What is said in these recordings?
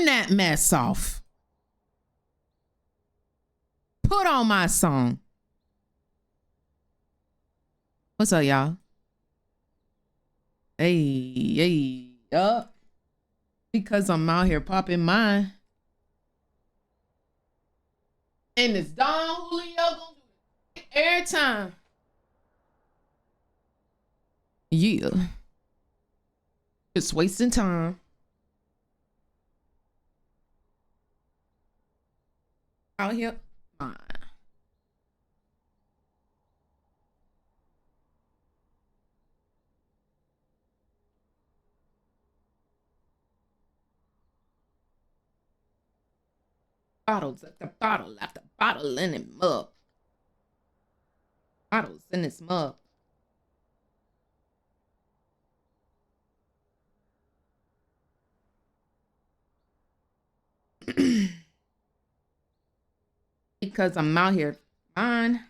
Turn that mess off. Put on my song. What's up, y'all? Hey, up. Because I'm out here popping mine. And it's Don Julio gonna do it every time. Yeah. Just wasting time. Out here. Fine. Bottles after bottle after bottle in it mug. Bottles in this mug. Because I'm out here fine.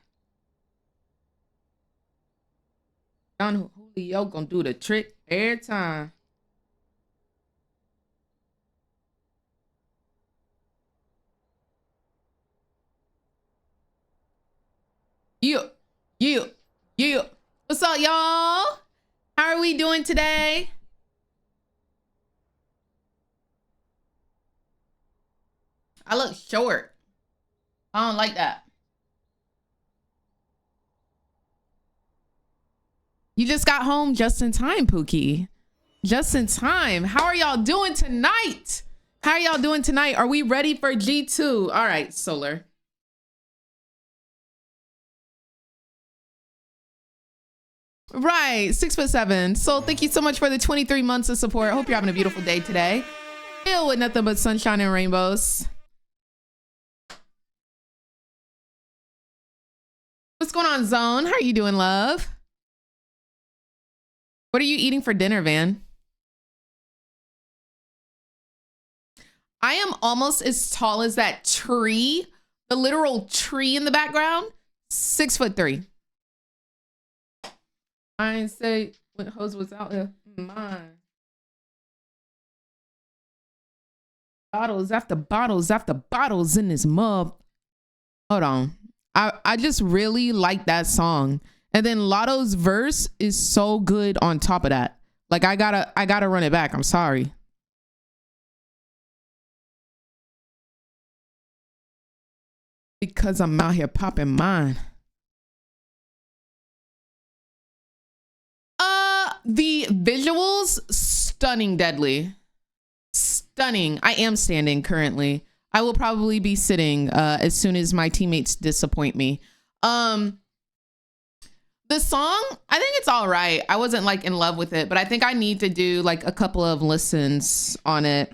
Don Julio gonna do the trick every time. Yeah. What's up, y'all? How are we doing today? I look short. I don't like that. You just got home just in time, Pookie. Just in time. How are y'all doing tonight? How are y'all doing tonight? Are we ready for G2? All right, Solar. Right, 6'7". So thank you so much for the 23 months of support. I hope you're having a beautiful day today. Filled with nothing but sunshine and rainbows. What's going on, Zone? How are you doing, love? What are you eating for dinner, Van? I am almost as tall as that tree, the literal tree in the background. 6'3". I ain't say when Hose was out there. Mine. Bottles after bottles after bottles in this mug. Hold on. I just really like that song. And then Lotto's verse is so good on top of that. Like I gotta run it back. I'm sorry. Because I'm out here popping mine. The visuals, stunning, deadly. Stunning. I am standing currently. I will probably be sitting as soon as my teammates disappoint me. The song, I think it's all right. I wasn't like in love with it, but I think I need to do like a couple of listens on it.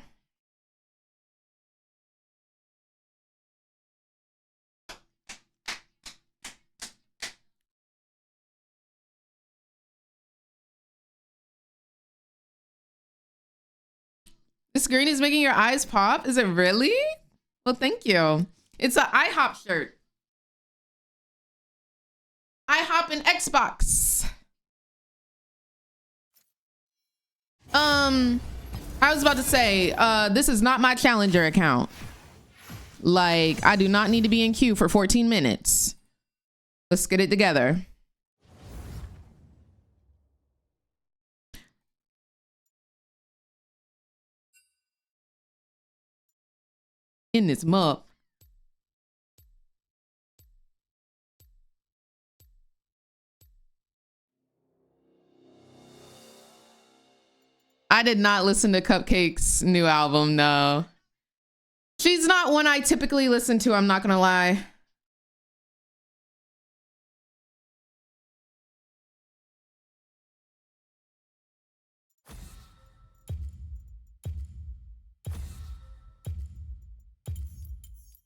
This green is making your eyes pop. Is it really? Well, thank you. It's an IHOP shirt. IHOP and Xbox. I was about to say, this is not my challenger account. Like, I do not need to be in queue for 14 minutes. Let's get it together. In this mug. I did not listen to Cupcake's new album, no. She's not one I typically listen to, I'm not gonna lie.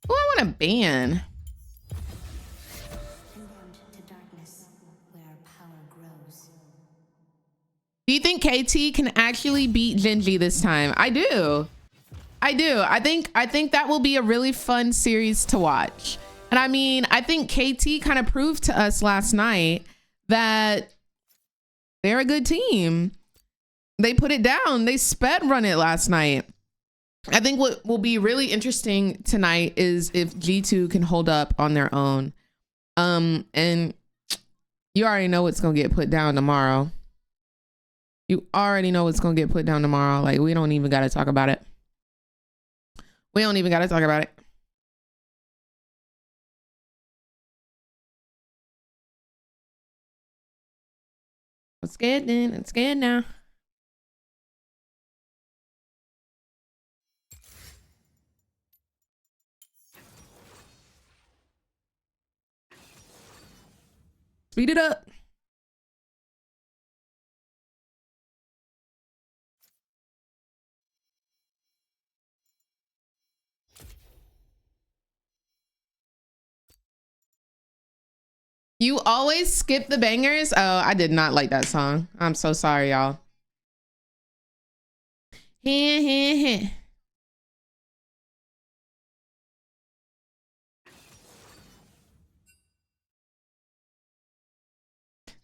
Who I want to ban? Do you think KT can actually beat Genji this time? I do. I think that will be a really fun series to watch. And I mean, I think KT kind of proved to us last night that they're a good team. They put it down. They sped run it last night. I think what will be really interesting tonight is if G2 can hold up on their own. And you already know what's gonna get put down tomorrow. You already know what's gonna get put down tomorrow. Like, we don't even gotta talk about it. We don't even gotta talk about it. I'm scared then. I'm scared now. Speed it up. You always skip the bangers? Oh, I did not like that song. I'm so sorry, y'all.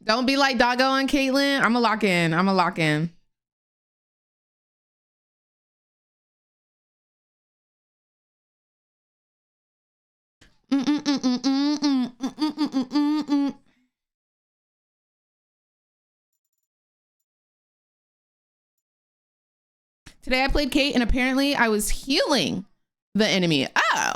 Don't be like Doggo and Caitlyn. I'ma lock in. I'ma lock in. Today I played Kate and apparently I was healing the enemy. Oh.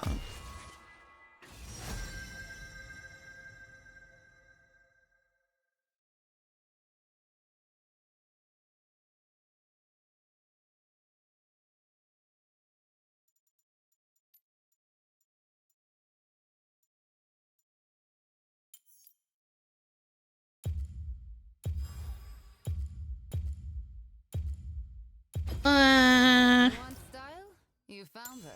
You found her.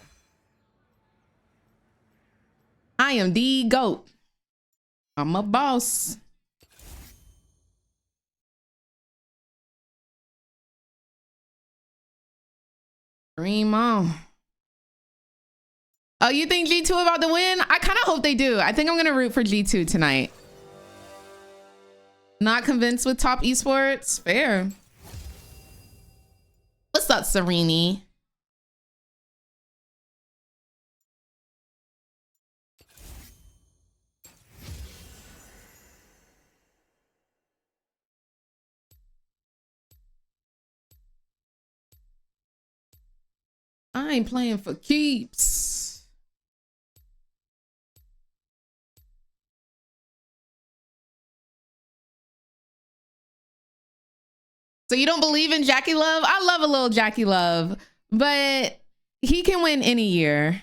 I am the GOAT. I'm a boss. Dream on. Oh, you think G2 about to win? I kind of hope they do. I think I'm going to root for G2 tonight. Not convinced with top esports? Fair. What's up, Serene? I ain't playing for keeps. So you don't believe in Jackie Love? I love a little Jackie Love, but he can win any year.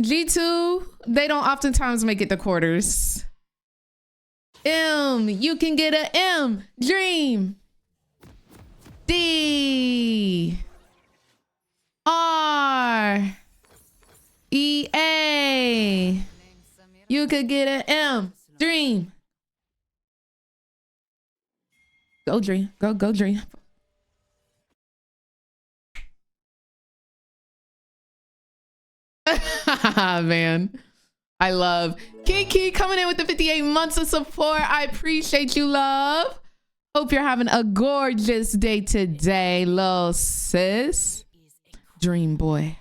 G2, they don't oftentimes make it to quarters. M, you can get a M. Dream. D. R. E. A. You could get an M. Dream. Go Dream. Go Dream. Man. I love Kiki coming in with the 58 months of support. I appreciate you, love. Hope you're having a gorgeous day today, little sis. Dream boy.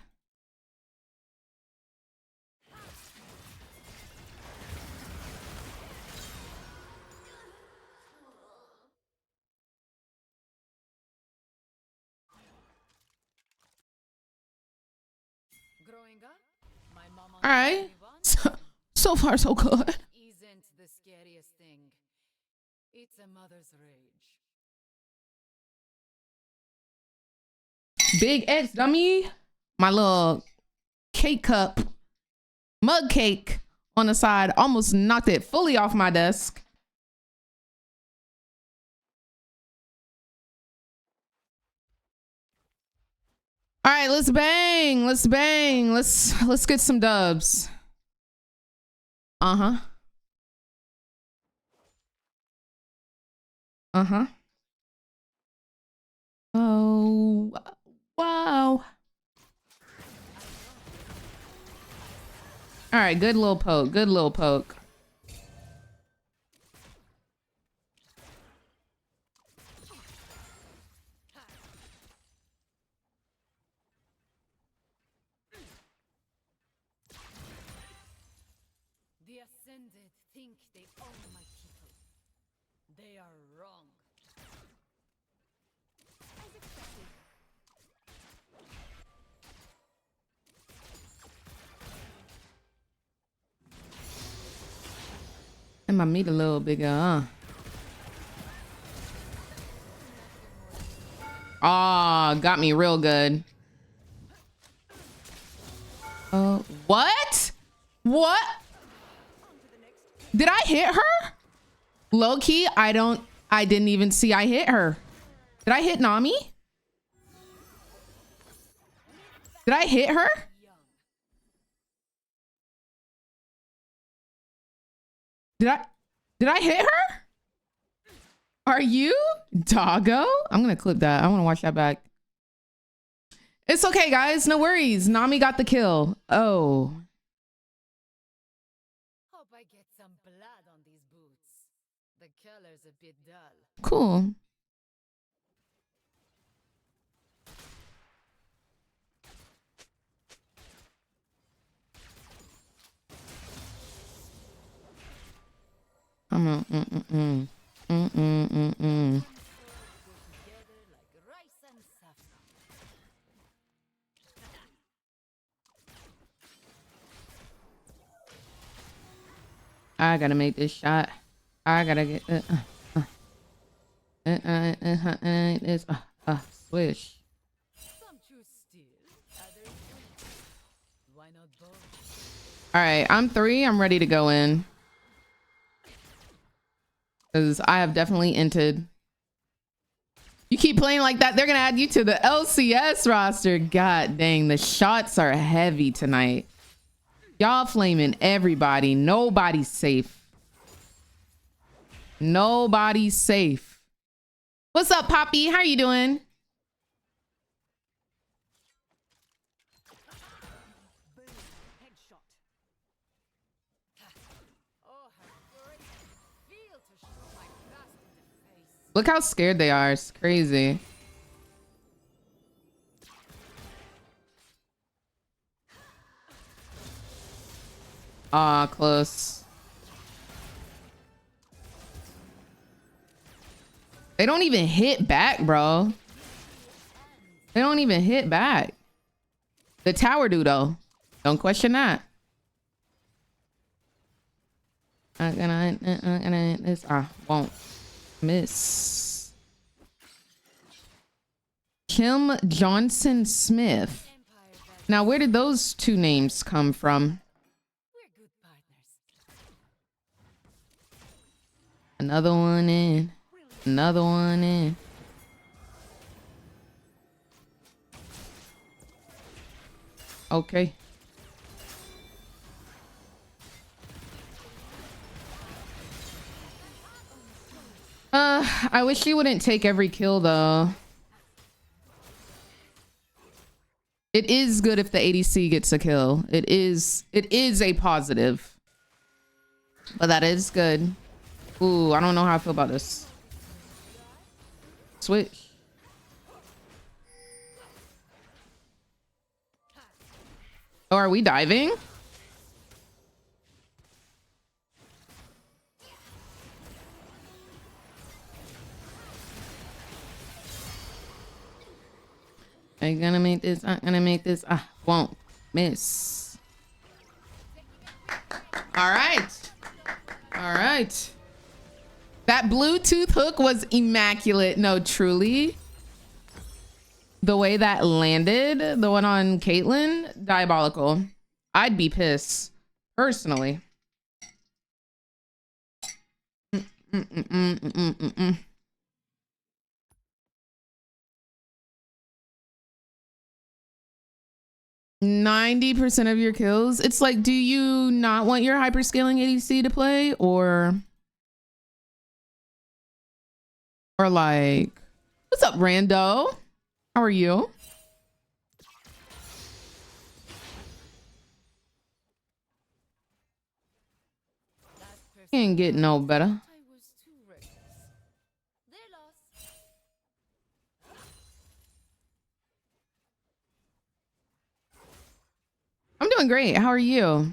All right. So far, so good. Isn't the scariest thing. It's a mother's rage. Big X, dummy. My little cake cup, mug cake on the side, almost knocked it fully off my desk. All right, let's bang. Let's bang. Let's get some dubs. Uh-huh. Uh-huh. Oh, wow. All right, good little poke. Good little poke. The Ascended think they own my people. They are wrong. As expected. And my meat a little bigger, huh? Ah, got me real good. What? What? Did I hit her? Low key, I didn't even see I hit her. Did I hit Nami? Did I hit her? Did I hit her? Are you doggo? I'm gonna clip that. I want to watch that back. It's okay, guys. No worries. Nami got the kill. Oh. Hope I get some blood on these boots. The color's a bit dull. Cool. I'm a Together like rice and saffron. I gotta make this shot. I gotta get this swish. Some choose steel, others wood. Why not both? All right, I'm 3. I'm ready to go in. Because I have definitely entered. You keep playing like that, they're gonna add you to the LCS roster. God dang, the shots are heavy tonight. Y'all flaming everybody. Nobody's safe. Nobody's safe. What's up, Poppy? How are you doing? Look how scared they are. It's crazy. Ah, close. They don't even hit back, bro. They don't even hit back. The tower do, though. Don't question that. Won't miss. Kim Johnson Smith. Now, where did those two names come from? We're good partners. Another one in. Another one in. Okay. I wish you wouldn't take every kill though. It is good if the ADC gets a kill. It is a positive. But that is good. Ooh, I don't know how I feel about this. Switch. Oh, are we diving? I'm gonna make this. I'm gonna make this. Ah, won't miss. All right. All right. That Bluetooth hook was immaculate. No, truly. The way that landed, the one on Caitlyn, diabolical. I'd be pissed, personally. 90% of your kills. It's like, do you not want your hyperscaling ADC to play, or like, what's up, Rando? How are you? Can't get no better. I'm doing great. How are you?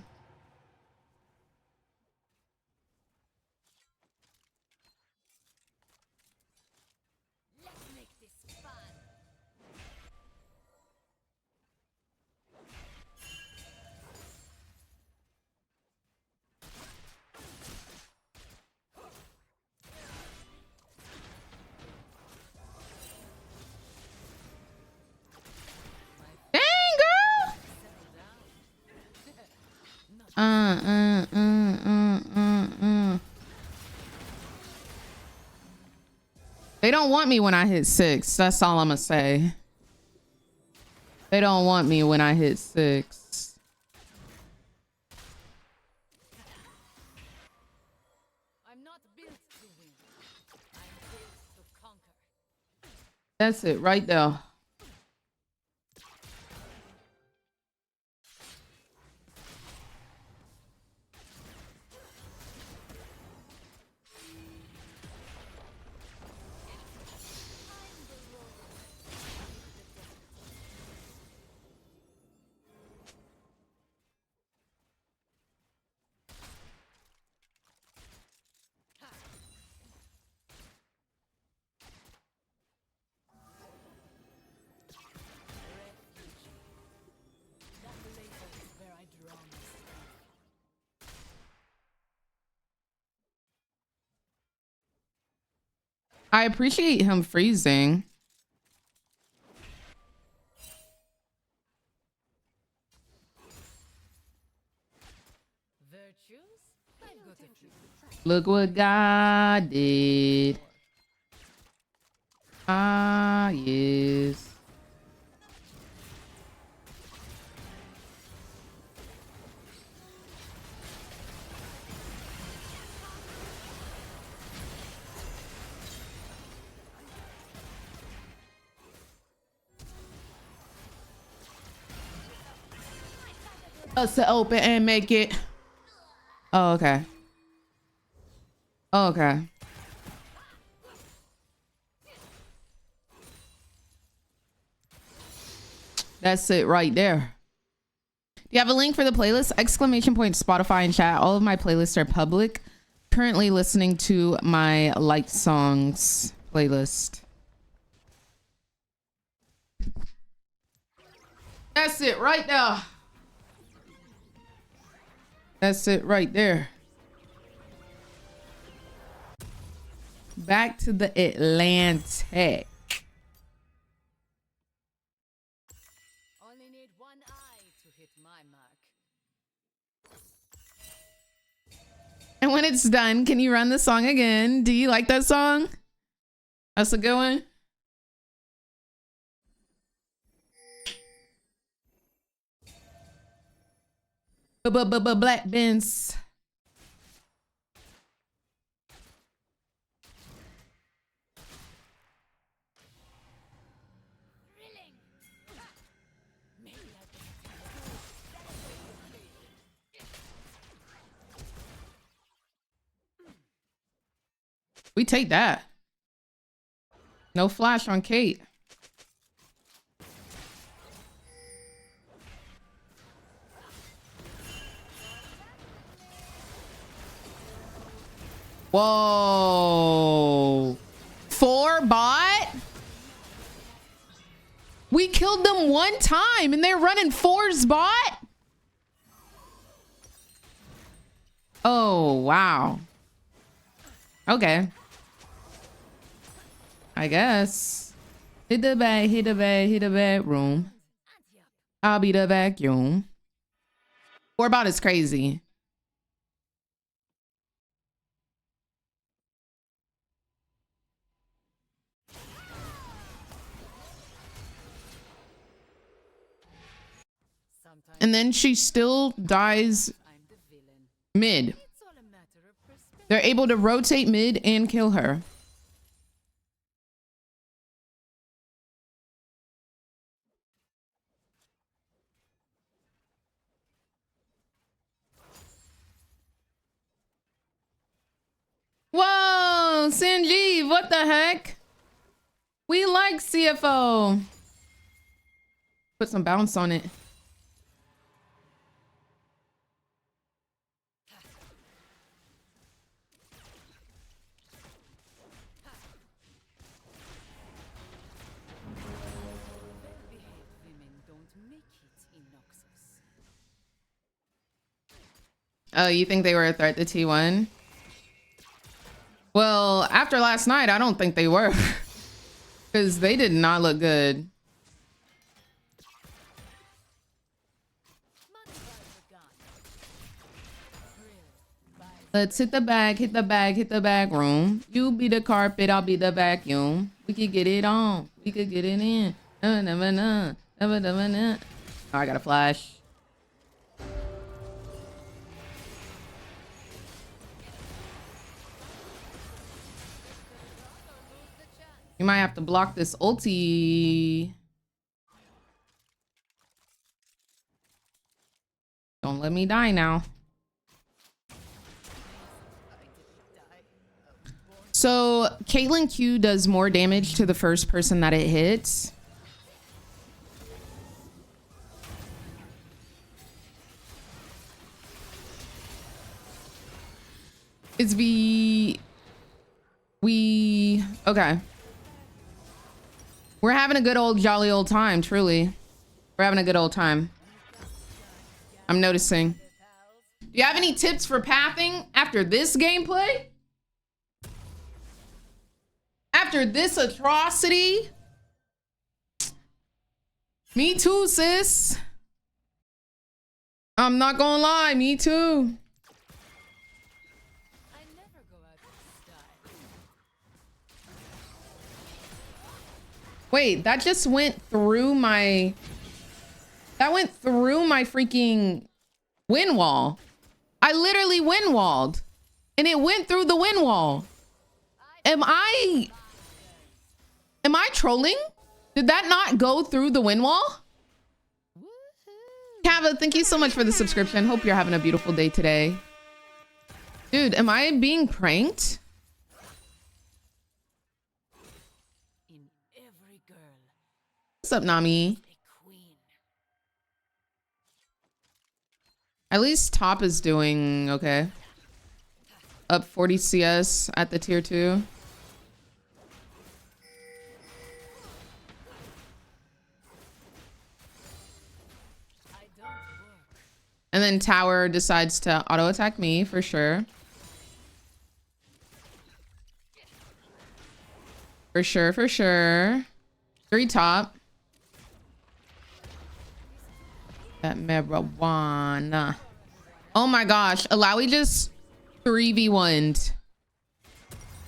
They don't want me when I hit 6. That's all I'm gonna say. They don't want me when I hit 6. I'm not built to win. I'm built to conquer. That's it right there. I appreciate him freezing. Look what God did. Ah, yes. Us to open and make it. Oh, okay. Oh, okay. That's it right there. Do you have a link for the playlist? Exclamation point Spotify and chat. All of my playlists are public. Currently listening to my liked songs playlist. That's it right there. That's it right there. Back to the Atlantic. Only need one eye to hit my mark. And when it's done, can you run the song again? Do you like that song? That's a good one. Black Benz. We take that. No flash on Kate. Whoa. 4 bot? We killed them one time and they're running 4's bot? Oh, wow. Okay. I guess. Hit the bag, hit the bag, hit the bedroom. I'll be the vacuum. 4 bot is crazy. And then she still dies mid. They're able to rotate mid and kill her. Whoa, Sanjeev, what the heck? We like CFO. Put some bounce on it. Oh, you think they were a threat to T1? Well, after last night, I don't think they were. Because they did not look good. Let's hit the bag, hit the bag, hit the bag room. You be the carpet, I'll be the vacuum. We could get it on. We could get it in. Oh, I got a flash. You might have to block this ulti. Don't let me die now. So Caitlyn Q does more damage to the first person that it hits. It's okay. We're having a good old jolly old time, truly. We're having a good old time. I'm noticing. Do you have any tips for pathing after this gameplay? After this atrocity? Me too, sis. I'm not gonna lie, me too. Wait, that just went through my... That went through my freaking wind wall. I literally wind walled. And it went through the wind wall. Am I trolling? Did that not go through the wind wall? Kava, thank you so much for the subscription. Hope you're having a beautiful day today. Dude, am I being pranked? What's up, Nami? At least top is doing okay. Up 40 CS at the tier 2. And then tower decides to auto attack me for sure. For sure, for sure. 3 top. That marijuana. Oh my gosh. Alawi just 3v1'd.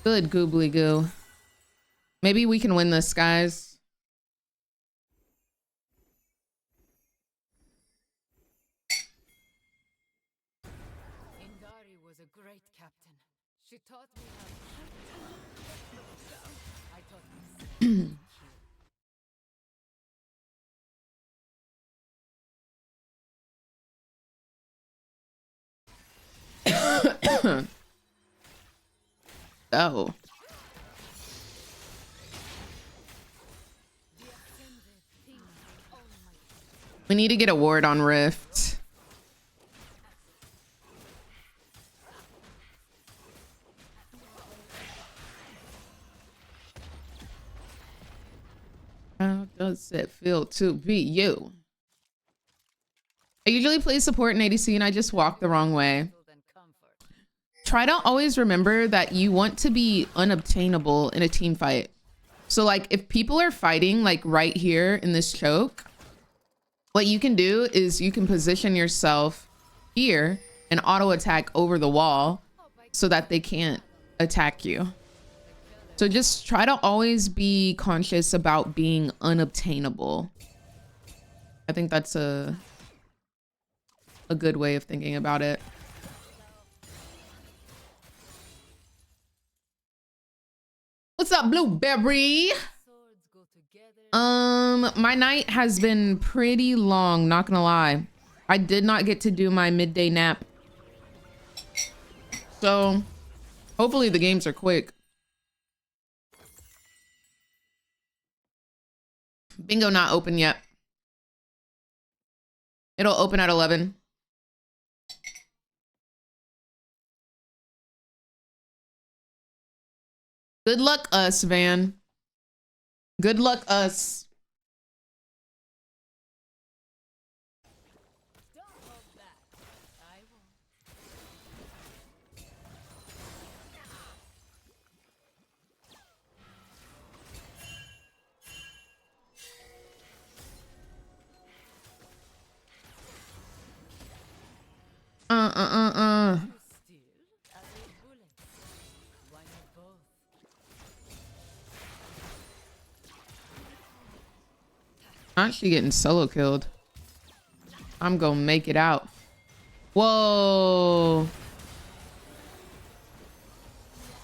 Good goobly goo. Maybe we can win this, guys. Indari was a great captain. She taught me how I taught myself. Oh. We need to get a ward on Rift. How does it feel to be you? I usually play support in ADC and I just walk the wrong way. Try to always remember that you want to be unobtainable in a team fight. So like if people are fighting like right here in this choke, what you can do is you can position yourself here and auto attack over the wall so that they can't attack you. So just try to always be conscious about being unobtainable. I think that's a good way of thinking about it. What's up, Blueberry? My night has been pretty long, not gonna lie. I did not get to do my midday nap. So hopefully the games are quick. Bingo not open yet. It'll open at 11. Good luck us, Van. Good luck us. not she getting solo killed. I'm gonna make it out. Whoa.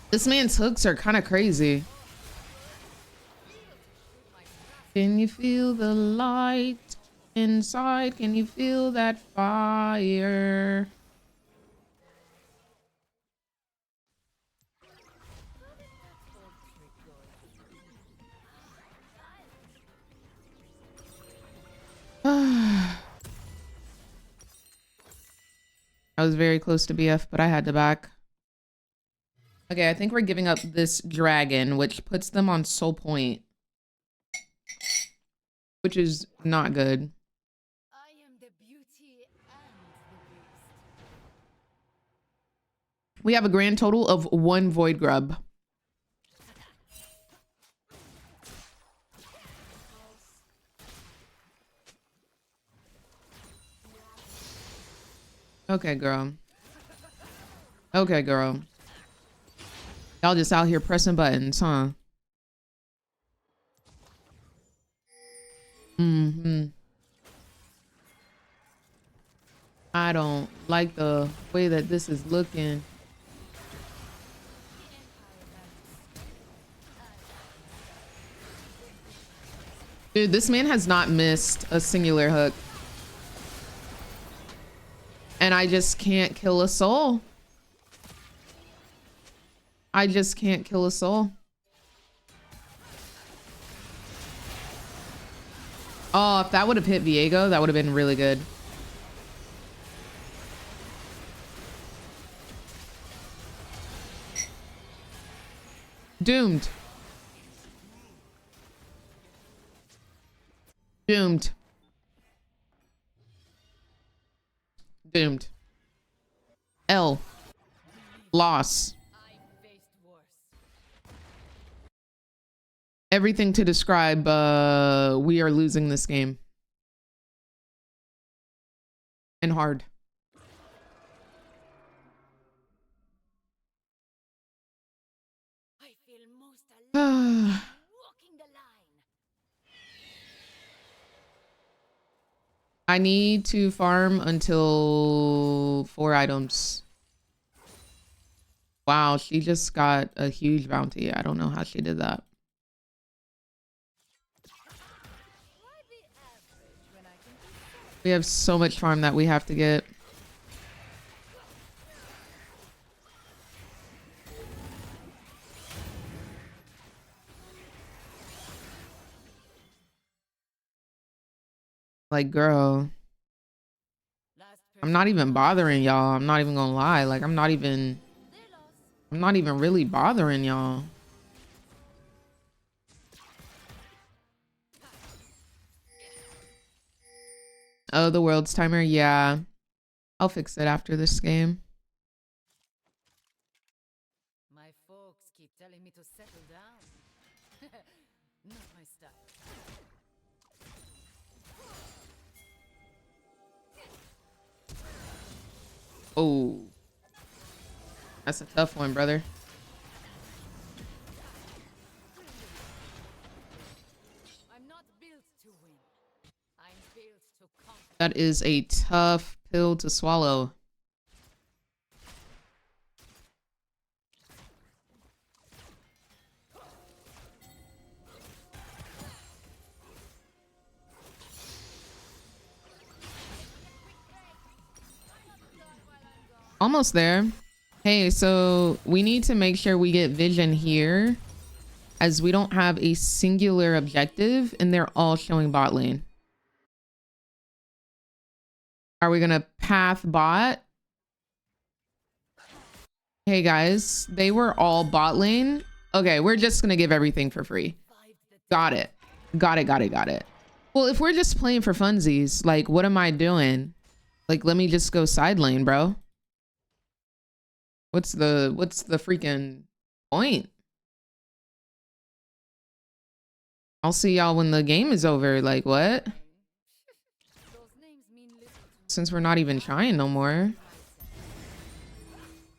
This man's hooks are kind of crazy. Can you feel the light inside? Can you feel that fire? I was very close to BF, but I had to back. Okay, I think we're giving up this dragon, which puts them on soul point, which is not good. I am the beauty and the beast. We have a grand total of 1 void grub. Okay, girl. Okay, girl. Y'all just out here pressing buttons, huh? Mm-hmm. I don't like the way that this is looking. Dude, this man has not missed a singular hook. And I just can't kill a soul. I just can't kill a soul. Oh, if that would have hit Viego, that would have been really good. Doomed. Doomed. Doomed. L. Loss. I faced worse. Everything to describe, we are losing this game. And hard. I feel most alive walking the line. I need to farm until 4 items. Wow, she just got a huge bounty. I don't know how she did that. Why be average when I can be so? We have so much farm that we have to get. Like, girl, Last I'm not even bothering y'all. I'm not even gonna lie. Like, I'm not even really bothering y'all. Oh, the world's timer. Yeah, I'll fix it after this game. My folks keep telling me to settle down. Not my style. Oh, that's a tough one, brother. I'm not built to win. I'm built to conquer. That is a tough pill to swallow. Almost there. Hey, so we need to make sure we get vision here, as we don't have a singular objective and they're all showing bot lane. Are we gonna path bot? Hey guys, they were all bot lane. Okay, we're just gonna give everything for free. Got it. Got it, got it, got it. Well, if we're just playing for funsies, like, what am I doing? Like, let me just go side lane, bro. What's the freaking point? I'll see y'all when the game is over. Like, what? Those names mean little to me. Since we're not even trying no more.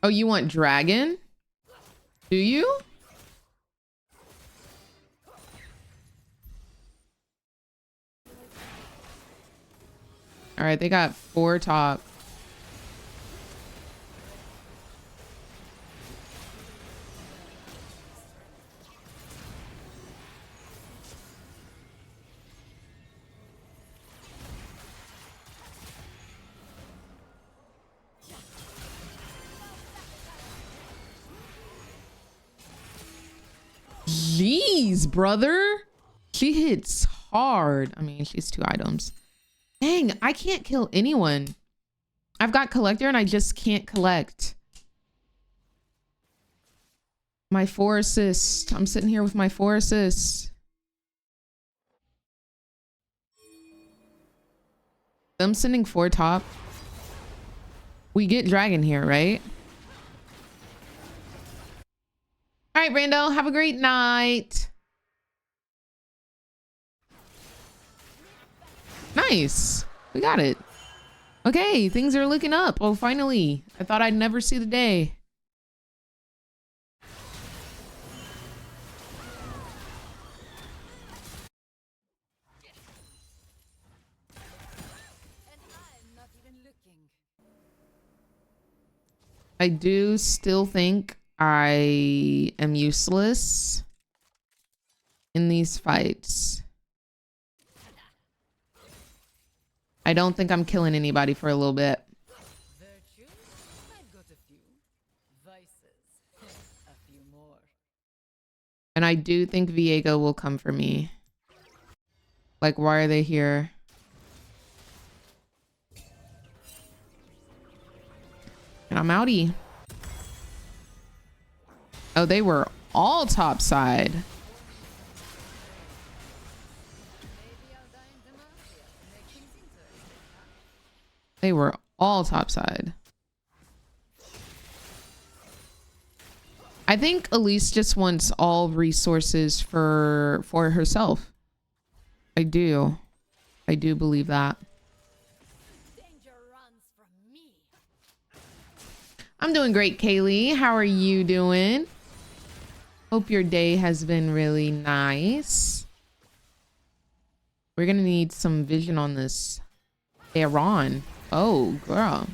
Oh, you want dragon? Do you? All right, they got 4 top. Jeez, brother. She hits hard. I mean, she's 2 items. Dang, I can't kill anyone. I've got collector and I just can't collect. My 4 assists. I'm sitting here with my 4 assists. I'm sending 4 top. We get dragon here, right? All right, Brando, have a great night. Nice. We got it. Okay, things are looking up. Oh, finally. I thought I'd never see the day. I do still think I am useless in these fights. I don't think I'm killing anybody for a little bit. Virtues? I've got a few. Vices? A few more. And I do think Viego will come for me. Like, why are they here? And I'm outie. Oh, they were all top side. Maybe I'll die in the mafia to make things interesting, huh? They were all top side. I think Elise just wants all resources for herself. I do believe that. Danger runs from me. I'm doing great, Kaylee. How are you doing? Hope your day has been really nice. We're gonna need some vision on this Aaron. Oh, girl.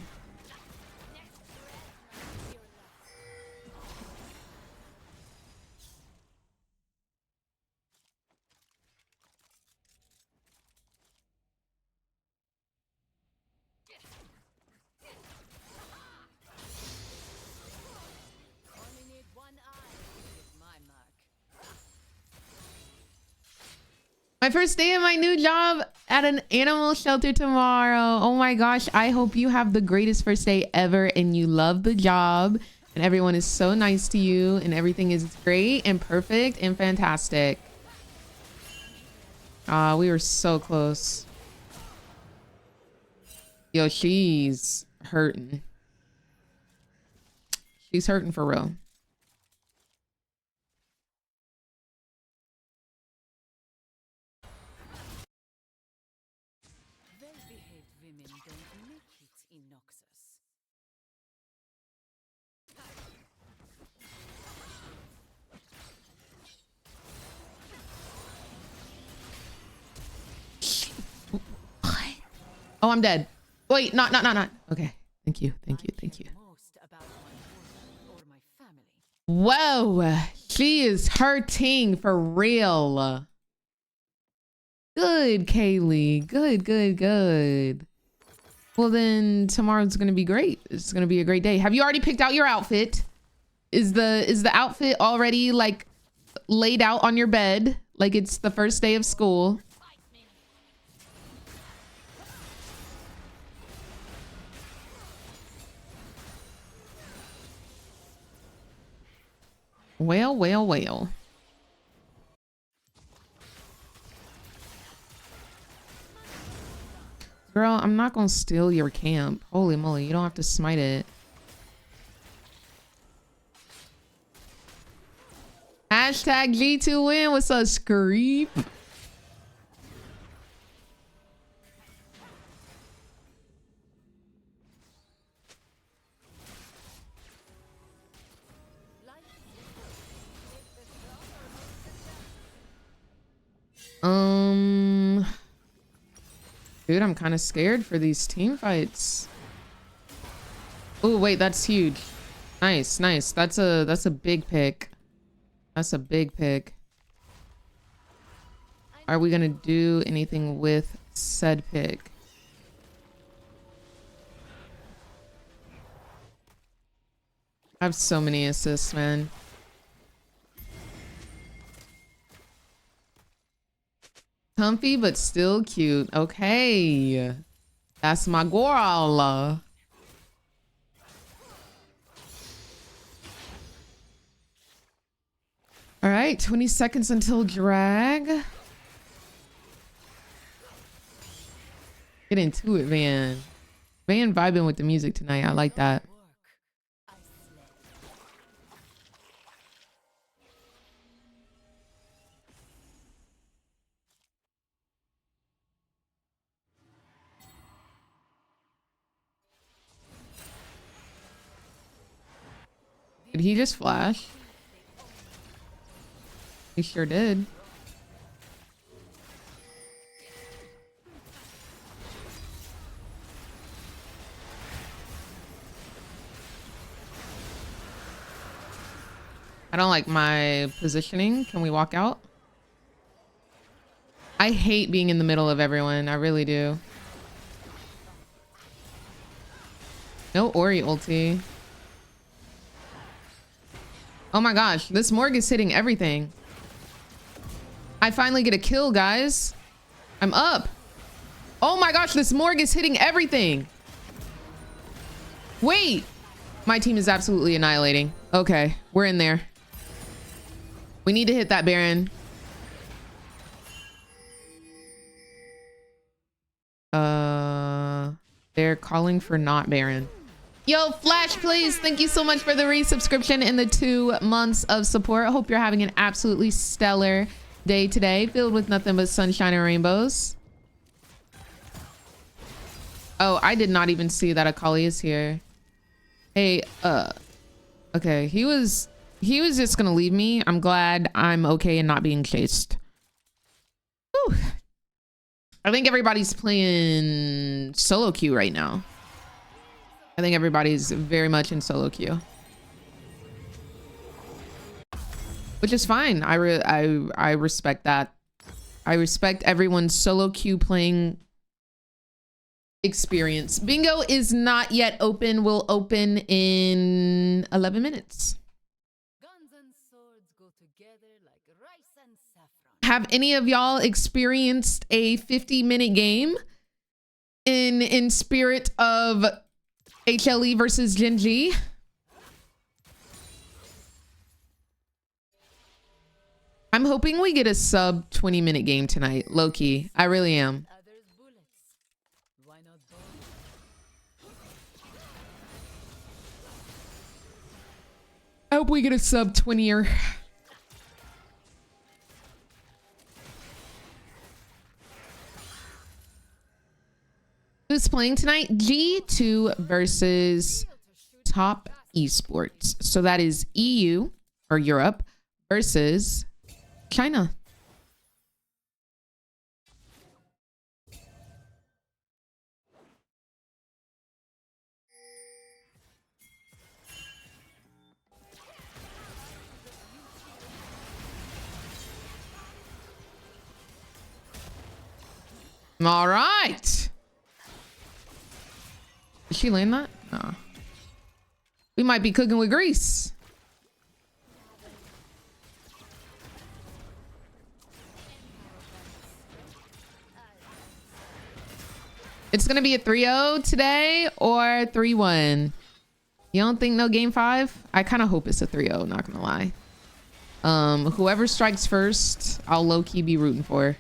Only need one eye to hit my mark. My first day of my new job at an animal shelter tomorrow. Oh my gosh. I hope you have the greatest first day ever and you love the job and everyone is so nice to you and everything is great and perfect and fantastic. We were so close. Yo, she's hurting. She's hurting for real. Well-behaved women don't make it in Noxus. Oh, I'm dead. Wait, not. Okay. Thank you. I care most about my work or my family. Whoa, she is hurting for real. Good, Kaylee. Good. Well, then tomorrow's gonna be great. It's gonna be a great day. Have you already picked out your outfit? Is the outfit already like laid out on your bed? Like it's the first day of school? Well. Girl, I'm not gonna steal your camp. Holy moly, you don't have to smite it. Hashtag G2win. What's up, Screep? Dude, I'm kind of scared for these team fights. Oh, wait, that's huge. Nice, nice. That's a big pick. That's a big pick. Are we gonna do anything with said pick? I have so many assists, man. Comfy, but still cute. Okay. That's my girl. All right, 20 seconds until drag. Get into it, Van. Van vibing with the music tonight. I like that. Did he just flash? He sure did. I don't like my positioning. Can we walk out? I hate being in the middle of everyone. I really do. No Ori ulti. Oh my gosh, this Morg is hitting everything. I finally get a kill, guys. I'm up. Oh my gosh, this Morg is hitting everything. Wait. My team is absolutely annihilating. Okay, we're in there. We need to hit that Baron. They're calling for not Baron. Yo, Flash, please. Thank you so much for the resubscription and the 2 months of support. I hope you're having an absolutely stellar day today, filled with nothing but sunshine and rainbows. Oh, I did not even see that Akali is here. Hey, okay, he was just gonna leave me. I'm glad I'm okay and not being chased. Whew. I think everybody's playing solo queue right now. I think everybody's very much in solo queue, which is fine. I respect that. I respect everyone's solo queue playing experience. Bingo is not yet open. Will open in 11 minutes. Guns and swords go together like rice and saffron. Have any of y'all experienced a 50-minute game in spirit of HLE versus Gen G? I'm hoping we get a sub 20-minute game tonight, low-key. I really am. Others bullets. Why not both? I hope we get a sub 20er. Who's playing tonight? G2 versus Top Esports. So that is EU or Europe versus China. All right. Did she land that? No. We might be cooking with grease. It's going to be a 3-0 today or 3-1. You don't think no game 5? I kind of hope it's a 3-0, not going to lie. Whoever strikes first, I'll low-key be rooting for.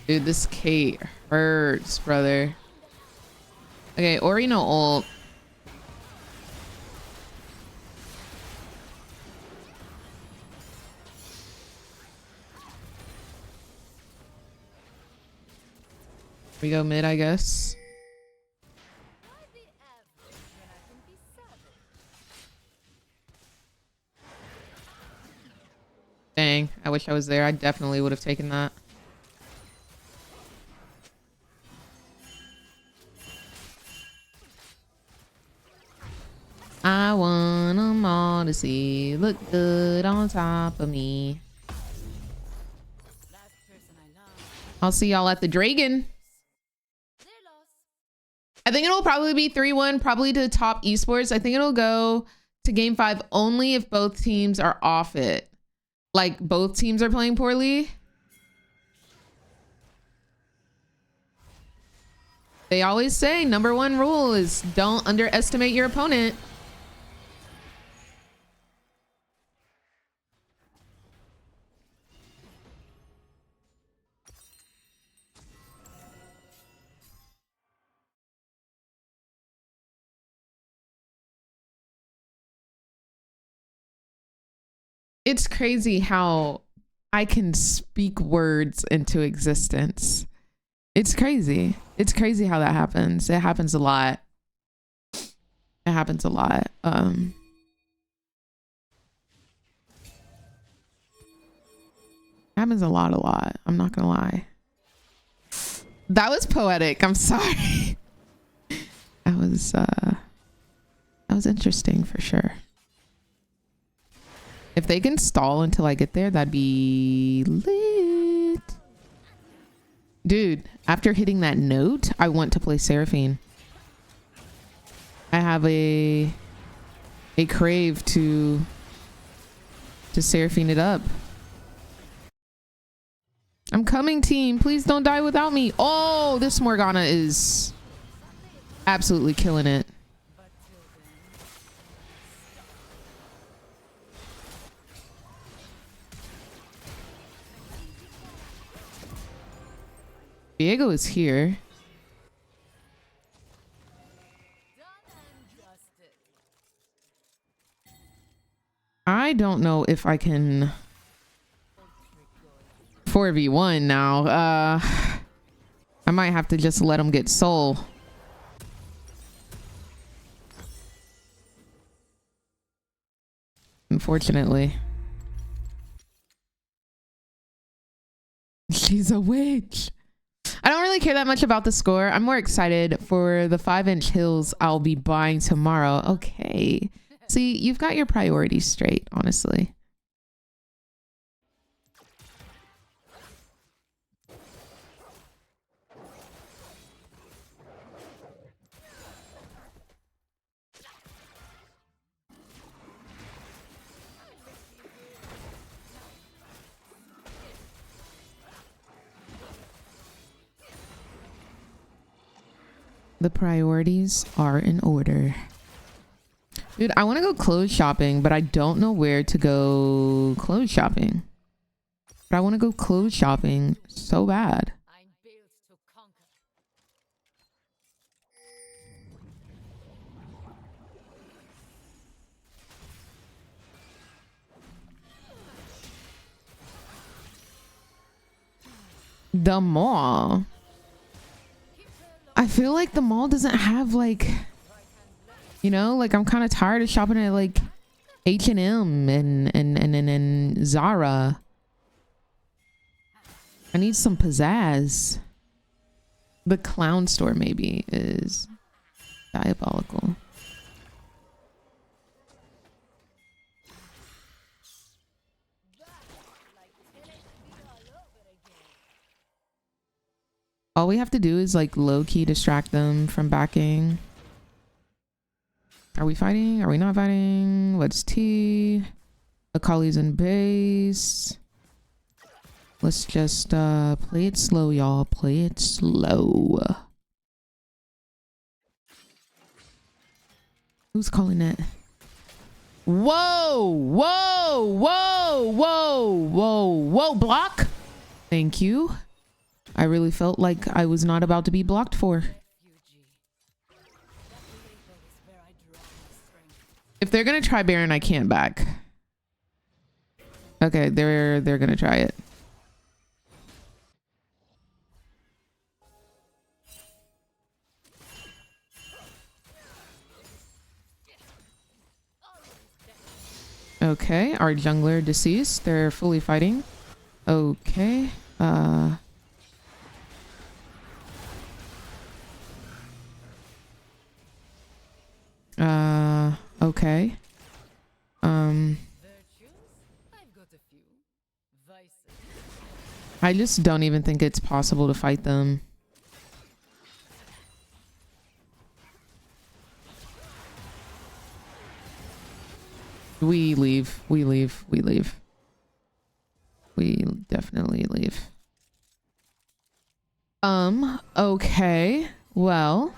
Dude, this Kate hurts, brother. Okay, Ori no ult. We go mid, I guess. Dang, I wish I was there. I definitely would have taken that. I want them all to see look good on top of me. Last person I love. I'll see y'all at the Dragon. They lost. I think it'll probably be 3-1, probably to top esports. I think it'll go to game 5 only if both teams are off it. Like both teams are playing poorly. They always say #1 rule is don't underestimate your opponent. It's crazy how I can speak words into existence. It's crazy. It's crazy how that happens. It happens a lot. It happens a lot. Happens a lot. I'm not gonna lie. That was poetic. I'm sorry. That was interesting for sure. If they can stall until I get there, that'd be lit. Dude, after hitting that note, I want to play Seraphine. I have a crave to Seraphine it up. I'm coming, team. Please don't die without me. Oh, this Morgana is absolutely killing it. Diego is here. I don't know if I can 4v1 now. I might have to just let him get soul. Unfortunately. She's a witch. I don't really care that much about the score. I'm more excited for the 5-inch hills I'll be buying tomorrow. Okay. See, you've got your priorities straight, honestly. The priorities are in order. Dude, I want to go clothes shopping, but I don't know where to go clothes shopping. But I want to go clothes shopping so bad. I'm built to conquer. The mall. I feel like the mall doesn't have like, you know, like I'm kind of tired of shopping at like H&M and Zara. I need some pizzazz. The clown store maybe is diabolical. All we have to do is like low-key distract them from backing. Are we fighting? Are we not fighting? What's T? Akali's in base. Let's just play it slow, y'all. Play it slow. Who's calling it? Whoa! Whoa! Whoa! Whoa! Whoa! Whoa! Block! Thank you. I really felt like I was not about to be blocked for. If they're gonna try Baron, I can't back. Okay, they're gonna try it. Okay, our jungler deceased. They're fully fighting. Okay. Okay. Virtues? I've got a few. Vices? I just don't even think it's possible to fight them. We leave. We leave. We leave. We definitely leave. Okay. Well.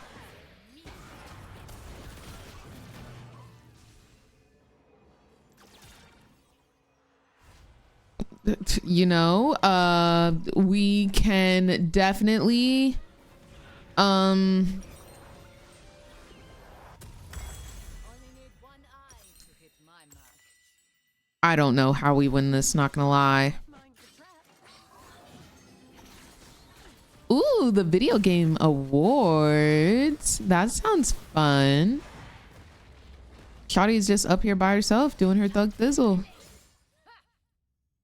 You know, we can definitely, Only need one eye to hit my mark. I don't know how we win this, not gonna lie. Mind the trap. Ooh, the video game awards. That sounds fun. Shawty's just up here by herself doing her thug thizzle.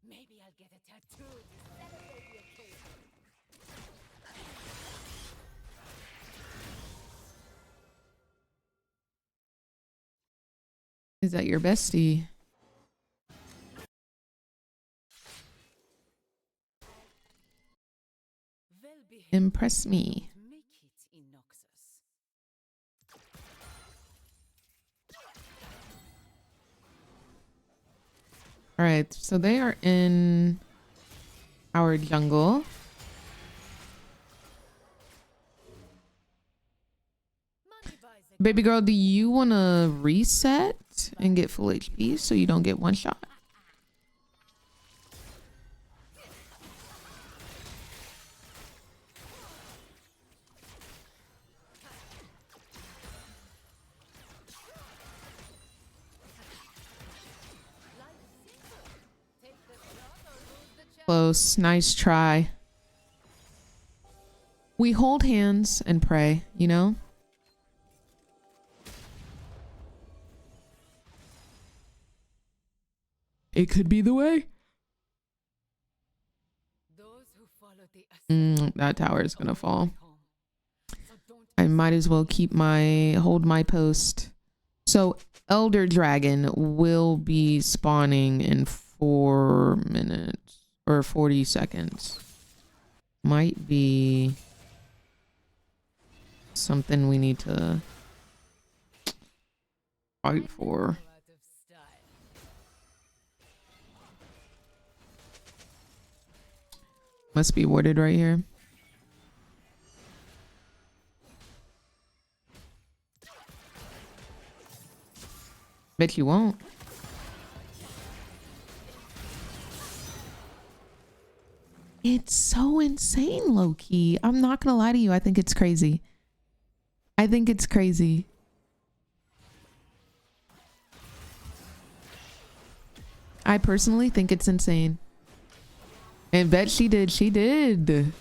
Maybe I'll get a tattoo to celebrate the occasion. Is that your bestie? Well-behaved Impress me. don't make it in Noxus. All right, so they are in our jungle. Money buys a Baby girl, do you want to reset and get full HP so you don't get one shot? take the shot or lose the chance. Close. Nice try. We hold hands and pray, you know? It could be the way. Those who follow the That tower is gonna fall. home. So don't I might as well hold my post. So Elder Dragon will be spawning in 4 minutes or 40 seconds. Might be something we need to fight for. out of style. Must be worded right here. Bet you won't. It's so insane, low-key. I'm not gonna lie to you. I think it's crazy. I think it's crazy. I personally think it's insane. And bet she did. She did.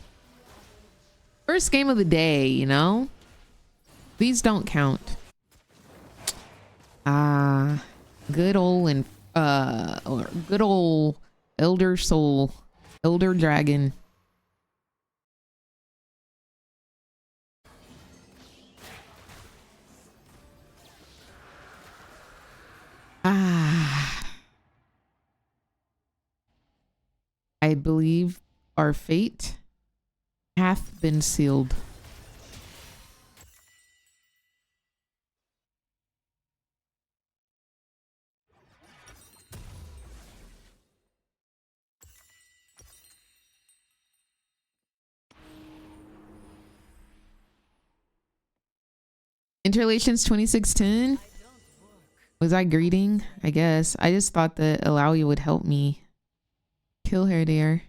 First game of the day, you know? These don't count. Good old or good old Elder Soul. Elder Dragon. I believe our fate hath been sealed. Interrelations 2610. Was I greeting? I guess. I just thought that Alawi would help me kill her there.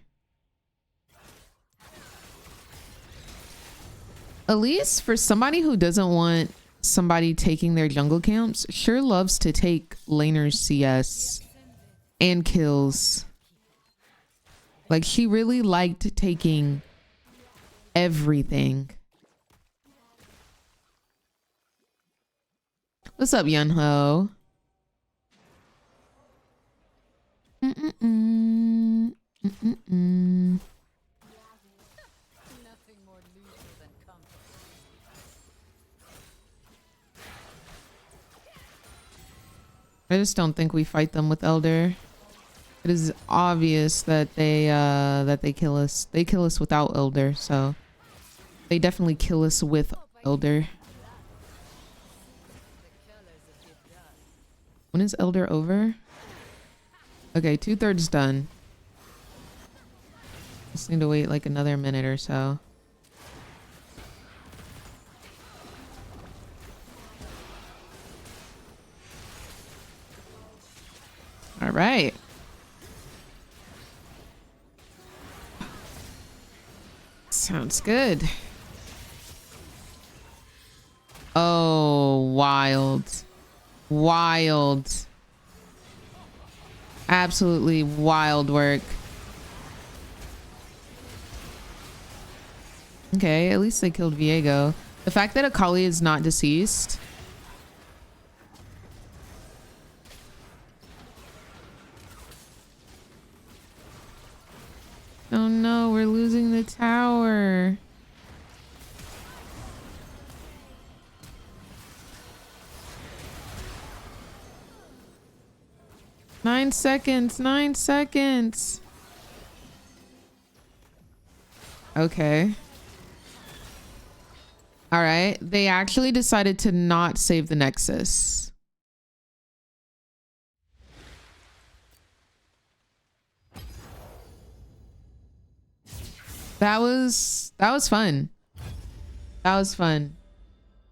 At least for somebody who doesn't want somebody taking their jungle camps, sure loves to take laners CS and kills. Like she really liked taking everything. What's up, Yunho? Mm-mm-mm. Nothing more lethal than comfort. I just don't think we fight them with Elder. It is obvious that they kill us. They kill us without Elder, so they definitely kill us with Elder. The colors of your blood. When is Elder over? Okay, 2/3 done. Just need to wait like another minute or so. All right. Sounds good. Oh, wild. Wild. Absolutely wild work. Okay, at least they killed Viego. The fact that Akali is not deceased. Oh no, we're losing the tower. Nine seconds, 9 seconds. Okay. All right. They actually decided to not save the Nexus. That was fun. That was fun.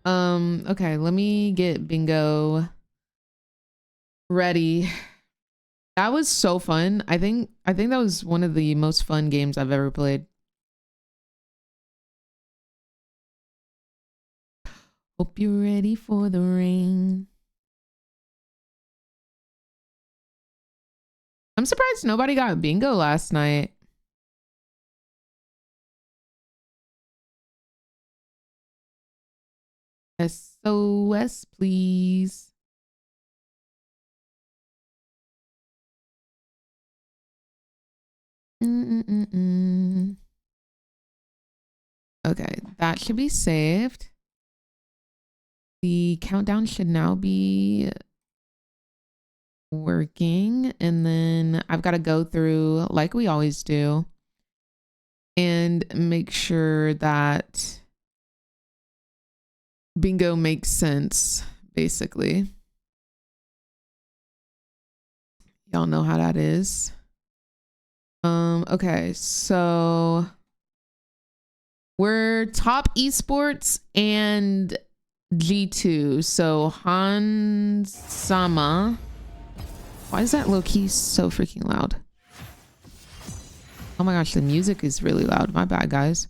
Okay, let me get Bingo ready. That was so fun. I think that was one of the most fun games I've ever played. Hope you're ready for the rain. I'm surprised nobody got Bingo last night. SOS, please. Okay, that should be saved. The countdown should now be working, and then I've got to go through like we always do and make sure that Bingo makes sense, basically. Y'all know how that is. Okay, so we're top esports and G2. So Han Sama. Why is that low key so freaking loud? Oh my gosh, the music is really loud. My bad, guys.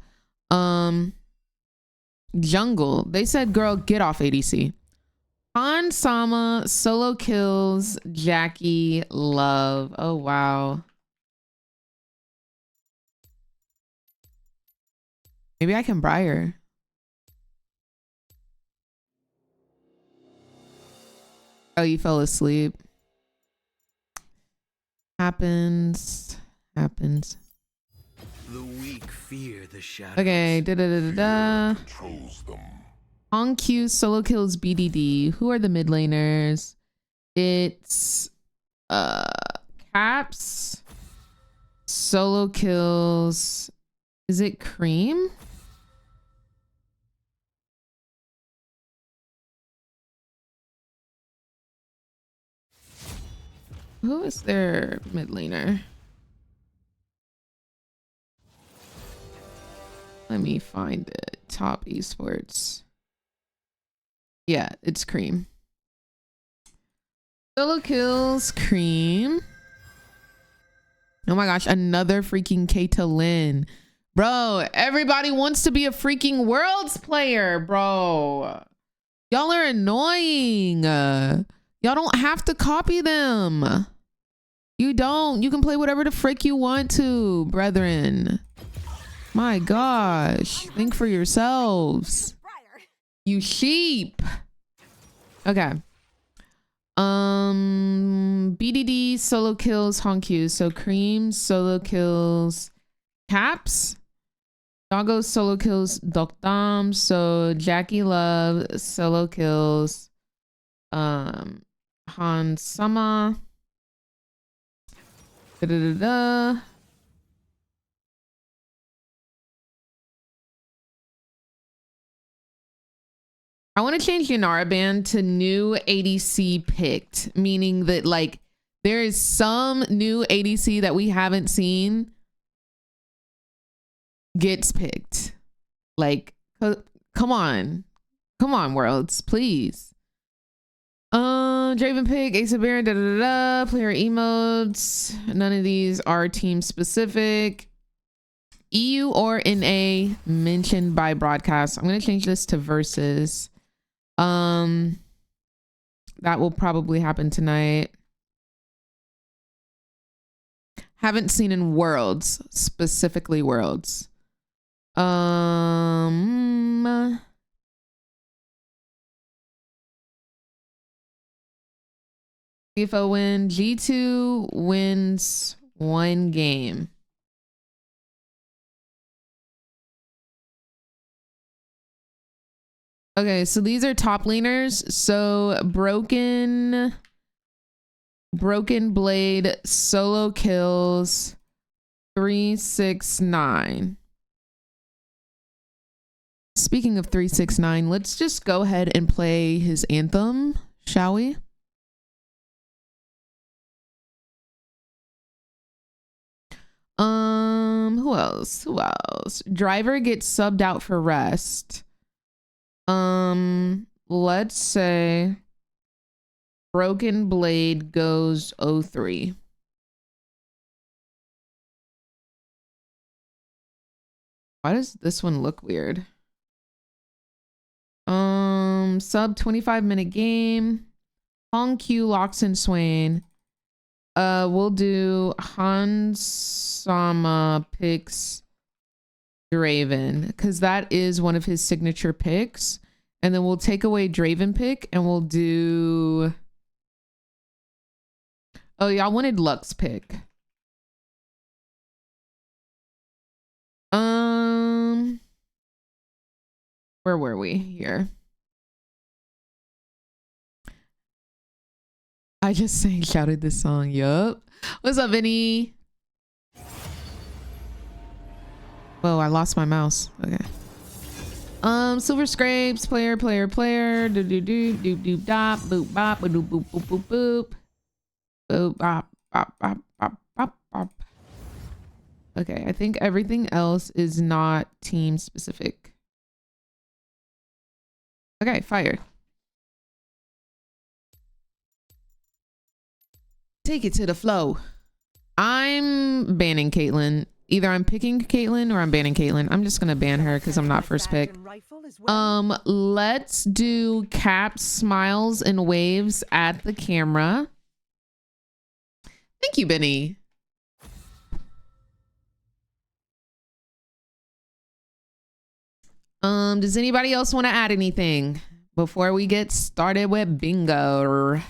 Jungle. They said, girl, get off ADC. Han Sama, solo kills, Jackie, love. Oh, wow. Maybe I can Briar. Oh, you fell asleep. Happens. Happens. The weak fear the shadows. Okay. Da-da-da-da-da. Controls them. On Q, solo kills BDD. Who are the mid laners? It's Caps. Solo kills. Is it Cream? Who is their mid laner? Let me find it. Top esports. Yeah, it's Cream. Solo kills Cream. Oh my gosh, another freaking Caitlyn. Bro, everybody wants to be a freaking Worlds player, bro. Y'all are annoying. Y'all don't have to copy them. You don't. You can play whatever the frick you want to, brethren. My gosh. Think for yourselves. You sheep. Okay. BDD solo kills Honkyu. So Cream solo kills Caps. Doggo solo kills Dokdam. So Jackie Love solo kills Han Sama. Da, da, da, da. I want to change Yanara Band to new ADC picked, meaning that like there is some new ADC that we haven't seen gets picked. Like, come on, worlds, please. Draven pick, Ace of Baron, da da da da. Player emotes. None of these are team specific. EU or NA mentioned by broadcast. I'm gonna change this to versus. That will probably happen tonight. Haven't seen in worlds, specifically worlds. CFO win. G2 wins 1 game. Okay, so these are top laners. So Broken Blade solo kills 369. Speaking of 369, let's just go ahead and play his anthem, shall we? Who else? Driver gets subbed out for rest. Let's say Broken Blade goes 03. Why does this one look weird? Sub 25-minute game. Hong Q locks in Swain. We'll do Hansama picks Draven because that is one of his signature picks. And then we'll take away Draven pick and we'll do... Oh, y'all wanted Lux pick. Where were we? Here. I just shouted this song. Yup. What's up, Vinny? Whoa, I lost my mouse. Okay. Silver Scrapes, player. Do do do do do dop, boop bop, boop boop boop boop boop. Boop bop bop bop bop bop bop. Okay, I think everything else is not team specific. Okay, fire. Take it to the flow. I'm banning Caitlyn. Either I'm picking Caitlyn or I'm banning Caitlyn. I'm just gonna ban her because I'm not first pick. Let's do Caps, Smiles, and Waves at the camera. Thank you, Benny. Does anybody else want to add anything before we get started with bingo?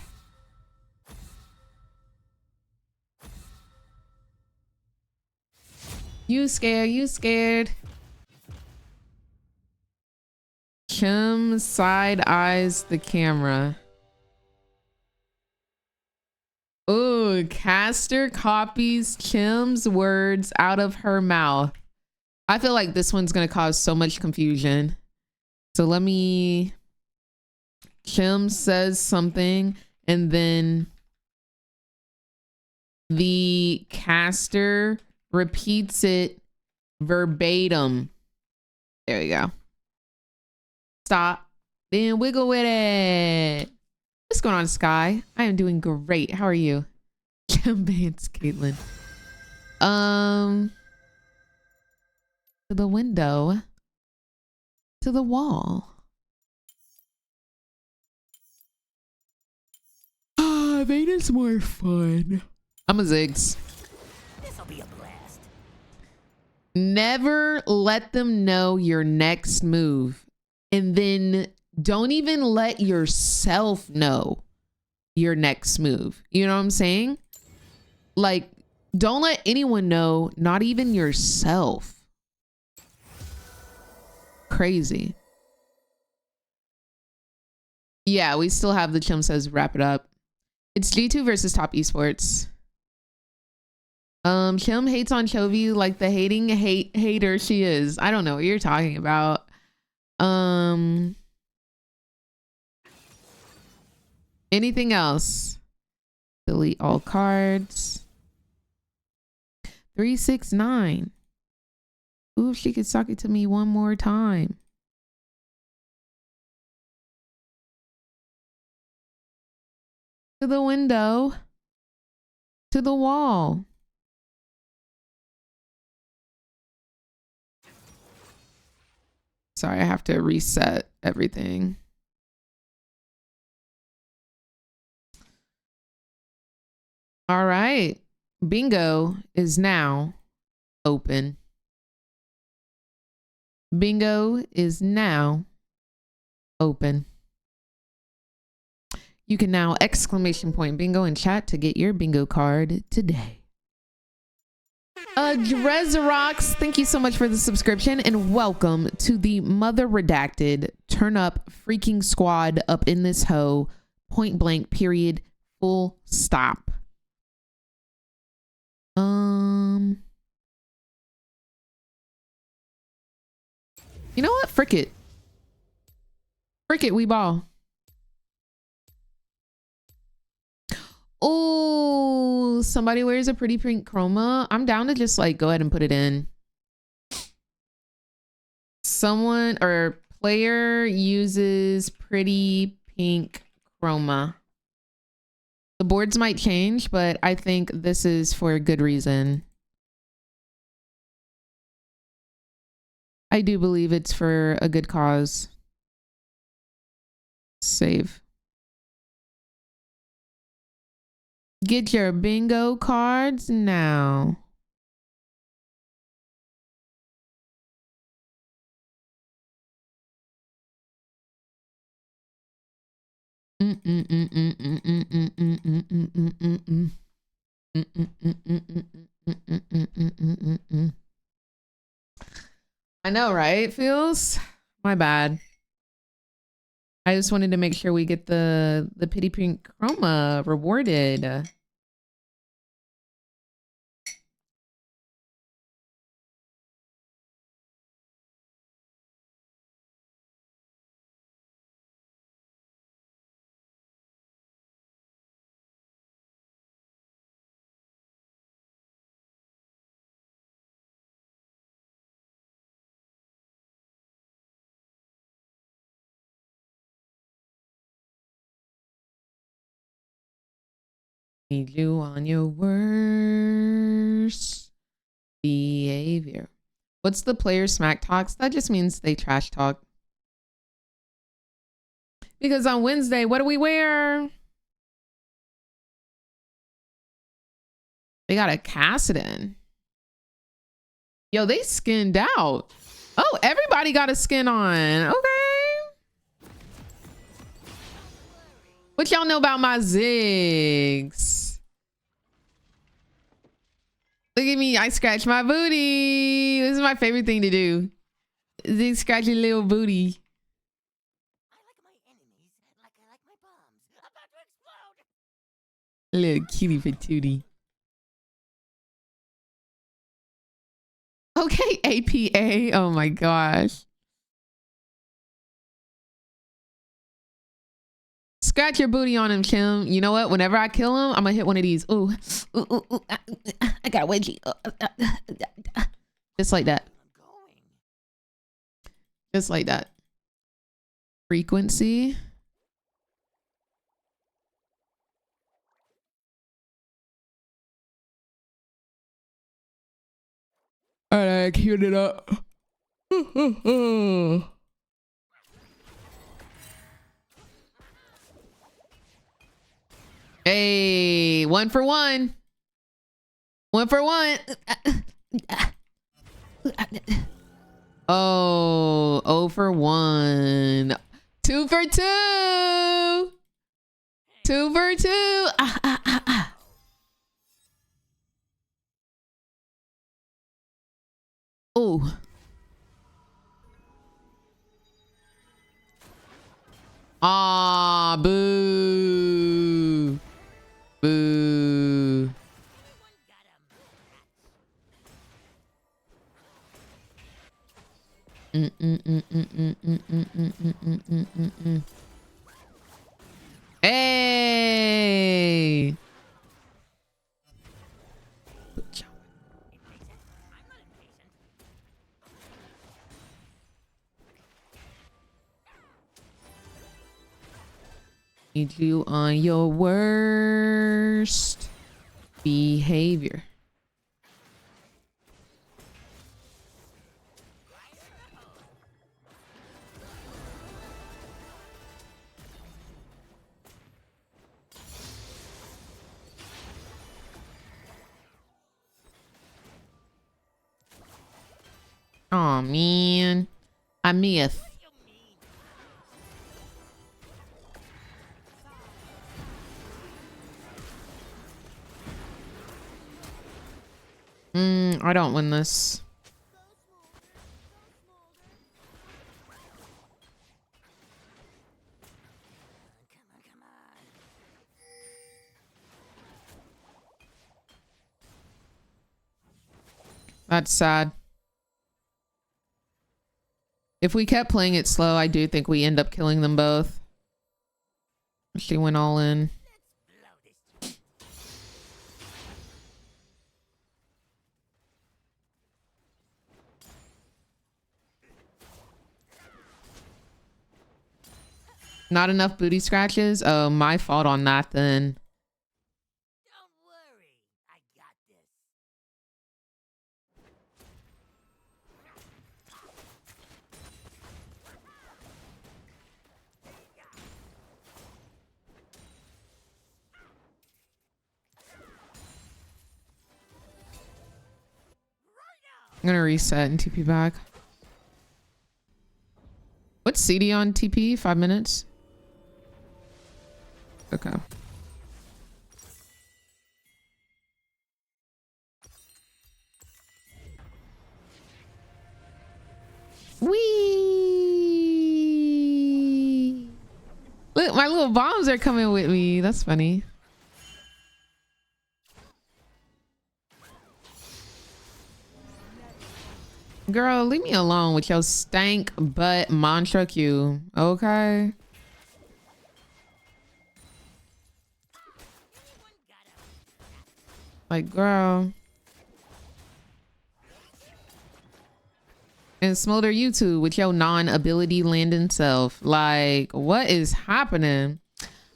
You scared. Chim side eyes the camera. Ooh, Caster copies Chim's words out of her mouth. I feel like this one's gonna cause so much confusion. So let me... Chim says something and then the caster repeats it verbatim. There we go. Stop. Then wiggle with it. What's going on, Sky? I am doing great. How are you? Chim bans Caitlyn. To the window. To the wall. Ah, Veda's more fun. I'm a Ziggs. This'll be a blast. Never let them know your next move. And then don't even let yourself know. your next move. You know what I'm saying? Like, don't let anyone know, not even yourself. Crazy. Yeah, we still have the Chim says wrap it up. It's G2 versus top esports. Chim hates on Chovy like the hater she is. I don't know what you're talking about. Anything else? Delete all cards. 369. Ooh, she could suck it to me one more time. To the window. To the wall. Sorry, I have to reset everything. All right. Bingo is now open. Bingo is now open. You can now exclamation point bingo in chat to get your bingo card today. Drezerox, thank you so much for the subscription and welcome to the Mother Redacted Turn Up Freaking Squad up in this hoe. Point blank, period, full stop. You know what? Frick it. Frick it, we ball. Oh, somebody wears a pretty pink chroma. I'm down to just like go ahead and put it in. Someone or player uses pretty pink chroma. The boards might change, but I think this is for a good reason. I do believe it's for a good cause. Save. Get your bingo cards now. I know, right? Feels my bad. I just wanted to make sure we get the pity pink chroma rewarded. Need you on your worst behavior. What's the player smack talks? That just means they trash talk. Because on Wednesday, what do we wear? They got a Cassidon. Yo, they skinned out. Oh, everybody got a skin on. Okay. What y'all know about my zigs? Look at me. I scratch my booty. This is my favorite thing to do. Zig scratch your little booty. I like my enemies like I like my bombs. About to explode. Little cutie patootie. Okay, APA. Oh my gosh. Scratch your booty on him, Chim. You know what? Whenever I kill him, I'm gonna hit one of these. Ooh, ooh, ooh, ooh. I got a wedgie. Just like that. Just like that. Frequency. All right, I queued it up. Hey, 1 for 1. 1 for 1. Oh, 0 for 1. 2 for 2. 2 2 for 2. Ah, ah, ah, ah. Oh. Ah, boo. Boo. Hey. Need you on your worst behavior. Oh man, I missed. I don't win this. That's sad. If we kept playing it slow, I do think we end up killing them both. She went all in. Not enough booty scratches? Oh, my fault on that then. Don't worry, I got this. I'm gonna reset and TP back. What's CD on TP? 5 minutes? Okay. Wee! Look, my little bombs are coming with me. That's funny. Girl, leave me alone with your stank butt mantra Q. Okay? Like, girl. And Smolder, you too, with your non-ability landing self. Like, what is happening?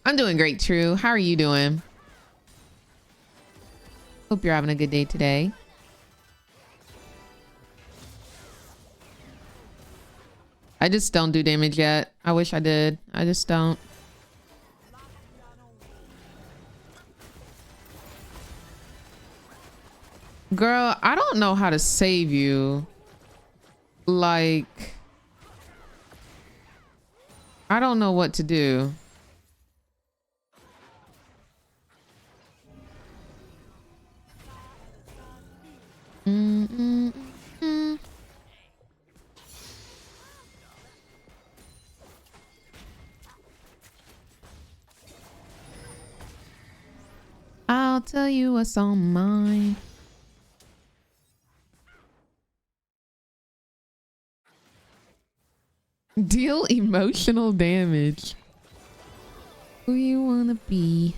I'm doing great, True. How are you doing? Hope you're having a good day today. I just don't do damage yet. I wish I did. I just don't. Girl, I don't know how to save you. Like, I don't know what to do. I'll tell you what's on mine. Deal emotional damage. Who you wanna be?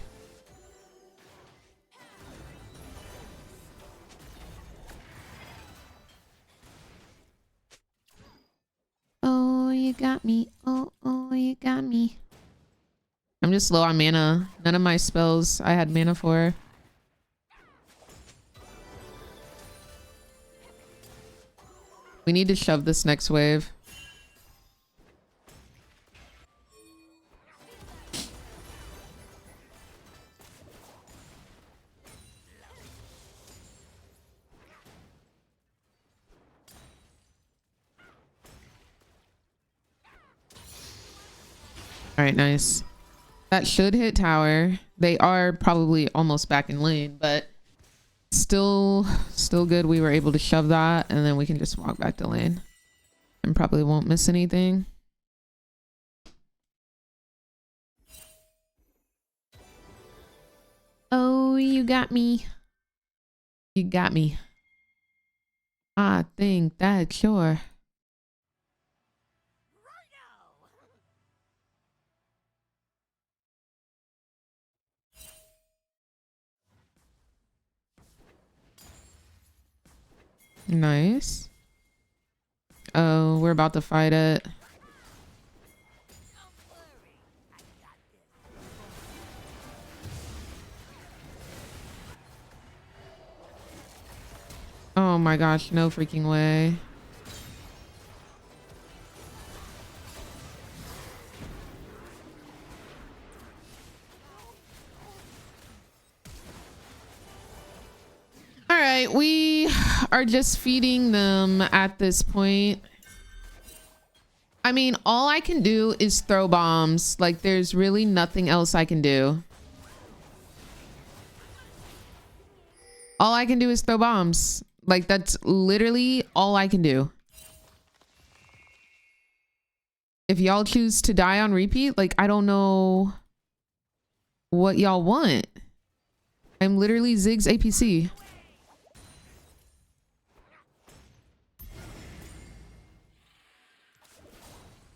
Oh, you got me. Oh, you got me. I'm just low on mana. None of my spells I had mana for. We need to shove this next wave. All right, nice. That should hit tower. They are probably almost back in lane, but still good. We were able to shove that, and then we can just walk back to lane and probably won't miss anything. Oh, you got me. You got me. I think that's sure. Nice. Oh, we're about to fight it. Oh my gosh, no freaking way. All right, we are just feeding them at this point. I mean, all I can do is throw bombs. Like, there's really nothing else I can do. All I can do is throw bombs. Like, that's literally all I can do. If y'all choose to die on repeat, like, I don't know what y'all want. I'm literally Ziggs APC.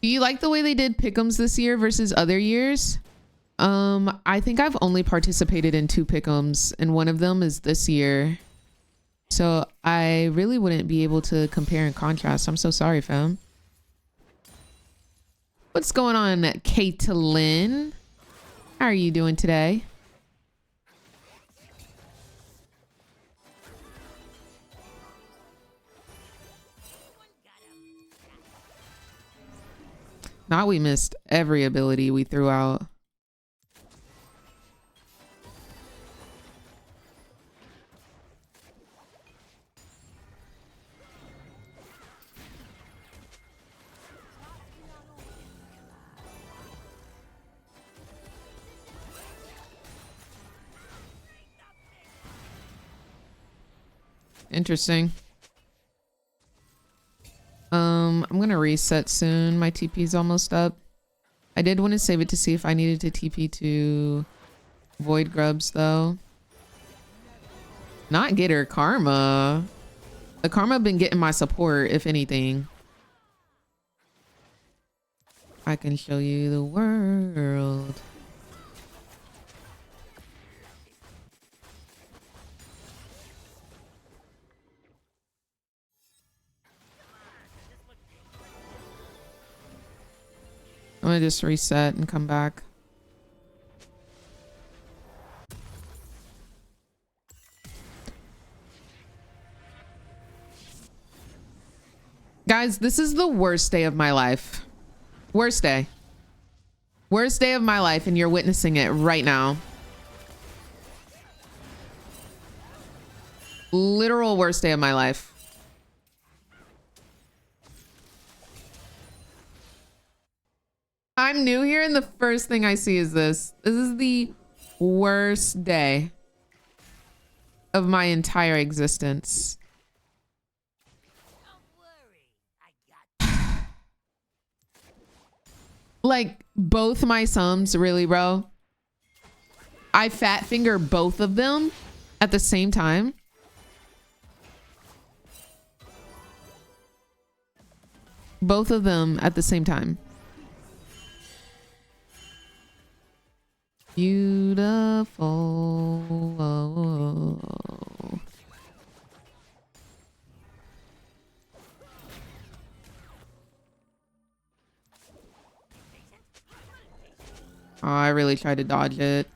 Do you like the way they did pick'ems this year versus other years? I think I've only participated in 2 pick'ems, and one of them is this year. So I really wouldn't be able to compare and contrast. I'm so sorry, fam. What's going on, Caitlin? How are you doing today? Now we missed every ability we threw out. Interesting. I'm gonna reset soon. My TP's almost up. I did want to save it to see if I needed to TP to Void Grubs though. Not get her Karma. The Karma been getting my support, if anything. I can show you the world. I'm gonna just reset and come back. Guys, this is the worst day of my life. Worst day. Worst day of my life, and you're witnessing it right now. Literal worst day of my life. I'm new here, and the first thing I see is this. This is the worst day of my entire existence. Like, both my sums, really, bro. I fat finger both of them at the same time. Both of them at the same time. Beautiful. Oh, I really tried to dodge it.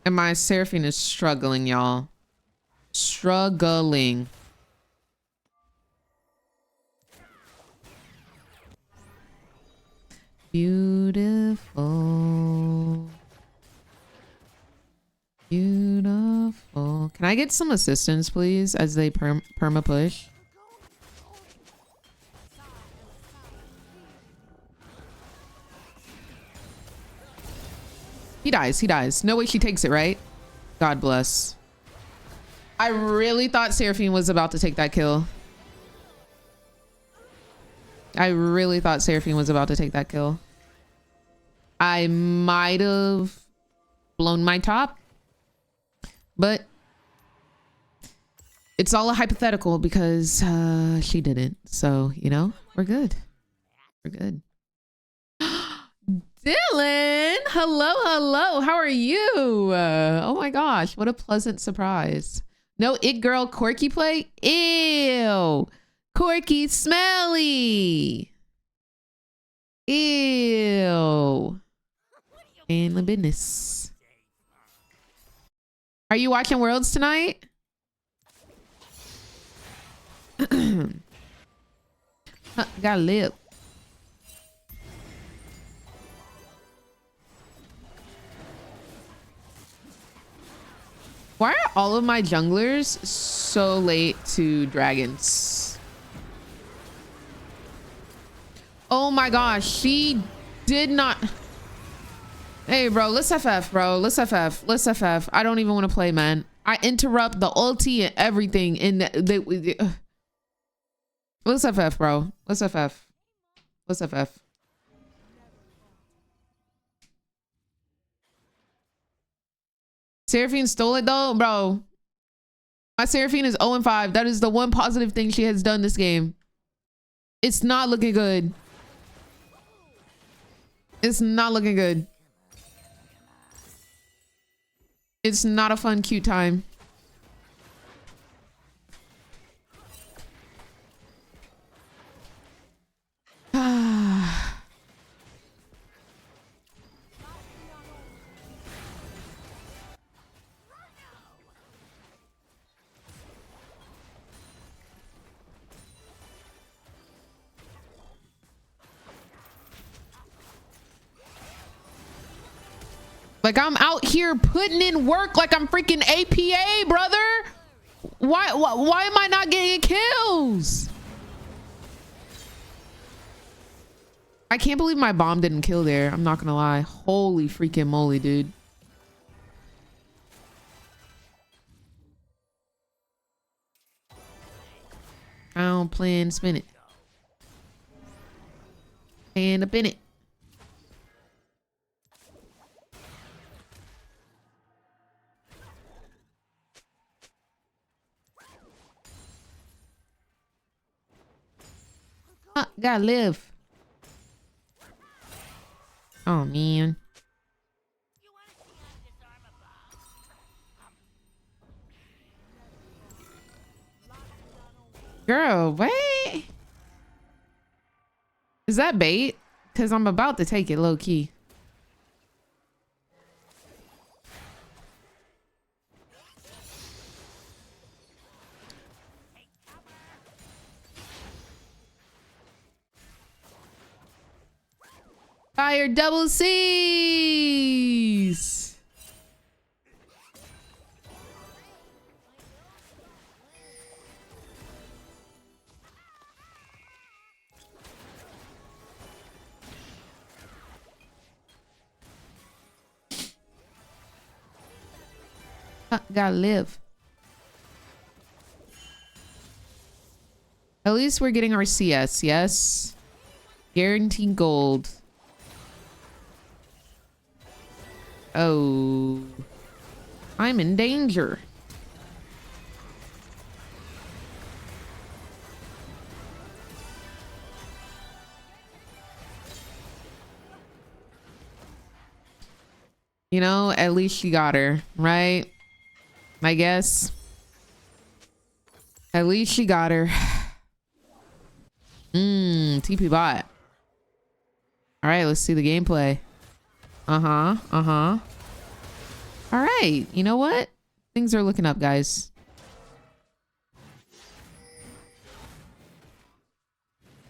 And my Seraphine is struggling, y'all. Struggling. Beautiful. Beautiful. Can I get some assistance, please, as they perma push? He dies. He dies. No way she takes it, right? God bless. I really thought Seraphine was about to take that kill. I really thought Seraphine was about to take that kill. I might have blown my top, but it's all a hypothetical because she didn't. So, you know, we're good. We're good. Dylan, hello, hello. How are you? Oh my gosh, what a pleasant surprise. No it girl Corky play? Ew. Corky smelly. Ew. In the business. Are you watching Worlds tonight? Gotta live. Why are all of my junglers so late to dragons? Oh my gosh, she did not. Hey bro, let's FF, bro. Let's FF. Let's FF. I don't even want to play, man. I interrupt the ulti and everything in the let's FF, bro. Let's FF. Let's FF. Seraphine stole it though, bro. My Seraphine is 0-5. That is the one positive thing she has done this game. It's not looking good. It's not looking good. It's not a fun, cute time. Like I'm out here putting in work like I'm freaking APA, brother. Why am I not getting kills? I can't believe my bomb didn't kill there. I'm not gonna lie. Holy freaking moly, dude. I don't plan to spin it. And up in it. Gotta live. Oh man. Girl, wait. Is that bait? Because I'm about to take it low key. Fire double C's. Gotta live. At least we're getting our CS, yes? Guaranteed gold. Oh, I'm in danger. You know, at least she got her, right? I guess. At least she got her. TP bot. All right, let's see the gameplay. All All right. You know what? Things are looking up, guys.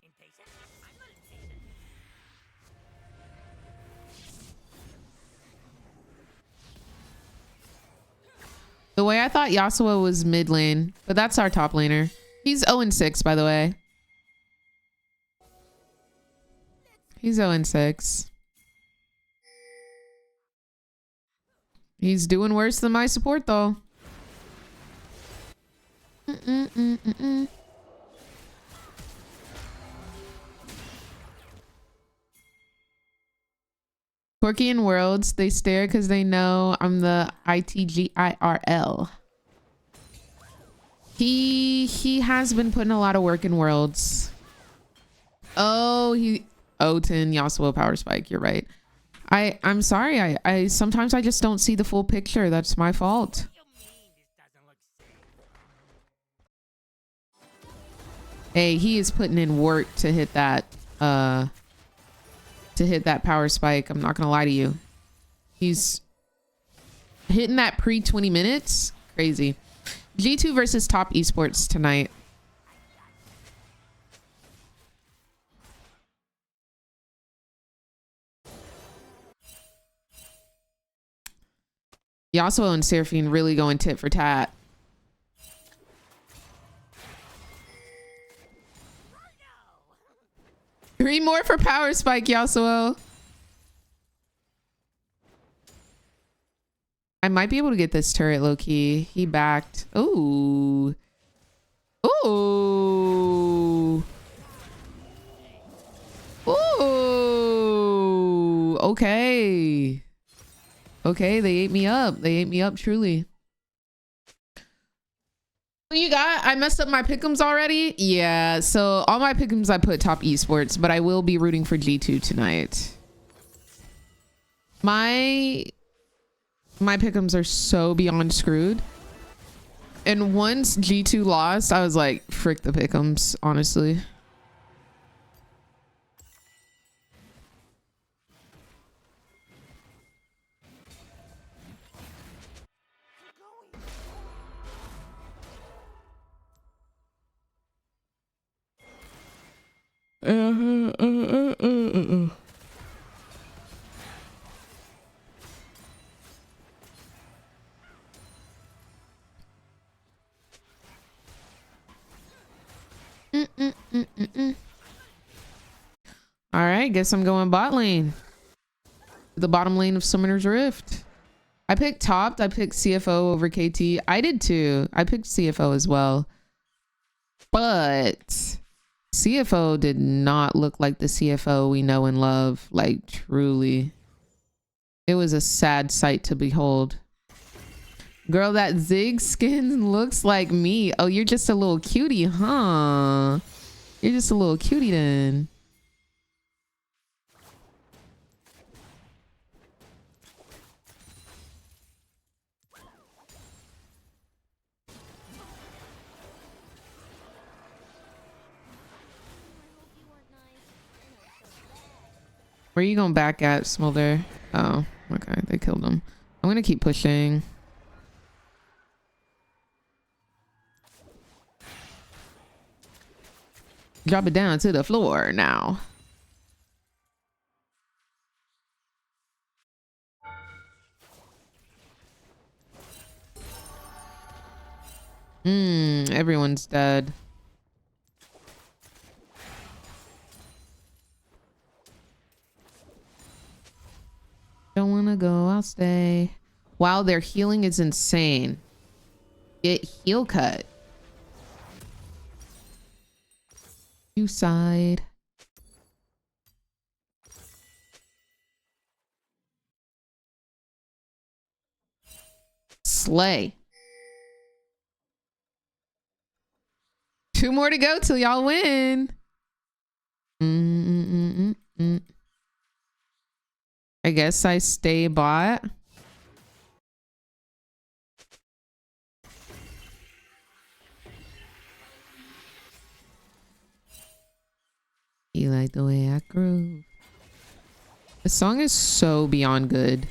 Impatient? I'm not impatient. The way I thought Yasuo was mid lane, but that's our top laner. He's 0-6, by the way. He's 0-6. He's doing worse than my support, though. Corky and Worlds, they stare because they know I'm the ITGIRL. He has been putting a lot of work in Worlds. Oh, Oten, Yasuo, Power Spike. You're right. I'm sorry. I sometimes I just don't see the full picture. That's my fault. You mean this doesn't look safe? Hey, he is putting in work to hit that power spike. I'm not gonna lie to you. He's hitting that pre 20 minutes. Crazy. G2 versus top esports tonight. Yasuo and Seraphine really going tit for tat. Three more for power spike, Yasuo. I might be able to get this turret low key. He backed. Ooh. Ooh. Ooh. Okay. Okay, they ate me up. They ate me up truly. What you got? I messed up my pick'ems already? Yeah, so all my pick'ems I put top esports, but I will be rooting for G2 tonight. My pick'ems are so beyond screwed. And once G2 lost, I was like, frick the pick'ems, honestly. All right, guess I'm going bot lane. The bottom lane of Summoner's Rift. I picked topped. I picked CFO over KT. I did too. I picked CFO as well. But CFO did not look like the CFO we know and love. Like, truly. It was a sad sight to behold. Girl, that Zig skin looks like me. Oh, you're just a little cutie, huh? You're just a little cutie then. Where are you going back at, Smolder? Oh, okay. They killed him. I'm going to keep pushing. Drop it down to the floor now. Everyone's dead. Don't want to go, I'll stay. Wow, their healing is insane. Get heal cut. You side. Slay. 2 more to go till y'all win. I guess I stay bot. You like the way I groove. The song is so beyond good.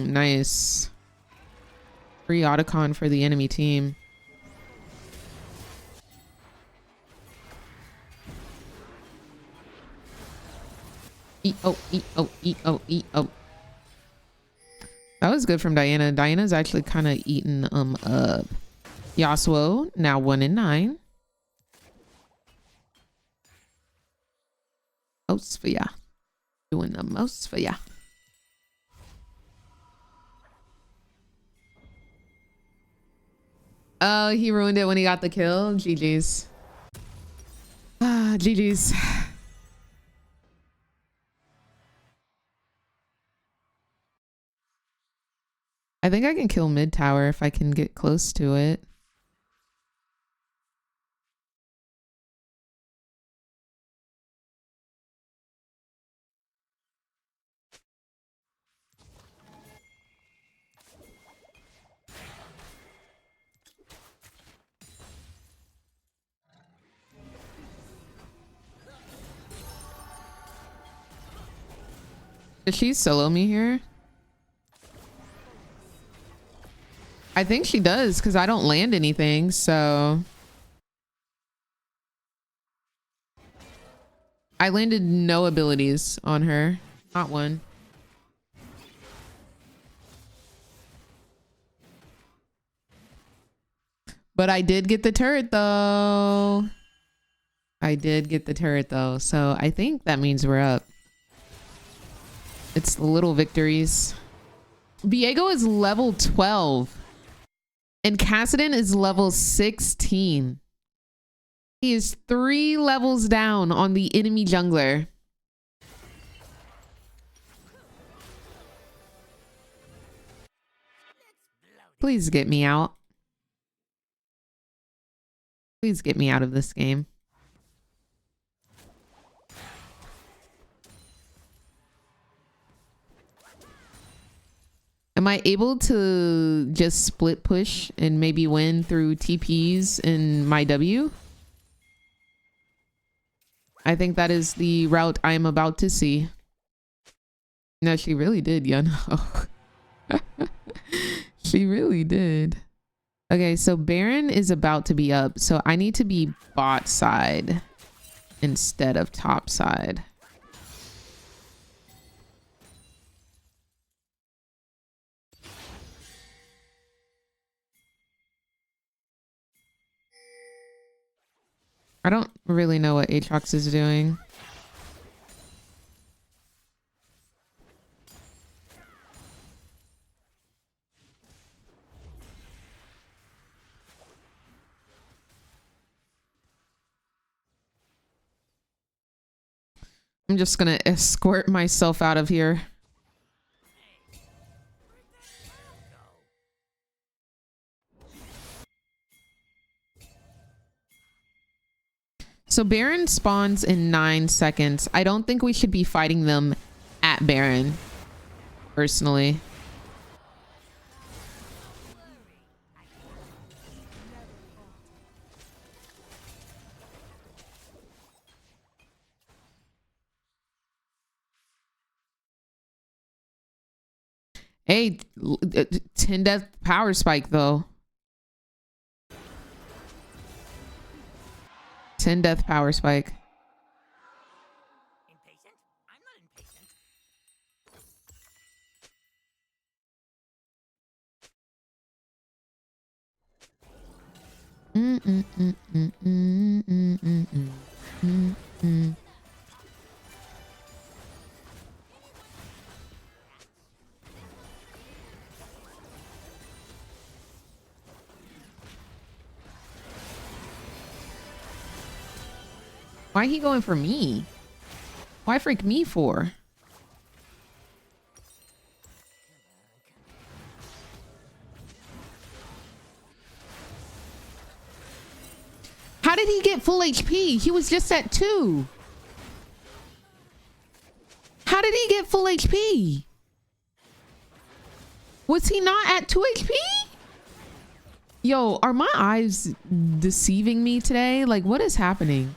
Nice. Free autocon for the enemy team. E-O. That was good from Diana. Diana's actually kind of eating up. Yasuo now 1 in 9. Most for ya. Doing the most for ya. Oh, he ruined it when he got the kill. GG's. Ah, GG's. I think I can kill mid tower if I can get close to it. Did she solo me here? I think she does because I don't land anything, so. I landed no abilities on her. Not one. But I did get the turret though. I did get the turret though. So I think that means we're up. It's the little victories. Viego is level 12. And Kassadin is level 16. He is 3 levels down on the enemy jungler. Please get me out. Please get me out of this game. Am I able to just split push and maybe win through TPs in my W? I think that is the route I am about to see. No, she really did, Yano. She really did. Okay, so Baron is about to be up, so I need to be bot side instead of top side. I don't really know what Aatrox is doing. I'm just gonna escort myself out of here. So Baron spawns in 9 seconds. I don't think we should be fighting them at Baron, personally. Hey, 10 death power spike though. 10 death power spike. Impatient? I'm not impatient. Why he going for me? Why freak me for? How did he get full HP? He was just at 2. How did he get full HP? Was he not at 2 HP? Yo, are my eyes deceiving me today? Like, what is happening?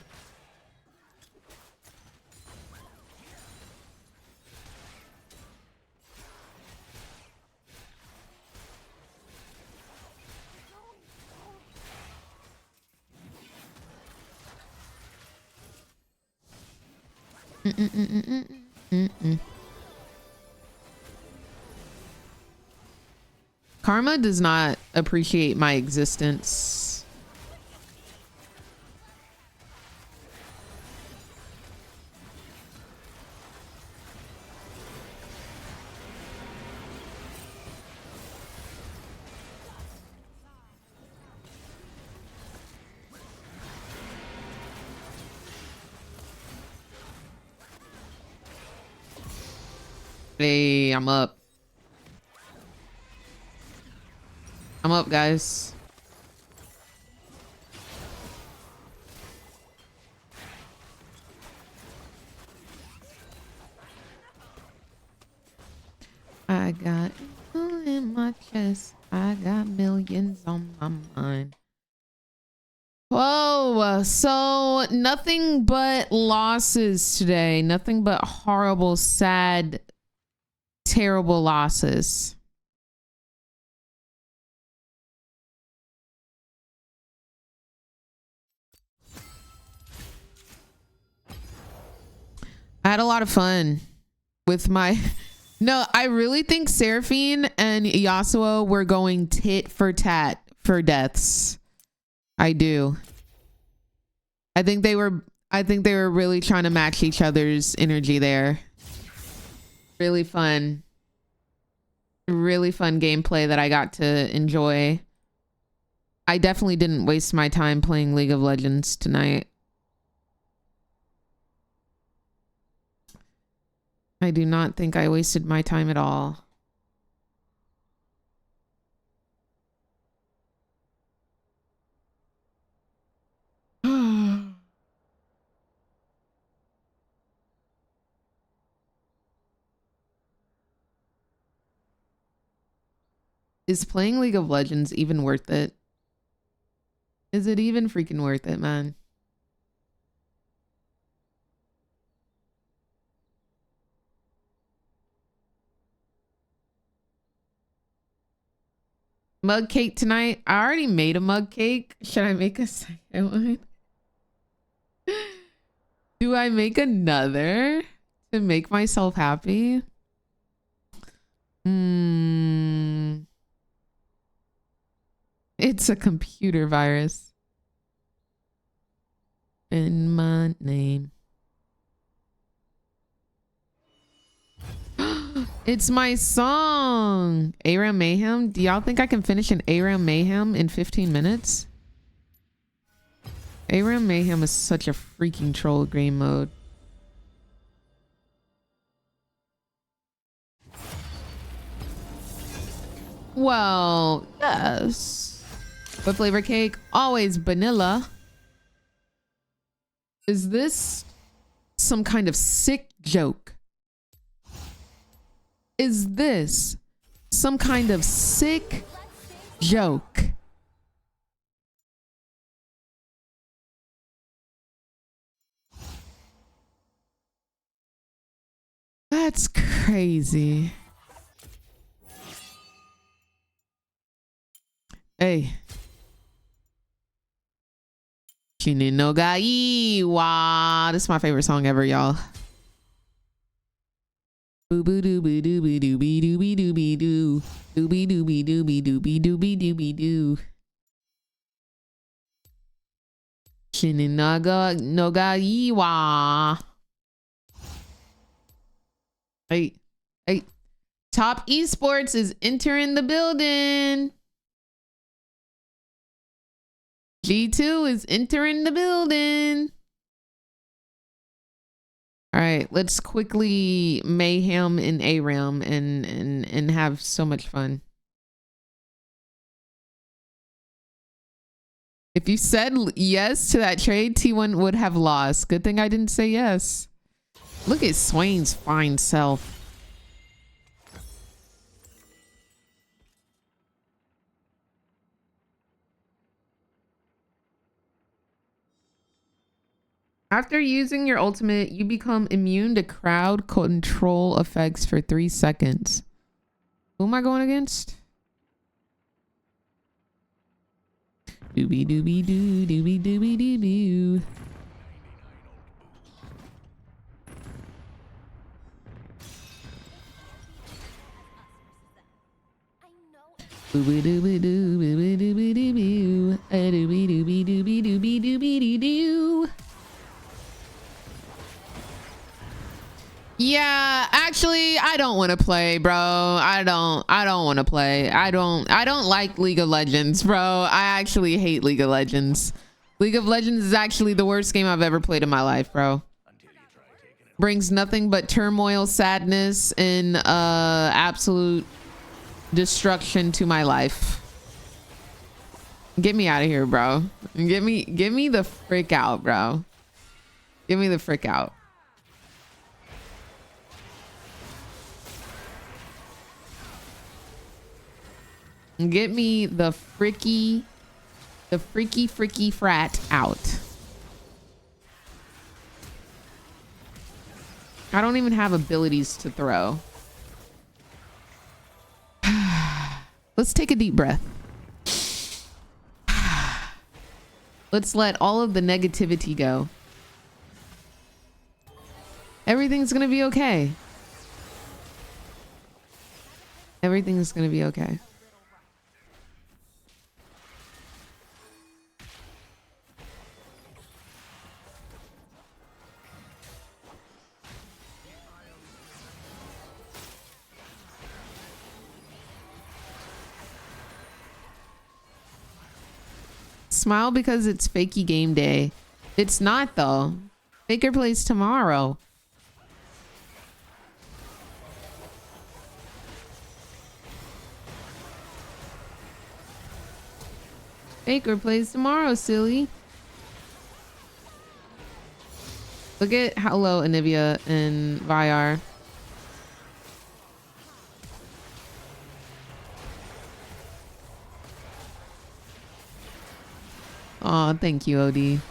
Mm-mm-mm-mm-mm-mm. Karma does not appreciate my existence. Hey, I'm up. I'm up, guys. I got you in my chest. I got millions on my mind. Whoa, so nothing but losses today. Nothing but horrible, sad, terrible losses. I had a lot of fun with my... No, I really think Seraphine and Yasuo were going tit for tat for deaths. I do. I think they were really trying to match each other's energy there. Really fun. Really fun gameplay that I got to enjoy. I definitely didn't waste my time playing League of Legends tonight. I do not think I wasted my time at all. Is playing League of Legends even worth it? Is it even freaking worth it, man? Mug cake tonight. I already made a mug cake. Should I make a second one? Do I make another to make myself happy? It's a computer virus. In my name. It's my song. ARAM Mayhem. Do y'all think I can finish an ARAM Mayhem in 15 minutes? ARAM Mayhem is such a freaking troll game mode. Well, yes. What flavor cake? Always vanilla. Is this some kind of sick joke? Is this some kind of sick joke? That's crazy. Hey. Shini no ga ii wa. This is my favorite song ever, y'all. Boo doo boo doo boo doo bee doo bee doo bee doo. Doobie doobie doobie doobie doobie doobie doo. Shini no ga ii wa. Hey. Hey. Top Esports is entering the building. G2 is entering the building. All right, let's quickly mayhem in ARAM and have so much fun. If you said yes to that trade, T1 would have lost. Good thing I didn't say yes. Look at Swain's fine self. After using your ultimate, you become immune to crowd control effects for 3 seconds. Who am I going against? Doobie doobie doo, doobie doobie doo. Yeah, actually, I don't want to play, bro. I don't want to play. I don't like League of Legends, bro. I actually hate League of Legends. League of Legends is actually the worst game I've ever played in my life, bro. Brings nothing but turmoil, sadness, and absolute destruction to my life. Get me out of here, bro. Get me the frick out, bro. Get me the frick out. Get me the freaky frat out. I don't even have abilities to throw. Let's take a deep breath. Let's let all of the negativity go. Everything's gonna be okay. Everything's gonna be okay. Smile because it's fakey game day. It's not though. Faker plays tomorrow. Faker plays tomorrow, silly. Look at hello Anivia and Vyar. Oh, thank you, OD.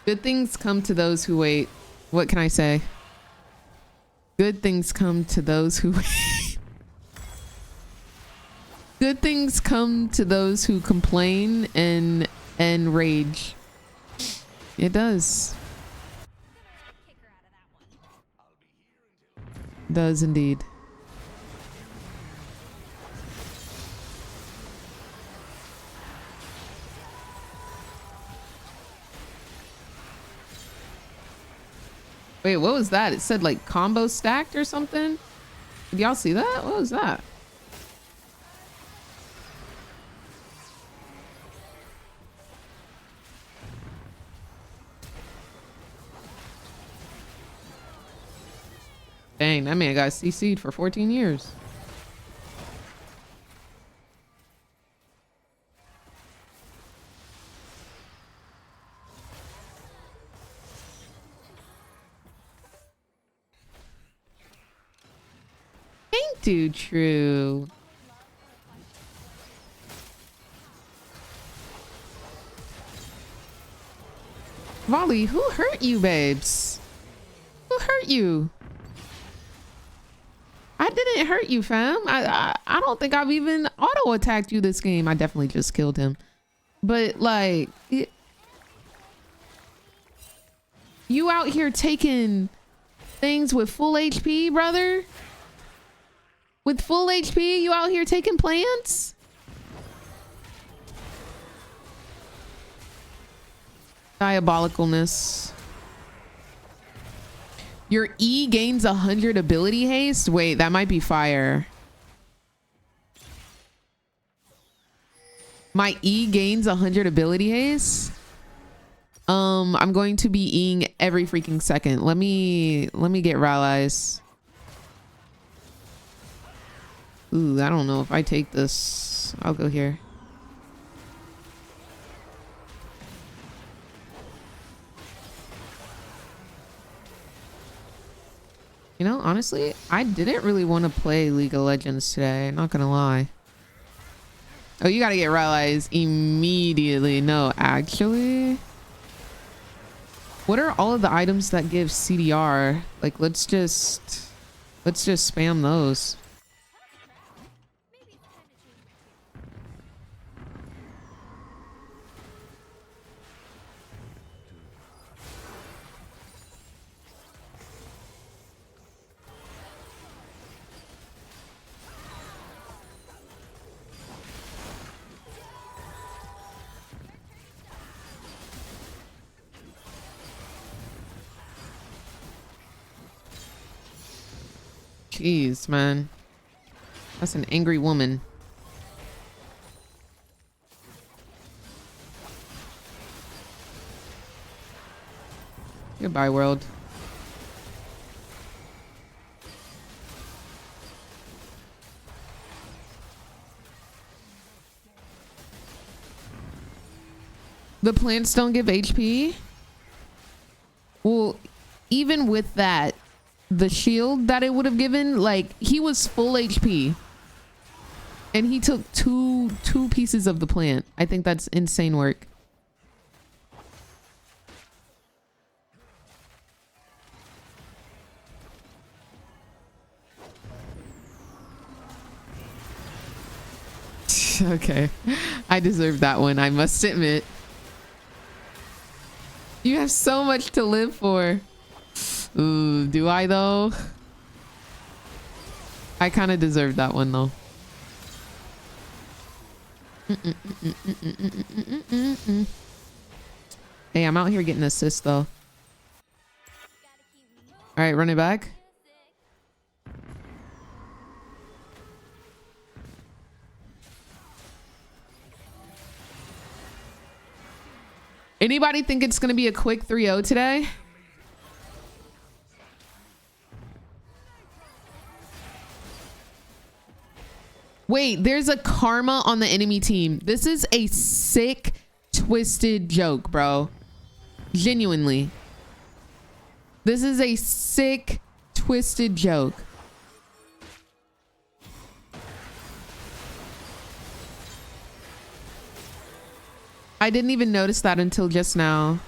Good things come to those who wait. What can I say? Good things come to those who wait. Good things come to those who complain and rage. It does. Does indeed. Wait, what was that? It said like combo stacked or something? Did y'all see that? What was that? Dang, that man got CC'd for 14 years. Ain't too true. Volley, who hurt you, babes? Who hurt you? I didn't hurt you, fam. I don't think I've even auto attacked you this game. I definitely just killed him. But like, you out here taking things with full HP, brother? With full HP, you out here taking plants? Diabolicalness. Your E gains 100 ability haste? Wait, that might be fire. My E gains 100 ability haste? I'm going to be Eing every freaking second. Let me get rallies. Ooh, I don't know if I take this. I'll go here. You know, honestly, I didn't really want to play League of Legends today. Not gonna lie. Oh, you gotta get rallies immediately. No, actually. What are all of the items that give CDR? Like, let's just spam those. Jeez, man. That's an angry woman. Goodbye, world. The plants don't give HP? Well, even with that, the shield that it would have given, like, he was full HP. And he took two pieces of the plant. I think that's insane work. Okay. I deserve that one, I must admit. You have so much to live for. Ooh, do I though? I kind of deserve that one though. Hey, I'm out here getting assists though. All right, run it back. Anybody think it's gonna be a quick 3-0 today? Wait, there's a karma on the enemy team. This is a sick, twisted joke, bro. Genuinely. This is a sick, twisted joke. I didn't even notice that until just now.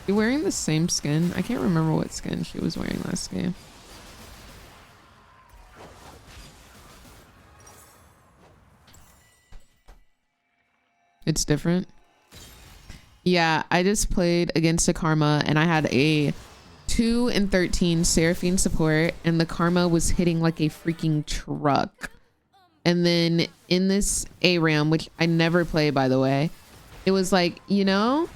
You wearing the same skin? I can't remember what skin she was wearing last game. It's different. Yeah, I just played against a Karma and I had a 2 and 13 Seraphine support and the Karma was hitting like a freaking truck. And then in this ARAM, which I never play by the way, it was like, you know,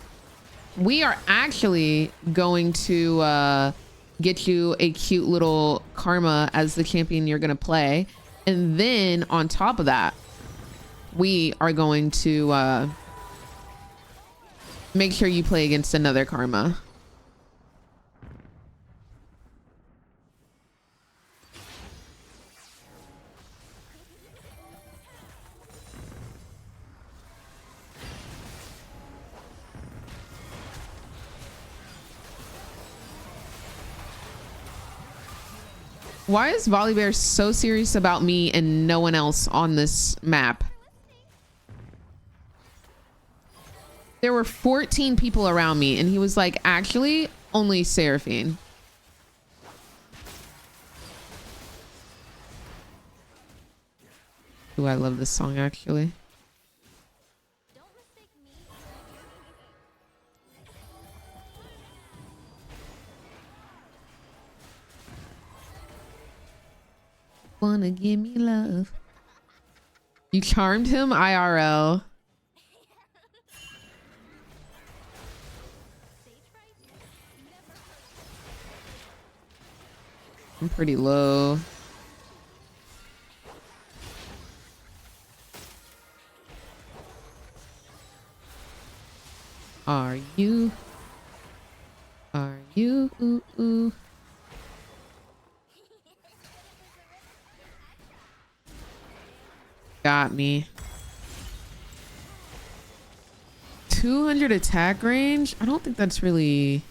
we are actually going to get you a cute little Karma as the champion you're gonna play. And then on top of that, we are going to make sure you play against another Karma. Why is Volibear so serious about me and no one else on this map? There were 14 people around me and he was like, actually, only Seraphine. Ooh, I love this song actually. Wanna give me love. You charmed him IRL. I'm pretty low. Are you? Are you? Ooh, ooh. Got me. 200 attack range? I don't think that's really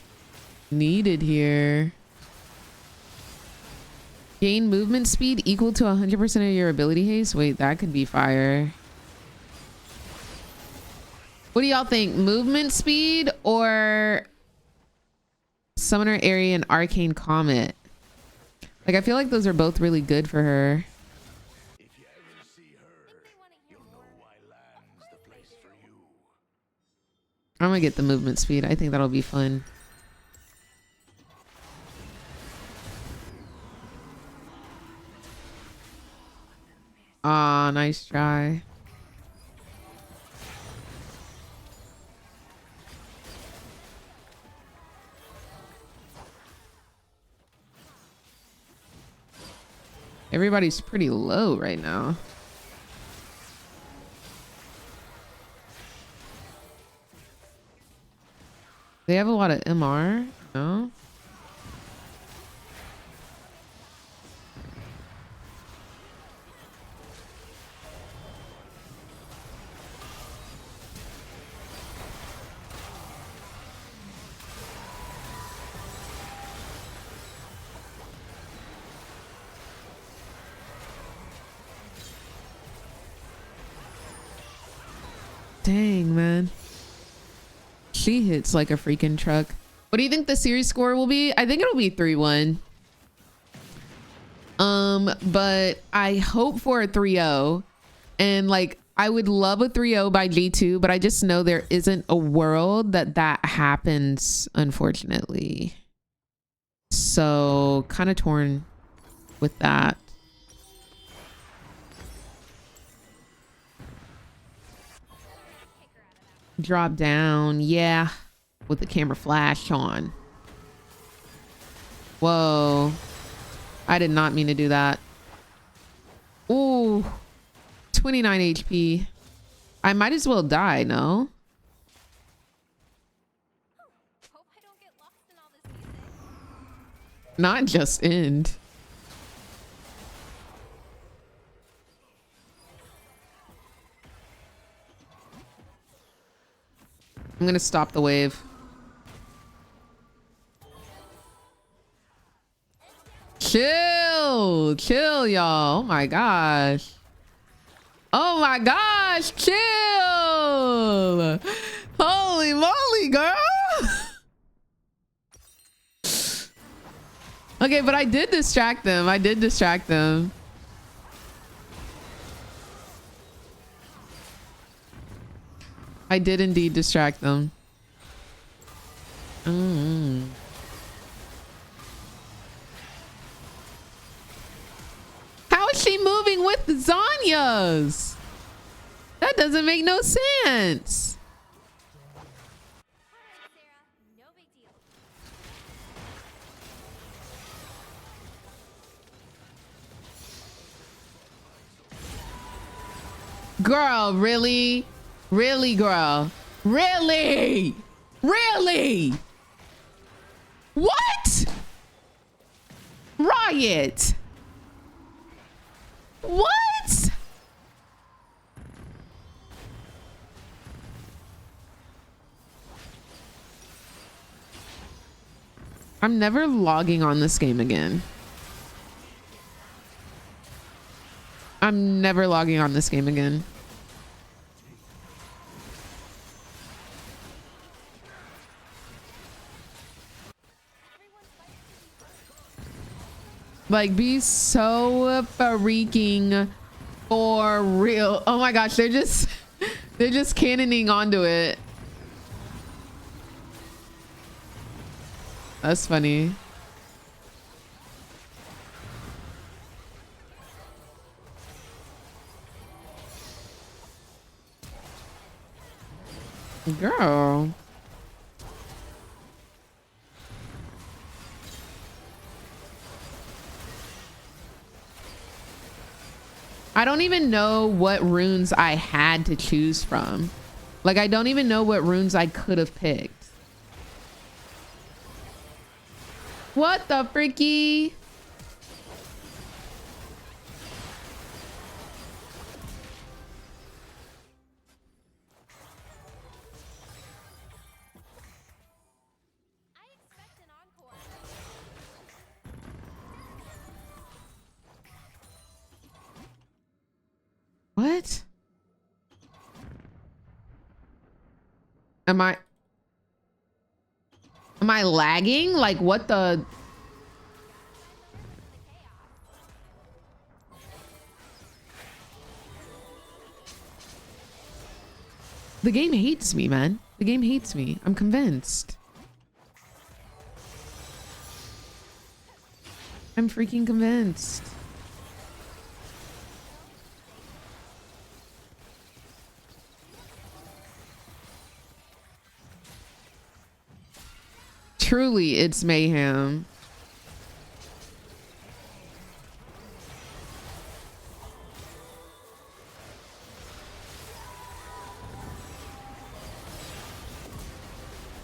needed here. Gain movement speed equal to 100% of your ability haste. Wait, that could be fire. What do y'all think? Movement speed or summoner area and arcane comet? Like, I feel like those are both really good for her. If you ever see her, you'll know why land's the place for you. I'm gonna get the movement speed. I think that'll be fun. Ah, nice try. Everybody's pretty low right now. They have a lot of MR, no? Dang, man. She hits like a freaking truck. What do you think the series score will be? I think it'll be 3-1. But I hope for a 3-0. And like, I would love a 3-0 by G2, but I just know there isn't a world that that happens, unfortunately. So kind of torn with that. Drop down, yeah, with the camera flash on. Whoa, I did not mean to do that. Ooh, 29 HP. I might as well die, no? Hope I don't get lost in all this music. Not just end. I'm gonna stop the wave. Chill, chill, y'all. Oh my gosh. Oh my gosh, chill. Holy moly, girl. Okay, but I did distract them. I did distract them. I did indeed distract them. How is she moving with the Zanyas? That doesn't make no sense. Alright, Sarah. No big deal. Girl, really? Really, girl? Really? Really? What? Riot. What? I'm never logging on this game again. I'm never logging on this game again. Like, be so freaking for real. Oh my gosh, they're just cannoning onto it. That's funny. Girl. I don't even know what runes I had to choose from. Like, I don't even know what runes I could have picked. What the freaky? I expect an encore. What? Am I lagging? Like what the? The game hates me, man. The game hates me. I'm convinced. I'm freaking convinced. Truly, it's mayhem.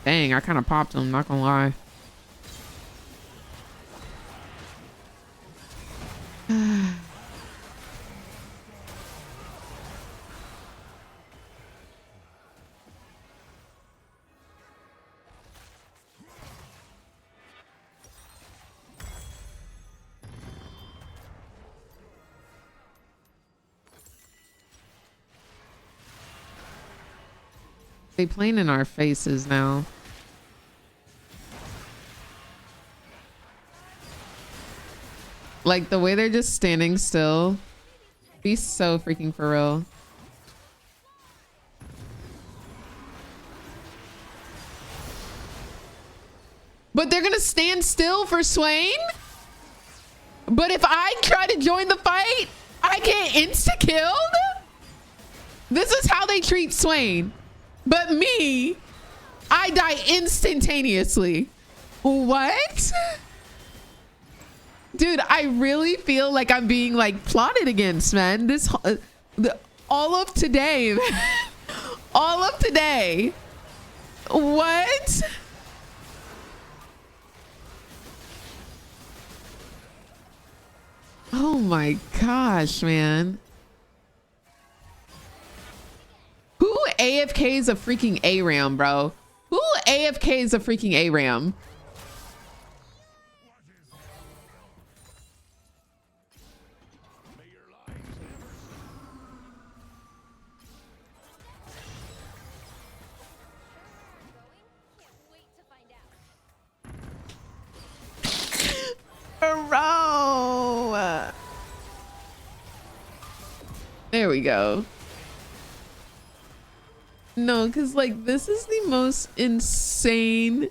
Dang, I kind of popped him, not gonna lie. They playing in our faces now. Like the way they're just standing still. Be so freaking for real. But they're gonna stand still for Swain? But if I try to join the fight, I get insta-killed? This is how they treat Swain. But me, I die instantaneously. What? Dude, I really feel like I'm being like plotted against, man. This all of today. All of today. What? Oh my gosh, man. Who AFK's a freaking ARAM, bro? Who AFK's a freaking ARAM? Bro. There we go. No, because like this is the most insane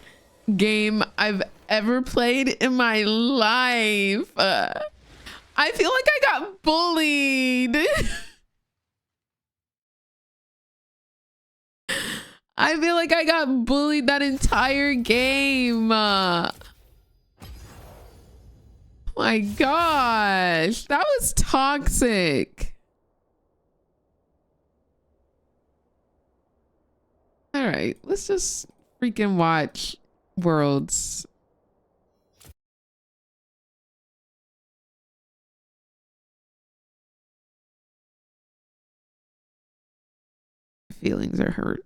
game I've ever played in my life. I feel like I got bullied. I feel like I got bullied that entire game. My gosh, that was toxic. All right, let's just freaking watch Worlds. Feelings are hurt.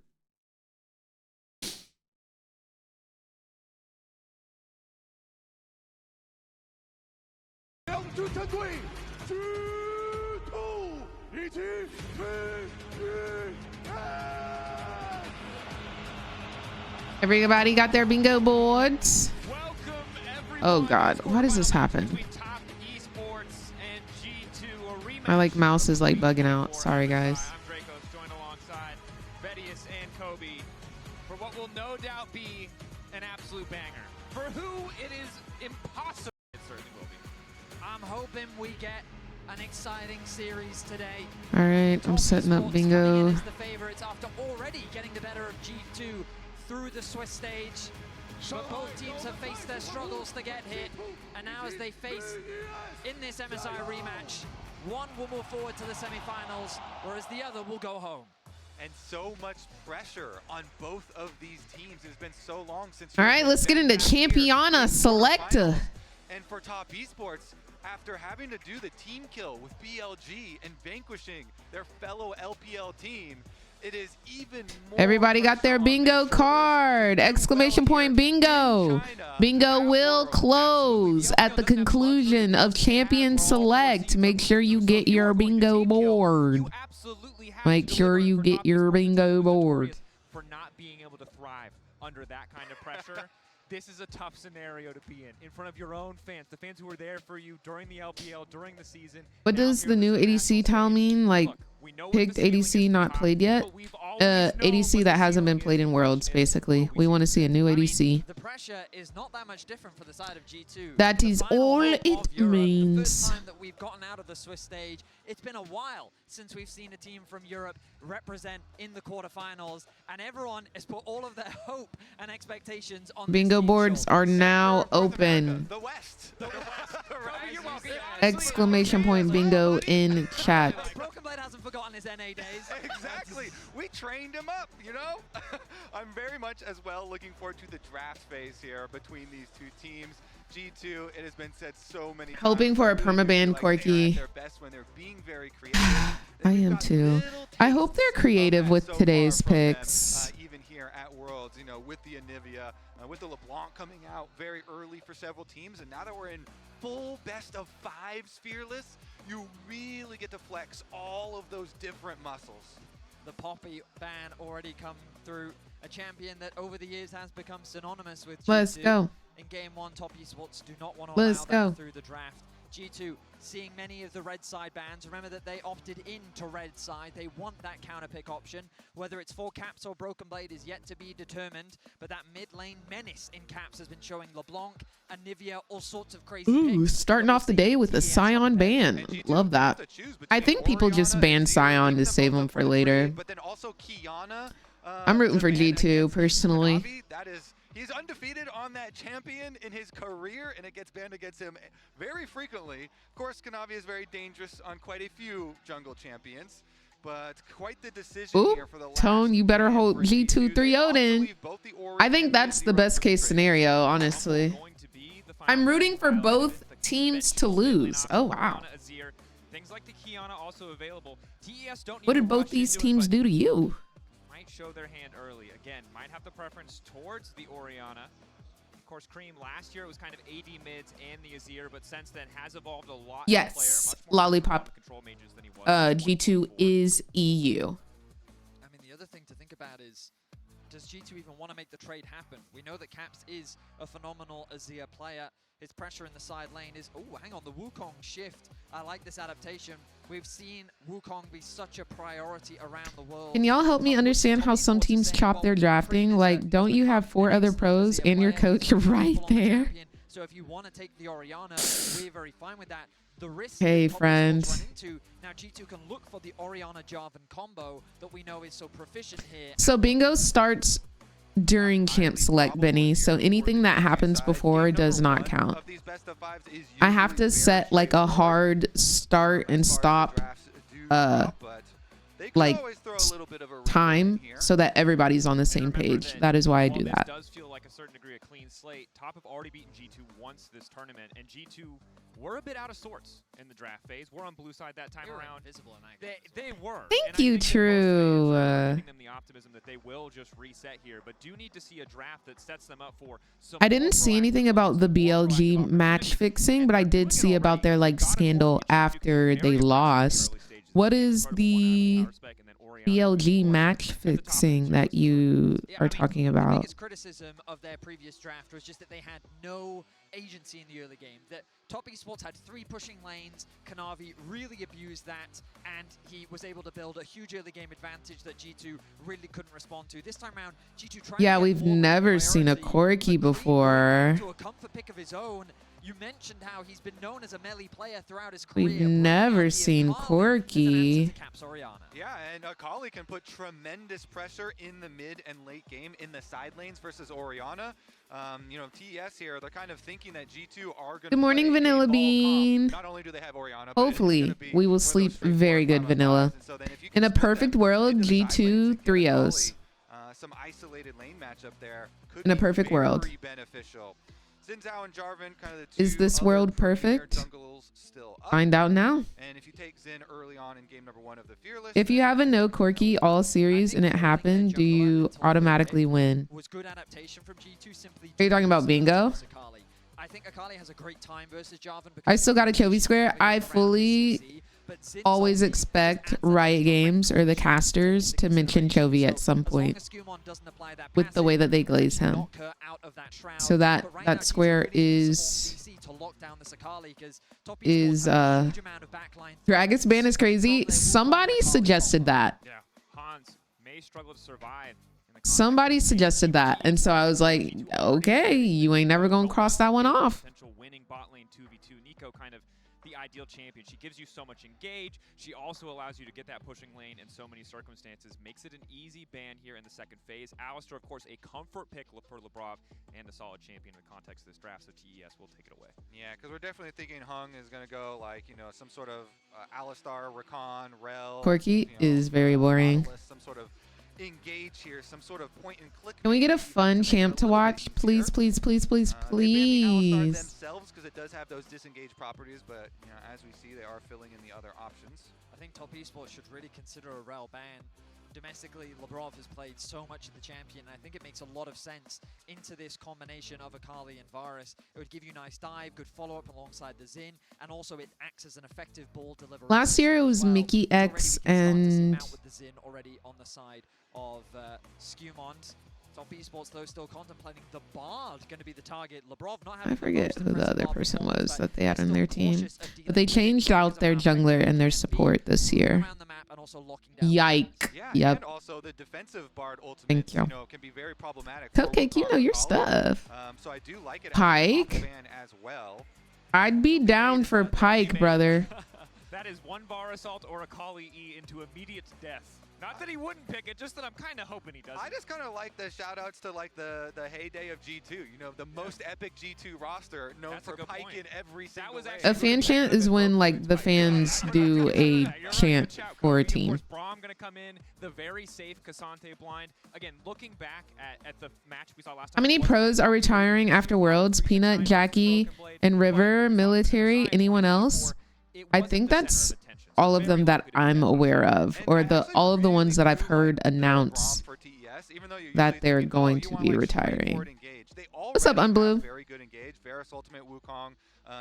Everybody got their bingo boards? Oh God, why does this happen? My like mouse is like bugging out. Sorry guys. For what will no doubt be an absolute banger. For who it is impossible. It certainly will be. I'm hoping we get an exciting series today. All right, I'm setting up bingo. As the favorites after already getting the better of G2 through the Swiss stage. But both teams have faced their struggles to get hit, and now as they face in this MSI rematch, one will move forward to the semifinals, whereas the other will go home. And so much pressure on both of these teams. It's been so long since. All right, let's get into Championa Selecta. And for Top Esports, after having to do the team kill with BLG and vanquishing their fellow LPL team, it is even more. Everybody got their pressure on bingo shoulders card. to do Exclamation well point here bingo. in China. Bingo At will Worlds. close at the conclusion of Champion Select. Make sure you get your bingo board. Make sure you get your bingo board. For not being able to thrive under that kind of pressure. This is a tough scenario to be in front of your own fans, the fans who are there for you during the LPL, during the season. What does the new ADC tile mean? Like, picked ADC not played yet? ADC that hasn't been played in Worlds, basically. We want to see a new ADC. The pressure is not that much different for the side of G2. That The is final all hope it of Europe, the means. first time that we've gotten out of the Swiss stage. It's been a while since we've seen a team from Europe represent in the quarterfinals, and everyone has put all of their hope and expectations on Bingo this boards are now open. The West. The West. You're welcome. Exclamation point bingo in chat. Broken Blade hasn't forgotten his NA days. Exactly. We trained him up, you know? I'm very much as well looking forward to the draft phase here between these two teams. G2, it has been said so many times. Hoping for a they really do permaban, feel like Corky. they're at their best when they're being very creative. I We've am got too. little I hope they're tastes of creative that with so far today's from them, picks. even here at Worlds, you know, with the Anivia, with the LeBlanc coming out very early for several teams, and now that we're in full best of 5s Fearless, you really get to flex all of those different muscles. The Poppy ban already come through. A champion that over the years has become synonymous with G2. Let's go. In game 1, Top Esports do not want to Let's allow go. that through the draft. G2 seeing many of the red side bans. Remember that they opted into red side. They want that counter pick option. Whether it's for Caps or Broken Blade is yet to be determined. But that mid lane menace in Caps has been showing LeBlanc, Anivia, all sorts of crazy Ooh, picks. starting off the day with a Scion ban. Love that. I think people just ban Scion to save them for later. But then also Kiana. I'm rooting for the man G2 against personally. Kanavi, that is, he's undefeated on that champion in his career, and it gets banned against him very frequently. Of course, Kanavi is very dangerous on quite a few jungle champions, but quite the decision Ooh, here for the last Tone, you better ban hold for G2 G2. They 3-0'd also in. leave both the Ori I think and that's the Zero best for case trade. scenario, honestly. I'm rooting for both teams to lose. Oh, wow. Things like the Kiana also available. TES don't need What to did both rush these into it, teams but do to you? might show their hand early. Again, might have the preference towards the Orianna. Of course, Cream last year it was kind of AD mids and the Azir, but since then has evolved a lot. Yes, as a player, much more Lollipop. control mages than he was G2 before. is EU. I mean, the other thing to think about is, does G2 even want to make the trade happen? We know that Caps is a phenomenal Azir player. His pressure in the side lane is, oh, hang on, the Wukong shift. I like this adaptation. We've seen Wukong be such a priority around the world. Can y'all help me understand how some teams chop their drafting? Like, don't you have 4 other pros and your coach right there? So if you want to take the Orianna, we're very fine with that. The risk Hey, that Top Esports friend. run into, now G2 can look for the Orianna Jarvan combo that we know is so proficient here. So bingo starts during camp select, Benny. So anything that happens before does not count. I have to set like a hard start and stop like time so that everybody's on the same page. That is why I do that. Does feel like a certain degree of clean slate. Top have already beaten G2 once this tournament, and G2 were a bit out of sorts in the draft phase. We're on blue side that time They were around. invisible in that game. They were. Thank And I you, think that most True. fans are giving them the optimism that they will just reset here, but do need to see a draft that sets them up for some I didn't more see proactive anything about the moves, more BLG proactive match opportunities. fixing, And but I they're did doing it see about already. their like God of War scandal used to be after very they aggressive in the lost. early stages. What This is part of the one out of respect, and then Orianna, BLG of course, match at the top of the fixing tier that list. you Yeah, are I mean, talking The about? biggest criticism of their previous draft was just that they had no agency in the early game. That Top Esports had 3 pushing lanes. Kanavi really abused that, and he was able to build a huge early game advantage that G2 really couldn't respond to. This time around, G2 tried Yeah, to get we've more never seen a priority, Corki but Cream before. to a comfort pick of his own. You mentioned how he's been known as a melee player throughout his career. We've bringing out never the seen Akali as an answer Corki. to Caps Orianna. Yeah, and Akali can put tremendous pressure in the mid and late game in the side lanes versus Orianna. You know, TES here, they're kind of thinking that G2 are going to Good morning, Vanilla Bean. Not only do they have Orianna, but Hopefully, it's gonna be we will one of those sleep straightforward very good 5-on-5s. vanilla. And so then if you In can a split perfect them world, into the side G2 lanes and get 3-0s. Akali, some isolated lane matchup there could In a be perfect world. very beneficial. Xin and Jarvan, kind of the Is two this other world premier perfect? jungles still up. Find out now. And if you take Xin early on in game number 1 of the Fearless, If you have a no Corki all series and it happened, do you automatically win? Was good adaptation from G2 simply. Are you talking about bingo? I think Akali has a great time versus Jarvan. I still got a Chovy Square. I fully always expect Riot Games or the casters to mention Chovy at some point with the way that they glaze him. So that square is Dragus ban is crazy. Somebody suggested that. Yeah, Hans may struggle to survive. Somebody suggested that, and so I was like, okay, you ain't never gonna cross that one off. Potential winning bot lane 2v2. Nico kind of the ideal champion. She gives you so much engage. She also allows you to get that pushing lane in so many circumstances. Makes it an easy ban here in the second phase. Alistar, of course, a comfort pick for Labrov and a solid champion in the context of this draft, so TES will take it away. Yeah, because we're definitely thinking Hung is going to go like, you know, some sort of Alistar, Rakan, Rel. Corki is very boring. Some sort of engage here, some sort of point and click. Can we get a fun champ to watch, please, please, please, please, please? Themselves because it does have those disengage properties, but you know, as we see, they are filling in the other options. I think Top Esports should really consider a Rel ban. Domestically, Labrov has played so much of the champion, and I think it makes a lot of sense into this combination of Akali and Varus. It would give you nice dive, good follow-up alongside the Xin, and also it acts as an effective ball delivery. Last year it was Mickey X and with the Xin already on the side of Skewmont. Top Esports, though, still contemplating the Bard going to be the target. Labrov not having I forget who the other person was that they had on their team, but they changed out their jungler and their support this year. Yike. Yeah, yep. And also the defensive Bard ultimate, Thank you. Can be very problematic. Cupcake, you know your stuff. So I do like it. Pike. As well. I'd be down for Pike, brother. That is one bar assault or a Akali E into immediate death. Not that he wouldn't pick it, just that I'm kind of hoping he doesn't. I just kind of like the shout-outs to like the heyday of G2. You know, the most epic G2 roster known for Pike in every single way. A fan chant is when like the fans do a chant for a team. Of course, Braum gonna come in, the very safe Cassante blind. Again, looking back at the match we saw last time. How many pros are retiring after Worlds? Peanut, Jackie, and River, military, anyone else? I think that's all of them that I'm aware of, or all of the ones that I've heard announce that they're going to be retiring. What's up, Unblue? Very good engage. Varus ultimate, Wukong,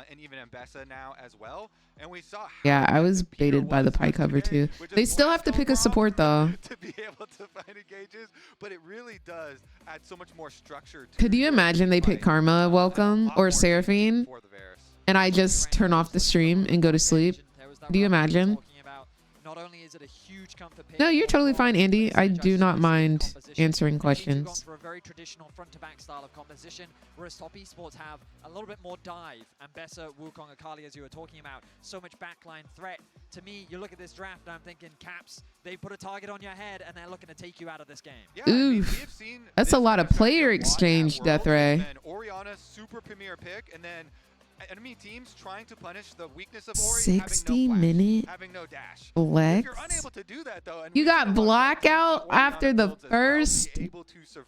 and even Mbessa now as well. And we saw yeah, I was baited by the Pike cover too. They still have to pick a support though. To be able to find engages, but it really does add so much more structure to Could you imagine they pick Karma Welcome or Seraphine and I just turn off the stream and go to sleep? Do you imagine? Not only is it a huge comfort pick, No, you're totally fine, Andy. I do not mind answering questions. For a very traditional front-to-back style of composition, whereas Top Esports have a little bit more dive. And Mbessa, Wukong, Akali, as you were talking about, so much backline threat. To me, you look at this draft, and I'm thinking, Caps, they put a target on your head, and they're looking to take you out of this game. Yeah, oof. That's a lot of player exchange, Death Ray. Orianna, super premier pick, and then enemy teams trying to punish the weakness of Ori, 60-minute having no dash. Flex. If you're unable to do that, though, and You got blackout after the first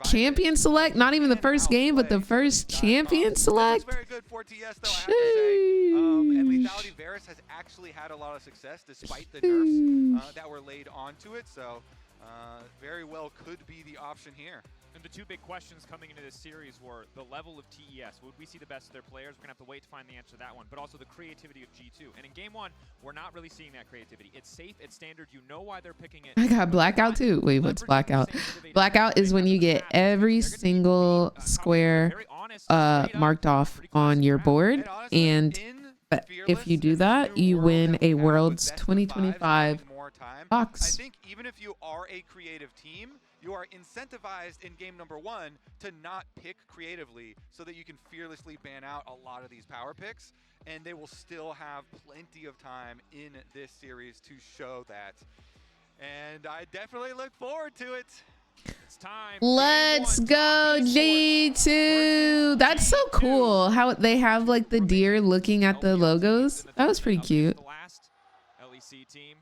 champion select? Not even the first game, but the first champion select? Very good for TS, though, I have to say. And Lethality Varus has actually had a lot of success despite the nerfs that were laid onto it. So very well could be the option here. And the two big questions coming into this series were the level of TES. Would we see the best of their players? We're going to have to wait to find the answer to that one. But also the creativity of G2. And in game one, we're not really seeing that creativity. It's safe, it's standard. You know why they're picking it. I got blackout too. Wait, what's blackout? Blackout is when you get every single square marked off on your board. And if you do that, you win a Worlds 2025 box. I think even if you are a creative team, you are incentivized in game number one to not pick creatively so that you can fearlessly ban out a lot of these power picks, and they will still have plenty of time in this series to show that. And I definitely look forward to it. It's time. Let's go, G2. That's so cool how they have like the deer looking at the logos. That was pretty cute. The last LEC team.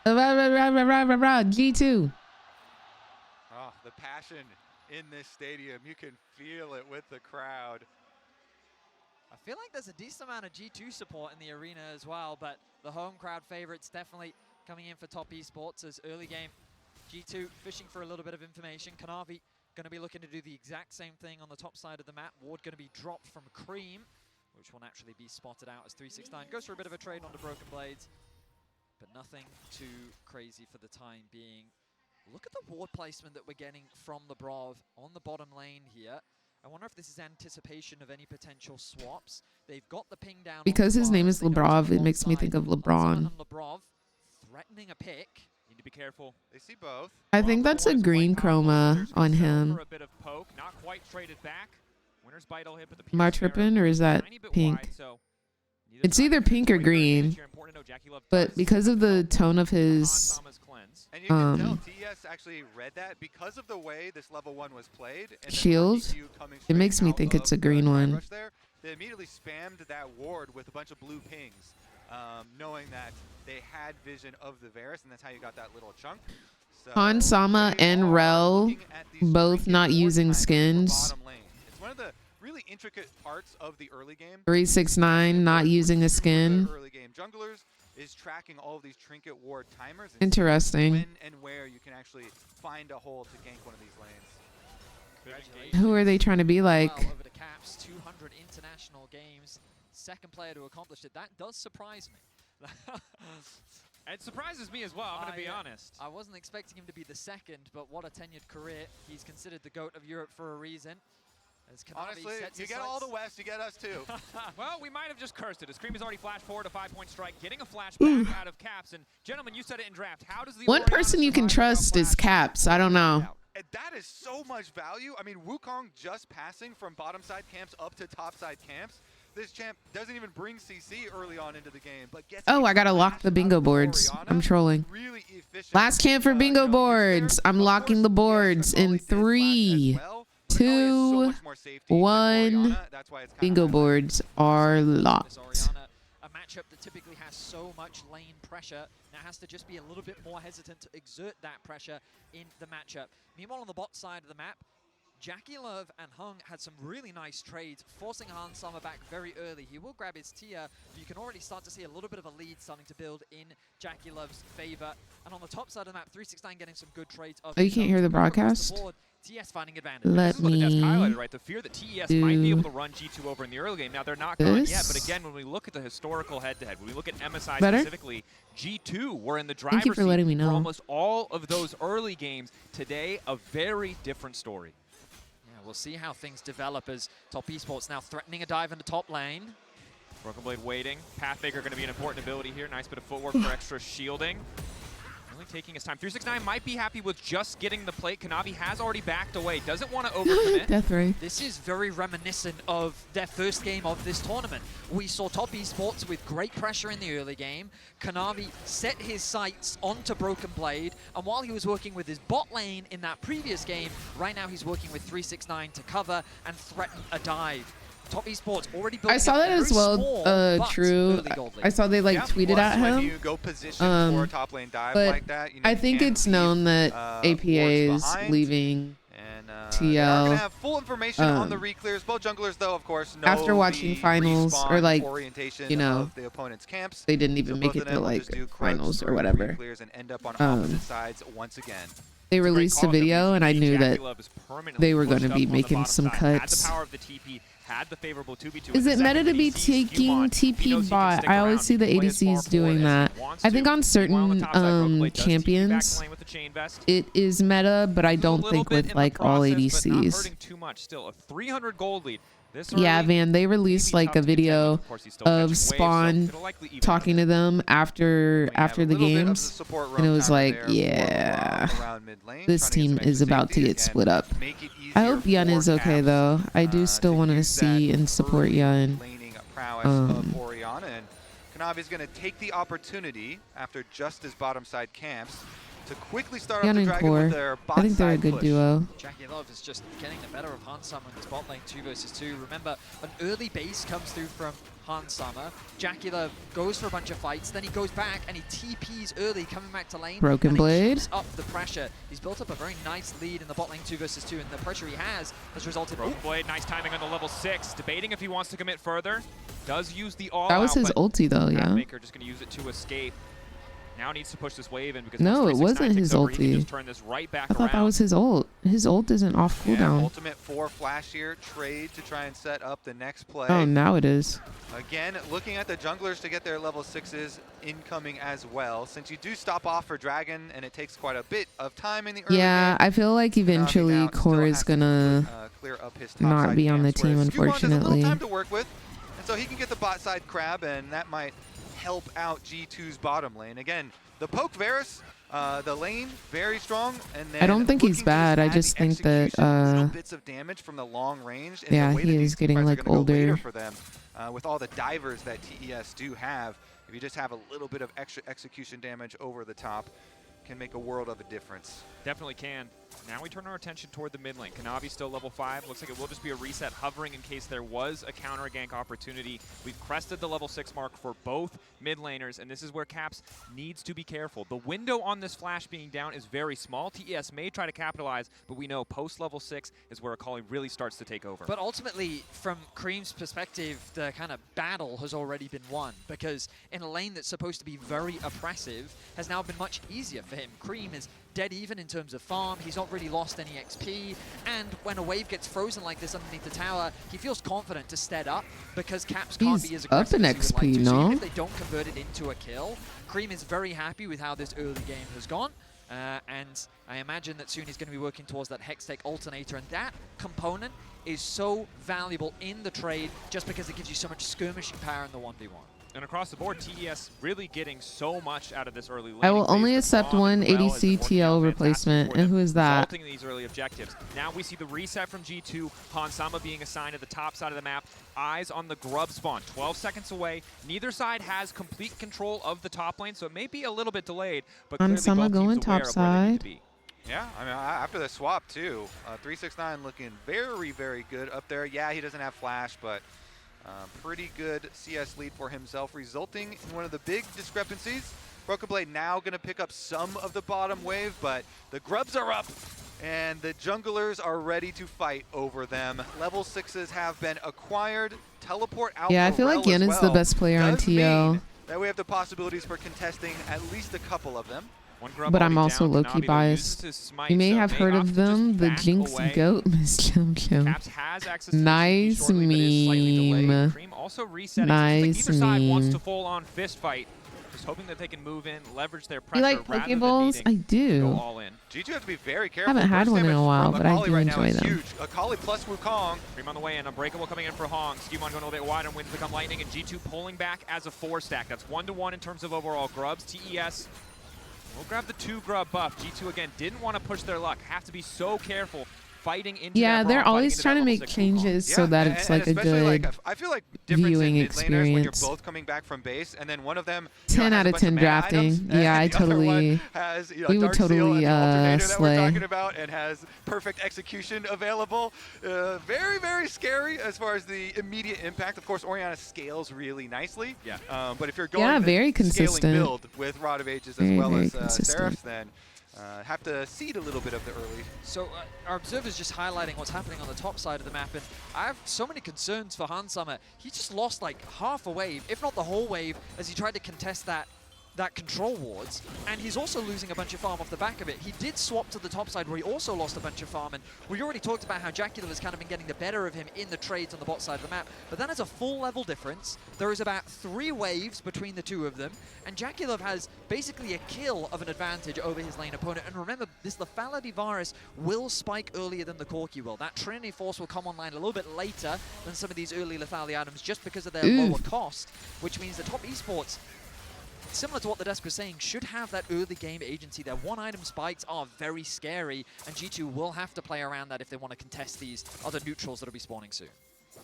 G2. Oh, the passion in this stadium. You can feel it with the crowd. I feel like there's a decent amount of G2 support in the arena as well, but the home crowd favorites definitely coming in for top esports as early game. G2 fishing for a little bit of information. Kanavi going to be looking to do the exact same thing on the top side of the map. Ward going to be dropped from Cream, which will naturally be spotted out as 369 goes for a bit of a trade onto Broken Blades, but nothing too crazy for the time being. Look at the ward placement that we're getting from the Brav on the bottom lane here. I wonder if this is anticipation of any potential swaps. They've got the ping down. Because his name is Lebrov, it makes me think of LeBron. Lebrov threatening a pick. Need to be careful. They see both. I think that's a green chroma on him. For a bit of poke, not quite traded back. Winner's bite will hit, but the Am I tripping or is that pink? It's either pink or green, but because of the tone of his and you can tell TS actually read that because of the way this level 1 was played. And shields, it makes me think it's a green one. There, they immediately spammed that ward with a bunch of blue pings, knowing that they had vision of the Varus, and that's how you got that little chunk. So Han Sama and Rel both not using skins. It's one of the really intricate parts of the early game. 369 not using a skin. Early game junglers is tracking all of these trinket ward timers. And interesting. when and where you can actually find a hole to gank one of these lanes. Who are they trying to be like? Well, over to Caps, 200 international games. Second player to accomplish it. That does surprise me. It surprises me as well, I'm going to be honest. I wasn't expecting him to be the second, but what a tenured career. He's considered the GOAT of Europe for a reason. Honestly, you get all the West, you get us too. Well, we might have just cursed it. As Cream has already flashed forward a 5-point strike, getting a flashback out of Caps. And gentlemen, you said it in draft. How does the one person you can trust is Caps. I don't know. That is so much value. I mean, Wukong just passing from bottom side camps up to top side camps. This champ doesn't even bring CC early on into the game, but gets I gotta lock the bingo boards. I'm trolling. Really efficient. Last camp for bingo boards. I'm locking the boards in 3, 2, 1. Bingo boards are locked. A matchup that typically has so much lane pressure now has to just be a little bit more hesitant to exert that pressure in the matchup. Meanwhile, on the bot side of the map, Jackie Love and Hung had some really nice trades, forcing Han Summer back very early. He will grab his tier, but you can already start to see a little bit of a lead starting to build in Jackie Love's favor. And on the top side of the map, 369 getting some good trades. Oh, you can't hear the broadcast? TS finding advantage. Let me highlighted, right? The fear that TES might be able to run G2 over in the early game. Now, they're not gone yet, but again, when we look at the historical head-to-head, when we look at MSI specifically, G2 were in the driver's seat for almost all of those early games. Today, a very different story. Yeah, we'll see how things develop as Top Esports now threatening a dive into top lane. Broken Blade waiting. Pathmaker going to be an important ability here. Nice bit of footwork for extra shielding. Taking his time. 369 might be happy with just getting the plate. Kanavi has already backed away. Doesn't want to overcommit. Death ray. This is very reminiscent of their first game of this tournament. We saw Top Esports with great pressure in the early game. Kanavi set his sights onto Broken Blade, and while he was working with his bot lane in that previous game, right now he's working with 369 to cover and threaten a dive. Top Esports already building. I saw that as well. True. I saw they tweeted at him. When you go position for a top lane dive like that, you know, I think it's known that APA is leaving TL. We're gonna have full information on the reclears. Both junglers, though, of course, know after watching finals or orientation of the opponent's camps. They didn't even make it to finals or whatever. And end up on opposite sides once again. They released a video, and I knew that they were going to be making some cuts. Had the favorable 2v2. Is it meta to be taking TP bot? I always see the ADCs doing that. I think on certain champions, it is meta, but I don't think with all ADCs. Too much. Still a 300 gold lead. Yeah, Van, they released a video of Spawn talking to them after the games, and it was like, yeah, this team is about to get split up. I hope Yun is okay though. I do still want to see and support Yun. Kanavi's going to take the opportunity after just his bottom side camps to quickly start Yan up the and Dragon Core. with their bot I think they're a side good push. duo. Jackie Love is just getting the better of Hansama in this bot lane 2 versus 2. Remember, an early base comes through from Hansama. Jackie Love goes for a bunch of fights, then he goes back and he TPs early, coming back to lane. Broken and Blade. He keeps up the pressure. He's built up a very nice lead in the bot lane 2 versus 2, and the pressure he has resulted. Broken Blade, nice timing on the level 6. Debating if he wants to commit further. Does use the all That was his ulti though, yeah. Maker just going to use it to escape. Now needs to push this wave in because No, once it wasn't 369 his takes over, he can ulti. just turn this right back I thought that around. was his ult. His ult isn't off Yeah, cooldown. ultimate 4 flash here, trade to try and set up the next play. Oh, now it is. Again, looking at the junglers to get their level 6s incoming as well. Since you do stop off for Dragon, and it takes quite a bit of time in the early Yeah, game, I feel like eventually now still Core has is to gonna clear up his not topside be on the camps, team, whereas Skewbond has a unfortunately. little time to work with, and so he can get the bot side crab, and that might help out G2's bottom lane. Again, the poke Varus, the lane very strong, and then I don't think he's looking to bad. I add just the think that, execution, little bits of damage from the long range. And yeah, the way he that is these getting, teamfights are like, gonna go later older. for them, with all the divers that TES do have. If you just have a little bit of extra execution damage over the top, can make a world of a difference. Definitely can. Now we turn our attention toward the mid lane. Kanavi still level 5. Looks like it will just be a reset hovering in case there was a counter gank opportunity. We've crested the level 6 mark for both mid laners, and this is where Caps needs to be careful. The window on this flash being down is very small. TES may try to capitalize, but we know post level 6 is where Akali really starts to take over. But ultimately, from Cream's perspective, the kind of battle has already been won, because in a lane that's supposed to be very oppressive has now been much easier for him. Cream is dead even in terms of farm. He's not really lost any XP, and when a wave gets frozen like this underneath the tower, he feels confident to stead up because Caps can't He's be as up aggressive in as he would like XP, to. So no? even if they don't convert it into a kill, Cream is very happy with how this early game has gone. And I imagine that soon he's going to be working towards that Hextech alternator, and that component is so valuable in the trade just because it gives you so much skirmishing power in the 1v1. And across the board, TES really getting so much out of this early lane. I will only accept one ADC TL replacement, and who is that? Resulting in these early objectives. Now we see the reset from G2, Hansama being assigned to the top side of the map. Eyes on the grub spawn, 12 seconds away. Neither side has complete control of the top lane, so it may be a little bit delayed, but clearly Hansama both going teams aware top of where they need to side. be. Yeah, I mean, after the swap too, 369 looking very, very good up there. Yeah, he doesn't have flash, but pretty good CS lead for himself, resulting in one of the big discrepancies. Broken Blade now going to pick up some of the bottom wave, but the grubs are up, and the junglers are ready to fight over them. Level 6s have been acquired. Teleport out. Yeah, I feel like Pharrell Yen as is the well best player on does TL. mean that we have the possibilities for contesting at least a couple of them. One grub But I'm already also down. low-key Kanavi, though, biased. uses his smite, You may so have heard opt of to just them, the back Jinx away. Goat, Miss Chim Chim. Caps has access to Nice the shortly, but is slightly delayed. meme. Cream also resetting. Nice Seems like either side wants meme. to full-on fist fight. Just hoping that they can move in, leverage their You pressure like rather than Pokeballs? I needing to go do. all in. G2 have to be very careful. Haven't had Burst one in a damage while, from but I Akali do right now enjoy is them. huge. Akali plus Wukong. Cream on the way in. Unbreakable coming in for Hong. Skewmon going a little bit wide and wins become lightning, and G2 pulling back as a 4-stack. That's 1-to-1 in terms of overall grubs. TES will grab the 2 grub buff. G2 again didn't want to push their luck. Have to be so careful fighting into Yeah, that they're brawl, fighting always into trying that to level make 6 Wukong. changes so that it's like a especially, good I feel like difference viewing in mid laners when you're experience. both coming back from base, and then one of them 10 has out a of bunch 10 mana drafting. items, and Yeah, I the other one totally- has, we would Dark Seal totally, and the alternator that we're slay. talking about, and has perfect execution available. Very, very scary as far as the immediate impact. Of course, Orianna scales really nicely. Yeah. But if you're going Yeah, the very scaling consistent. build with Rod of Ages as Very, well very as consistent. Seraphs, then have to cede a little bit of the early. So our observer's just highlighting what's happening on the top side of the map, and I have so many concerns for Hansama. He just lost like half a wave, if not the whole wave, as he tried to contest that control wards, and he's also losing a bunch of farm off the back of it. He did swap to the top side where he also lost a bunch of farm, and we already talked about how Jacula has kind of been getting the better of him in the trades on the bot side of the map, but that is a full level difference. There is about 3 waves between the two of them, and Jacula has basically a kill of an advantage over his lane opponent. And remember, this lethality virus will spike earlier than the Corki will. That Trinity Force will come online a little bit later than some of these early lethality items just because of their lower cost, which means the top esports, similar to what the desk was saying, should have that early game agency. Their one-item spikes are very scary, and G2 will have to play around that if they want to contest these other neutrals that will be spawning soon.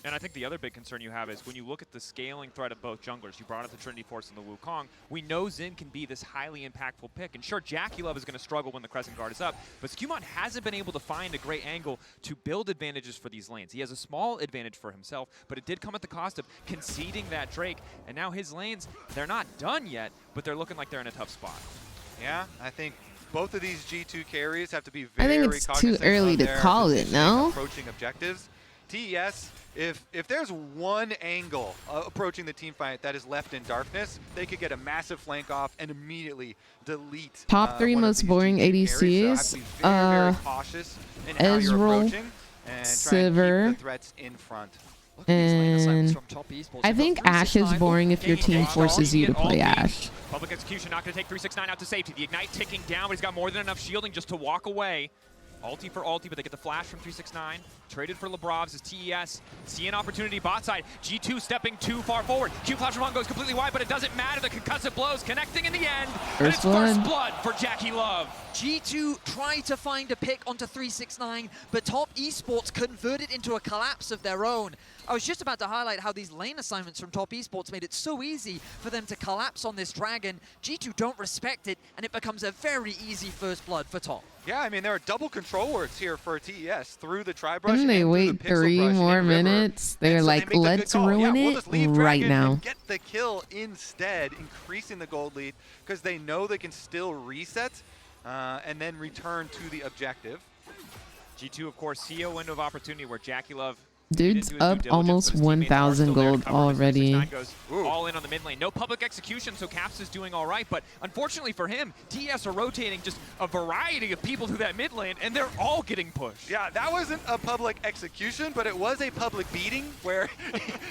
And I think the other big concern you have is when you look at the scaling threat of both junglers, you brought up the Trinity Force and the Wukong, we know Xin can be this highly impactful pick. And sure, Jackie Love is going to struggle when the Crescent Guard is up, but Skewmon hasn't been able to find a great angle to build advantages for these lanes. He has a small advantage for himself, but it did come at the cost of conceding that Drake. And now his lanes, they're not done yet, but they're looking like they're in a tough spot. Yeah, I think both of these G2 carries have to be I very think it's too cognizant early of to their call it, positioning, no? approaching objectives. TES, if there's one angle approaching the team fight that is left in darkness, they could get a massive flank off and immediately delete. Top 3 one of most these boring G2 carries. So I have ADCs. to be very cautious in how you're Ezreal, approaching and try and Sivir, keep the threats in front. Look at these lane assignments and from top esports. I You've got think Ashe is 369 boring if your gaining team a forces you to All play game. Ashe. Public execution not going to take 369 out to safety. The Ignite ticking down, but he's got more than enough shielding just to walk away. Ulti for ulti, but they get the flash from 369. Traded for Lebrov's as TES. See an opportunity bot side. G2 stepping too far forward. Q flash from one goes completely wide, but it doesn't matter. The concussive blows connecting in the end. And it's first blood for Jackie Love. G2 tried to find a pick onto 369, but Top Esports converted into a collapse of their own. I was just about to highlight how these lane assignments from Top Esports made it so easy for them to collapse on this dragon. G2 don't respect it, and it becomes a very easy first blood for Top. Yeah, I mean, there are double control words here for TES through the Tri-Brush. Didn't they and through wait the Pixel 3 Brush more in River. minutes? They're And so they like, make the good let's call. ruin We'll it just leave right Dragon now. and get the kill instead, increasing the gold lead, because they know they can still reset and then return to the objective. G2, of course, see a window of opportunity where Jackie Love Dude's up almost 1,000 gold already. Goes all in on the mid lane. No public execution, so Caps is doing all right. But unfortunately for him, TES are rotating just a variety of people through that mid lane, and they're all getting pushed. Yeah, that wasn't a public execution, but it was a public beating where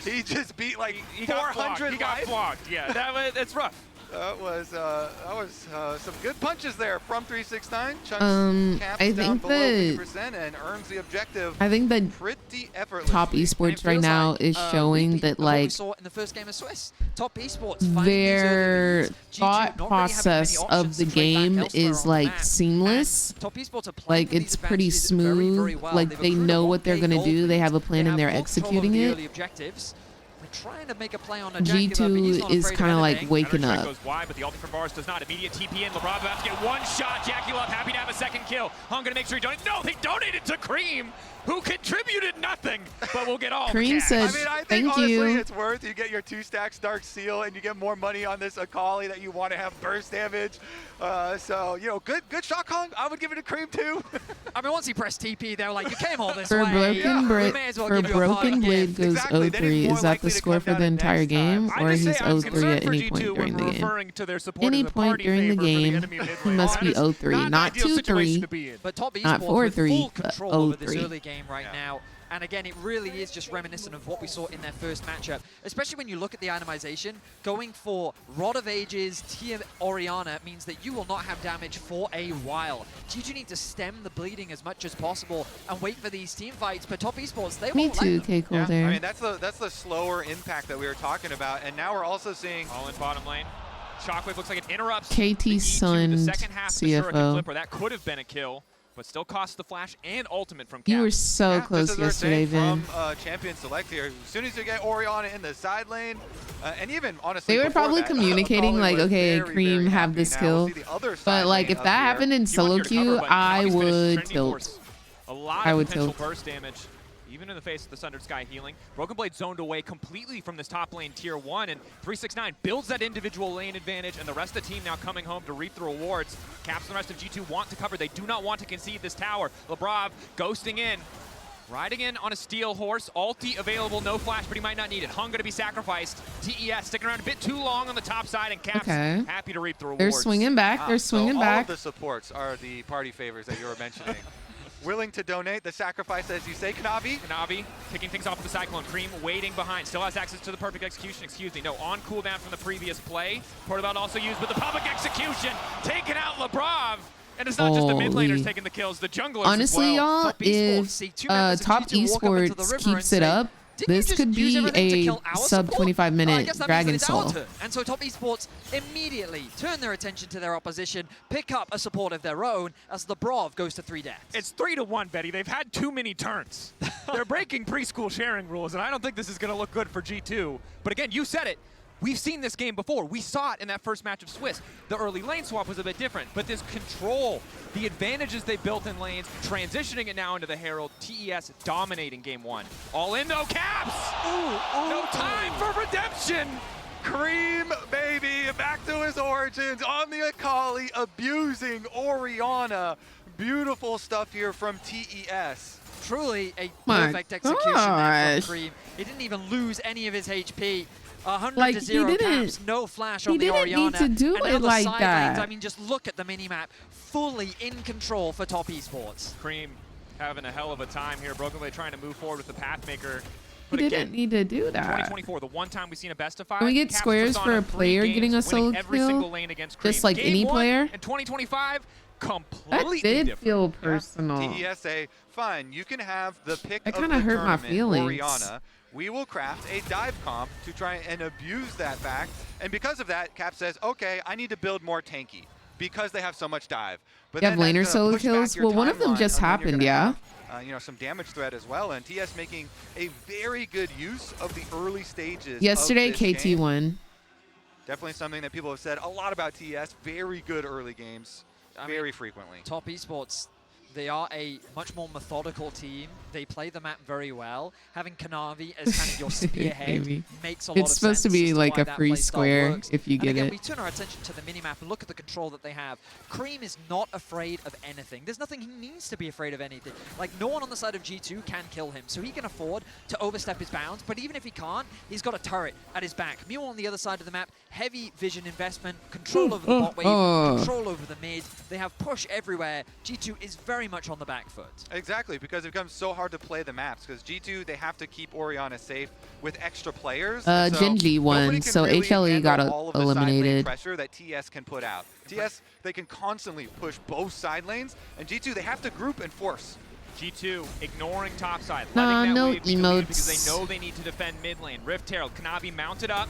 he just beat like He got 400 He got lives. flogged. Yeah, that's rough. That was some good punches there from 369. Chunks Caps I down think below that 50% and earns the objective. I think that Pretty effortlessly. Top Esports right now is showing that what we like saw in the first game of Swiss. Top Esports finding these early their leads. G2 thought not really having process many of options the to trade back game elsewhere is on the like map. seamless. And Top Esports are playing Like these it's pretty advantages very, very smooth. well. Like They've they accrued know a what they're 1K gonna gold do. They lead. have a plan and they're have full control executing over the it. early objectives. They're trying to make a play on a Jackie Love, but he's G2 not is afraid of kind of like anything. waking Counter up. goes wide, but the ulti from Bars does not. Immediate TP in. LeBron about to get one shot. Jackie Love happy to have a second kill. Hung gonna make sure he donates. No, they donated to Cream, who contributed nothing, but we'll get all Cream the cash. said, I mean, I think thank honestly you. it's worth. You get your 2 stacks Dark Seal, and you get more money on this Akali that you want to have burst damage. So, you know, good shot, Kong. I would give it a Cream too. I mean, once he pressed TP, they were like, you came all this For way. broken We may as well give you a party broken blade gift. goes Exactly, then he's 0-3. more Is that likely the to score come for down the to entire next game, time. or I just he's say I was 0-3 concerned at for any G2 point when during the we're game? referring to their support Any as a point party during the favor for game, enemy mid he lane. must be That is 0-3, not an not ideal situation 2-3. to be in. But Top Not Esports with 4-3, full but control over this 0-3. early game right now. And again, it really is just reminiscent of what we saw in their first matchup, especially when you look at the itemization. Going for Rod of Ages, Tia Oriana means that you will not have damage for a while. G2 need to stem the bleeding as much as possible and wait for these team fights, but Top Esports, they Me won't too, let them. K. Cole I there. mean, that's the slower impact that we were talking about, and now we're also seeing. All in bottom lane. Shockwave looks like it interrupts KT the E2, the Sun second half of the Shuriken CFO. Flipper. That could have been a kill, but still cost the flash and ultimate from Caps. You were so Yeah, close this is what we're yesterday, saying Vin. from Champion Select here. As soon as you get Oriana in the side lane, and even honestly, They were before probably that, communicating Akali like, was okay, very, Cream very have happy. this Now kill. we'll see the other side But like lane if up that here. happened in You solo want your cover, queue, but I Navi's finished would Trinity tilt. Force. A lot I of would potential tilt. burst damage, even in the face of the Sundered Sky healing. Broken Blade zoned away completely from this top lane tier 1, and 369 builds that individual lane advantage, and the rest of the team now coming home to reap the rewards. Caps and the rest of G2 want to cover. They do not want to concede this tower. Lebrov ghosting in. Riding in on a steel horse, ulti available, no flash, but he might not need it. Hung gonna be sacrificed. TES sticking around a bit too long on the top side, and Caps Okay. happy to reap the rewards. They're swinging back. They're swinging so back. All of the supports are the party favors that you were mentioning. Willing to donate the sacrifice, as you say, Knavi. Navi kicking things off with the Cyclone. Cream waiting behind. Still has access to the perfect execution. Excuse me. No, on cooldown from the previous play. Portabout also used, but the public execution taking out Lebrov. And it's not just the mid laners Holy. taking the kills, the junglers Honestly, as well. y'all, Top Esports if see 2 members of Top G2 walk up into the Esports river keeps and it say, up, Didn't This you just could use be everything to a kill our sub support? 25 I minute guess that Dragon means that it's our Soul. turn. And so Top Esports immediately turn their attention to their opposition, pick up a support of their own as the Brov goes to 3 deaths. It's 3-1, Betty. They've had too many turns. They're breaking preschool sharing rules, and I don't think this is going to look good for G2. But again, you said it. We've seen this game before. We saw it in that first match of Swiss. The early lane swap was a bit different, but this control, the advantages they built in lanes, transitioning it now into the Herald, TES dominating game 1. All in though, Caps! No time for redemption! Cream, baby, back to his origins on the Akali, abusing Orianna. Beautiful stuff here from TES. Truly a My perfect execution there gosh. from Cream. He didn't even lose any of his HP. 100 Like, to he 0 didn't- Caps, no flash he on the didn't Orianna. need to do and it now the like side that. lanes, I mean, just look at the minimap. Fully in control for Top Esports. Cream having a hell of a time here. Broken Blade trying to move forward with the Pathmaker. He But didn't again, need to do that. 2024, the one time we've seen a best of 5. Can we get Caps squares puts for on a 3 player games, getting a winning solo every kill? single lane against Cream. Just like Game any 1 player? in 2025, That completely did different. feel personal. TESA, fine, you can have the pick That of kinda the hurt my tournament, feelings. Orianna. We will craft a dive comp to try and abuse that fact. And because of that, Cap says, okay, I need to build more tanky because they have so much dive. But You have then laner that's gonna solo push back kills? your Well, one of them timeline just on when you're happened, gonna yeah. have, you know, some damage threat as well. And TS making a very good use of the early stages Yesterday, of this KT game. won. Definitely something that people have said a lot about TS. Very good early games, very frequently. Top Esports, they are a much more methodical team. They play the map very well. Having Kanavi as kind of your spearhead Maybe. makes a lot of sense. It's supposed to be as like why a that free playstyle square works. if you And get again, it. we turn our attention to the minimap and look at the control that they have. Cream is not afraid of anything. There's nothing he needs to be afraid of anything. Like, no one on the side of G2 can kill him, so he can afford to overstep his bounds, but even if he can't, he's got a turret at his back. Meanwhile, on the other side of the map, heavy vision investment, control over the bot wave, control over the mid. They have push everywhere. G2 is very much on the back foot. Exactly, because it becomes so hard to play the maps. Because G2, they have to keep Orianna safe with extra players. and so Genji won, nobody can so really HLE got handle all of the side lane eliminated. pressure that TS can put out. TS, they can constantly push both side lanes, and G2, they have to group and force. G2 ignoring topside, Nah, letting that no wave be deleted because emotes. they know they need to defend mid lane. Rift Herald, Kanavi mounted up.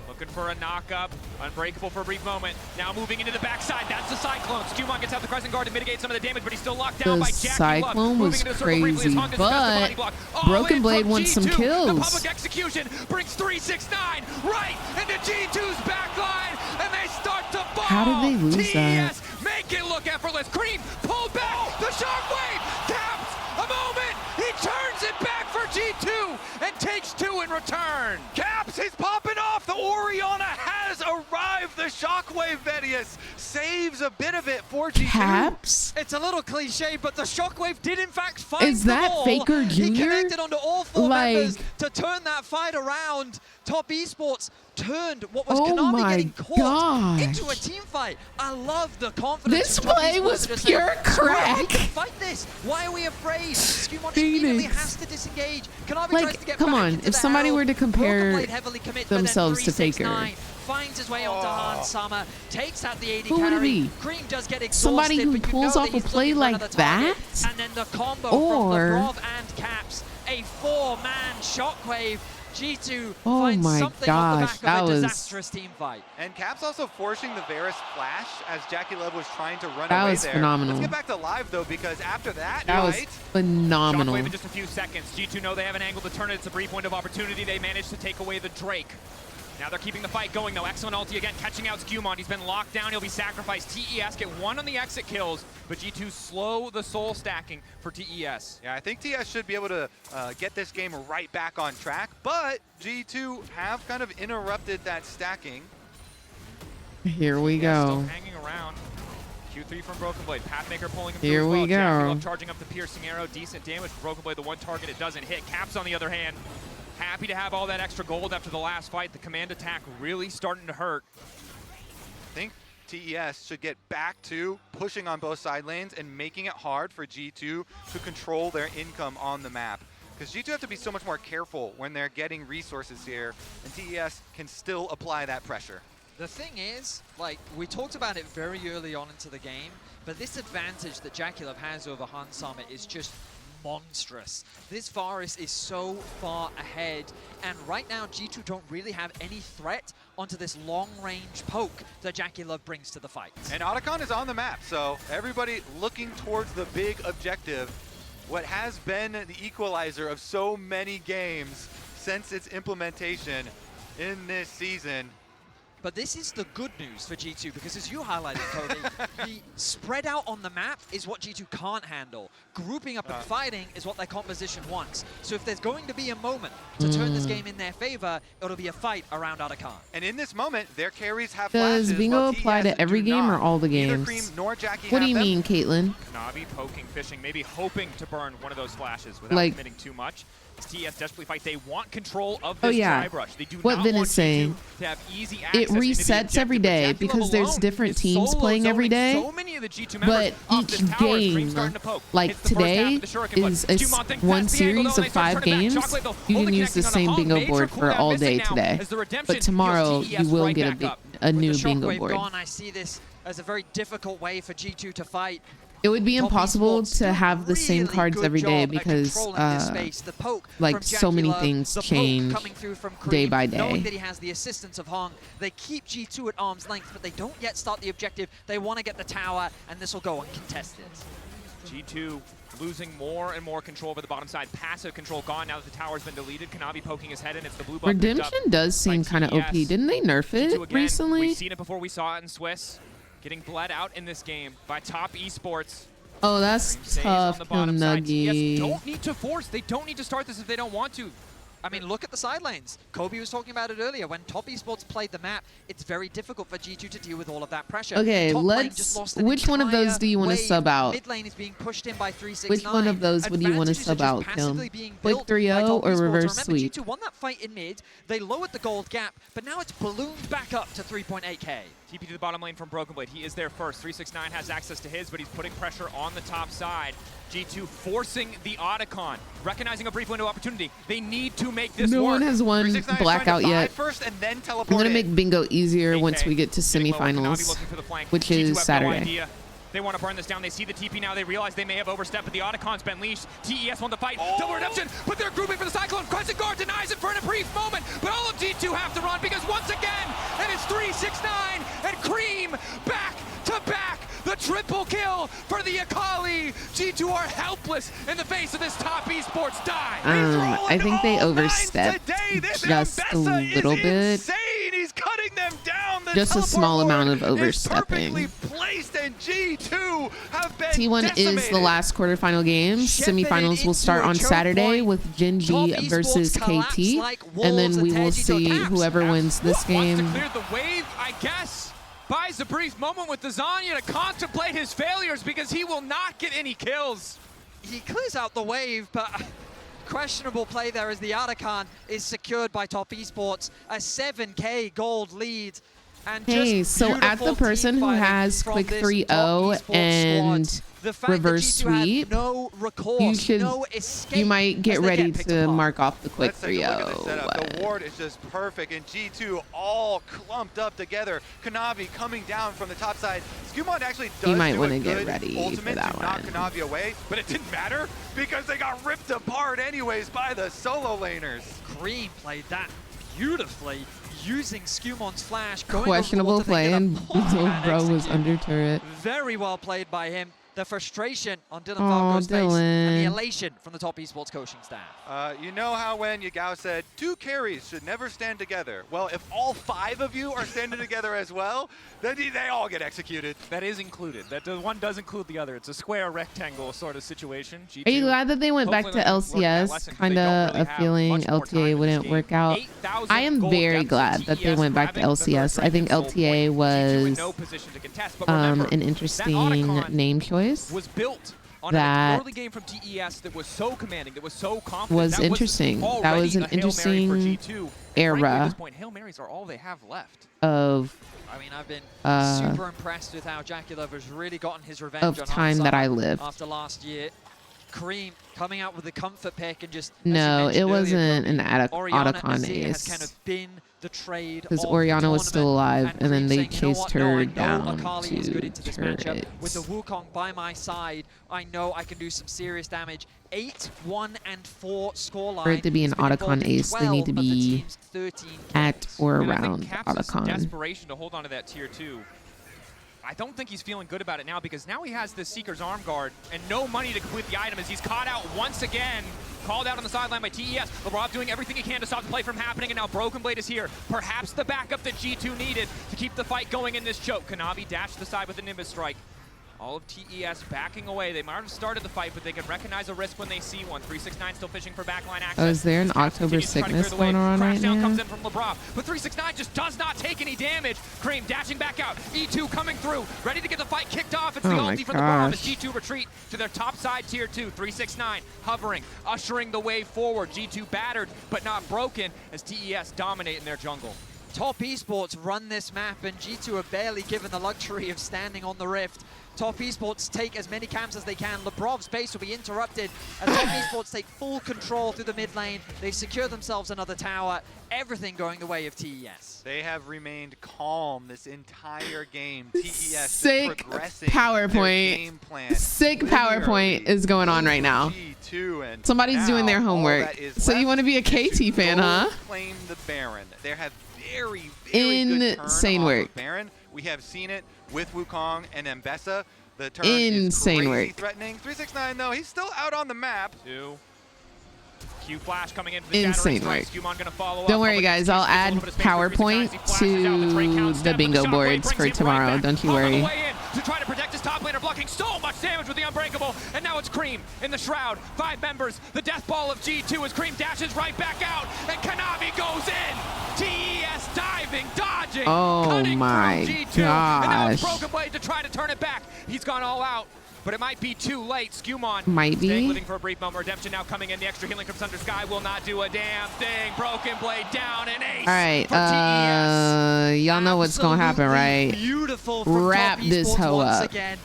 Looking for a knock-up, unbreakable for a brief moment. Now moving into the backside, that's the Cyclone. Skewmon gets out the Crescent Guard to mitigate some of the damage, but he's still locked down The by Jackie Cyclone Love. was Moving into the circle briefly as crazy, Hung discussed the body but block. All Broken in Blade from won some G2. kills. The public execution brings 369 right into G2's backline, and they start to fall. How did they lose TES that? make it look effortless. Cream pulled back, the shockwave, Caps, a moment, he turns it back for G2 and takes 2 in return. Caps, he's popping off. The Orianna has arrived. The shockwave Vedius saves a bit of it for G2. Caps? It's a little cliche, but the shockwave did in fact find Is the that ball. Faker He Jr.? connected onto all 4 Like- members to turn that fight around. Top Esports turned what was Oh Kanavi my getting caught gosh. into a team fight. I love the confidence. This from Top play Esports was to just pure say, "Screw it, we crack." can fight this. Why are we afraid? Skewmon immediately Phoenix. has to disengage. Kanavi Like, tries to get come back on, into if the somebody Herald. were to compare Broken Blade heavily commits, but then themselves to Faker. 369 finds his way onto Hans Summer, takes out the AD Who would it carry. be? Cream does get exhausted, Somebody who but you pulls know off that a he's play looking for like another target. that? And then the combo Or- from the Brov and Caps, a 4-man shockwave. G2 Oh finds my something on the gosh, back that of a was- disastrous team fight. And Caps also forcing the Varus flash as Jackie Love was trying to run That away was there. phenomenal. Let's get back to live though, because after that, That was right? phenomenal. Shockwave in just a few seconds. G2 know they have an angle to turn it. It's a brief window of opportunity. They managed to take away the Drake. Now they're keeping the fight going though. Excellent ulti again, catching out Skewmon. He's been locked down. He'll be sacrificed. TES get 1 on the exit kills, but G2 slow the soul stacking for TES. Yeah, I think TS should be able to get this game right back on track, but G2 have kind of interrupted that stacking. Here we TES still go. hanging around. Q3 from Broken Blade. Pathmaker pulling him Here through as we well. Jackie go. Love charging up the piercing arrow. Decent damage for Broken Blade. The one target it doesn't hit. Caps on the other hand. Happy to have all that extra gold after the last fight. The command attack really starting to hurt. I think TES should get back to pushing on both side lanes and making it hard for G2 to control their income on the map. Because G2 have to be so much more careful when they're getting resources here, and TES can still apply that pressure. The thing is, like, we talked about it very early on into the game, but this advantage that Jackie Love has over Hans Summer is just monstrous. This Varus is so far ahead, and right now G2 don't really have any threat onto this long-range poke that Jackie Love brings to the fight. And Otacon is on the map, so everybody looking towards the big objective. What has been the equalizer of so many games since its implementation in this season. But this is the good news for G2 because, as you highlighted, Cody, the spread out on the map is what G2 can't handle. Grouping up and fighting is what their composition wants. So if there's going to be a moment to turn this game in their favor, it'll be a fight around Otacon. And in this moment, their carries have Does flashes. bingo while apply TES to every do game not. or all the Neither games? Cream nor Jackie What do have you them. mean, Caitlyn? Navi poking, fishing, maybe hoping to burn one of those flashes without Like- committing too much. TS desperately fight. They want control of Oh, this yeah. dry brush. They do What not Vin want is saying. G2 to have easy It access into the resets objective, every but day Jackie because Love there's alone different is teams solo playing every zoning day. So many of the G2 members But off each this tower. game, Stream's starting to poke. like Hits the first half today, of the shuriken blitz. is a Skumon thinks one that's the angle, series though, of and they start 5 to turn it back. games. Chocolate, though, You can only use the connecting same on a bingo major board for cooldown all missing day now today. as the redemption But tomorrow, heals you TES will right get back up. a With new the bingo Shockwave board. gone, I see this as a very difficult way for G2 to fight. It would be Top impossible esports to do have the same really cards good every day job at because controlling this space. The poke like from so Jackie many Love, things the poke change coming through from Cream, day by day. knowing that he has the assistance of Hong. They keep G2 at arm's length, but they don't yet start the objective. They want to get the tower, and this will go uncontested. G2 losing more and more control over the bottom side. Passive control gone now that the tower's been deleted. Kanavi poking his head in. It's the blue buff picked up Redemption does seem by kind of OP. TES. Didn't they nerf G2 it again. recently? We've seen it before. We saw it in Swiss. Getting bled out in this game by top esports. Oh, that's Cream stays tough, on the bottom side. TES Nuggy. don't need to force. They don't need to start this if they don't want to. I mean, look at the side lanes. Kobe was talking about it earlier. When top esports played the map, it's very difficult for G2 to deal with all of that pressure. Okay, Top lane let's. just lost an Which one of those entire do you want to wave. sub out? Mid lane is being pushed in by 369. Which one of those would you want to Advantages are sub just out, passively Kim? being Quick built 3-0 by top or esports. reverse Remember, sweep? G2 won that fight in mid. They lowered the gold gap, but now it's ballooned back up to 3.8k. TP to the bottom lane from Broken Blade. He is there first. 369 has access to his, but he's putting pressure on the top side. G2 forcing the Otacon, recognizing a brief window opportunity. They need to make this No work. one has won 369 is trying to blackout buy yet. First and then I'm teleport gonna in. make bingo easier 8K. once we get to Getting low. Kanavi semifinals, looking for the flank. which G2 is have no Saturday. idea. They want to burn this down. They see the TP now. They realize they may have overstepped, but the Otacon's been leashed. TES won the fight. Double redemption, but they're grouping for the Cyclone. Crescent Guard denies it for a brief moment, but all of G2 have to run because once again, and it's 369 and Cream back to back. The triple kill for the Akali. G2 are helpless in the face of this top esports die. I think they overstepped just a little bit. Insane. He's cutting them down. The Just a small teleport amount of ward is overstepping. perfectly placed, and G2 have been T1 is the decimated. last quarterfinal game. Shepherded Semifinals will into start a on choke Saturday point. with Gen Top G esports versus collapse KT, like and then wolves we and will Teji see took caps. whoever wins this Wants game. to clear the wave, I guess. Buys a brief moment with the Zanya to contemplate his failures because he will not get any kills. He clears out the wave, but questionable play there as the Otacon is secured by top esports. A 7k gold lead. And Hey, just so at the beautiful person team who fighting has from quick this 3-0 top esports and squad. The fact reverse that G2 had sweep, no recourse, you should, no escape you might get as they ready picked to apart. mark off the quick Let's take a look at this 3-0. setup. The ward is just perfect, and G2 all clumped up together. Kanavi coming down from the top side. Skumon actually does might do wanna a get good ready for ultimate that to knock one. Kanavi away, but it didn't matter because they got ripped apart anyways by the solo laners. Cream played that beautifully, using Skumon's flash. Going Questionable over the water, play, they and get a multi-man bro was execute. under turret. Very well played by him. The frustration on Dylan Aw, Falco's face and the Dylan. elation from the top esports coaching staff. You know how when Yagao said, 2 carries should never stand together? Well, if all 5 of you are standing together as well, then they all get executed. That is included. That one does include the other. It's a square rectangle sort of situation. G2 Are you glad that they went back to hopefully learned that LCS? lesson 'cause Kind they don't of really a have feeling much more time LTA in this wouldn't game. work out. 8,000 I am gold very depth glad that they TES went back to grabbing the LCS. I think Dragon's Soul LTA point. G2 in was no position to contest, but remember, an that interesting Otacon name choice. was built on That an early game from TES that was so commanding, that was so confident. was that interesting. That already was an a Hail Mary for interesting G2. era. Frankly, at this point, Hail Marys are all they have left. of I mean, I've been Uh, super impressed with how Jackie Love has really gotten his revenge of on time that Hansa I lived. after last year. Cream coming out with the comfort pick and just No, it wasn't an Orianna Otacon Azir has ace. kind of been the trade Because of the Orianna was still tournament, alive, and then Cream they saying, "You know chased what? No, I her know down Akali is good to into this matchup. turret. With the Wukong by my side, I know I can do some serious damage. 8, 1, and 4 scoreline. For it to be an It's been involved Otacon in ace, they need to 12 of the be team's 13 at kills. or And I around think Caps' Otacon. desperation to hold on to that tier 2. I don't think he's feeling good about it now because now he has the Seeker's arm guard and no money to complete the item as he's caught out once again. Called out on the sideline by TES. LeBron doing everything he can to stop the play from happening, and now Broken Blade is here. Perhaps the backup that G2 needed to keep the fight going in this choke. Kanavi dashed to the side with the Nimbus strike. All of TES backing away. They might have started the fight, but they can recognize a risk when they see one. 369 still fishing for backline access. Oh, is there an Caps October continues to try to sickness clear the way. going on right Crashdown now? comes in from LeBron, but 369 just does not take any damage. Cream dashing back out. E2 coming through, ready to get the fight kicked off. It's the Oh my ulti for LeBron as gosh. G2 retreat to their top side tier 2. 369 hovering, ushering the way forward. G2 battered, but not broken as TES dominate in their jungle. Top Esports run this map, and G2 are barely given the luxury of standing on the rift. Top Esports take as many camps as they can. Lebrov's base will be interrupted as Top Esports take full control through the mid lane. They secure themselves another tower. Everything going the way of TES. They have remained calm this entire game. TES is Sick progressing PowerPoint. their game plan. Sick linearly PowerPoint is going on right now. G2, and Somebody's doing their now all homework. that is So you left want to be a is to KT fan, go huh? Claim the Baron. There have very good Insane turn off work. of Baron. We have seen it with Wukong and Mbessa. The turn Insane is crazy work. threatening. 369 though, he's still out on the map. 2. Q flash coming into the Insane shattering work. strike. Skewmon gonna follow up. Don't worry, Public guys. excuse I'll gives a add little bit of space for 369 as PowerPoint he flashes out. The Drake count to step, the bingo shockwave boards brings for him right tomorrow. back. Don't you On the worry. way in to try to protect his top laner, blocking so much damage with the Unbreakable. And now it's Cream in the Shroud. 5 members. The death ball of G2 as Cream dashes right back out. And Kanavi goes in. TES diving, dodging, Oh cutting my through G2. And now it's gosh. Broken Blade to try to turn it back. He's gone all out. But it might be too late. Skewmon Might be. staying living for a brief moment. Redemption now coming in. The extra healing from Thunder Sky will not do a damn thing. Broken Blade down and ace. All right, for TES. y'all know what's gonna happen, Absolutely right? Beautiful from Wrap Top this Esports hoe once up. again.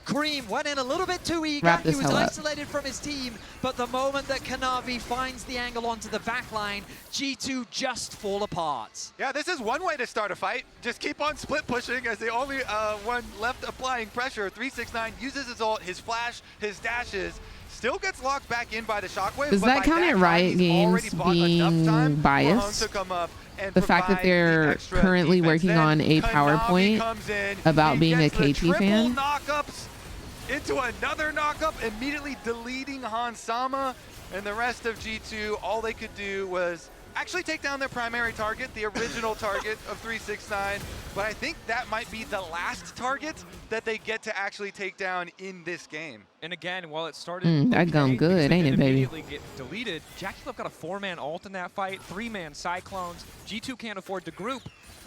Cream went in a little bit too eager. Wrap He this was hoe up. isolated from his team, but the moment that Kanavi finds the angle onto the backline, G2 just fall apart. Yeah, this is one way to start a fight. Just keep on split pushing as the only one left applying pressure. 369 uses his ult, his flash, his dashes. Still gets locked back in by the shockwave. Does but that by count at time, Riot he's already Games bought enough being time for biased? Hung to come up and The fact that provide the they're extra currently defense. working Then on a Kanavi PowerPoint comes in, about he being a gets the KT triple fan. knockups into another knockup, immediately deleting Han Sama, and the rest of G2, all they could do was actually take down their primary target, the original target of 369, but I think that might be the last target that they get to actually take down in this game. And again, while it started that gone because good, they ain't it, didn't baby? immediately get deleted, Jackie Love got a 4-man ult in that fight, 3-man Cyclones. G2 can't afford to group,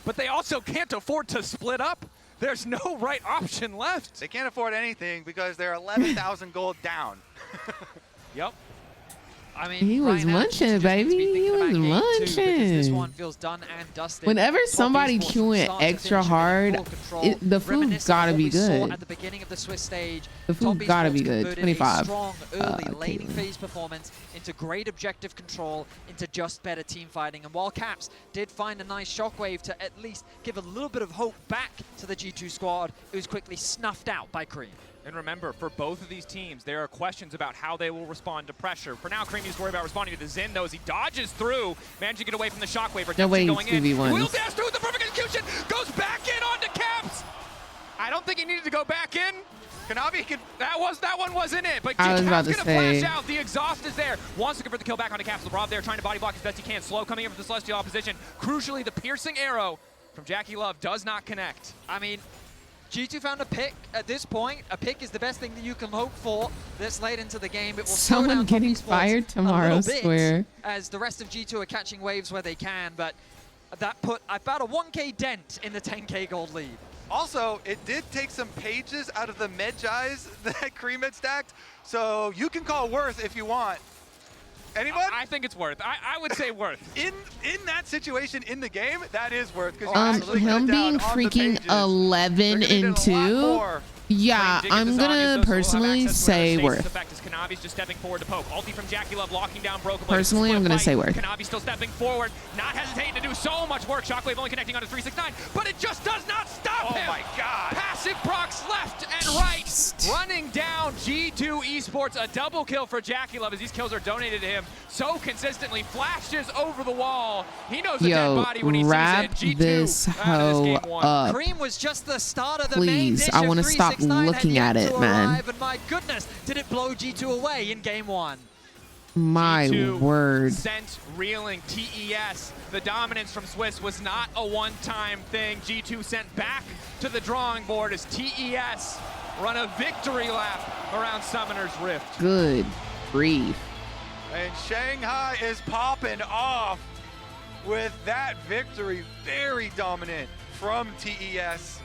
but they also can't afford to split up. There's no right option left. They can't afford anything because they're 11,000 gold down. Yep. I mean, He was right now, munching, G2 just needs to be baby. thinking He about was game 2 because this munching. one feels done and dusted. Whenever Top somebody Esports from queuing start to extra finish are in hard, full control, the food reminiscent gotta of be what we saw good. at the beginning of the Swiss stage. The food Top gotta Esports be good. converted 25. A strong early laning Caitlyn. phase performance into great objective control, into just better team fighting. And while Caps did find a nice shockwave to at least give a little bit of hope back to the G2 squad, it was quickly snuffed out by Cream. And remember, for both of these teams, there are questions about how they will respond to pressure. For now, Cream needs to worry about responding to the Zen, though, as he dodges through, managing to get away from the shockwave. No way, Redemption going in. 2v1s. Will dash through with the perfect execution, goes back in onto Caps. I don't think he needed to go back in. Kanavi can... That one wasn't it, but I was Cap's about to gonna say. flash out. The exhaust is there. Wants to go for the kill back onto Caps. LeBron there trying to body block as best he can. Slow coming in from the Celestial opposition. Crucially, the piercing arrow from Jackie Love does not connect. I mean, G2 found a pick at this point. A pick is the best thing that you can hope for this late into the game. It will slow Someone down Top getting Esports fired tomorrow, a little bit swear. as the rest of G2 are catching waves where they can, but that put about a 1k dent in the 10k gold lead. Also, it did take some pages out of the Medjais that Cream had stacked, so you can call Worth if you want. Anyone? I think it's worth. I would say worth. In that situation in the game, that is Worth. 'Cause you actually Him cut down being on the freaking pages. They're 11 gonna need and a lot 2. more Yeah, Digging I'm the gonna Zanyas, though, so we'll have personally access to say where the Worth. stasis effect is Kanavi's just stepping forward to poke. Ulti from Jackie Love locking down Broken. Personally, I'm gonna say Worth. Kanavi still stepping forward, not hesitating to do so much work. Shockwave only connecting on a 369, but it just does not stop him. Oh my God. Passive procs left and right, running down G2 Esports. A double kill for Jackie Love as these kills are donated to him so consistently. Flashes over the wall. He knows a dead body when he sees wrap it. G2 this out of this hoe game one. up. Cream was just the start of the main Please, dish I of wanna stop 369 had looking yet at to it, man. arrive, and my goodness, did it blow G2 away in game one. My G2 word. sent reeling. TES, the dominance from Swiss was not a one-time thing. G2 sent back to the drawing board as TES run a victory lap around Summoner's Rift. Good grief. And Shanghai is popping off with that victory. Very dominant from TES.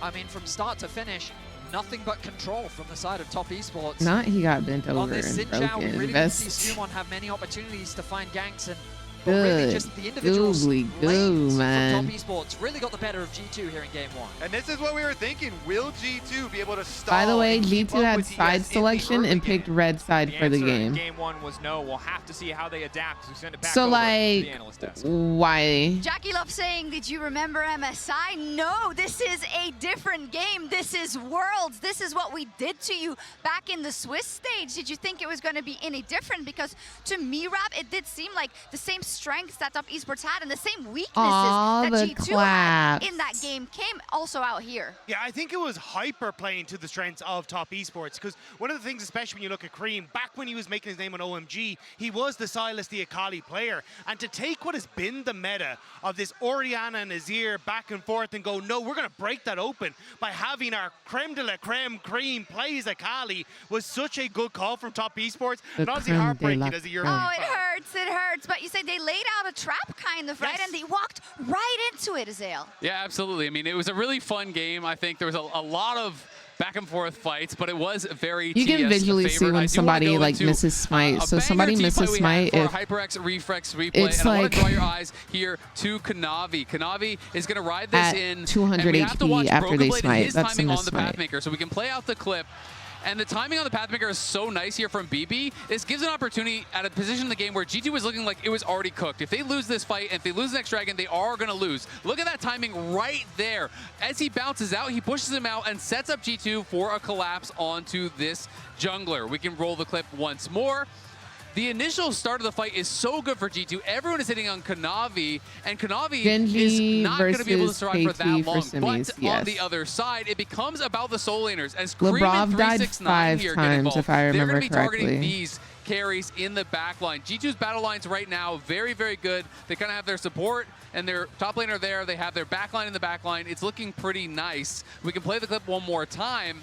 I mean, from start to finish, nothing but control from the side of Top Esports. Not he got bent On over this and Xin Zhao, we broken. really didn't Best. see Sumon have many opportunities to find ganks, and but really Good. just the individual Googly goo, lanes man. from Top Esports really got the better of G2 here in game one. And this is what we were thinking. Will G2 be able to stop? By the way, G2 had side selection and picked red side for the answer in game. game one was no. We'll have to see how they adapt. We send it back So over to like, the analyst desk. why? Jackie Love saying, did you remember MSI? No, this is a different game. This is Worlds. This is what we did to you back in the Swiss stage. Did you think it was going to be any different? Because to me, Rap, it did seem like the same strengths that Top Esports had and the same weaknesses Aw, that the G2 had claps. in that game came also out here. Yeah, I think it was hyper playing to the strengths of Top Esports, because one of the things, especially when you look at Cream, back when he was making his name on OMG, he was the Silas the Akali player. And to take what has been the meta of this Orianna and Azir back and forth and go, no, we're going to break that open by having our creme de la creme Cream plays Akali was such a good call from Top Esports. The And obviously creme de la heartbreaking as a creme. European Oh, it fan. hurts, it hurts. But you say they laid out a trap kind of, right? Yes. And they walked right into it, Azale. Yeah, absolutely. I mean, it was a really fun game. I think there was a lot of back and forth fights, but it was very You can TS visually see favored. when I do wanna somebody go like into, misses smite. a So banger somebody team misses fight we smite had if for HyperX Reflex replay, it's and I want like- to draw your eyes here to Kanavi. Kanavi is going to ride this At in 200 and we have to HP watch after Broken they Blade and smite. his That's a timing on miss the smite. Pathmaker, so we can play out the clip. And the timing on the Pathmaker is so nice here from BB. This gives an opportunity at a position in the game where G2 was looking like it was already cooked. If they lose this fight, and if they lose the next dragon, they are going to lose. Look at that timing right there. As he bounces out, he pushes him out and sets up G2 for a collapse onto this jungler. We can roll the clip once more. The initial start of the fight is so good for G2. Everyone is hitting on Kanavi, and Kanavi Genji is not going to be able to versus survive for KT that for long. semis, But yes. on the other side, it becomes about the soul laners. As Cream Labrov and died 369 5 here get times, involved, if I they're remember going to be targeting correctly. these carries in the back line. G2's battle lines right now, very, very good. They kind of have their support and their top laner there. They have their back line in the back line. It's looking pretty nice. We can play the clip one more time.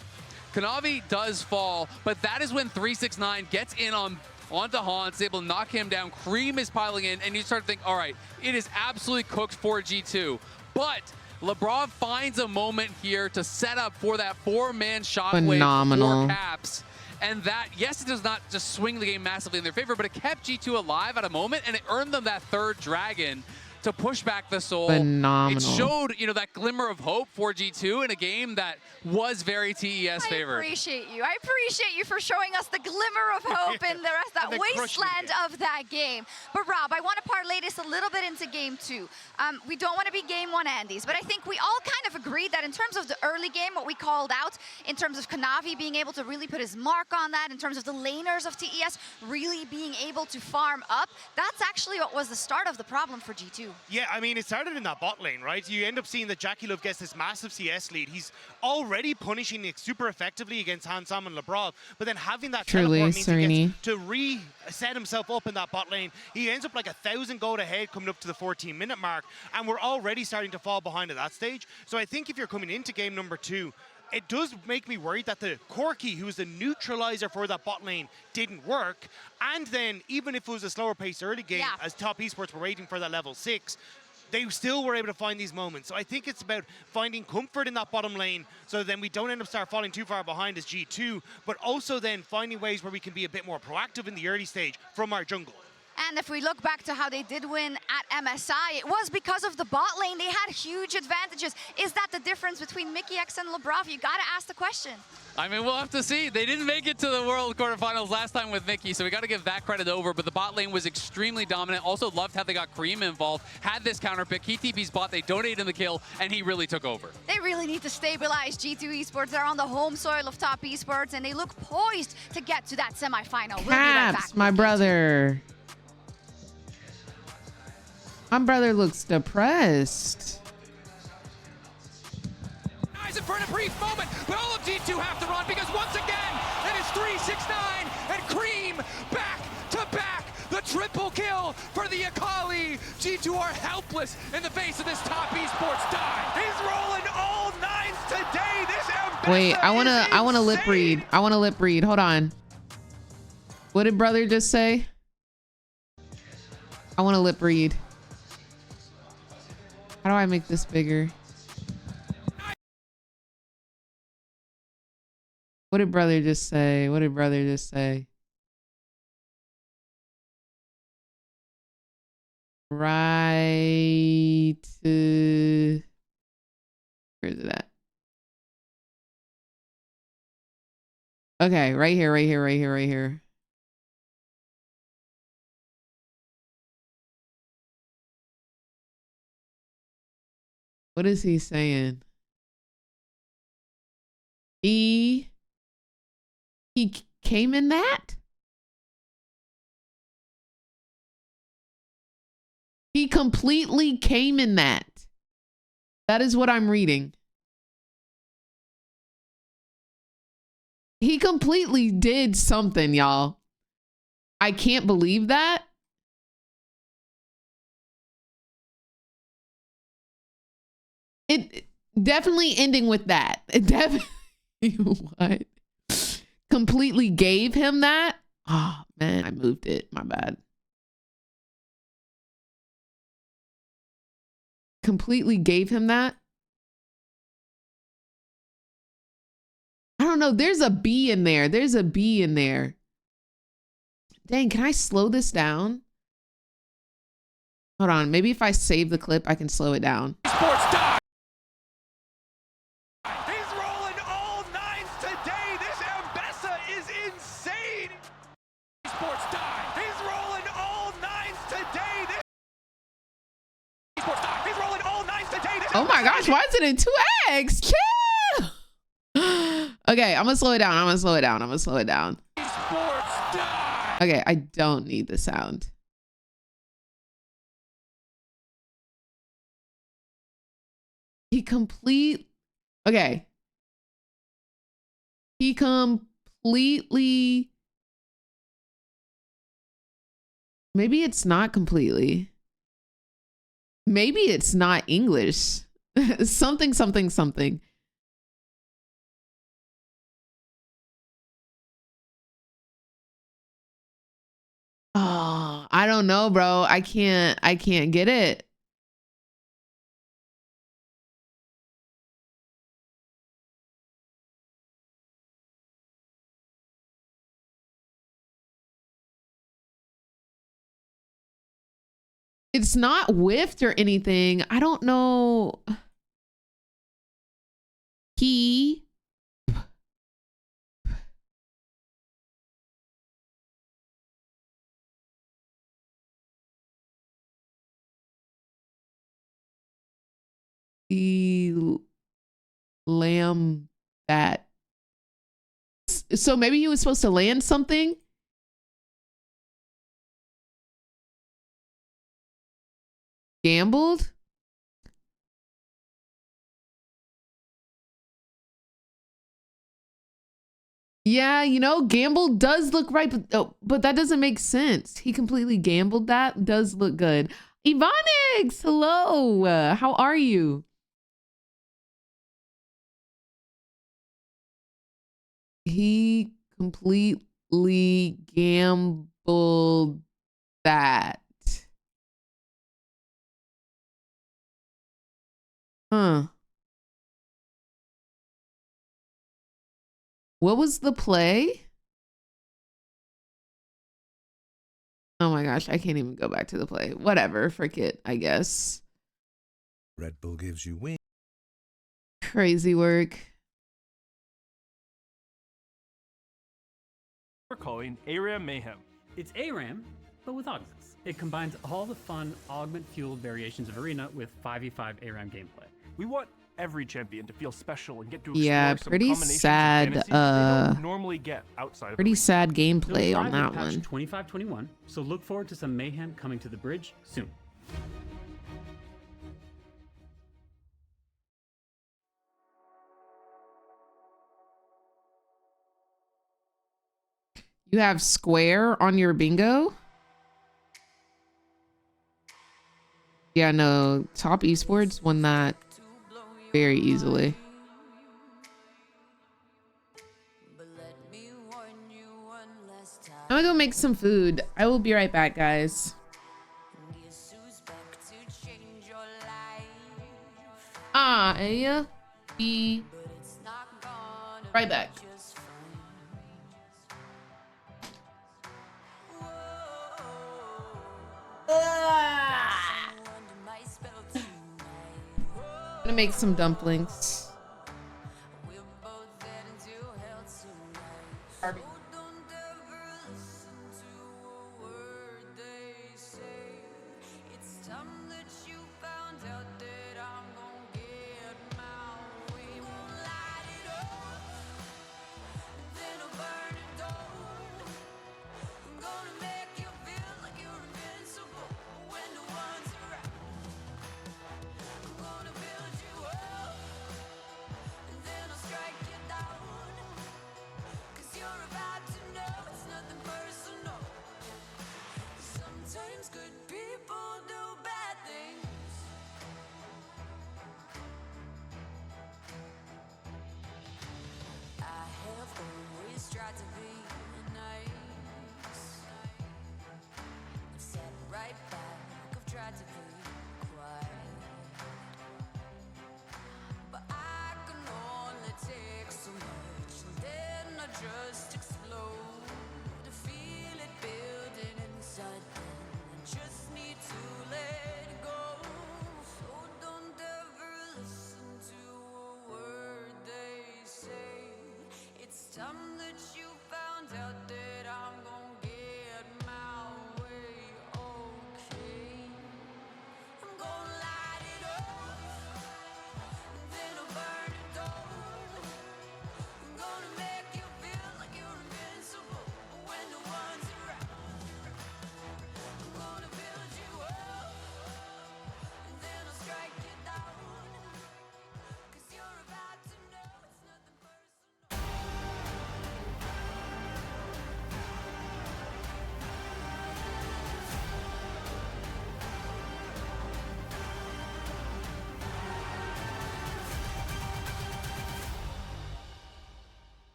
Kanavi does fall, but that is when 369 gets in onto Hans, able to knock him down. Cream is piling in, and you start to think, all right, it is absolutely cooked for G2. But Labrov finds a moment here to set up for that 4-man shockwave Phenomenal. for Caps. And that, yes, it does not just swing the game massively in their favor, but it kept G2 alive at a moment, and it earned them that third dragon to push back the soul. Phenomenal. It showed, that glimmer of hope for G2 in a game that was very TES favored. I appreciate you. I appreciate you for showing us the glimmer of hope in the rest that And then crushing wasteland the game. of that game. But Rob, I want to parlay this a little bit into game two. We don't want to be game one Andes, but I think we all kind of agreed that in terms of the early game, what we called out, in terms of Kanavi being able to really put his mark on that, in terms of the laners of TES really being able to farm up, that's actually what was the start of the problem for G2. Yeah, I mean, it started in that bot lane, right? You end up seeing that Jackie Love gets this massive CS lead. He's already punishing it super effectively against Hansam and Labrov, but then having that Truly, teleport means he Serini. gets to reset himself up in that bot lane. He ends up like 1,000 gold ahead coming up to the 14-minute mark, and we're already starting to fall behind at that stage. So I think if you're coming into game number 2, it does make me worried that the Corki, who's the neutralizer for that bot lane, didn't work. And then, even if it was a slower paced early game, Yeah. as Top Esports were waiting for that level 6, they still were able to find these moments. So I think it's about finding comfort in that bottom lane so then we don't end up start falling too far behind as G2, but also then finding ways where we can be a bit more proactive in the early stage from our jungle. And if we look back to how they did win at MSI, it was because of the bot lane. They had huge advantages. Is that the difference between mikyx and Labrov? You gotta ask the question. I mean, we'll have to see. They didn't make it to the World Quarterfinals last time with Mickey, so we got to give that credit over. But the bot lane was extremely dominant. Also loved how they got COSTREAM involved, had this counter pick. He TP's bot, they donated him the kill, and he really took over. They really need to stabilize G2 Esports. They're on the home soil of top esports, and they look poised to get to that semifinal. We'll be right back. My brother. My brother looks depressed. In for a brief moment, but all of G2 have to run because once again, it is 3-6-9 and COSTREAM back to back. The triple kill for the Akali. G2 are helpless in the face of this top esports dive. He's rolling all nines today. This ambassador Wait, I wanna lip read. I wanna lip read. Hold on. What did brother just say? I wanna lip read. How do I make this bigger? What did brother just say? What did brother just say? Right. Where is it at? Okay, right here, right here, right here, right here. What is he saying? He came in that? He completely came in that. That is what I'm reading. He completely did something, y'all. I can't believe that. It definitely ending with that. It definitely what? Completely gave him that. Oh man, I moved it. My bad. Completely gave him that. I don't know. There's a B in there. There's a B in there. Dang, can I slow this down? Hold on. Maybe if I save the clip, I can slow it down. Sports dive. He's rolling all nines today. This ambassador is insane. Sports dive. He's rolling all nines today. This Sports dive. He's rolling all nines today. This Oh my gosh, why is it in 2x? Chill. Okay, I'm gonna slow it down. I'm gonna slow it down. I'm gonna slow it down. Sports dive. Okay, I don't need the sound. Okay. He completely, maybe it's not completely. Maybe it's not English. Something. Oh, I don't know, bro. I can't get it. It's not whiffed or anything. I don't know. He lamb that. So maybe he was supposed to land something. Gambled. Yeah, you know, gambled does look right, but that doesn't make sense. He completely gambled that. Does look good. Ivanix, hello. How are you? He completely gambled that. Huh. What was the play? Oh my gosh, I can't even go back to the play. Whatever, frick it, I guess. Red Bull gives you wings. Crazy work. We're calling ARAM Mayhem. It's ARAM, but with augments. It combines all the fun augment-fueled variations of Arena with 5v5 ARAM gameplay. We want every champion to feel special and get to explore some pretty combinations sad, of fantasy that they don't normally get outside of Pretty Arena. sad gameplay It was on live that with patch one. 2521, so look forward to some mayhem coming to the bridge soon. You have square on your bingo? Yeah, no, Top Esports won that very easily. I'm gonna go make some food. I will be right back, guys. I be right back. I'm gonna make some dumplings.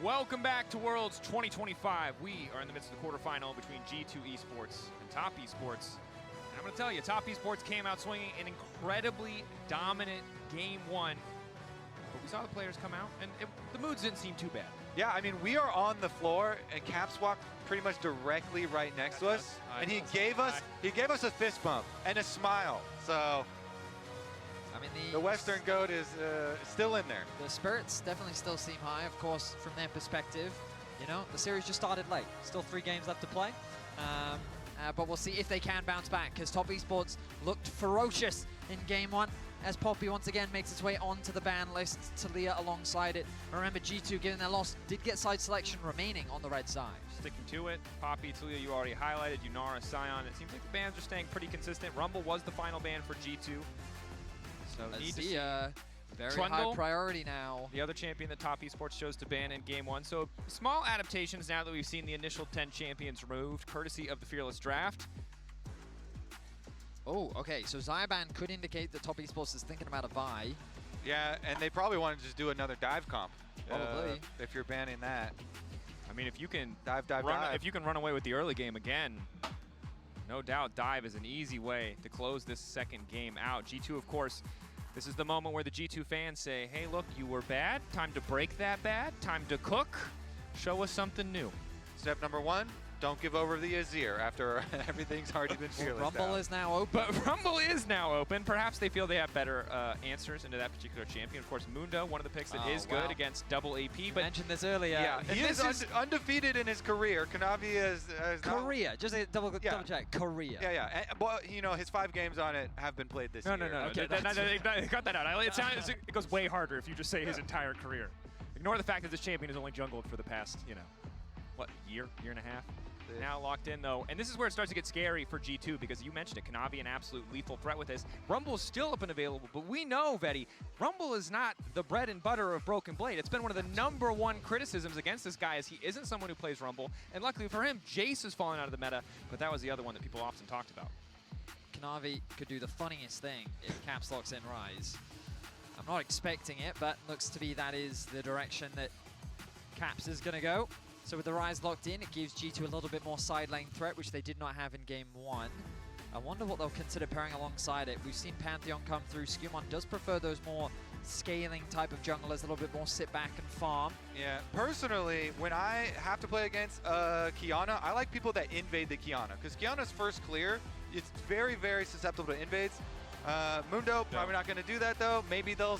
Welcome back to Worlds 2025. We are in the midst of the quarterfinal between G2 Esports and Top Esports. And I'm going to tell you, Top Esports came out swinging an incredibly dominant game one. But we saw the players come out, and the moods didn't seem too bad. Yeah, I mean, we are on the floor, and Caps walked pretty much directly right next to us, and he gave us a fist bump and a smile. So, I mean, the Western GOAT is still in there. The spirits definitely still seem high, of course, from their perspective. You know, the series just started late. Still 3 games left to play. But we'll see if they can bounce back, because Top Esports looked ferocious in game 1 as Poppy once again makes its way onto the ban list. Talia alongside it. Remember, G2, given their loss, did get side selection remaining on the red side. Sticking to it. Poppy, Talia, you already highlighted. Yunara, Sion. It seems like the bans are staying pretty consistent. Rumble was the final ban for G2. So need to see very Trundle, high priority now. The other champion that Top Esports chose to ban in game 1. So small adaptations now that we've seen the initial 10 champions removed, courtesy of the Fearless Draft. Oh, okay, so Zyban could indicate that Top Esports is thinking about a buy. Yeah, and they probably want to just do another dive comp. Probably. If you're banning that. I mean, if you can dive. If you can run away with the early game again, no doubt dive is an easy way to close this second game out. G2, of course, This is the moment where the G2 fans say, hey, look, you were bad. Time to break that bad. Time to cook. Show us something new. Step number 1, don't give over the Azir after everything's already been fearless. Rumble is now open. But Rumble is now open. Perhaps they feel they have better answers into that particular champion. Of course, Mundo, one of the picks that is good against double AP. You But mentioned this earlier. Yeah, he is undefeated in his career. Kanavi is Korea. Just a double check. Korea. Yeah. And, well, you know, his 5 games on it have been played this year. No. Okay, Cut that out. It goes way harder if you just say his entire career. Ignore the fact that this champion has only jungled for the past, what, year and a half? Now locked in, though. And this is where it starts to get scary for G2 because you mentioned it. Kanavi, an absolute lethal threat with this. Rumble's still up and available, but we know, Vetty, Rumble is not the bread and butter of Broken Blade. It's been one of the #1 criticisms against this guy as he isn't someone who plays Rumble. And luckily for him, Jace has fallen out of the meta, but that was the other one that people often talked about. Kanavi could do the funniest thing if Caps locks in Rise. I'm not expecting it, but looks to be that is the direction that Caps is going to go. So with the Rise locked in, it gives G2 a little bit more side lane threat, which they did not have in game 1. I wonder what they'll consider pairing alongside it. We've seen Pantheon come through. Skumon does prefer those more scaling type of junglers, a little bit more sit back and farm. Yeah, personally, when I have to play against Kiana, I like people that invade the Kiana, because Kiana's first clear, it's very, very susceptible to invades. Mundo probably not going to do that though. Maybe they'll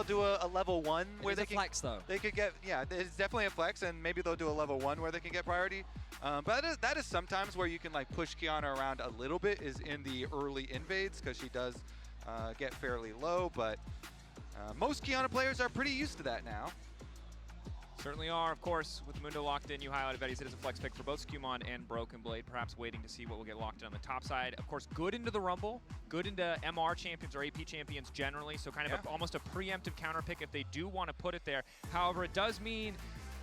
do a level 1 where they can flex though. They could get it's definitely a flex, and maybe they'll do a level 1 where they can get priority. But that is sometimes where you can like push Kiana around a little bit is in the early invades because she does get fairly low. But most Kiana players are pretty used to that now. Certainly are, of course, with Mundo locked in. You highlighted Vetty's it as a flex pick for both Skumon and Broken Blade, perhaps waiting to see what will get locked in on the top side. Of course, good into the Rumble, good into MR champions or AP champions generally, so kind of almost a preemptive counter pick if they do want to put it there. However, it does mean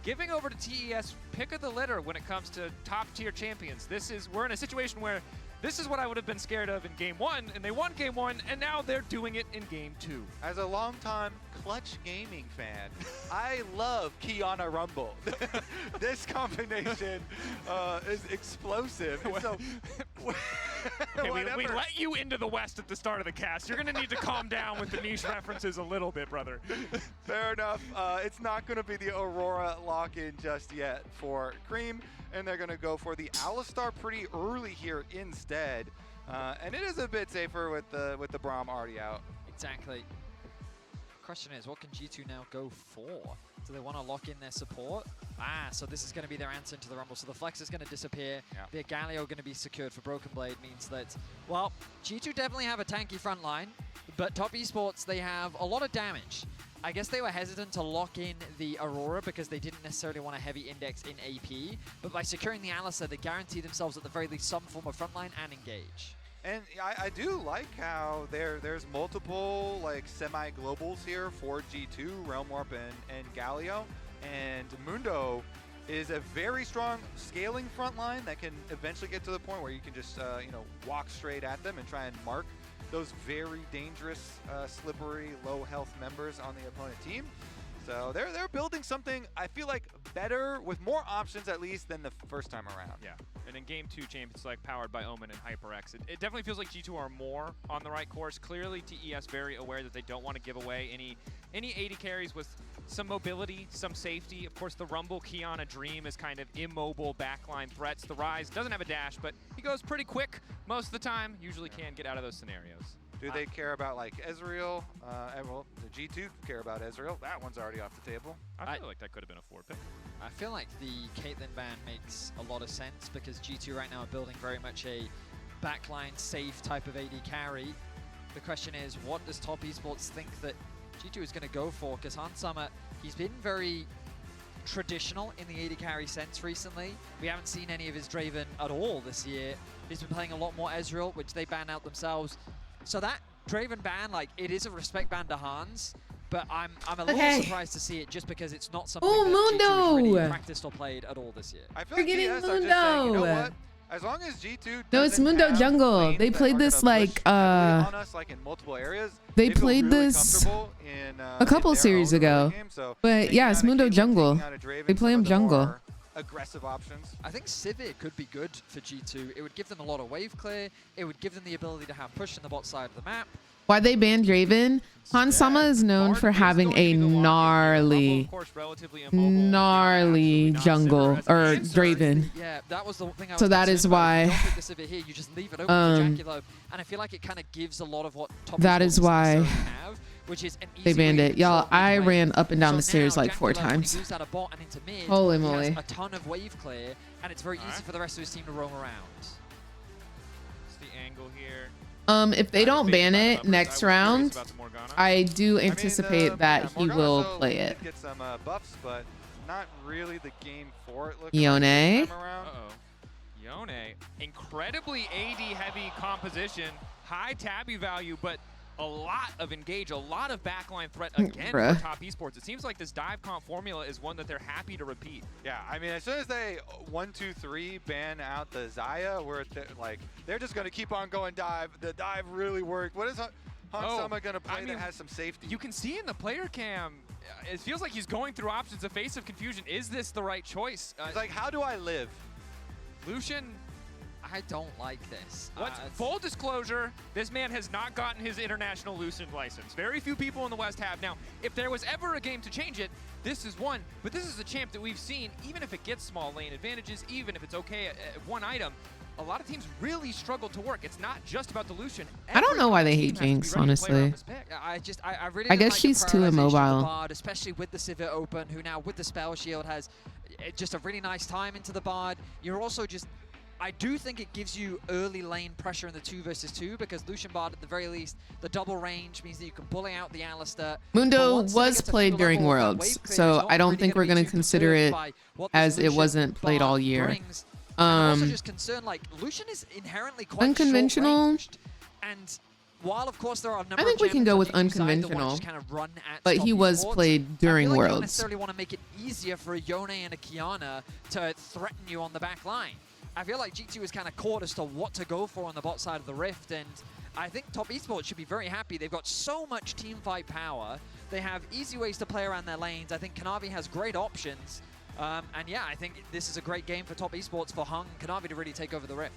giving over to TES pick of the litter when it comes to top tier champions. We're in a situation where this is what I would have been scared of in game 1, and they won game 1, and now they're doing it in game 2. As a longtime Clutch Gaming fan, I love Kiana Rumble. This combination is explosive. So, hey, we let you into the West at the start of the cast. You're going to need to calm down with the niche references a little bit, brother. Fair enough. It's not going to be the Aurora lock-in just yet for Cream, and they're going to go for the Alistar pretty early here instead. And it is a bit safer with the Braum already out. Exactly. Question is, what can G2 now go for? Do they want to lock in their support? So this is going to be their answer to the Rumble. So the Flex is going to disappear. The Galio going to be secured for Broken Blade means that, well, G2 definitely have a tanky front line, but Top Esports, they have a lot of damage. I guess they were hesitant to lock in the Aurora because they didn't necessarily want a heavy index in AP, but by securing the Alistar, they guarantee themselves at the very least some form of frontline and engage. And I do like how there's multiple like semi-globals here for G2, Realm Warp and Galio, and Mundo is a very strong scaling front line that can eventually get to the point where you can just walk straight at them and try and mark those very dangerous, slippery, low health members on the opponent team. So they're building something, I feel like, better with more options at least than the first time around. Yeah, and in game 2, Champions Select powered by Omen and HyperX. It definitely feels like G2 are more on the right course. Clearly, TES very aware that they don't want to give away any 80 carries with some mobility, some safety. Of course, the Rumble Kiana Dream is kind of immobile backline threats. The Rise doesn't have a dash, but he goes pretty quick most of the time. Usually can get out of those scenarios. Do they care about like Ezreal? Well, the G2 care about Ezreal. That one's already off the table. I feel like that could have been a 4 pick. I feel like the Caitlyn ban makes a lot of sense because G2 right now are building very much a backline safe type of AD carry. The question is, what does Top Esports think that G2 is going to go for? Because Hans Summer, he's been very traditional in the AD carry sense recently. We haven't seen any of his Draven at all this year. He's been playing a lot more Ezreal, which they banned out themselves. So that Draven ban, like, it is a respect ban to Hans, but I'm a little surprised to see it just because it's not something that G2 has really practiced or played at all this year. I feel like TS are just saying, you know what? As long as G2 no, it's Mundo Jungle. They played this like on us, like in multiple areas. They played really this a couple series ago. Game, so but yeah, it's Mundo Jungle. They play him jungle. aggressive options. I think Sivir could be good for G2. It would give them a lot of wave clear. It would give them the ability to have push in the bot side of the map. Why they banned Draven? Hansama is known for having a gnarly jungle or Draven. Yeah, that was the thing I was So that is why. Don't pick the Sivir here. You just leave it open to Jackie, and I feel like it kind of gives a lot of what top That is why have, which is an they easy banned way it. to Y'all, control I mid ran lane. up and down the So stairs now like 4 Jackie Love, when times. he moves out of bot and into mid, Holy he moly. has a ton of wave clear, and it's very easy for the rest of his team to roam around. What's the angle here? If they don't ban it next round, I do anticipate that he will play it. Get some buffs, but not really the game for it. Looking Yone. like this time around. Yone, incredibly AD heavy composition, high tabby value, but a lot of engage, a lot of backline threat again for top esports. It seems like this dive comp formula is one that they're happy to repeat. Yeah, I mean, as soon as they 1-2-3 ban out the Xayah, where they're just going to keep on going dive. The dive really worked. What is Hansama going to play that has some safety? You can see in the player cam, it feels like he's going through options. A face of confusion. Is this the right choice? It's like, how do I live? Lucian. I don't like this. Full disclosure, this man has not gotten his international Lucian license. Very few people in the West have. Now, if there was ever a game to change it, this is one. But this is a champ that we've seen, even if it gets small lane advantages, even if it's okay at one item, a lot of teams really struggle to work. It's not just about the Lucian. I don't know why they hate Jinx, honestly. I really I guess like she's the too prioritization of the immobile. Bard, especially with the Sivir open, who now with the spell shield has just a really nice time into the Bard. You're also just... I do think it gives you early lane pressure in the 2 versus 2 because Lucian Bard, at the very least, the double range means that you can bully out the Alistair. Mundo was played during Worlds, so I don't think we're going to consider it as it wasn't played all year. I'm also just concerned, like, Lucian is inherently quite unconventional. And while, of course, there are a number I think of we can go with champions on either side that wanna unconventional, just kind of run at but top he was esports, played during I feel like you don't Worlds. necessarily want to make it easier for a Yone and a Kiana to threaten you on the back line. I feel like G2 is kind of caught as to what to go for on the bot side of the Rift, and I think top esports should be very happy. They've got so much team fight power. They have easy ways to play around their lanes. I think Kanavi has great options. And yeah, I think this is a great game for top esports for Hung and Kanavi to really take over the Rift.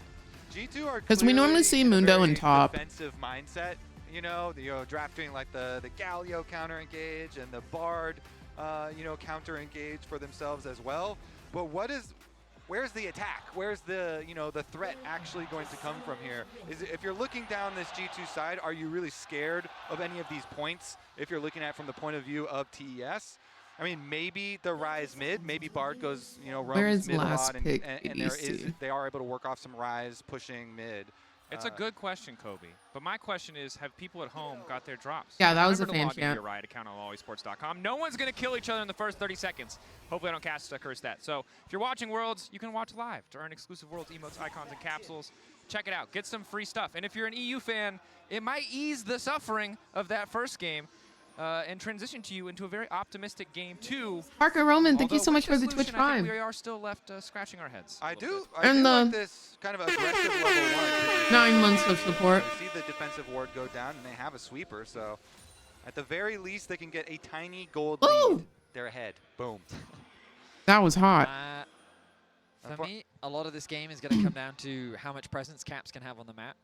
G2 are because we normally see Mundo in top. Defensive mindset, you know, drafting like the Galio counter engage and the Bard, counter engage for themselves as well. But where's the attack? Where's the the threat actually going to come from here? If you're looking down this G2 side, are you really scared of any of these points? If you're looking at it from the point of view of TES, I mean, maybe the Rise mid, maybe Bard goes, roams mid a lot, and they are able to work off some Rise pushing mid. It's a good question, Kobe. But my question is, have people at home got their drops? Yeah, that was a fan Remember to log into chat. your Riot account on allesports.com. No one's going to kill each other in the first 30 seconds. Hopefully I don't cast a curse that. So if you're watching Worlds, you can watch live to earn exclusive Worlds emotes, icons, and capsules. Check it out. Get some free stuff. And if you're an EU fan, it might ease the suffering of that first game and transition to you into a very optimistic game 2. Parker Roman, thank you so Although much for with the this Twitch Lucian, I think Prime. we are still left scratching our heads. I do And like this kind of aggressive level 1. 9 months of support. You see the defensive ward go down, and they have a sweeper, so at the very least, they can get a tiny gold lead. They're ahead. Boom. That was hot. For me, a lot of this game is going to come down to how much presence Caps can have on the map.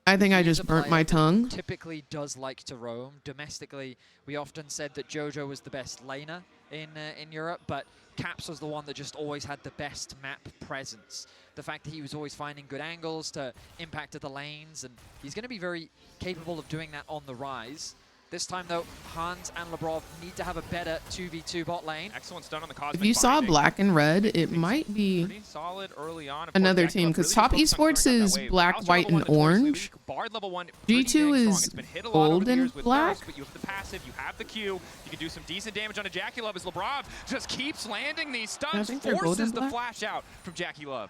I think I just burnt my tongue. Typically does like to roam. Domestically, we often said that Jojo was the best laner in Europe, but Caps was the one that just always had the best map presence. The fact that he was always finding good angles to impact the lanes, and he's going to be very capable of doing that on the Rise. This time, though, Hans and Labrov need to have a better 2v2 bot lane. Excellent stun on the Cosmic If you saw binding. black and red, it might be Pretty solid early on. Of another course, team, Jackie because Love top really just focused on esports clearing out is that wave. black, Alistair white, level and 1 notoriously orange. weak. Bard level 1 pretty G2 dang strong. is It's been hit a lot over gold the and years with black. nerfs, but you have the passive, you have the Q, you can do some decent damage on a Jackie Love as Labrov just keeps landing these stuns, think they're gold forces and the black. flash out from Jackie Love.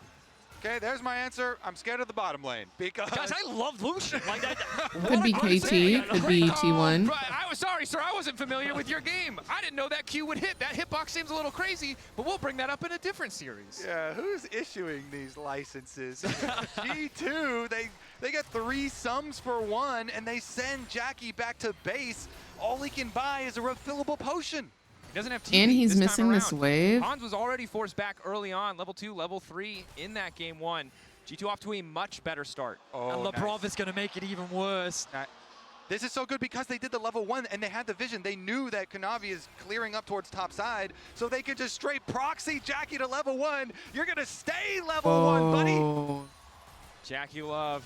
Okay, there's my answer. I'm scared of the bottom lane because Guys, I love Lucian. Like that. Could be KT, could be T1. Right, I was sorry, sir. I wasn't familiar with your game. I didn't know that Q would hit. That hitbox seems a little crazy, but we'll bring that up in a different series. Yeah, who's issuing these licenses? G2, they get 3 sums for 1, and they send Jackie back to base. All he can buy is a refillable potion. He doesn't have TV And he's this time missing this around. wave. Hans was already forced back early on, level 2, level 3 in that game 1. G2 off to a much better start. And Lebrov is going to make it even worse. This is so good because they did the level 1 and they had the vision. They knew that Kanavi is clearing up towards top side, so they could just straight proxy Jackie to level 1. You're gonna stay level 1, buddy. Jackie Love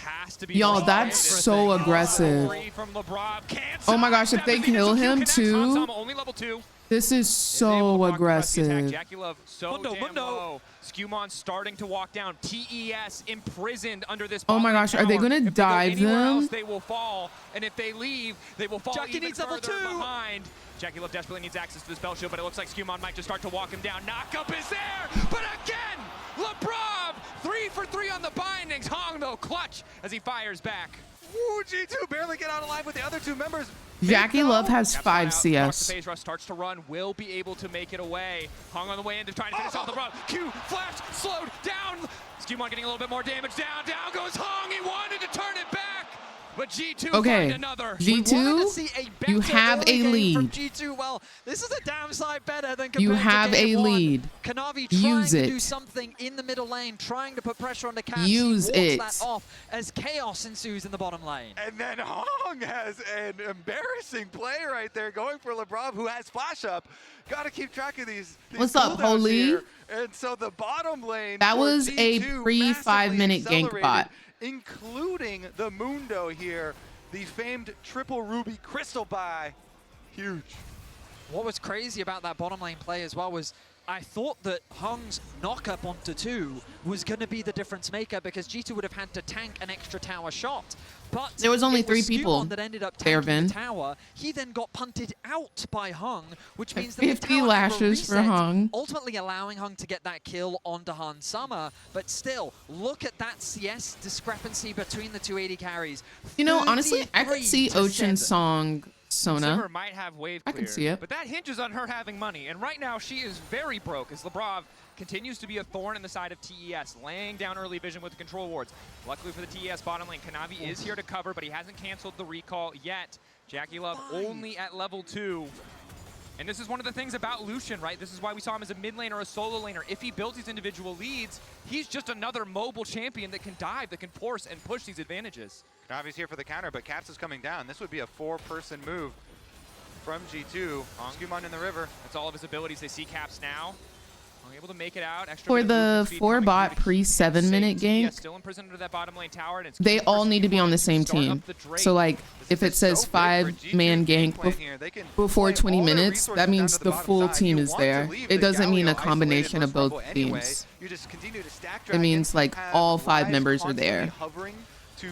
has to be. Yo, that's so aggressive. From Lebrov. Oh my gosh, if they kill him too, only level 2. this is so aggressive. Jackie Love so damn low. Skewmon starting to walk down. TES imprisoned under this. Oh my gosh, are they gonna dive them? They will fall, and if they leave, they will fall. Jackie even needs level 2 behind. Jackie Love desperately needs access to the spell shield, but it looks like Skewmon might just start to walk him down. Knockup is there, but again, Lebrov 3 for 3 on the bindings. Hong though clutch as he fires back. Ooh, G2 barely get out alive with the other 2 members. Jackie Love has 5 CS. Phase rush starts to run, will be able to make it away. Hung on the way in to try and finish off the run. Q flash, slowed down. Skewmon getting a little bit more damage. Down goes Hong. He wanted to turn it back, but G2 find another. G2, you have a lead. From G2. Well, this is a damn sight better than compared You have to a game 1. lead. Kanavi Use trying it. to do something in the middle lane, trying to put pressure on the Cavs. Use he it. walks that off as chaos ensues in the bottom lane. And then Hong has an embarrassing play right there, going for Lebrov, who has flash up. Got to keep track of these What's up, cooldowns Holy? here. And so the bottom lane. That for was a G2 pre-5-minute massively gank accelerated, bot. including the Mundo here, the famed triple ruby crystal buy. Huge. What was crazy about that bottom lane play as well was I thought that Hong's knock-up onto 2 was going to be the difference maker because G2 would have had to tank an extra tower shot. But There was only 3 Skewmon people that ended up there, tanking the Vin. tower. He then got punted out by Hung, which means that 50 the tower lashes for reset, Hung. ultimately allowing Hung to get that kill onto Han Summer. But still, look at that CS discrepancy between the 280 carries. You know, honestly, I could 33 see to Ocean's 7. song Sona. Simmer might have wave I clear, can see it. but that hinges on her having money. And right now, she is very broke as Lebrov continues to be a thorn in the side of TES, laying down early vision with the control wards. Luckily for the TES bottom lane, Kanavi is here to cover, but he hasn't canceled the recall yet. Jackie Love only at level 2. And this is one of the things about Lucian, right? This is why we saw him as a mid laner or a solo laner. If he builds these individual leads, he's just another mobile champion that can dive, that can force and push these advantages. Kanavi's here for the counter, but Caps is coming down. This would be a 4-person move from G2. Skewmon in the river. That's all of his abilities. They see Caps now. Able to make it out. Extra For bit of the movement speed 4-bot coming pre-7-minute gank, still imprisoned under that bottom lane tower, and it's they all need to be on the same team. So like, if it says 5-man gank before 20 minutes, that means the full team is there. It doesn't mean a combination of both teams. It means like all 5 members are there.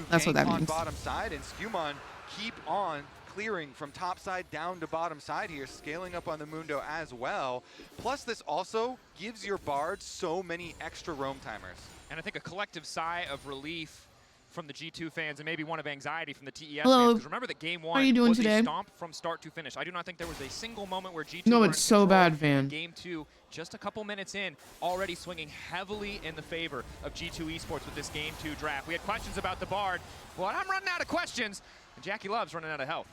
That's what that means. Bottom side, and Skewmon keep on clearing from top side down to bottom side here, scaling up on the Mundo as well. Plus, this also gives your Bard so many extra roam timers. And I think a collective sigh of relief from the G2 fans and maybe one of anxiety from the TES Hello. fans. Because remember that game 1 How are you doing was today? a stomp from start to finish. I do not think there was a single moment where G2 No, were it's in so control. bad, Van. Game 2, just a couple minutes in, already swinging heavily in the favor of G2 Esports with this game 2 draft. We had questions about the Bard. Well, I'm running out of questions, and Jackie Love's running out of health.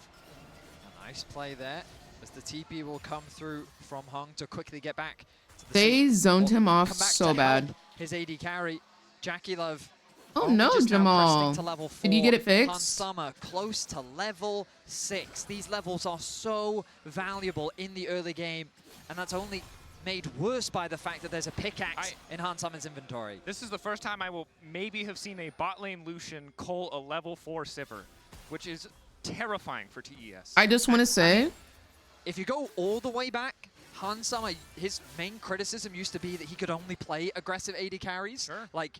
Nice play there, as the TP will come through from Hung to quickly get back to the They scene. zoned him off Come back so to bad. help his AD carry. Jackie Love. Oh only no, just now Jamal. cresting to level 4. Did you get it Han fixed? Summer close to level 6. These levels are so valuable in the early game, and that's only made worse by the fact that there's a pickaxe in Han Summer's inventory. This is the first time I will maybe have seen a bot lane Lucian cull a level 4 Sivir, which is terrifying for TES. I just want to say, If you go all the way back, Han Summer, his main criticism used to be that he could only play aggressive AD carries. Sure. Like,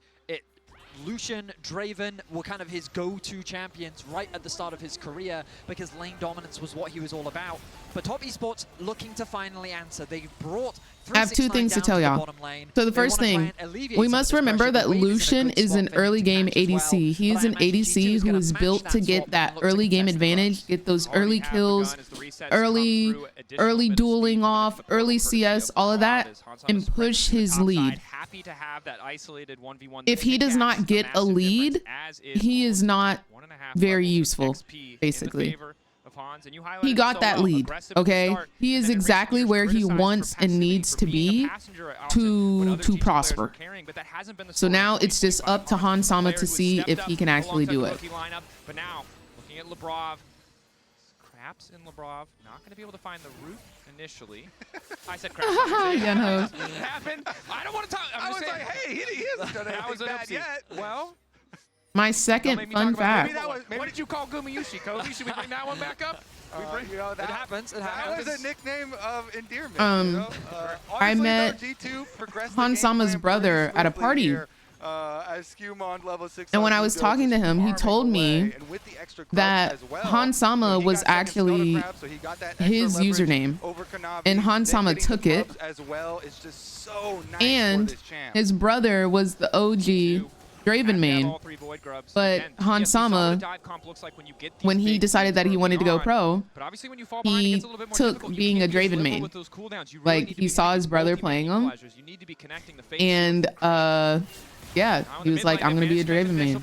Lucian, Draven were kind of his go-to champions right at the start of his career because lane dominance was what he was all about. But Top Esports looking to finally answer. They brought I have 2 things to tell y'all. So the first thing, we must remember that Lucian is an early game ADC. He is an ADC who is built to get that early game advantage, get those early kills, early dueling off, early CS, all of that, and push his lead. If he does not get a lead, he is not very useful, basically. of Hans, and you highlighted he got so that well, lead. aggressive at the Okay, start, he and is then in recent exactly years where he criticized for wants and passivity needs for to being a be passenger at Austin when other to G2 players prosper. were carrying, but that hasn't been the So story now in it's just 2025. up to Hans is a Hansama player to who has see stepped if up he can actually do alongside it. the rookie lineup, but now looking at Lebrov, Craps in Lebrov, not going to be able to find the root initially. I said Craps. Yeah, no. It happened. I don't want to talk. I was like, hey, he hasn't done That was anything an bad oopsie. yet. Well, My don't second make me fun talk about it. fact. What did you call Gumayushi, Kobe? Should we bring that one back up? You know, It happens. It that happens. was a nickname of endearment. Um, you know? I Obviously, met though, G2 progressed the game Hansama's plan brother pretty at a smoothly party. here, as Skewmon level 6 And when I was talking to him, he told me that Hansama was actually his username, and Hansama took it, and his brother was the OG Draven main. But Hansama, when he decided that he wanted to go pro, he took being a Draven main. Like, he saw his brother playing him, and yeah, he was like, I'm gonna be a Draven main.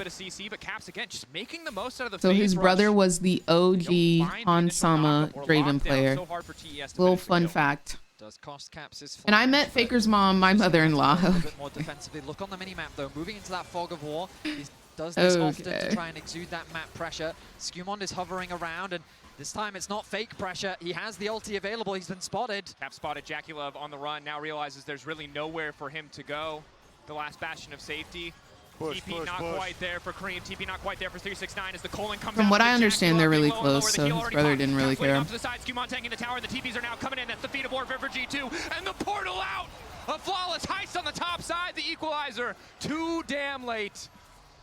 So his brother was the OG Hansama Draven player. Little fun fact. Does cost Caps his And I met Faker's mom, my mother-in-law. a bit more defensively. Look on the minimap though, moving into that fog of war. He does this often to try and exude that map pressure. Skewmon is hovering around, and this time it's not fake pressure. He has the ulti available. He's been spotted. Cap spotted Jackie Love on the run. Now realizes there's really nowhere for him to go. The last bastion of safety. TP not quite there for Cream. TP not quite there for 369 as the Colon comes From out what with I Jackie understand, Love they're being really low and close, lower. The so heel his already brother popped. didn't really Caps waiting care. off to the side. Skewmon tanking the tower, and the TPs are now coming in. That's the feed aboard for G2, and the portal out. A flawless heist on the top side. The equalizer too damn late.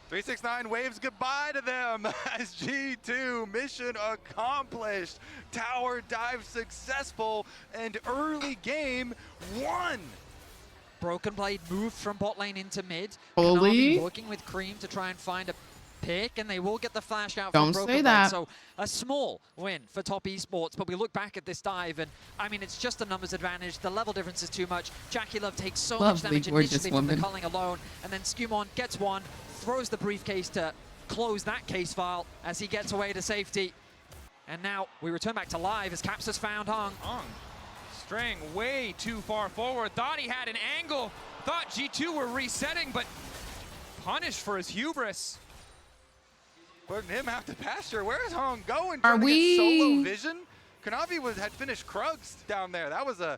369 waves goodbye to them as G2 mission accomplished. Tower dive successful and early game won. Broken Blade moved from bot lane into mid. Holy. Kanavi working with Cream to try and find a pick, and they will get the flash out Don't from Broken say Blade. that. So a small win for top esports, but we look back at this dive, and I mean, it's just a numbers advantage. The level difference is too much. Jackie Love takes so much Lovely, damage gorgeous initially from the woman. culling alone, and then Skewmon gets one, throws the briefcase to close that case file as he gets away to safety. And now we return back to live as Caps has found Hung. Straying way too far forward. Thought he had an angle. Thought G2 were resetting, but punished for his hubris. Putting him out to pasture. Where's Hong going? Are Trying to we- get solo vision? Kanavi had finished Krugs down there. That was a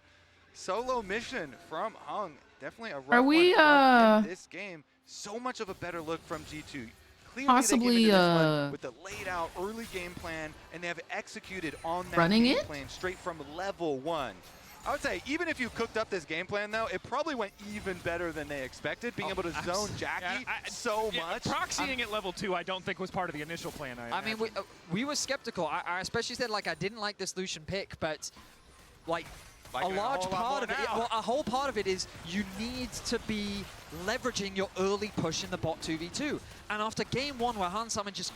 solo mission from Hung. Definitely a rough Are we, one in this game. So much of a better look from G2. Clearly possibly, they came into this one with the laid out early game plan, and they have executed on that running game it? plan straight from level 1. I would say, even if you cooked up this game plan, though, it probably went even better than they expected, being able to zone Jackie so much. Proxying at level 2, I don't think was part of the initial plan. I mean, we were skeptical. I especially said, like, I didn't like this Lucian pick, but, like a large part of it, well, a whole part of it is you need to be leveraging your early push in the bot 2v2. And after game 1 where Hansama just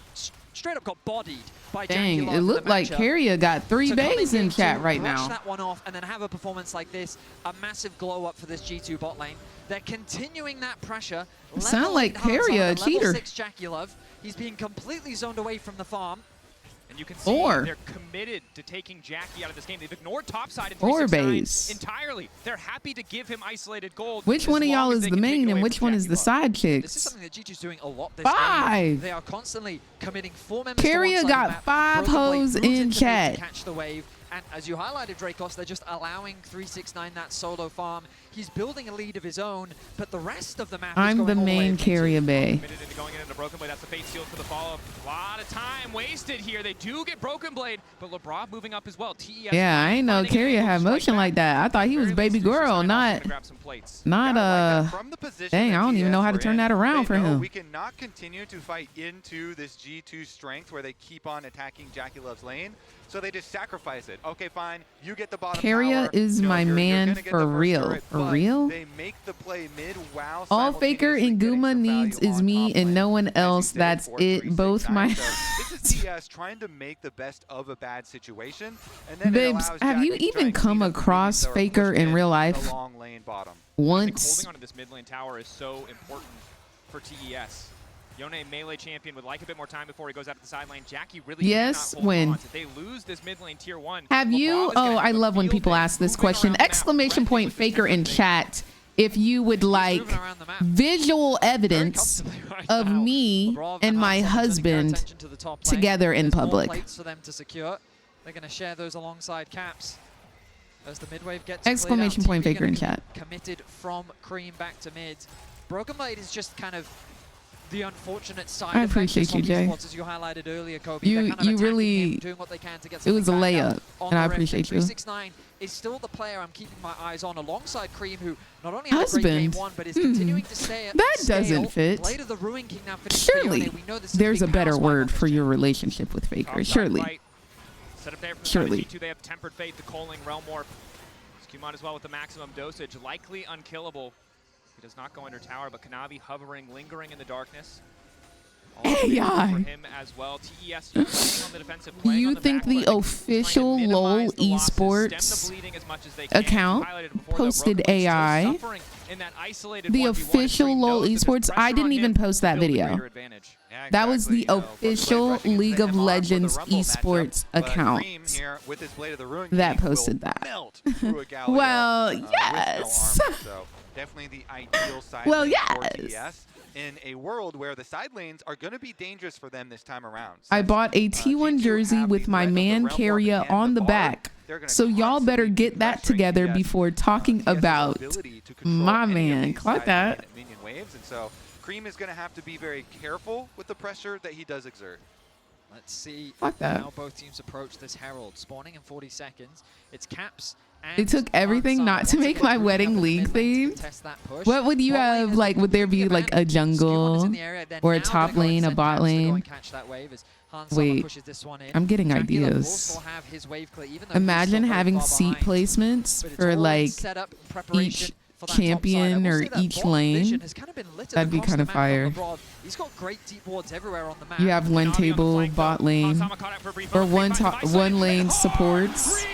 straight up got bodied by Jackie Dang, Love it in the looked like matchup, Carrier got 3 to come bays in game chat 2, right brush now. that one off, and then have a performance like this, a massive glow up for this G2 bot lane. They're continuing that pressure. Sound like Carrier a cheater. Level 6 Jackie Love. He's being completely zoned away from the farm. And you can see they're committed to taking Jackie out of this game. They've ignored topside and Or 369 base. entirely. They're happy to give him isolated gold. Which as one of long y'all as is they the can take main it and away which from one is Jackie the Love. side This is chicks? something that G2's doing a lot this 5. game. They are constantly committing 4 members Carrier to one side got of the map. 5 Broken Blade hoes moves in into mid chat. to catch the wave. And as you highlighted, Dracos, they're just allowing 369 that solo farm. He's building a lead of his own, but the rest of the map is I'm going the all the way main into Carrier Bay. Committed into going into Broken Blade. That's the fate sealed for the follow-up. A lot of time wasted here. They do get Broken Blade, but Lebrov moving up as well. TES Yeah, I ain't know finding an Carrier angle to had strike motion back. like that. I thought he was Very baby least 269 girl, also not gonna grab some plates. From the position dang, that I don't even know TS how to were turn in, that around they for know him. We cannot continue to fight into this G2 strength where they keep on attacking Jackie Love's lane. So they just sacrifice it. Okay, fine. You get the bottom Carrier tower. is You know, my you're man gonna get for the first real. turret, For but real? They make the play mid while All Faker simultaneously and getting Guma some needs value is on me top and lane, no one as you else. did That's for it. Both 369. my. So this is TS trying to make the best of a bad situation. And then it Babes, allows have you Jackie to try even and come clean up the across leads that are Faker pushed in real the life? long lane bottom. I think Once. holding onto this mid lane tower is so important for TES. Yone, melee champion, would like a bit more time before he goes out to the side lane. Jackie really Yes, cannot hold when? on. If they lose this mid lane tier 1, Have you? Oh, I love when people ask this question. Exclamation point Faker in chat. If you would like visual evidence of me and my husband together in public. For them to secure. They're going to share those alongside Caps. As the mid wave gets Exclamation point Faker in chat. Committed from Cream back to mid. Broken Blade is just kind of the unfortunate side. I appreciate you, Jay. As you highlighted earlier, Kobe. You really. Doing what they can to get it was a layup, and I appreciate you. 369 is still the player I'm keeping my eyes on alongside Cream, who not only had a great game one, but is continuing to stay at that doesn't fit. Blade of the Ruin King now Surely, there's a better word for your relationship with Faker. Surely. Set up there from Surely. G2, they have Tempered Fate, the Coaling, Realm Warp. Skumon as well with the maximum dosage, likely unkillable. He does not go under tower, but Kanavi hovering, lingering in the darkness. AI. For him as well. TES playing on the defensive, Do you think the official LoL esports account posted AI? The official LoL esports, I didn't even post that video. That was the official League of Legends esports account that posted that. Well, yes. Definitely the ideal side well, lane for yes. TES in a world where the side lanes are going to be dangerous for them this time around. I bought a T1 jersey with my man Carrier on the back, so y'all better get that together before talking about my man. Clock that. Minion waves, and so Cream is going to have to be very careful with the pressure that he does exert. Let's see that. how both teams approach this Herald. Spawning in 40 seconds. It's Caps. They took everything not to make my wedding league theme. What would you have, like, would there be like a jungle or a top lane, a bot lane? Wait, I'm getting ideas. Imagine having seat placements for like each champion or each lane. That'd be kind of fire. He's got great deep wards everywhere on the map. You have one table bot lane or one lane supports.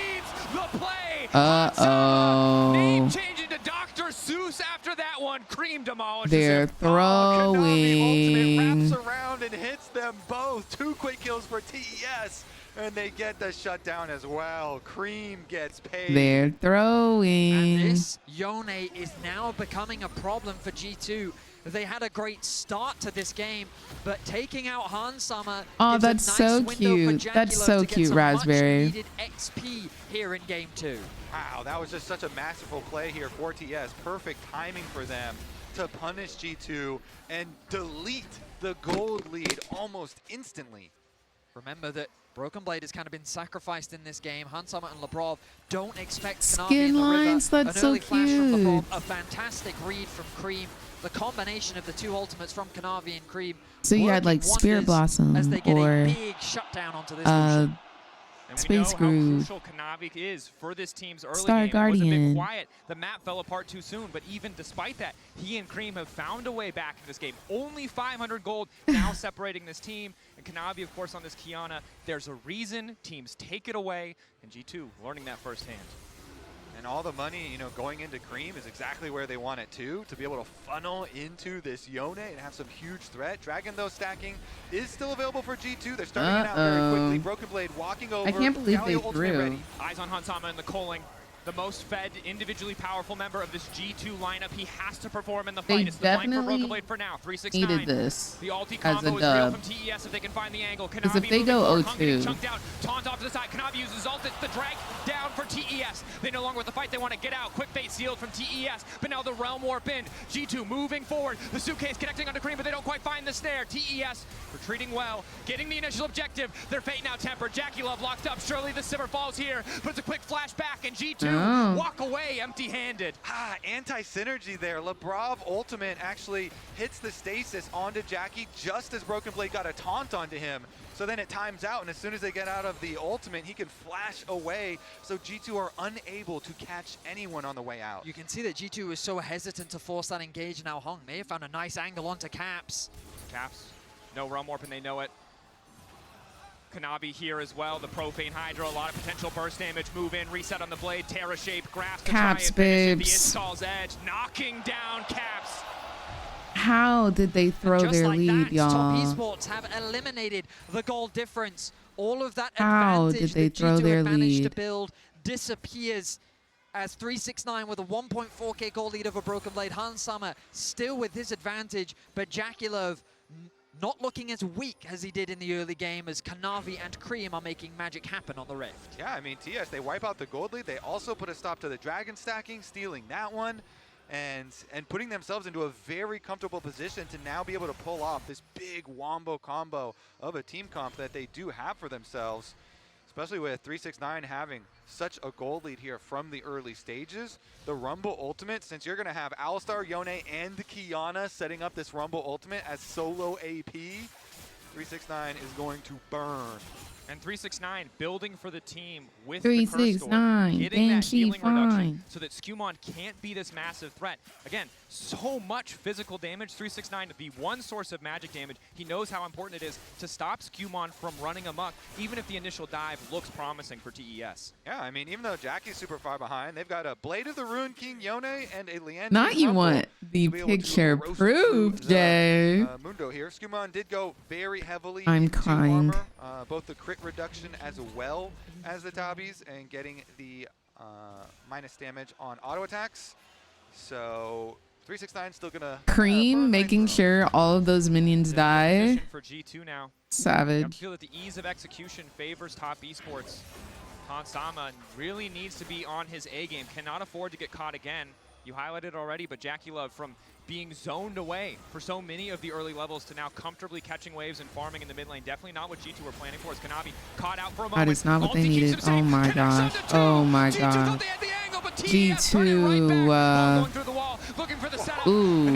Name changing to Dr. Seuss after that one. Cream demolishes They're throwing. Wraps around and hits them both. 2 quick kills for TES, and they get the shutdown as well. Cream gets paid. They're throwing. And this Yone is now becoming a problem for G2. They had a great start to this game, but taking out Hansama. Oh, that's so cute. That's so cute, Raspberry. Needed XP here in game 2. Wow, that was just such a masterful play here for TS. Perfect timing for them to punish G2 and delete the gold lead almost instantly. Remember that Broken Blade has kind of been sacrificed in this game. Hansama and Labrov don't expect Kanavi Skin in the lines, river. that's An so early flash from cute. Labrov, a fantastic read from Cream. The combination of the 2 ultimates from Kanavi and Cream. So you had like Spirit Blossom as they get or a big shutdown onto this Lucian. And Space we know Groove. how crucial Kanavi is for this team's early Star game. It was a Guardian. bit quiet. The map fell apart too soon, but even despite that, he and Cream have found a way back in this game. Only 500 gold now separating this team. And Kanavi, of course, on this Kiana. There's a reason teams take it away, and G2 learning that firsthand. And all the money, going into Cream is exactly where they want it to be able to funnel into this Yone and have some huge threat. Dragon, though, stacking is still available for G2. They're starting it out very quickly. Broken Blade walking over. I can't believe they Galio ultimate threw. ready. Eyes on Hansama and the Coaling. The most fed, individually powerful member of this G2 lineup. He has to perform in the They fight. It's the blank for definitely Broken Blade for now. 369. needed this The ulti as combo a is real dub. from TES if they can find the angle. Because Kanavi if they go moving forward, Hung getting 0-2. chunked out. Taunt off to the side. Kanavi uses ult. It's the drag down for TES. They no longer with the fight. They want to get out. Quick fate sealed from TES. But now the Realm Warp in. G2 moving forward. The suitcase connecting onto Cream, but they don't quite find the snare. TES retreating well. Getting the initial objective. Their fate now tempered. Jackie Love locked up. Surely the Simmer falls here. But it's a quick flash back, and G2 walk away empty-handed. Anti-synergy there. Labrov ultimate actually hits the stasis onto Jackie just as Broken Blade got a taunt onto him. So then it times out, and as soon as they get out of the ultimate, he can flash away. So G2 are unable to catch anyone on the way out. You can see that G2 was so hesitant to force that engage. Now Hung may have found a nice angle onto Caps. Caps, no Realm Warp, and they know it. Kanavi here as well, the Profane Hydra, a lot of potential burst damage, move in, reset on the blade, Terra shape, grasp to Caps, try and finish it. The babes. install's edge, knocking down Caps. How did they throw Just their like lead, that, Top y'all? Esports have eliminated the goal difference. All of that How advantage did they that throw G2 their had managed to lead? build disappears as 369 with a 1.4k goal lead over Broken Blade. Hans Sama still with his advantage, but Jakulov not looking as weak as he did in the early game, as Kanavi and Cream are making magic happen on the Rift. Yeah, I mean, TS, they wipe out the gold lead. They also put a stop to the dragon stacking, stealing that one, and putting themselves into a very comfortable position to now be able to pull off this big wombo combo of a team comp that they do have for themselves, especially with 369 having such a gold lead here from the early stages. The Rumble Ultimate, since you're going to have Alistar, Yone, and Kiana setting up this Rumble Ultimate as solo AP, 369 is going to burn. And 369 building for the team with 369, the Curse Door, getting that she healing reduction fine. so that Skumon can't be this massive threat. Again, so much physical damage. 369, the one source of magic damage. He knows how important it is to stop Skumon from running amok, even if the initial dive looks promising for TES. Yeah, I mean, even though Jackie's super far behind, they've got a Blade of the Ruined King Yone and a Leandro. Not you want the picture proof, Jay. Mundo here. Skumon did go very heavily I'm into kind. armor, both the crit reduction as well as the tabbies, and getting the minus damage on auto attacks. So 369 still gonna Cream making sure all of those minions die. For G2 now. Savage. I feel that the ease of execution favors Top Esports. Hans Sama really needs to be on his A game. Cannot afford to get caught again. You highlighted it already, but Jakulov from being zoned away for so many of the early levels to now comfortably catching waves and farming in the mid lane. Definitely not what G2 were planning for. As Kanavi caught out for a moment. That is not what they needed. Oh my gosh. Oh my god. G2, ooh,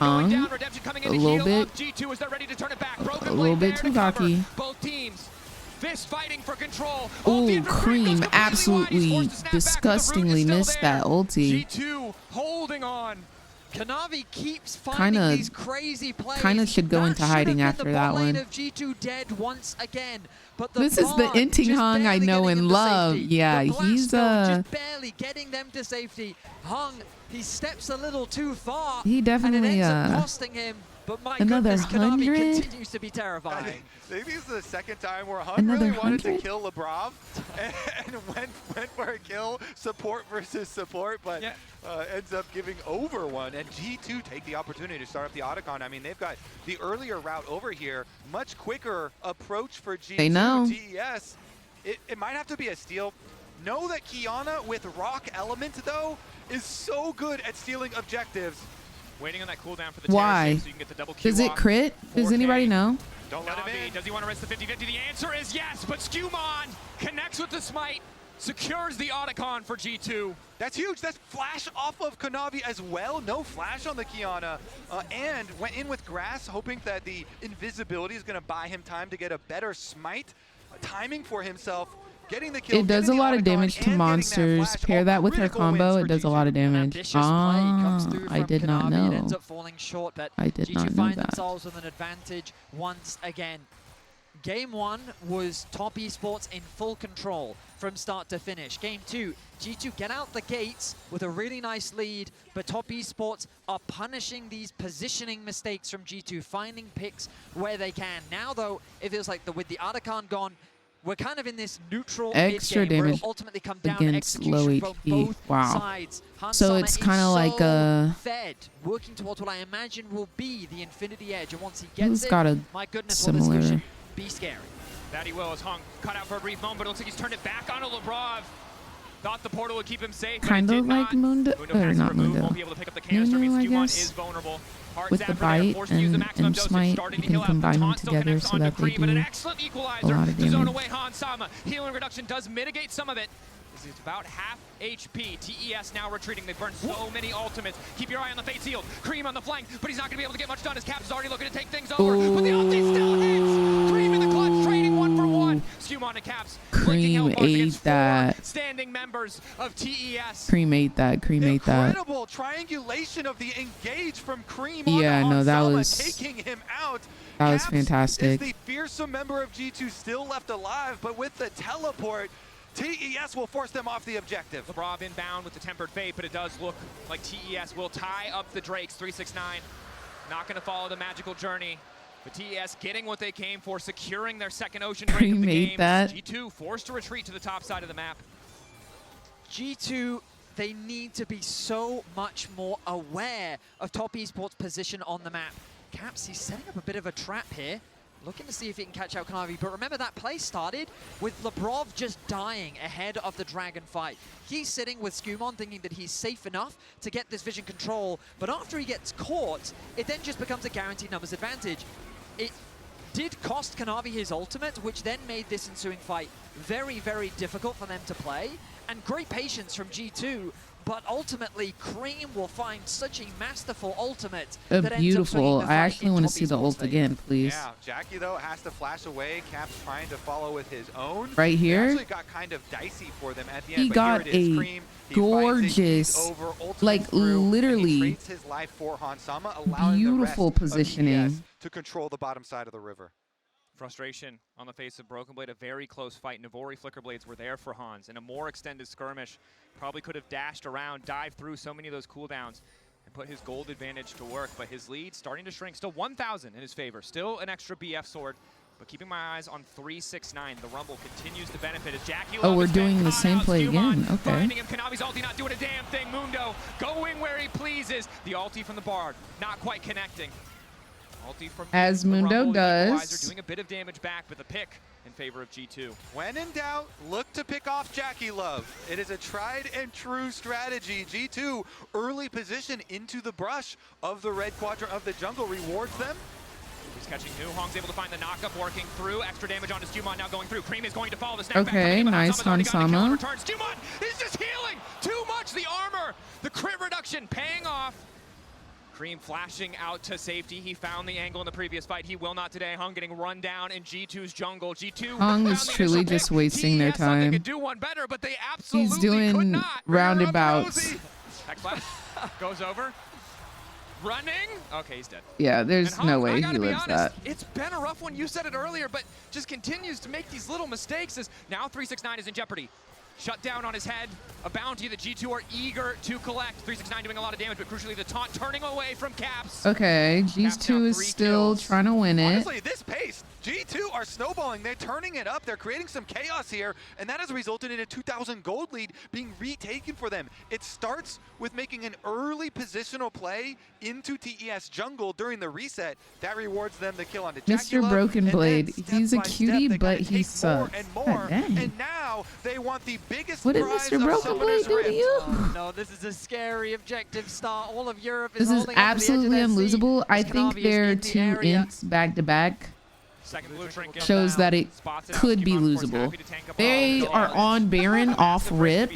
a little bit. A little bit too cocky. Both teams fist fighting for control. Ooh, Cream absolutely disgustingly missed that ulti. G2 holding on. Kanavi keeps finding these crazy plays. Kinda should go into hiding after that one. Of G2 dead once again, but This is the Inting Hung I know and love. Yeah, he's just barely getting them to safety. Hung, he steps a little too far. He definitely and it ends up costing him. But my another goodness, Kanavi 100? continues to be terrifying. I think this is the second time where Hun Another really wanted 100? to kill Lebrov and went for a kill, support versus support, but ends up giving over one. And G2 take the opportunity to start up the Otacon. I mean, they've got the earlier route over here, much quicker approach for G2. They know. TES, it might have to be a steal. Know that Kiana with Rock Element, though, is so good at stealing objectives. Waiting on that cooldown for the Why? so you can get the double Q Does it off. crit? Does 4K. anybody know? Don't let him in. Does he want to risk the 50-50? The answer is yes, but Skumon connects with the smite, secures the Otacon for G2. That's huge. That's flash off of Kanavi as well. No flash on the Kiana. And went in with Grass, hoping that the invisibility is going to buy him time to get a better smite. Timing for himself. Getting the kill, it does a lot of damage to monsters. Pair that with her combo, it does a lot of damage. I did not know. It ends up falling short, but I did not G2 know find that. themselves with an advantage once again. Game 1 was Top Esports in full control from start to finish. Game 2, G2 get out the gates with a really nice lead, but Top Esports are punishing these positioning mistakes from G2, finding picks where they can. Now though, it feels like with the Otacon gone, we're kind of in this neutral Extra mid-game where damage it'll ultimately come down to against execution low from HP. both Wow. sides. Hans So Sama it's is kind of like a... fed, working towards what I imagine will be the Infinity Edge, and once he gets Who's it, got a my goodness, similar... will this Lucian be scary. That he will as Hung cut out for a brief moment, but it looks like he's turned it back onto Lebrov. Thought the portal would keep him safe, but Kind it of did like not. Mundo, or not Remove, Mundo. won't be able to pick up the canister. Mundo, I Skumon guess. is vulnerable. Hard With the zap right there, bite forced to use the maximum and dosage, smite, starting you to heal can out. combine them Taunt still together connects so onto that they Cream, but an do excellent a equalizer lot of to zone damage. away Hans Sama. Healing reduction does mitigate some of it. This is about half HP. TES now retreating. They've burned so many ultimates. Keep your eye on the Fate's Healed. Cream on the flank, but he's not going to be able to get much done. His Caps is already looking to take things over. But the ulti still hits. Cream in the clutch, trading 1-for-1. Skumon and Caps. Cream ate that. Standing members of TES. Cream ate that. Cream ate that. Incredible triangulation of the engage from Cream Yeah, onto no, that Hans Sama, was... taking him out. That was Caps fantastic. is the fearsome member of G2 still left alive, but with the teleport, TES will force them off the objective. Lebrov inbound with the Tempered Fate, but it does look like TES will tie up the Drakes. 369 not going to follow the magical journey. But TES getting what they came for, securing their second ocean break of the game. G2 forced to retreat to the top side of the map. G2, they need to be so much more aware of Top Esports' position on the map. Caps, he's setting up a bit of a trap here, looking to see if he can catch out Kanavi. But remember, that play started with Lebrov just dying ahead of the Dragon fight. He's sitting with Skumon thinking that he's safe enough to get this vision control, but after he gets caught, it then just becomes a guaranteed numbers advantage. It did cost Kanavi his ultimate, which then made this ensuing fight very, very difficult for them to play. And great patience from G2, but ultimately Cream will find such a masterful ultimate. Beautiful. I actually want to see the ult again, please. Yeah, Jackie though has to flash away. Caps trying to follow with his own. Right here. It actually got kind of dicey for them at the end. He got a gorgeous, like literally his life for Hansama, allowing beautiful the rest positioning of TES to control the bottom side of the river. Frustration on the face of Broken Blade, a very close fight. Navori Flicker Blades were there for Hans in a more extended skirmish. Probably could have dashed around, dived through so many of those cooldowns and put his gold advantage to work, but his lead starting to shrink. Still 1,000 in his favor, still an extra BF sword, but keeping my eyes on 369. The Rumble continues to benefit as Jackie Oh, we're doing the same play again. Okay. Finding him, Kanavi's ulti not doing a damn thing. Mundo going where he pleases. The ulti from the Bard not quite connecting. Ulti from as Mundo does. Doing a bit of damage back, but the pick in favor of G2. When in doubt, look to pick off Jackie Love. It is a tried and true strategy. G2 early position into the brush of the red quadrant of the jungle rewards them. He's catching Nu. Hong's able to find the knockup, working through. Extra damage onto Stumon now going through. Cream is going to follow the snap okay, back. nice Hansama. Stumon is just healing too much. The armor, the crit reduction paying off. Cream flashing out to safety. He found the angle in the previous fight. He will not today. Hung getting run down in G2's jungle. G2 Hung is truly just wasting their time. Do one better, but they absolutely He's doing roundabouts. Goes over. Running. Okay, he's dead. Yeah, there's no way he lives that. It's been a rough one. You said it earlier, but just continues to make these little mistakes as now 369 is in jeopardy. Shut down on his head, a bounty that G2 are eager to collect. 369 doing a lot of damage, but crucially the taunt turning away from Caps. Okay, G2 is still trying to win it. Honestly, this pace, G2 are snowballing. They're turning it up. They're creating some chaos here, and that has resulted in a 2,000 gold lead being retaken for them. It starts with making an early positional play into TES jungle during the reset. That rewards them the kill onto Jackie Mr. Love, Broken Blade, he's a cutie, but he sucks. And more, and now they want the biggest what did prize Mr. Broken Blade do to you? Oh, no, this is a scary objective start. All of Europe is this is absolutely unlosable. I think their two ints back to back shows that it could be losable. They are on Baron off rip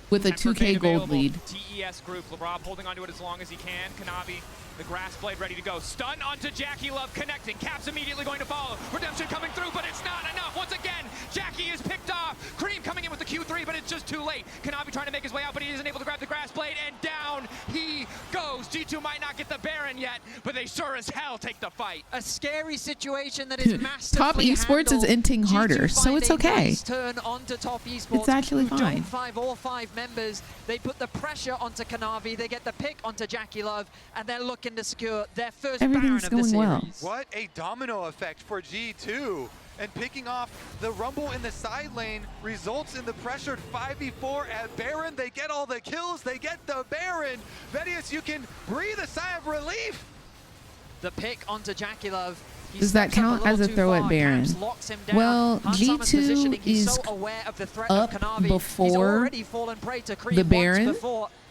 with a 2K gold lead. TES group, Lebrov holding onto it as long as he can. Kanavi, the grass blade ready to go. Stun onto Jackie Love, connecting. Caps immediately going to follow. Redemption coming through, but it's not enough. Once again, Jackie is picked off. Cream coming in with the Q3, but it's just too late. Kanavi trying to make his way out, but he isn't able to grab the grass blade, and down he goes. G2 might not get the Baron yet, but they sure as hell take the fight. A scary situation that is massively Top Esports is inting harder, so it's okay. Nice turn onto Top Esports. It's actually fine. Don't 5 all 5 members. They put the pressure onto Kanavi. They get the pick onto Jackie Love, and they're looking to secure their first Baron of the series. Well. What a domino effect for G2. And picking off the Rumble in the side lane results in the pressured 5v4 at Baron. They get all the kills. They get the Baron. Vedius, you can breathe a sigh of relief. The pick onto Jackie Love. Does that count as a throw at Baron? Well, G2 is up before the Baron,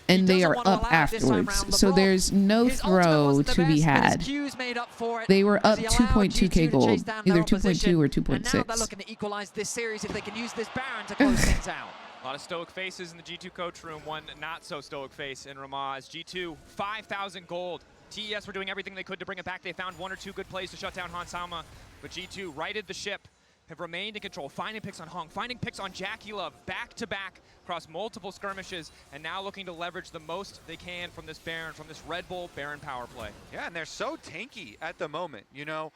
and they are up afterwards. So there's no throw to be had. They were up 2.2k gold, either 2.2 or 2.6. They're looking to equalize this series if they can use this Baron to close things out. A lot of stoic faces in the G2 coach room. One not so stoic face in Ramaz. G2, 5,000 gold. TES were doing everything they could to bring it back. They found 1 or 2 good plays to shut down Hansama, but G2 righted the ship, have remained in control, finding picks on Hong, finding picks on Jackie Love, back-to-back across multiple skirmishes, and now looking to leverage the most they can from this Baron, from this Red Bull Baron power play. Yeah, and they're so tanky at the moment. You know,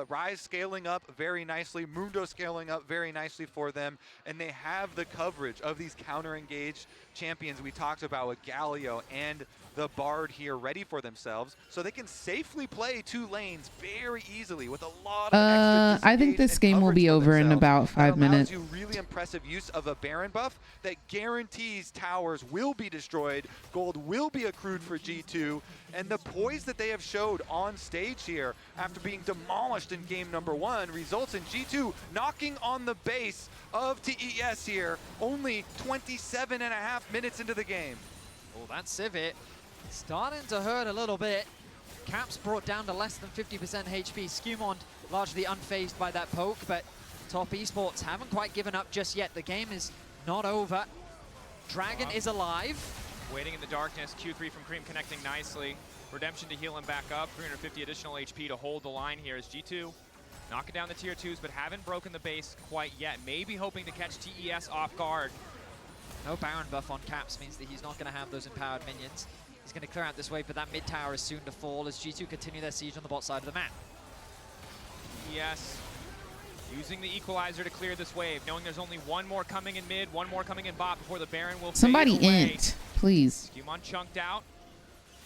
Rise scaling up very nicely, Mundo scaling up very nicely for them, and they have the coverage of these counter-engaged champions we talked about with Galio and the Bard here ready for themselves, so they can safely play 2 lanes very easily with a lot of extra I think this disengage game and will be coverage for over in themselves. about 5 That allows minutes. you really impressive use of a Baron buff that guarantees towers will be destroyed, gold will be accrued for G2, and the poise that they have showed on stage here after being demolished in game number 1 results in G2 knocking on the base of TES here only 27.5 minutes into the game. Oh, that Civet starting to hurt a little bit. Caps brought down to less than 50% HP. Skewmond largely unfazed by that poke, but Top Esports haven't quite given up just yet. The game is not over. Dragon is alive. Waiting in the darkness, Q3 from Cream connecting nicely. Redemption to heal him back up, 350 additional HP to hold the line here as G2 knocking down the tier 2s, but haven't broken the base quite yet. Maybe hoping to catch TES off guard. No Baron buff on Caps means that he's not going to have those empowered minions. He's going to clear out this wave, but that mid tower is soon to fall as G2 continue their siege on the bot side of the map. TES using the equalizer to clear this wave, knowing there's only one more coming in mid, one more coming in bot before the Baron will Somebody fade away. int, please. Skewmon chunked out.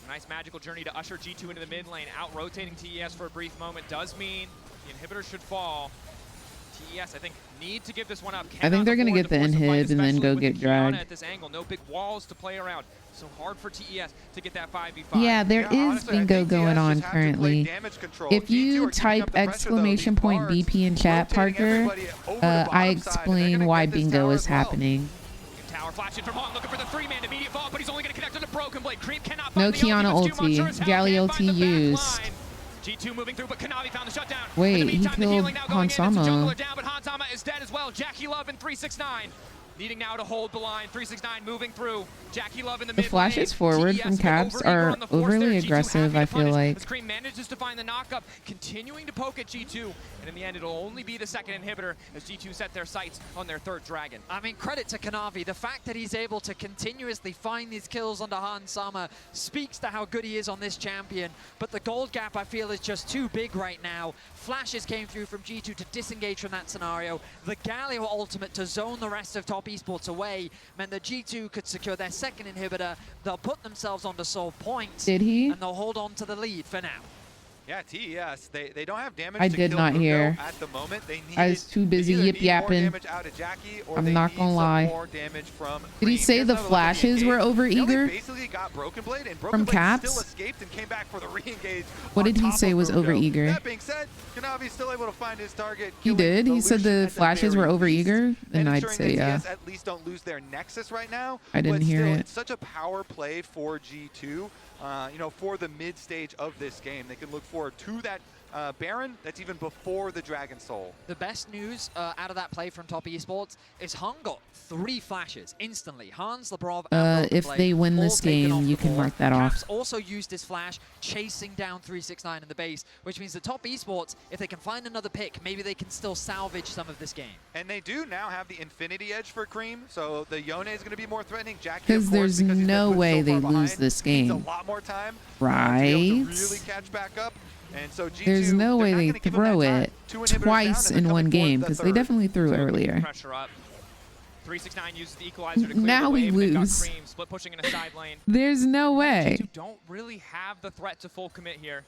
A nice magical journey to usher G2 into the mid lane, out-rotating TES for a brief moment. Does mean the inhibitor should fall. TES, I think, need to give this one up. I think they're going to get the inhib and then go get dragged. At this angle, no big walls to play around. So hard for TES to get that 5v5. Yeah, there is honestly, bingo going on currently. If you type exclamation point BP in chat, Parker, I explain why bingo is happening. Tower flashing from Hong, looking for the 3-man immediate fall, but he's only going to connect to the Broken Blade. Cream cannot No find the Kiana ulti, but ulti. Galley ulti used. G2 moving through, but Kanavi found the shutdown. Wait, In the he meantime, the killed healing now going in. It's a Hansama. jungler down, but Hansama is dead as well. Jackie Love in 369. Needing now to hold the line. 369 moving through. Jackie Love in the The mid flashes lane. forward TES from Caps over-eager are on the force overly there. G2 aggressive, happy I to feel punish like. as Cream manages to find the knockup, continuing to poke at G2. And in the end, it'll only be the second inhibitor as G2 set their sights on their 3rd dragon. I mean, credit to Kanavi. The fact that he's able to continuously find these kills under Hansama speaks to how good he is on this champion. But the gold gap, I feel, is just too big right now. Flashes came through from G2 to disengage from that scenario. The Galio ultimate to zone the rest of Top Esports away meant that G2 could secure their 2nd inhibitor. They'll put themselves onto solve points. Did he? And they'll hold on to the lead for now. Yeah, TES, they don't have damage I to did kill not Mundo hear. at the moment. They need, I was too busy yip-yapping. I'm not gonna lie. Did he say the flashes were overeager? From Caps? Still escaped and came back for the re-engage. What did he say was overeager? That being said, Kanavi's still able to find his target. He did? He said the flashes were overeager? Then I'd say yeah. At least don't lose their nexus right now. I didn't hear it. It's such a power play for G2. You know, for the mid stage of this game, they can look forward to that Baron that's even before the Dragon Soul. The best news out of that play from Top Esports is Hung got 3 flashes instantly. Hans, Lebrov, and if they win this game, you can mark that off. Caps also used his flash, chasing down 369 in the base, which means that Top Esports, if they can find another pick, maybe they can still salvage some of this game. And they do now have the Infinity Edge for Cream, so the Yone is going to be more threatening. Jackie, Because there's no way they lose this game. A lot more time right? to be able to really catch back up. And so G2, there's no way they throw it twice in one game, because they definitely threw earlier. Pressure up. 369 uses the equalizer to clear Now the we wave, and they've got lose. Cream split pushing in a side lane. There's no way. G2 don't really have the threat to full commit here.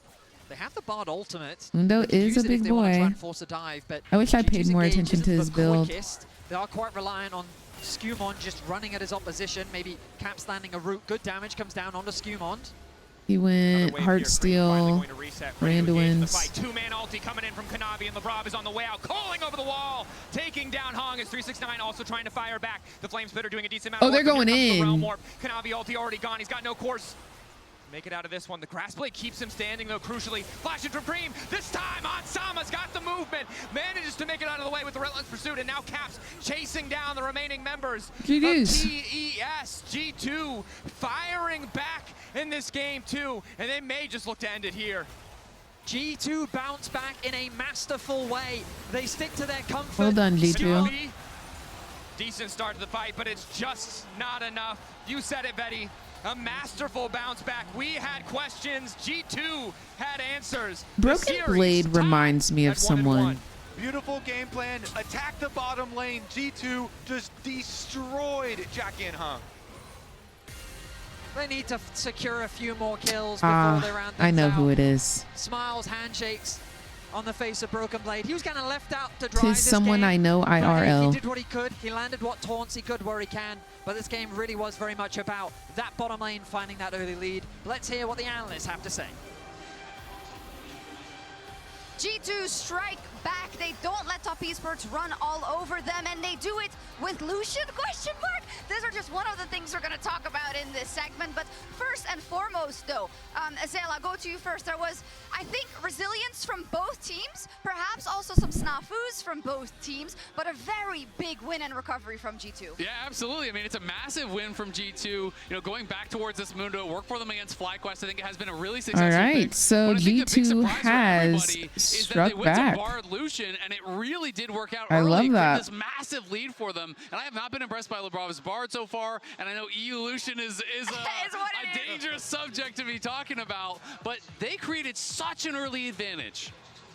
They have the Bard ultimate. Mundo is a big boy. I wish I paid more attention to his build. Quickest. They are quite reliant on Skewmond just running at his opposition. Maybe Caps landing a root. Good damage comes down onto Skewmond. He went Heartsteel, Randuin's. 2-man ulti coming in from Kanavi, and Lebrov is on the way out, calling over the wall, taking down Hong as 369 also trying to fire back. The Flame Spitter doing a decent amount of they're work, going in. Kanavi ulti already gone, he's got no course. Make it out of this one. The Grass Blade keeps him standing, though, crucially. Flashing from Cream. This time, Hansama's got the movement. Manages to make it out of the way with the Relentless Pursuit, and now Caps chasing down the remaining members of TES. G2 firing back in this game, too, and they may just look to end it here. G2 bounce back in a masterful way. They stick to their comfort. Well done, G2. Decent start to the fight, but it's just not enough. You said it, Betty. A masterful bounce back. We had questions. G2 had answers. Broken Blade reminds me of someone. Beautiful game plan. Attack the bottom lane. G2 just destroyed Jackie and Hung. They need to secure a few more kills before they round things I know out. who it is. Smiles, handshakes on the face of Broken Blade. He was kind of left out to dry Tis this someone game, I know but hey, IRL. he did what he could. He landed what taunts he could where he can. But this game really was very much about that bottom lane finding that early lead. Let's hear what the analysts have to say. G2 strike back. They don't let Top Esports run all over them, and they do it with Lucian, question mark? These are just one of the things we're going to talk about in this segment. But first and foremost, though, Azael, I'll go to you first. There was, I think, resilience from both teams, perhaps also some snafus from both teams, but a very big win and recovery from G2. Yeah, absolutely. I mean, it's a massive win from G2. You know, going back towards this Mundo, work for them against FlyQuest, I think it has been a really successful All right, pick. so G2 has struck back. Lucian, and it really did work out I early. love that. This massive lead for them, and I have not been impressed by Lebrov's Bard so far, and I know EU Lucian is a dangerous subject to be talking about, but they created such an early advantage.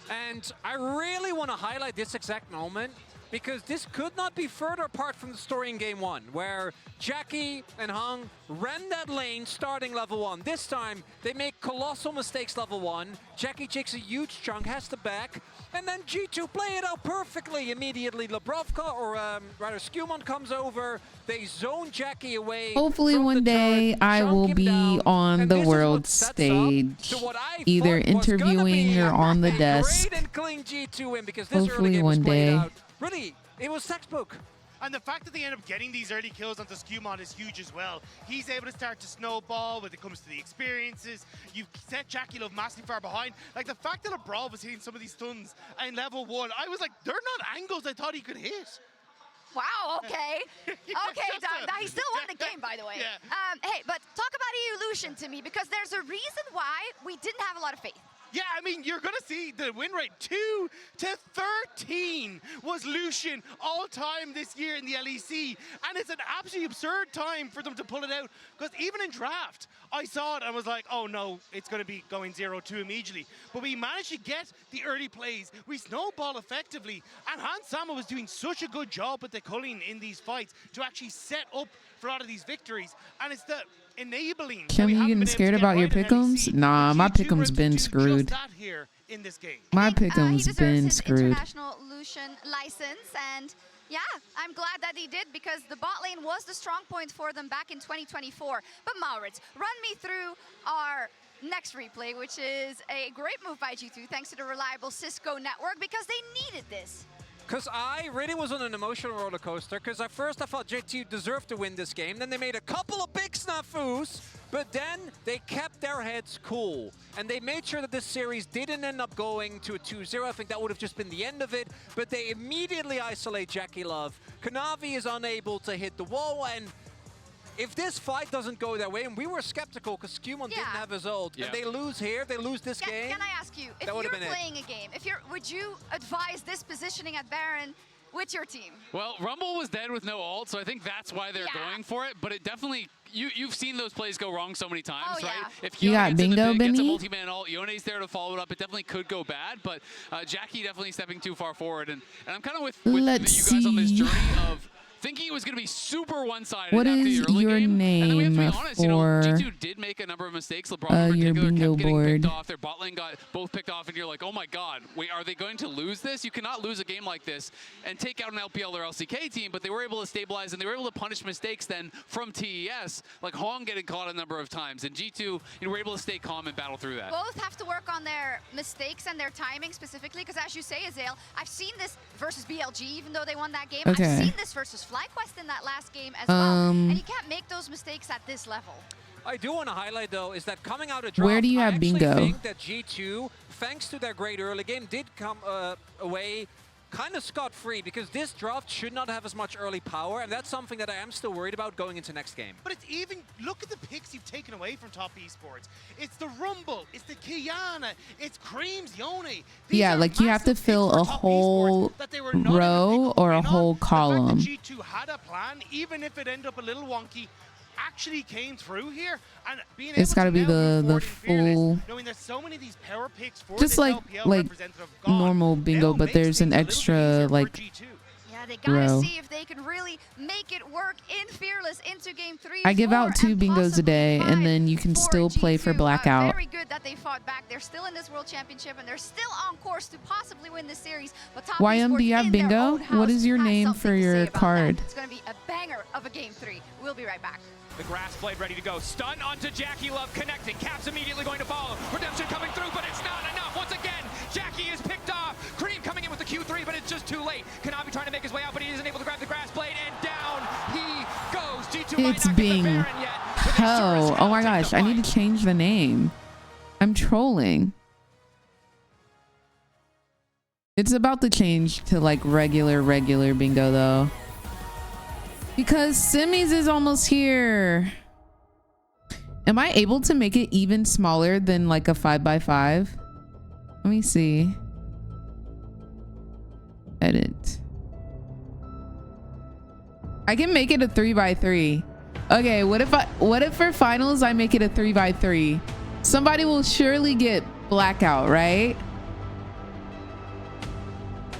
And I really want to highlight this exact moment, because this could not be further apart from the story in game one, where Jackie and Hung ran that lane starting level 1. This time, they make colossal mistakes level 1. Jackie takes a huge chunk, has to back, and then G2 play it out perfectly. Immediately, Lebrovka, or rather Skewmon comes over, they zone Jackie away. Hopefully one day I will be on the world stage, either interviewing or on the desk. Great and clean G2 win, because this early Hopefully game one was played day. out. Really, it was textbook. And the fact that they end up getting these early kills onto Skewmon is huge as well. He's able to start to snowball when it comes to the experiences. You've set Jackie Love massively far behind. Like the fact that Lebrov was hitting some of these stuns in level 1, I was like, they're not angles I thought he could hit. Wow, okay. Okay, he still won the game, by the way. Yeah. Hey, but talk about Evolution to me, because there's a reason why we didn't have a lot of faith. Yeah, I mean, you're going to see the win rate 2-13 was Lucian all time this year in the LEC. And it's an absolutely absurd time for them to pull it out. Because even in draft, I saw it and was like, oh no, it's going to be going 0-2 immediately. But we managed to get the early plays. We snowball effectively. And Hans Sama was doing such a good job with the culling in these fights to actually set up for a lot of these victories. And it's the enabling. Kim, you getting scared about your pick'ems? Nah, my pick'em's been screwed. My pick'em's been screwed. International Lucian license, and yeah, I'm glad that he did, because the bot lane was the strong point for them back in 2024. But Maurits, run me through our next replay, which is a great move by G2 thanks to the reliable Cisco network, because they needed this. Because I really was on an emotional roller coaster, because at first I thought G2 deserved to win this game, then they made a couple of big snafus, but then they kept their heads cool. And they made sure that this series didn't end up going to a 2-0. I think that would have just been the end of it, but they immediately isolate Jackie Love. Kanavi is unable to hit the wall, and if this fight doesn't go their way, and we were skeptical because Skewmon didn't have his ult, and they lose here, they lose this game. Can I ask you, if you're playing a game, would you advise this positioning at Baron with your team? Well, Rumble was dead with no ult, so I think that's why they're going for it. But it definitely, you've seen those plays go wrong so many times, right? If you got bingo, gets a multi-man ult, Yone's there to follow it up. It definitely could go bad, but Jackie definitely stepping too far forward. And I'm kind of with you guys on this journey of thinking it was going to be super one-sided. What after is the early your game. name And then we have to be honest, for G2 did make a number of mistakes. LeBron in your particular bingo kept getting board? picked off. Their bot lane got both picked off, and you're like, oh my god, wait, are they going to lose this? You cannot lose a game like this and take out an LPL or LCK team, but they were able to stabilize, and they were able to punish mistakes then from TES, like Hong getting caught a number of times, and G2 were able to stay calm and battle through that. Both have to work on their mistakes and their timing specifically, because as you say, Azael, I've seen this versus BLG, even though they won that game. Okay. I've seen this versus FlyQuest in that last game as well, and you can't make those mistakes at this level. I do want to highlight, though, is that coming out of draft, Where do you have I bingo? actually think that G2, thanks to their great early game, did come away kind of scot-free, because this draft should not have as much early power, and that's something that I am still worried about going into next game. But it's even, look at the picks you've taken away from Top Esports. It's the Rumble, it's the Kiana, it's Cream's Yone. Yeah, like you have to fill a whole row or a whole column. The fact that G2 had a plan, even if it ended up a little wonky, actually came through here, and being It's got to be the full, knowing there's so many of these power picks for just this like LPL representative gone, normal bingo, they'll but make there's an things a little bit extra easier for like G2. Yeah, they gotta Bro. see if they can really make it work in Fearless into game 3. I give out 2 bingos a day, and then you can still play for Blackout. Very good that they fought back. They're still in this World Championship, and they're still on course to possibly win this series. But Top YM, do you Esports have in their bingo? own house What is your has name something for to say your about that. card? It's gonna be a banger of a game 3. We'll be right back. The grass blade ready to go. Stun onto Jackie Love connecting. Caps immediately going to follow. Redemption coming through, but it's not enough. Once again, Jackie is picked off. Cream coming in with the Q3, but it's just too late. Kanavi trying to make his way out, but he isn't able to grab the grass blade, and down he goes. G2 might It's not get the Bing Baron yet, but they sure as Ho. hell Oh my take gosh, the I need fight. to change the name. I'm trolling. It's about to change to like regular bingo though. Because Simmy's is almost here. Am I able to make it even smaller than like a 5x5? Let me see. Edit. I can make it a 3x3. Okay, what if for finals I make it a 3x3? Somebody will surely get Blackout, right?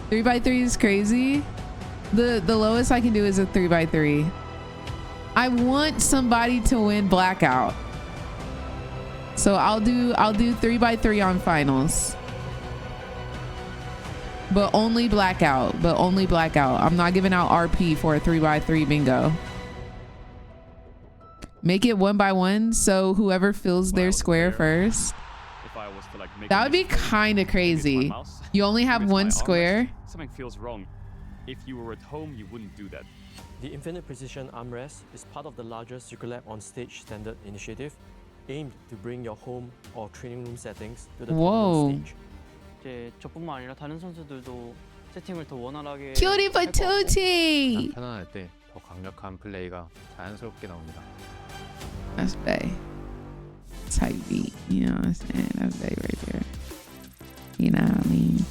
3x3 is crazy. The lowest I can do is a 3x3. I want somebody to win Blackout. So I'll do 3x3 on finals. But only Blackout. I'm not giving out RP for a 3x3 bingo. Make it 1x1 so whoever fills their square first. If I was to like make That would be kind of crazy. You only have one square. Something feels wrong. If you were at home, you wouldn't do that. The Infinite Precision Armrest is part of the larger Circulab on Stage standard initiative, aimed to bring your home or training room settings to the Whoa. tournament stage. 이제 저뿐만 아니라 다른 선수들도 세팅을 더 원활하게 Cutie patootie. 편안할 때 더 강력한 플레이가 자연스럽게 나옵니다. That's Bay. Type beat. You know what I'm saying? That's Bay right there. You know what I mean?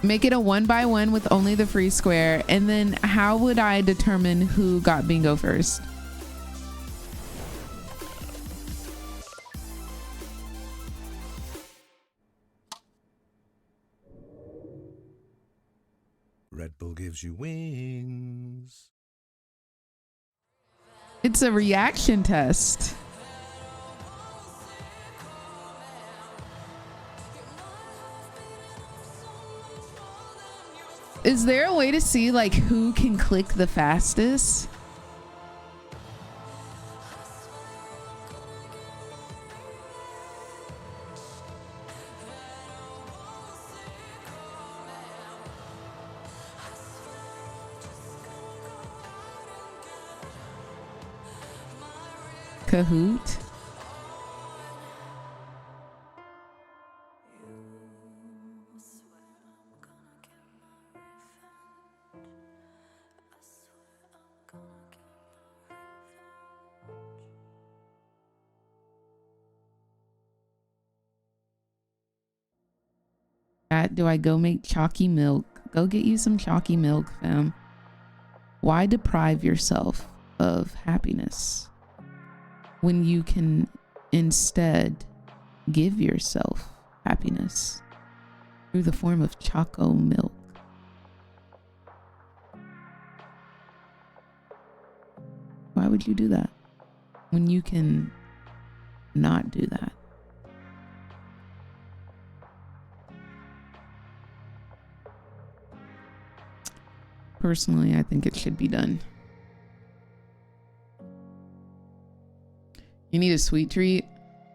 Make it a 1x1 with only the free square. And then how would I determine who got bingo first? Red Bull gives you wings. It's a reaction test. Is there a way to see like who can click the fastest? Kahoot. Do I go make chalky milk? Go get you some chalky milk, fam. Why deprive yourself of happiness when you can instead give yourself happiness through the form of choco milk? Why would you do that when you can not do that? Personally, I think it should be done. You need a sweet treat?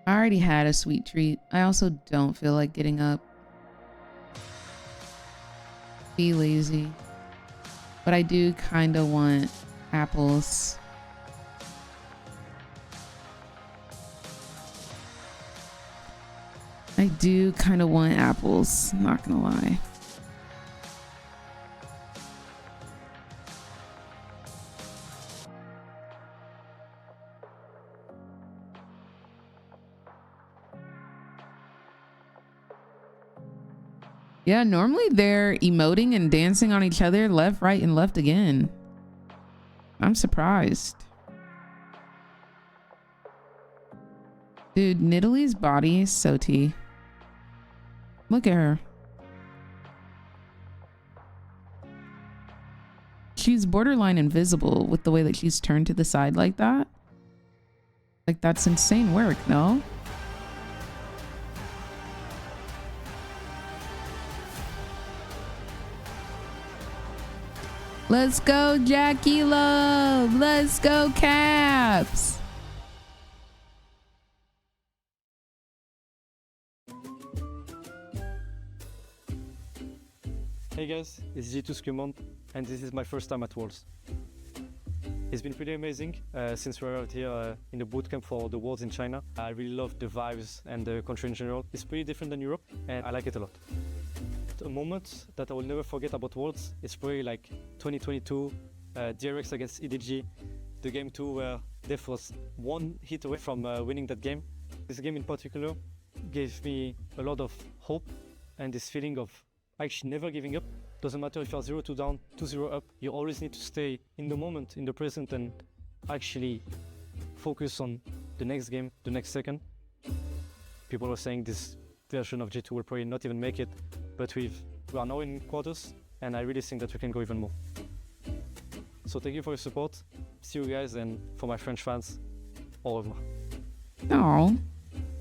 I already had a sweet treat. I also don't feel like getting up. Be lazy. But I do kind of want apples. I do kind of want apples, not gonna lie. Yeah, normally they're emoting and dancing on each other left, right, and left again. I'm surprised. Dude, Nidalee's body is so tea. Look at her. She's borderline invisible with the way that she's turned to the side like that. Like, that's insane work, no? Let's go, Jackie Love. Let's go, Caps. Hey guys, it's G2 Scumont, and this is my first time at Worlds. It's been pretty amazing since we're out here in the bootcamp for the Worlds in China. I really love the vibes and the country in general. It's pretty different than Europe, and I like it a lot. A moment that I will never forget about Worlds is probably like 2022, DRX against EDG, the game 2 where Def was one hit away from winning that game. This game in particular gave me a lot of hope and this feeling of actually never giving up. Doesn't matter if you're 0-2 down, 2-0 up, you always need to stay in the moment, in the present, and actually focus on the next game, the next second. People were saying this version of G2 will probably not even make it, but we are now in quarters, and I really think that we can go even more. So thank you for your support. See you guys, and for my French fans, au revoir. Oh,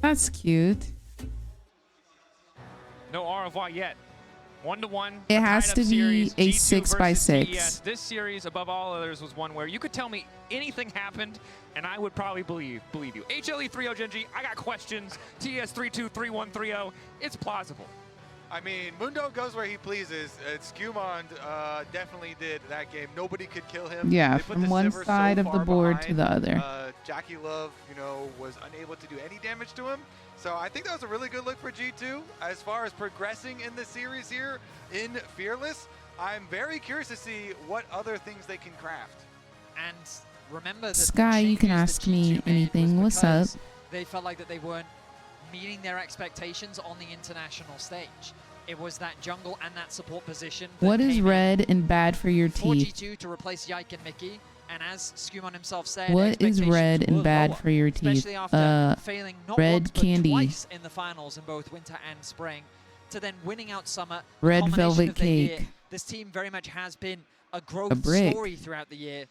that's cute. No au revoir yet. 1-1. It has to be a 6x6. Yes, this series above all others was one where you could tell me anything happened and I would probably believe you. HLE30 Genji, I got questions. TS323130, it's plausible. I mean, Mundo goes where he pleases. Scumond definitely did that game. Nobody could kill him. Yeah, They put from the one Sivir side so of the far board behind. to the other. Jackie Love, you know, was unable to do any damage to him. So I think that was a really good look for G2 as far as progressing in the series here in Fearless. I'm very curious to see what other things they can craft. And remember that Sky, you can ask me anything. What's up? They felt like that they weren't meeting their expectations on the international stage. It was that jungle and that support position. What is red and bad for your for teeth? G2 to replace Yike and Mickey. And as Scumon himself said, What is red and bad for your teeth? especially after failing not red once, but candy. twice in the finals in both winter and spring, to then winning out summer. Red culmination velvet of the year. cake. This team very much has been a growth A brick. story throughout the year.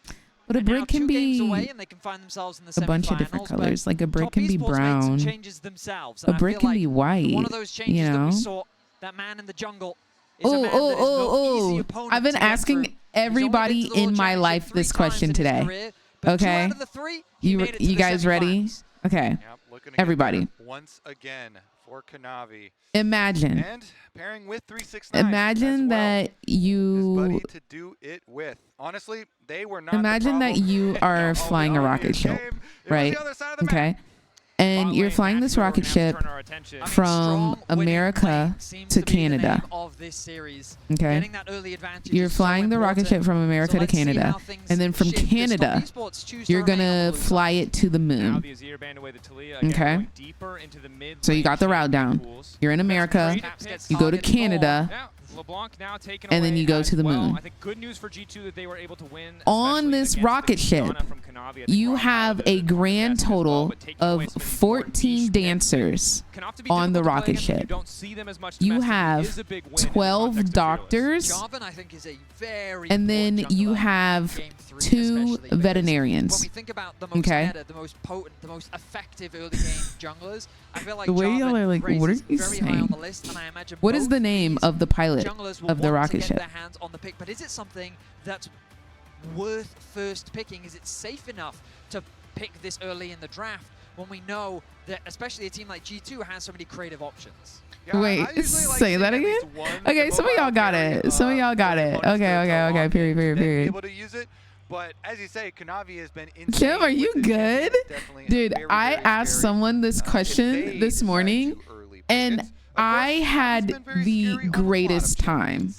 But a And now brick can 2 games be away and they can find themselves in the a bunch of different semifinals, but colors. Like a brick Top can be Esports made some brown. changes themselves, A and I brick feel can like be white. one of those changes You that know? we saw, that man in the jungle is a Oh, man that is no easy oh. opponent I've been to get asking through. everybody He's only been to the in World my Championship life 3 this times question in his today. career, but 2 Okay. out of the 3, he made it to You the guys ready? semifinals. Okay. Yep, looking to get Everybody. there once again for Kanavi. Imagine. And pairing with 369. Imagine that His you buddy to do it with. Honestly, they were not imagine the that problem you in are all flying the a earlier rocket ship, game. It was right? the other side of the Okay. map. And you're flying this rocket ship from America to Canada. Of this series, Okay. getting that early advantage You're is so flying the rocket ship important. from America So to let's see Canada. how things And then from shift, 'cause Canada, Top Esports choose to you're remain on gonna the blue fly it to the Now moon. the Azir banned away the Talia, again, Okay. going deeper into the mid So you got the route down. You're in America. You go to Canada. Now, LeBlanc now taken And then away you go as to the well. moon. I think good news for G2 that they were able to win On this rocket ship, you have a grand total of 14 dancers on the rocket ship. You have 12 doctors, Jarvan, I think, is a very and then important you jungler have in Game 3 2 especially, because veterinarians. When we think about the most Okay. meta, the most potent, the most effective early game junglers, I feel like The way y'all Jarvan are like, what are raises you very high on saying? the list, and I imagine What is both the name of the pilot junglers will of the want rocket to get ship? their hands on the pick, but is it something that's worth first picking? Is it safe enough to pick this early in the draft when we know that especially a team like G2 has so many creative options? Wait, say that again? Okay, some of y'all got it. Some of y'all got it. Okay. Period. Able to use it, but as you say, Kanavi has been Kim, are you good? Dude, very, I very asked scary. someone this question this morning, and I had the greatest time.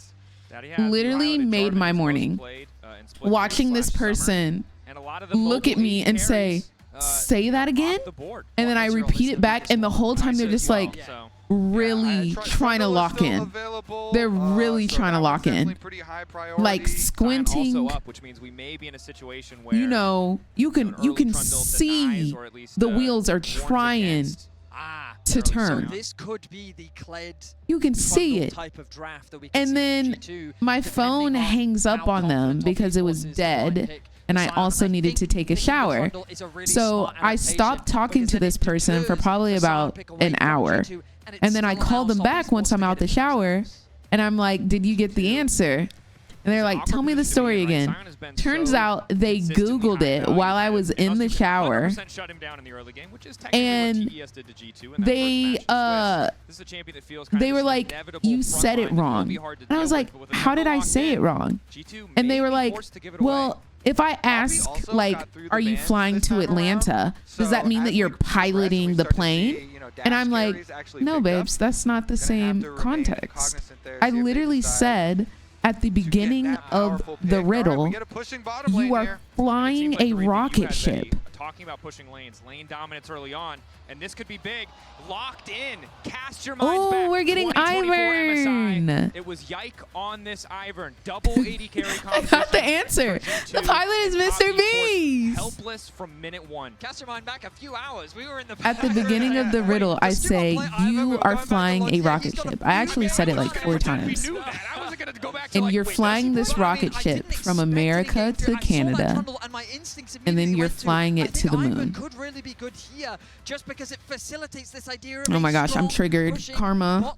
Literally made my morning watching this person look at me and say that again, and then I repeat it back, and the whole time they're just like, really trying to lock in. They're really trying to lock in. Like squinting. Also up, which means we may be in a situation where You know, you can see the wheels are trying to turn. So this could be the Kled You can see it. type of draft that we can And see then G2, my phone hangs up on them because it was dead. And I also needed to take a shower. So I stopped talking to this person for probably about an hour. And then I called them back once I'm out the shower. And I'm like, did you get the answer? And they're like, tell me the story again. Turns out they Googled it while I was in the shower. And they were like, you said it wrong. And I was like, how did I say it wrong? And they were like, well, if I ask, like, are you flying to Atlanta, does that mean that you're piloting the plane? And I'm like, no, babes, that's not the same context. I literally said at the beginning of the riddle, you are flying a rocket ship. Talking about pushing lanes, lane dominance early on, and this could be big. Locked in, cast your minds back. Oh, we're getting Ivern. MSI. It was Yike on this Ivern. Double 80 carry I got the answer. The pilot is Mr. Beast. Helpless from minute one. Cast your mind back a few hours. We were in the At the beginning of the riddle, I say, you are flying a rocket ship. I actually said it like 4 times. And you're flying this rocket ship from America to Canada. And then you're flying it to the moon. Could really be good here just because it facilitates this idea of Oh my gosh, I'm triggered. Karma.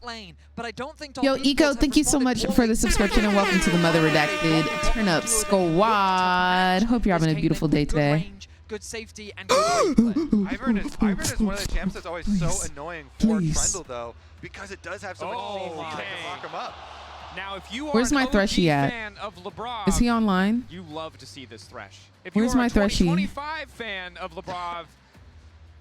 But I don't think Yo, Eco, thank you so much for the subscription and welcome to the Mother Redacted Turn Up Squad. Hope you're having a beautiful day today. Good safety and good Ivern is one of the champs that's always so annoying for Trundle though, because it does have so much CC that can lock him up. Now, if you are Where's my an OG Threshy at? fan of Lebrov, Is he online? You love to see this Thresh. If Where's you are my a Threshy? 2025 fan of Lebrov,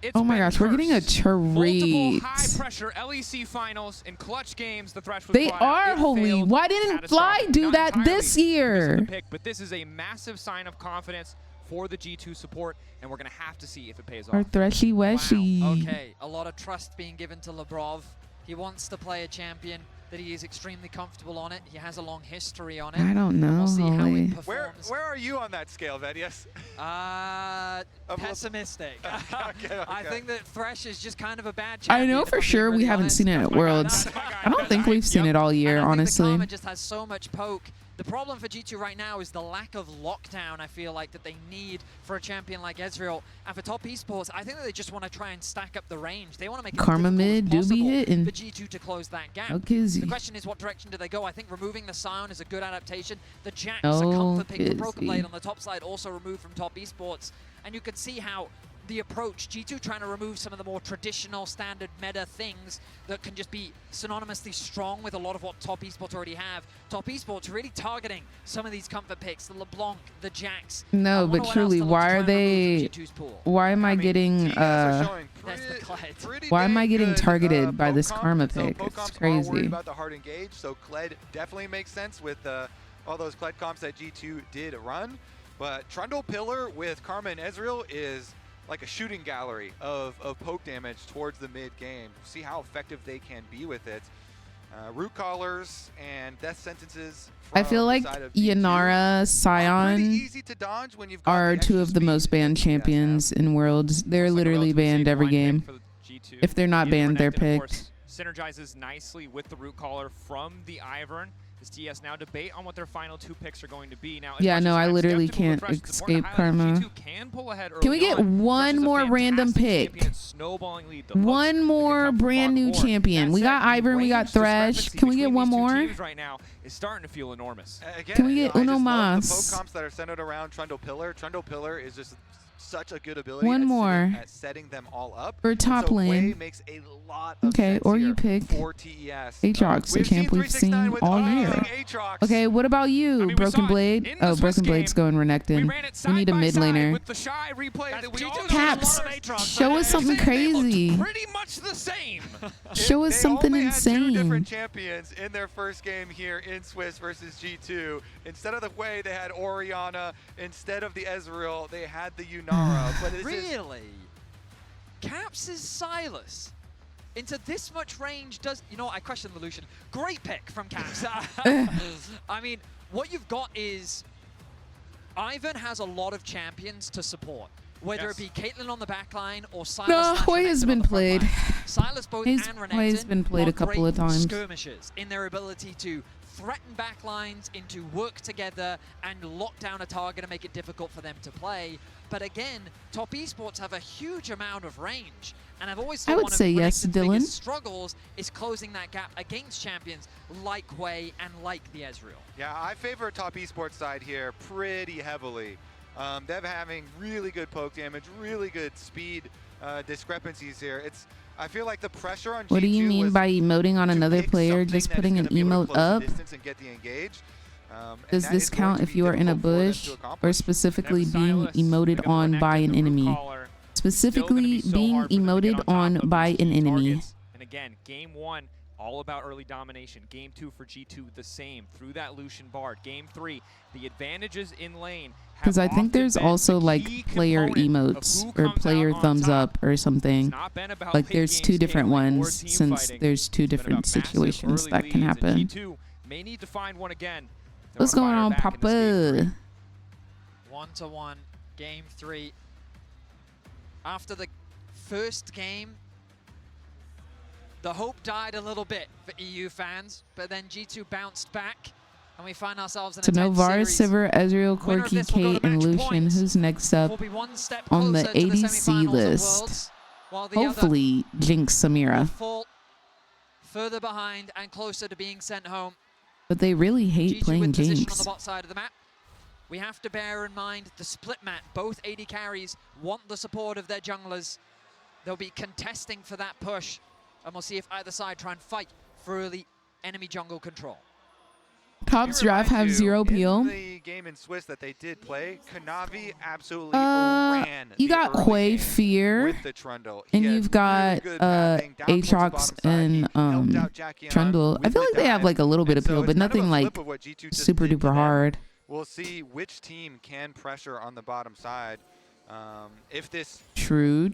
it's Oh my gosh, we're getting a multiple treat. high-pressure LEC finals in clutch games. The Thresh was They brought out. are It holy. failed Why didn't Fly catastrophically. do Not that entirely this because of year? the pick, but this is a massive sign of confidence for the G2 support, and we're going to have to see if it pays off. Our Threshy Weshy. Okay, a lot of trust being given to Lebrov. He wants to play a champion that he is extremely comfortable on it. He has a long history on it. I don't know, We'll see how holy. it performs. Where are you on that scale, Vedius? Pessimistic. Okay. I think that Thresh is just kind of a bad I champion. know if for I'm being sure we really haven't honest. seen it at Worlds. I don't think we've seen it all year, And I think that honestly. Karma just has so much poke. The problem for G2 right now is the lack of lockdown, I feel like, that they need for a champion like Ezreal. And for top esports, I think that they just want to try and stack up the range. They want to make it Karma as mid do difficult as be possible hitting. for G2 to close that gap. Okay. The question is, what direction do they go? I think removing the Sion is a good adaptation. The Jax, Oh, a comfort pick for Broken Kizzy. Blade on the top side, also removed from top esports. And you can see how the approach, G2 trying to remove some of the more traditional standard meta things that can just be synonymously strong with a lot of what top esports already have. Top esports really targeting some of these comfort picks, the LeBlanc, the Jax. No, but truly, why are they? Why am I getting? Why am I getting targeted by this Karma pick? It's Worried crazy. about the hard engage, so Kled definitely makes sense with all those Kled comps that G2 did run. But Trundle Pillar with Karma and Ezreal is like a shooting gallery of poke damage towards the mid game. See how effective they can be with it. Root Callers and death sentences. I feel like Yanara, Sion are 2 of the most banned champions in Worlds. They're literally banned every game. If they're not banned, they're picked. Synergizes nicely with the Root Caller from the Ivern. This TS now debate on what their final 2 picks are going to be. Now, Yeah, no, I literally can't escape Karma. Can we get one more random pick? One more brand new champion. We got Ivern, we got Thresh. Can we get one more? Right now is starting to feel enormous. Again, Can we get Uno I just love Mas? the poke comps that are centered around Trundle Pillar. Trundle Pillar is just such a good ability One more. at setting them all up. For top so lane. Wei makes a lot of Okay, sense or here you pick for TES. Aatrox, a We've champ seen we've seen 369 with all year. Aatrox. Okay, what about you, Broken Blade? Oh, Broken Blade's going Renekton. We need a mid laner. With the shy replay that we all Caps, show us something crazy. pretty much the same. Show us something They only had 2 insane. different champions in their first game here in Swiss versus G2. Instead of the Wei, they had Orianna. Instead of the Ezreal, they had the Yunara. But it's Really? Caps is Silas. into this much range does... You know what? I question the Lucian. Great pick from Caps. I mean, what you've got is... Ivan has a lot of champions to support. Whether it be Caitlyn on the back line or Silas. No, Hoi has been played. Silas both and Renekton Hoi's been played a couple of times. Skirmishers in their ability to threaten backlines, into work together and lock down a target and make it difficult for them to play. But again, top esports have a huge amount of range. And I've always thought I would one say of yes, Renekton's Dylan. biggest struggles is closing that gap against champions like Hoi and like the Ezreal. Yeah, I favor top esports side here pretty heavily. Them having really good poke damage, really good speed discrepancies here. I feel like the pressure on G2 What do you mean by emoting on another player? Just putting an emote up? Does this count if you are in a bush or specifically being emoted on by an enemy? Specifically being emoted on by an enemy. And again, game 1, all about early domination. Game 2 for G2, the same. Through that Lucian Bard. Game 3, the advantages in lane. Because I think there's also like player emotes or player thumbs up or something. Like there's two different ones since there's two different situations that can happen. G2 may need to find one again. What's going on, Papa? 1-1, game 3. After the first game, the hope died a little bit for EU fans, but then G2 bounced back, and we find ourselves in a To know Varus, series. Sivir, Ezreal, Corki, Kate, and Lucian, who's next up We'll be one step on the closer to the ADC semi-finals of list? Worlds, while the other Hopefully, Jinx Samira. fall further behind and closer to being sent home. But they really hate G2 playing with position on Jinx. the bot side of the map. We have to bear in mind the split map. Both AD carries want the support of their junglers. They'll be contesting for that push, and we'll see if either side try and fight for early enemy jungle control. Top's draft have 0 peel. In the game in Swiss that they did play, Kanavi absolutely ran. You got Hoi, Fear, with the Trundle. and you've got Aatrox and Trundle. I feel like they have like a little bit of peel, but nothing like super duper hard. We'll see which team can pressure on the bottom side. If this True.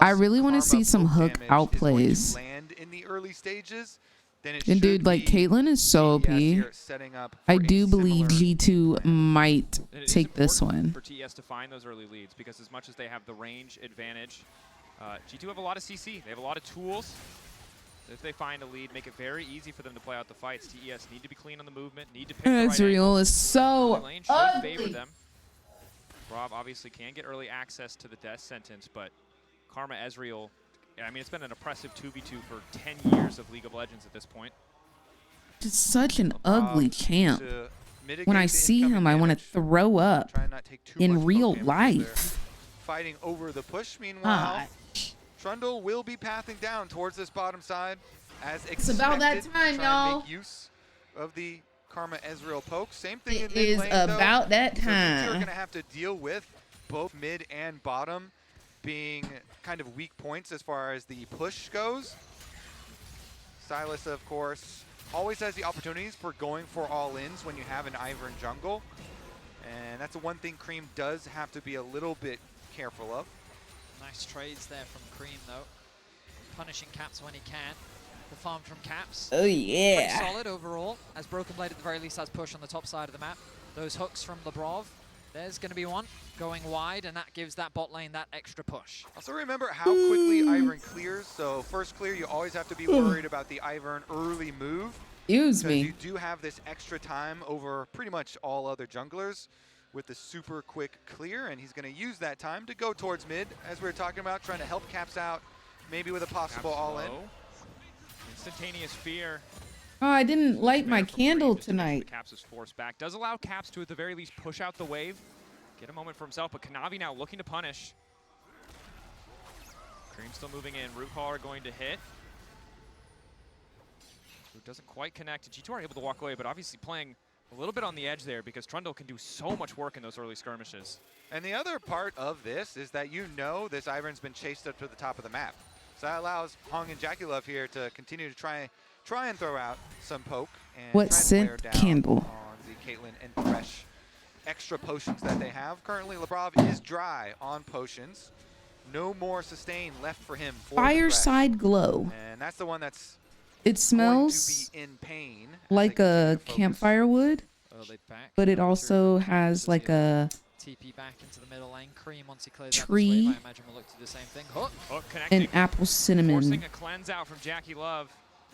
I really want to see some hook outplays. Land in the early stages, then it And dude, like Caitlyn is so OP. I do believe G2 might take this one. For TES to find those early leads, because as much as they have the range advantage, G2 have a lot of CC. They have a lot of tools. If they find a lead, make it very easy for them to play out the fights. TES need to be clean on the movement, need to pick the right Ezreal angle. is so Lane should favor ugly. them. Rob obviously can get early access to the death sentence, but Karma Ezreal, I mean, it's been an oppressive 2v2 for 10 years of League of Legends at this point. Just such an ugly champ. When I see him, I want to throw up in real life. Fighting over the push, meanwhile, Trundle will be pathing down towards this bottom side as expected. It's about that time, y'all. Make use of the Karma Ezreal poke. Same thing in It mid is lane, about though. that So G2 are time. going to have to deal with both mid and bottom being kind of weak points as far as the push goes. Silas, of course, always has the opportunities for going for all-ins when you have an Ivern jungle. And that's the one thing Cream does have to be a little bit careful of. Nice trades there from Cream, though. Punishing Caps when he can. The farm from Caps. Oh, yeah. Pretty solid overall, as Broken Blade at the very least has push on the top side of the map. Those hooks from Lebrov. There's going to be one going wide, and that gives that bot lane that extra push. Also remember how quickly Ivern clears. So first clear, you always have to be worried about the Ivern early move. Excuse me. You do have this extra time over pretty much all other junglers with the super quick clear, and he's going to use that time to go towards mid, as we were talking about, trying to help Caps out, maybe with a possible all-in. Instantaneous fear. Oh, I didn't light my candle tonight. Caps is forced back. Does allow Caps to, at the very least, push out the wave. Get a moment for himself, but Kanavi now looking to punish. Cream still moving in. Root Caller going to hit. Root doesn't quite connect. G2 are able to walk away, but obviously playing a little bit on the edge there because Trundle can do so much work in those early skirmishes. And the other part of this is that you know this Ivern's been chased up to the top of the map. So that allows Hong and Jackie Love here to continue to try and throw out some poke and What try and wear scent down candle? on the Caitlyn and Thresh extra potions that they have. Currently, Lebrov is dry on potions. No more sustain left for him. For Fireside Glow. And that's the one that's It smells going to be in pain like a campfire wood, but it also has like a TP back into the middle lane. Cream once he clears tree, out this wave, I imagine we'll look to do the same thing. Hook and apple cinnamon. Forcing a cleanse out from Jackie Love.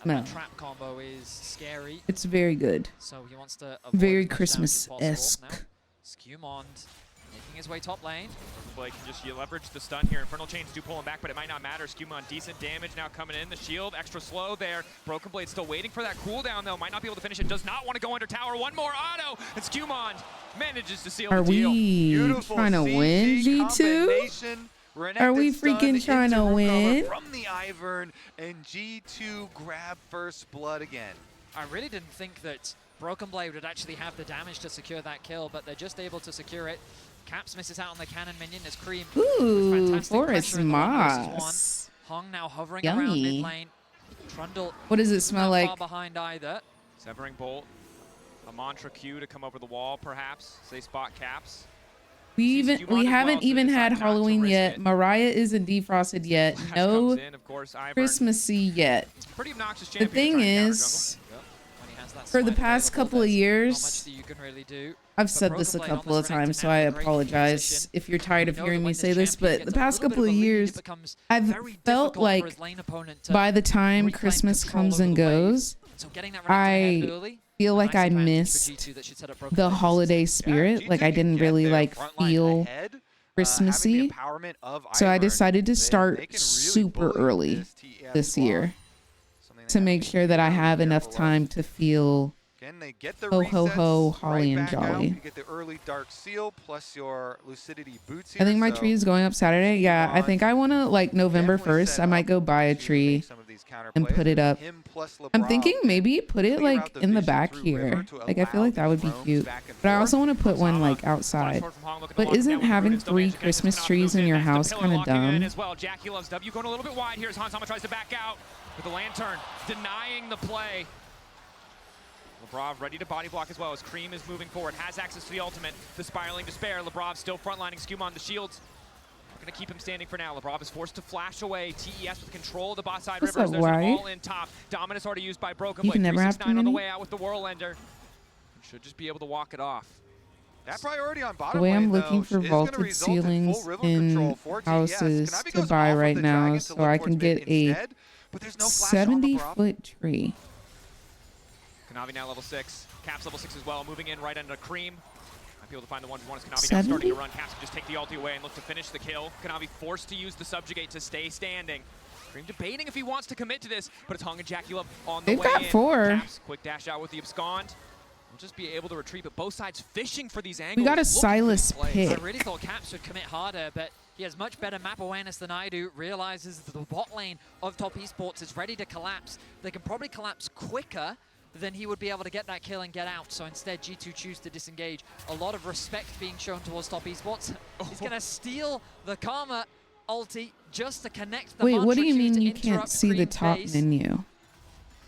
No. Trap combo is scary. It's very good. So he wants to avoid very as much Christmas-esque. damage as possible. Now, Skewmond making his way top lane. Blake can just leverage the stun here. Infernal Chains do pull him back, but it might not matter. Skewmon, decent damage now coming in. The shield, extra slow there. Broken Blade still waiting for that cooldown, though. Might not be able to finish it. Does not want to go under tower. One more auto, and Skewmon manages to seal the deal. Are we trying to win, G2? Are we freaking trying to win? From the Ivern, and G2 grab first blood again. I really didn't think that Broken Blade would actually have the damage to secure that kill, but they're just able to secure it. Caps misses out on the cannon minion as Cream. Ooh, Forest Moss. Hung now hovering Yummy. around mid lane. Trundle. What does it smell like? Far behind either. Severing Bolt. A mantra Q to come over the wall, perhaps. They spot Caps. We haven't even had Halloween yet. Mariah isn't defrosted yet. No Christmassy yet. Pretty obnoxious the thing is, for the past couple of years, I've said this a couple of times, so I apologize if you're tired of hearing me say this, but the past couple of years, I've felt like by the time Christmas comes and goes, I feel like I missed the holiday spirit. Like I didn't really like feel Christmassy. So I decided to start super early this year to make sure that I have enough time to feel ho ho ho, holly and jolly. You get the early dark seal plus your lucidity boots here, I think my tree is going up Saturday. Yeah, I think I want to, like, November 1st, I might go buy a tree and put it up. I'm thinking maybe put it, like, in the back here. Like, I feel like that would be cute. But I also want to put one, like, outside. But isn't having 3 Christmas trees in your house kind of dumb? Jackie Loves W going a little bit wide here as Hansama tries to back out with the lantern, denying the play. Lebrov ready to body block as well as Cream is moving forward, has access to the ultimate, the Spiraling Despair. Lebrov still frontlining Skewmon, the shields. We're going to keep him standing for now. Lebrov is forced to flash away. TES with control of the bot side rivers. There's an all-in top. Dominus already used by Broken Blade. 369 on the way out with the Whirlender. Should just be able to walk it off. That priority on bottom The way I'm lane, looking though, for vaulted ceilings in houses to buy right now so I can get a 70-foot tree. Kanavi now level 6. Caps level 6 as well. Moving in right under Cream. Might be able to find the 1v1 as Kanavi now starting to run. Caps can just take the ulti away and look to finish the kill. Kanavi forced to use the subjugate to stay standing. Cream debating if he wants to commit to this, but it's Hung and Jackie Love on the way in. They've got 4. Caps, quick dash out with the abscond. We'll just be able to retreat, but both sides fishing for these angles. We got a Silas pick. I really thought Caps would commit harder, but he has much better map awareness than I do. Realizes that the bot lane of Top Esports is ready to collapse. They can probably collapse quicker than he would be able to get that kill and get out. So instead, G2 choose to disengage. A lot of respect being shown towards Top Esports. He's going to steal the Karma ulti just to connect the Wait, what do you Mantra mean to you can't see the Cream top base. menu?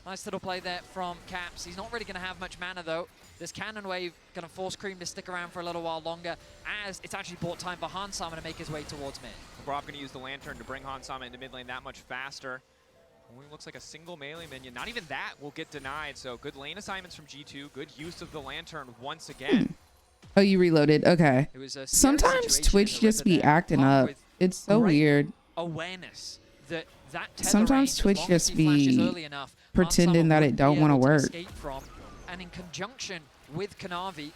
Nice little play there from Caps. He's not really going to have much mana, though. This cannon wave going to force Cream to stick around for a little while longer, as it's actually bought time for Hansama to make his way towards mid. Lebrov going to use the lantern to bring Hansama into mid lane that much faster. Only looks like a single melee minion. Not even that will get denied. So good lane assignments from G2. Good use of the lantern once again. Oh, you reloaded. Okay. It was a Sometimes Twitch just be acting up. It's so weird. Awareness that Sometimes Twitch just be pretending that it don't want to work. And in conjunction with Kanavi,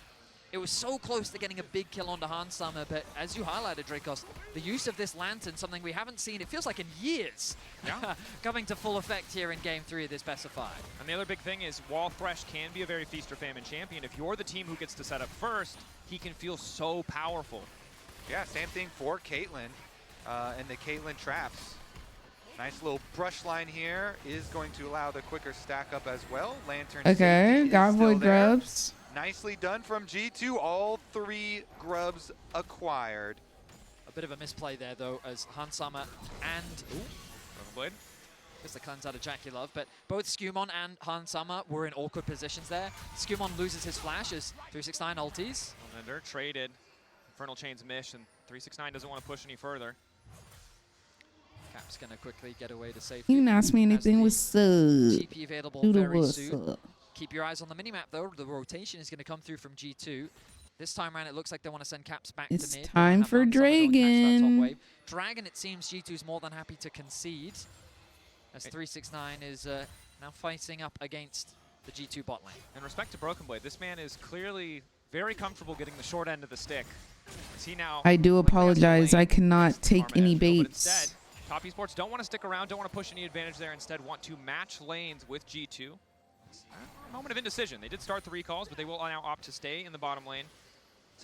it was so close to getting a big kill onto Hansama, but as you highlighted, Dracos, the use of this lantern, something we haven't seen, it feels like in years, coming to full effect here in Game 3 of this Best of 5. And the other big thing is Wall Thresh can be a very feast or famine champion. If you're the team who gets to set up first, he can feel so powerful. Yeah, same thing for Caitlyn and the Caitlyn traps. Nice little brush line here is going to allow the quicker stack up as well. Lantern Okay, got void grubs. Nicely done from G2. All 3 grubs acquired. A bit of a misplay there, though, as Hansama and... Ooh, Blade. Just the cleanse out of Jackie Love, but both Skewmon and Hansama were in awkward positions there. Skewmon loses his flash as 369 ulties. And they're traded. Infernal Chains miss, and 369 doesn't want to push any further. Cap's gonna quickly get away to safety. You didn't ask me anything. What's up? GP available Doodle, very what's soon. up? Keep your eyes on the minimap though. The rotation is gonna come through from G2. This time around, it looks like they want to send Caps back It's to mid. time for Dragon. Dragon, it seems G2's more than happy to concede, as 369 is now facing up against the G2 bot lane. In respect to Broken Blade, this man is clearly very comfortable getting the short end of the stick. Is he now I do apologize. I cannot take any baits. Instead, Top Esports don't want to stick around, don't want to push any advantage there. Instead, want to match lanes with G2. It's a moment of indecision. They did start the recalls, but they will now opt to stay in the bottom lane.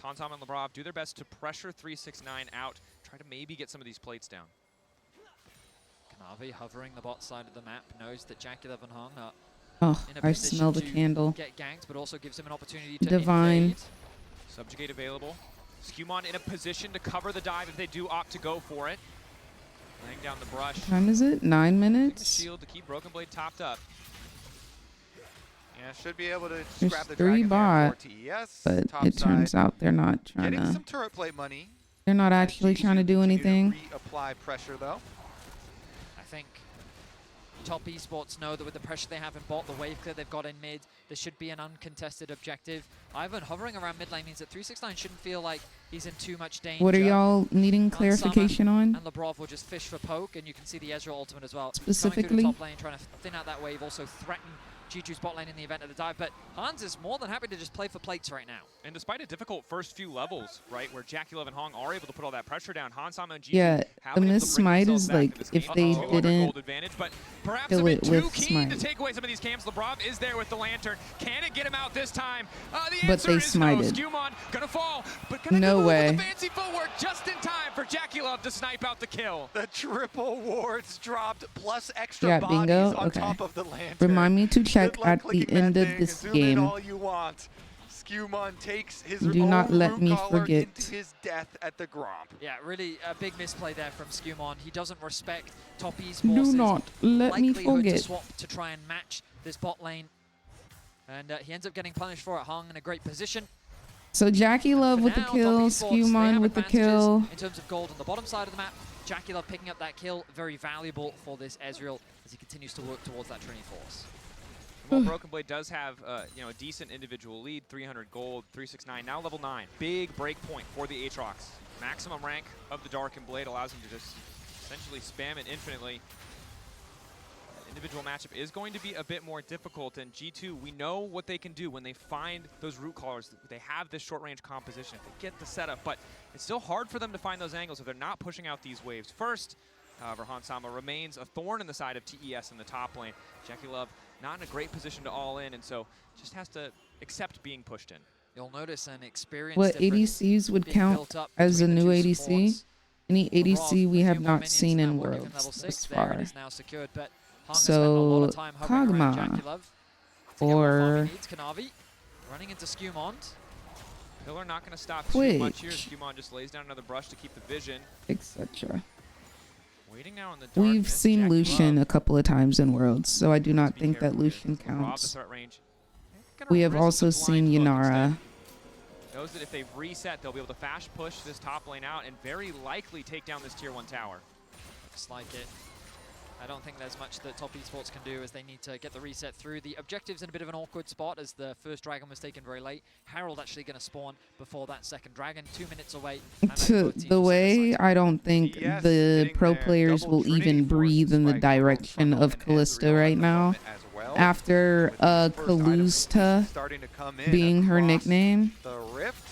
Hansam and Labrov do their best to pressure 369 out, try to maybe get some of these plates down. Kanavi hovering the bot side of the map, knows that Jackie and Hong are Oh, in a I position smell the to candle. get ganked, but also gives him an opportunity to Divine. invade. Subjugate available. Skewmon in a position to cover the dive if they do opt to go for it. Laying down the brush. What time is it? 9 The minutes? shield to keep Broken Blade topped up. Yeah, should be able to There's grab the 3 dragon bot, there for TES. but Top it turns side, out they're not trying getting to. some turret plate money. They're not actually trying to do anything. Reapply pressure though. I think Top Esports know that with the pressure they have in bot, the wave clear they've got in mid, there should be an uncontested objective. Ivan hovering around mid lane means that 369 shouldn't feel like he's in too much danger. What are y'all needing clarification on? And Labrov will just fish for poke, and you can see the Ezreal ultimate as well. Specifically? Coming through the top lane, trying to thin out that wave, also threaten G2's bot lane in the event of the dive, but Hans is more than happy to just play for plates right now. And despite a difficult first few levels, right, where Jackie Love and Hong are able to put all that pressure down, Hansam and G2 Yeah, have the been able miss to bring smite themselves is back like in this if game. they 200 didn't gold advantage, but perhaps kill a bit it too with keen to smite. take away some of these camps. Labrov is there with the lantern. Can it get him out this time? The But answer they is smited. no. Skewmon gonna fall, but gonna No move way. with the fancy footwork just in time for Jackie Love to snipe out the kill. The triple wards dropped plus extra Yeah, bodies bingo? on Okay. top of the lantern. Remind me to check Good luck at the clicking end that of thing. this Zoom in game. all you want. Skewmon takes his Do not own let root me collar forget. into his death at the Gromp. Yeah, really a big misplay there from Skewmon. He doesn't respect Top Do Esports' not let me likelihood to forget. swap to try and match this bot lane. And he ends up getting punished for it. Hong in a great position. So Jackie Love For with the now, kill, Top Esports, they Skewmon have with the advantages kill. in terms of gold on the bottom side of the map. Jackie Love picking up that kill, very valuable for this Ezreal as he continues to work towards that Trinity Force. Well, Broken Blade does have a decent individual lead, 300 gold, 369, now level 9. Big break point for the Aatrox. Maximum rank of the Darkened Blade allows him to just essentially spam it infinitely. Individual matchup is going to be a bit more difficult, and G2, we know what they can do when they find those root callers. They have this short-range composition. If they get the setup, but it's still hard for them to find those angles if they're not pushing out these waves first. However, Hansama remains a thorn in the side of TES in the top lane. Jackie Love not in a great position to all in, and so just has to accept being pushed in. You'll notice an experience What difference ADCs would being count built up as a between the new two ADC? supports. Any ADC we Labrov, have a few more not minions seen in now will give him Worlds level 6 thus there and far. is now secured, but Hong has spent a lot So of time hovering around Kog'Maw Jackie Love to get what farm or he needs. Kanavi running into Skewmon. Pillar not going to stop too Twitch, much here. Skewmon just lays down another brush to keep the vision. etc. Waiting now in the We've darkness, seen Jackie Lucian Love a couple of times in Worlds, so I do not be think that careful here. Lucian Labrov, the counts. threat range. Gonna We have risk also the seen blind poke Yanara. instead. Knows that if they reset, they'll be able to fast push this top lane out and very likely take down this tier 1 tower. Looks like it. I don't think there's much that Top Esports can do as they need to get the reset through. The objective's in a bit of an awkward spot as the first dragon was taken very late. Harold actually going to spawn before that second dragon, 2 minutes away. And then To both teams the will way, decide. I don't think Yes, the hitting pro there. players Double will Trinity even Force breathe in the spike from direction Frontal of and Callista Ezreal right at the now. moment as well. After With the first item Callusta starting to come in being her across nickname. The Rift.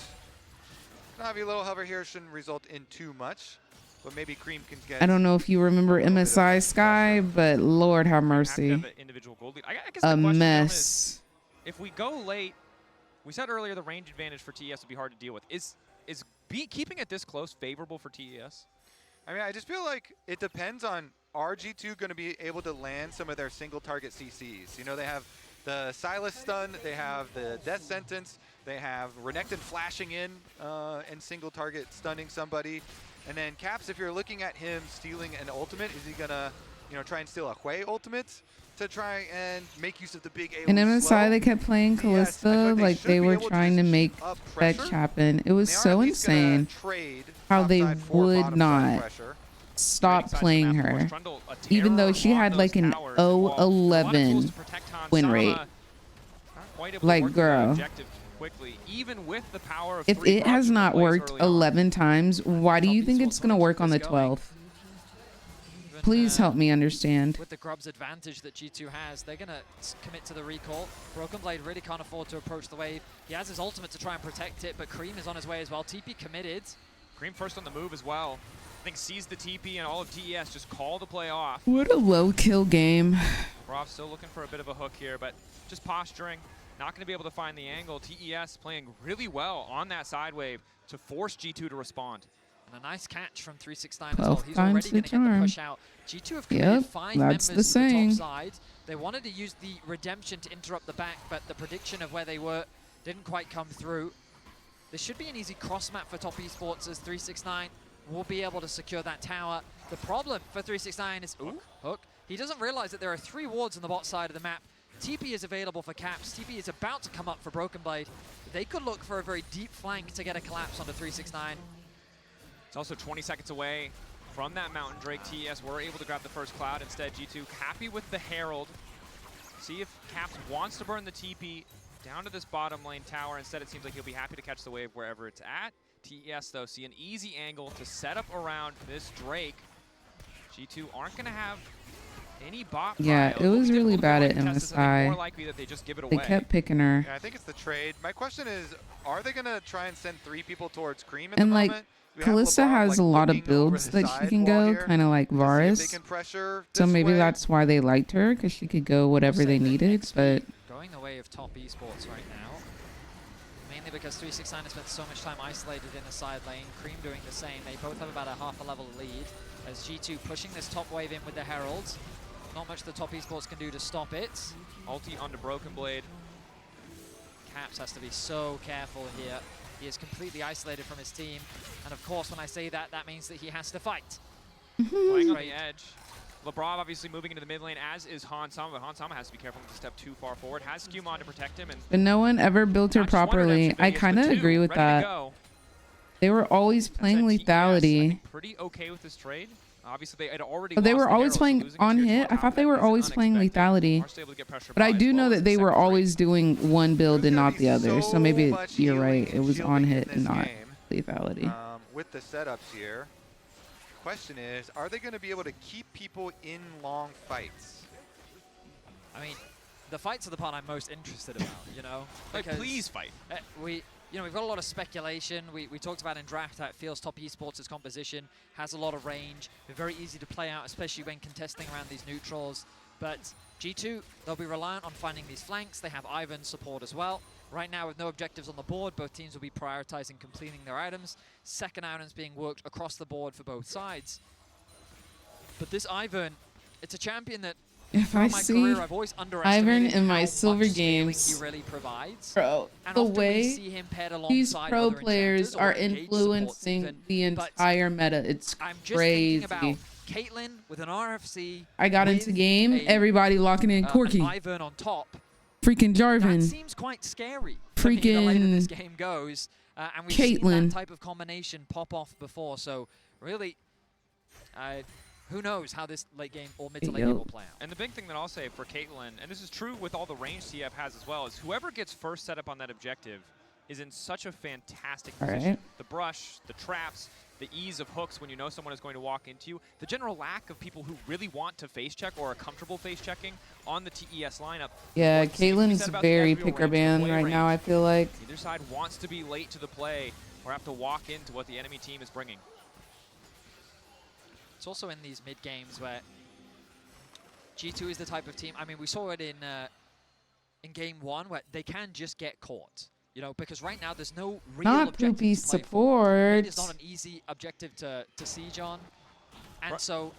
Navi little hover here shouldn't result in too much, but maybe Cream can get. I don't know if you remember MSI Sky, but Lord have Have to mercy. have an individual gold lead. I guess A the question now is, mess. if we go late, we said earlier the range advantage for TES would be hard to deal with. Is keeping it this close favorable for TES? I mean, I just feel like it depends on RG2 going to be able to land some of their single target CCs. You know, they have the Silas stun, they have the death sentence, they have Renekton flashing in and single target stunning somebody. And then Caps, if you're looking at him stealing an ultimate, is he gonna, try and steal a Hui ultimate to try and make use of the big AoE In MSI, slow? they kept playing Yes, I feel Callista like should they be were able to trying to just make keep up fetch pressure. happen. It was They are so at least gonna insane trade how they topside for would bottom side not pressure. stop playing her, even though she had like an 0-11 win rate. Like, girl, if it has not worked 11 times, why do you think it's gonna work on the 12th? Please help me understand. With the Grub's advantage that G2 has, they're going to commit to the recall. Broken Blade really can't afford to approach the wave. He has his ultimate to try and protect it, but Cream is on his way as well. TP committed. Cream first on the move as well. I think sees the TP and all of TES just call the play off. What a low kill game. Roth still looking for a bit of a hook here, but just posturing. Not going to be able to find the angle. TES playing really well on that side wave to force G2 to respond. And a nice catch from 369 as well. He's already going to get the push out. G2 have committed 5 members to the top side. They wanted to use the redemption to interrupt the back, but the prediction of where they were didn't quite come through. This should be an easy cross map for Top Esports as 369 will be able to secure that tower. The problem for 369 is hook. He doesn't realize that there are 3 wards on the bot side of the map. TP is available for caps. TP is about to come up for Broken Blade. They could look for a very deep flank to get a collapse onto 369. It's also 20 seconds away from that Mountain Drake. TES were able to grab the first cloud. Instead, G2 happy with the Herald. See if Caps wants to burn the TP down to this bottom lane tower. Instead, it seems like he'll be happy to catch the wave wherever it's at. TES, though, see an easy angle to set up around this Drake. G2 aren't going to have any bot. Yeah, it was really bad at MSI. They kept picking her. Yeah, I think it's the trade. My question is, are they going to try and send 3 people towards Cream at And the like, moment? Kalista has a lot of builds that she can go, kind of like Varus. So maybe that's why they liked her, because she could go whatever they needed. But going the way of Top Esports right now, mainly because 369 has spent so much time isolated in the side lane. Cream doing the same. They both have about a half a level lead as G2 pushing this top wave in with the Heralds. Not much the Top Esports can do to stop it. Ulti onto Broken Blade. Caps has to be so careful here. He is completely isolated from his team. And of course, when I say that, that means that he has to fight. Playing on the edge. Labrov obviously moving into the mid lane, as is Hansama, but Hansama has to be careful not to step too far forward. Has Skewmon to protect him. But no one ever built her properly. I kind of agree with that. They were always playing lethality. Pretty okay with this trade. Obviously, they had already. But they were always playing on hit. I thought they were always playing lethality. But I do know that they were always doing one build and not the other. So maybe you're right. It was on hit and not lethality. With the setups here, question is, are they going to be able to keep people in long fights? I mean, the fights are the part I'm most interested about, you know? Like, please fight. We've got a lot of speculation. We talked about in draft how it feels Top Esports' composition has a lot of range. They're very easy to play out, especially when contesting around these neutrals. But G2, they'll be reliant on finding these flanks. They have Ivan's support as well. Right now, with no objectives on the board, both teams will be prioritizing completing their items. Second items being worked across the board for both sides. But this Ivan, it's a champion that if I see Ivan in my silver games, he really provides. Bro, the way these pro players are influencing the entire meta, it's crazy. Caitlyn with an RFC. I got into game, everybody locking in Corky. Ivan on top. Freaking Jarvan. That seems quite scary. Freaking the later this game goes, and we've seen that type of combination pop off before. So really, who knows how this late game or mid to late game will play out. And the big thing that I'll say for Caitlyn, and this is true with all the range CF has as well, is whoever gets first set up on that objective is in such a fantastic position. Right. The brush, the traps, the ease of hooks when you know someone is going to walk into you, the general lack of people who really want to face check or are comfortable face checking on the TES lineup. Yeah, Caitlyn's very picker ban right now, I feel like. Either side wants to be late to the play or have to walk into what the enemy team is bringing. It's also in these mid games where G2 is the type of team. I mean, we saw it in game 1 where they can just get caught. You know, because right now there's no real objective to support. It is not an easy objective to siege on. And so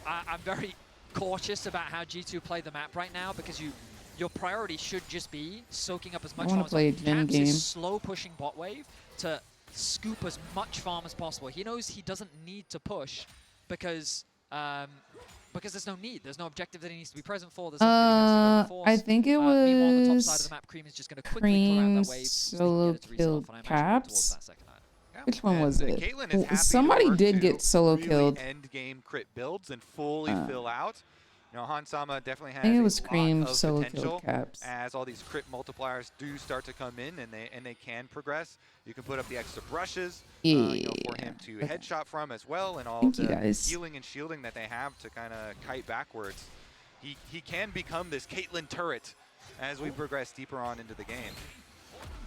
I'm very cautious about how G2 play the map right now, because your priority should just be soaking up as much farm as possible. Caps is slow pushing bot wave to scoop as much farm as possible. He knows he doesn't need to push because there's no need. There's no objective that he needs to be present for. There's I think it was meanwhile, on the top side of the map, Cream is just going to quickly clear out that wave solo killed Caps. Yeah, Which one was it? Caitlyn is happy Somebody to work did to get solo really killed. end game crit builds and fully fill out. You know, Hansama definitely has I think it was a lot Cream of solo potential killed Caps. as all these crit multipliers do start to come in and they can progress. You can put up the extra brushes you know, for him to headshot from as well, and all Thank the you, guys. healing and shielding that they have to kind of kite backwards. He can become this Caitlyn turret as we progress deeper on into the game.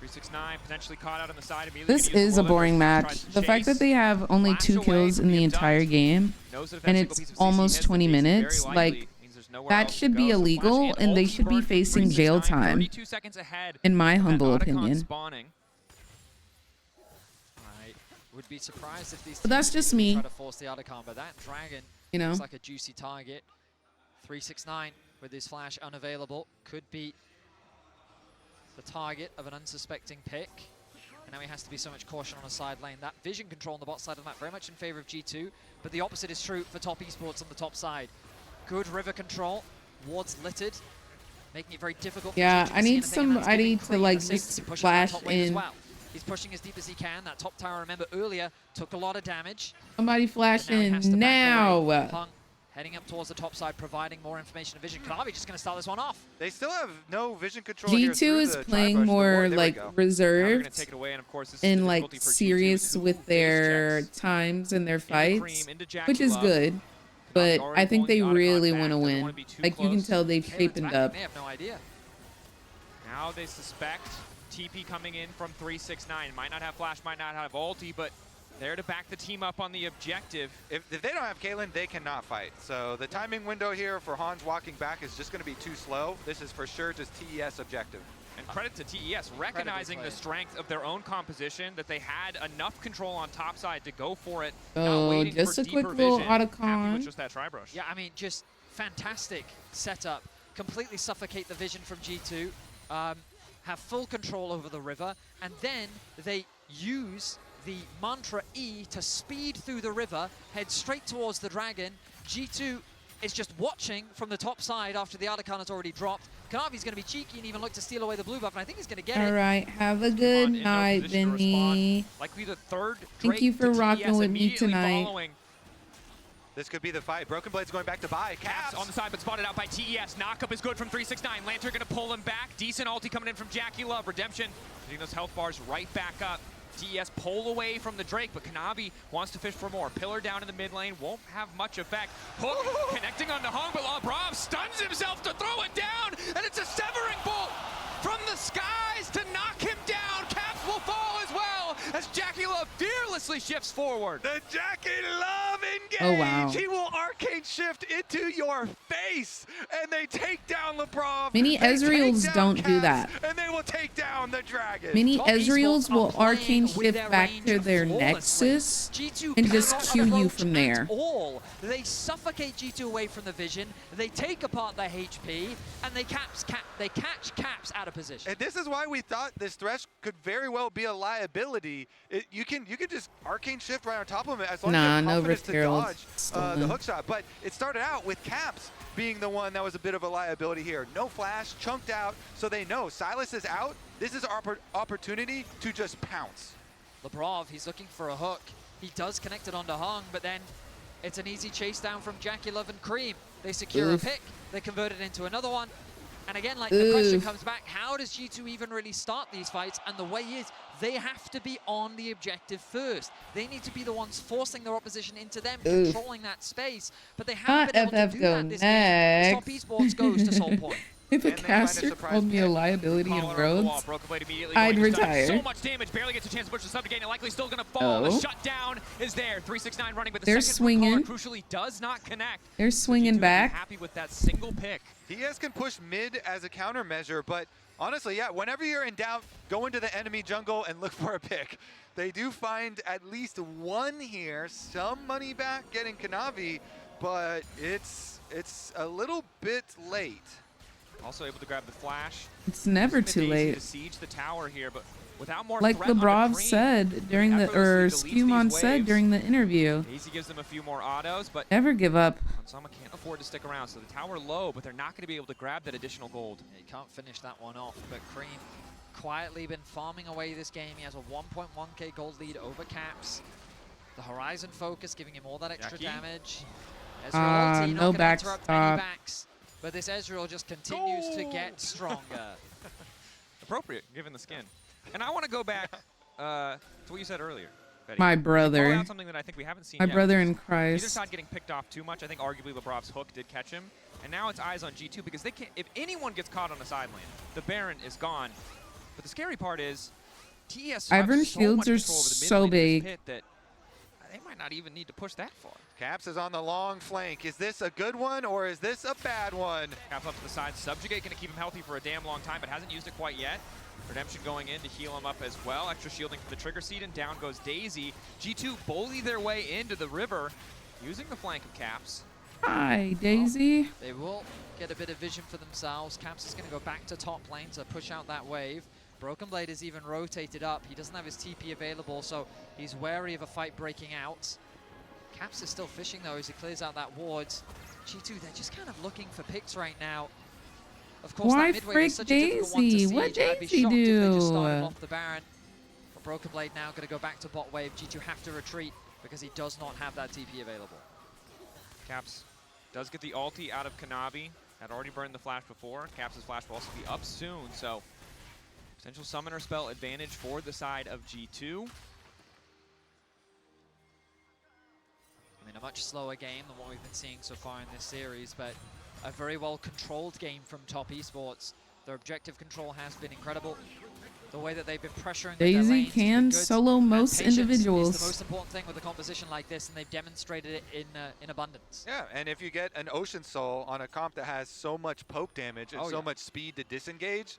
369 potentially caught out on the side immediately. This is a boring match. The fact that they have only 2 kills in the entire game and it's almost 20 minutes, like, that should be illegal and they should be facing jail time, in my humble opinion. Would be surprised if these But that's teams just me. try to force the Otacon, but that Dragon looks like a juicy target. 369 with his flash unavailable could be the target of an unsuspecting pick. And now he has to be so much caution on a side lane. That vision control on the bot side of the map very much in favor of G2, but the opposite is true for top esports on the top side. Good river control, wards littered, making it very difficult. Yeah, for I need somebody to like just flash in. He's pushing as deep as he can. That top tower, remember earlier, took a lot of damage. Somebody flash in now. Hung heading up towards the top side, providing more information and vision. Kanavi just going to start this one off. They still have no vision control here G2 through is the playing tri-brush. more like reserved take it away, and of course, this is and the like difficulty for G2 serious with their times and their fights, which is good. But I think they really want to win. Like you can tell they've shapened up. They have no idea. Now they suspect TP coming in from 369. Might not have flash, might not have ulti, but there to back the team up on the objective. If they don't have Caitlyn, they cannot fight. So the timing window here for Hans walking back is just going to be too slow. This is for sure just TES objective. And credit to TES, recognizing the strength of their own composition, that they had enough control on top side to go for it. Oh, just a quick little Otacon. Just that tri-brush. Yeah, I mean, just fantastic setup. Completely suffocate the vision from G2. Have full control over the river, and then they use the mantra E to speed through the river, head straight towards the dragon. G2 is just watching from the top side after the Otacon has already dropped. Kanavi's going to be cheeky and even look to steal away the blue buff, and I think he's going to get it. All right, have a good night, Vinny. Likely the third Thank you for rocking with me tonight. This could be the fight. Broken Blade's going back to buy. Caps on the side, but spotted out by TES. Knockup is good from 369. Lantern going to pull him back. Decent ulti coming in from Jackie Love. Redemption getting those health bars right back up. TES pull away from the Drake, but Kanavi wants to fish for more. Pillar down in the mid lane, won't have much effect. Hook connecting on the Hung, but Labrov stuns himself to throw it down, and it's a severing bolt from the skies to knock him down. Caps will fall as well as Jackie Love fearlessly shifts forward. The Jackie Love engage! Oh, wow. He will arcane shift into your face, and they take down Labrov. Mini Ezreals don't do that. And they will take down the dragon. Mini Ezreals will arcane shift back to their nexus and just Q you from there. They suffocate G2 away from the vision, they take apart their HP, and they catch Caps out of position. And this is why we thought this Thresh could very well be a liability. You can just arcane shift right on top of him as long as you have confidence to dodge the hook shot. But it started out with Caps being the one that was a bit of a liability here. No flash, chunked out, so they know Silas is out. This is our opportunity to just pounce. Labrov, he's looking for a hook. He does connect it onto Hung, but then it's an easy chase down from Jackie Love and Cream. They secure a pick, they convert it into another one. And again, like the question comes back, how does G2 even really start these fights? And the way is, they have to be on the objective first. They need to be the ones forcing their opposition into them, controlling that space. But they haven't been able to do that this game. Top esports goes to Soul Point. If a caster called me a liability in Rhodes, I'd retire. So much damage, barely gets a chance to push the sub to gain, and likely still going to fall. The shutdown is there. 369 running, but the second swinging. Crucially does not connect. They're swinging back. Happy with that single pick. TES can push mid as a countermeasure, but honestly, yeah, whenever you're in doubt, go into the enemy jungle and look for a pick. They do find at least one here, some money back getting Kanavi, but it's a little bit late. Also able to grab the flash. It's never too late. To siege the tower here, but without more like Labrov said during the, or Skewmon said during the interview. Daisy gives them a few more autos, but never give up. Hansama can't afford to stick around, so the tower low, but they're not going to be able to grab that additional gold. Yeah, you can't finish that one off, but Cream quietly been farming away this game. He has a 1.1k gold lead over Caps. The Horizon focus giving him all that extra damage. Ezreal ulti, no not going to interrupt any backstop. backs, but this Ezreal just continues to get stronger. Appropriate, given the skin. And I want to go back to what you said earlier, Betty. My You called brother. out something that I think we haven't seen My yet, brother which in is Christ. Either side getting picked off too much. I think arguably Lebrov's hook did catch him. And now it's eyes on G2 because they can't. If anyone gets caught on a side lane, the Baron is gone. But the scary part is, TES Ivern's so shields much are control over the mid so lane of this big. pit that they might not even need to push that far. Caps is on the long flank. Is this a good one or is this a bad one? Caps up to the side. Subjugate going to keep him healthy for a damn long time, but hasn't used it quite yet. Redemption going in to heal him up as well. Extra shielding from the trigger seed, and down goes Daisy. G2 bully their way into the river, using the flank of Caps. Hi, Daisy. They will get a bit of vision for themselves. Caps is going to go back to top lane to push out that wave. Broken Blade is even rotated up. He doesn't have his TP available, so he's wary of a fight breaking out. Caps is still fishing though as he clears out that ward. G2, they're just kind of looking for picks right now. Of course, Why that mid wave frick is such a difficult one to Daisy? siege. What I'd be Daisy shocked if they just do? started off the Baron. But Broken Blade now going to go back to bot wave. G2 have to retreat because he does not have that TP available. Caps does get the ulti out of Kanavi. Had already burned the flash before. Caps' flash will also be up soon, so potential summoner spell advantage for the side of G2. I mean, a much slower game than what we've been seeing so far in this series, but a very well controlled game from Top Esports. Their objective control has been incredible. The way that they've been pressuring with their Daisy lanes has been can good, solo and most patience individuals. is the most important thing with a composition like this, and they've demonstrated it in abundance. Yeah, and if you get an Ocean Soul on a comp that has so much poke damage and so much speed to disengage,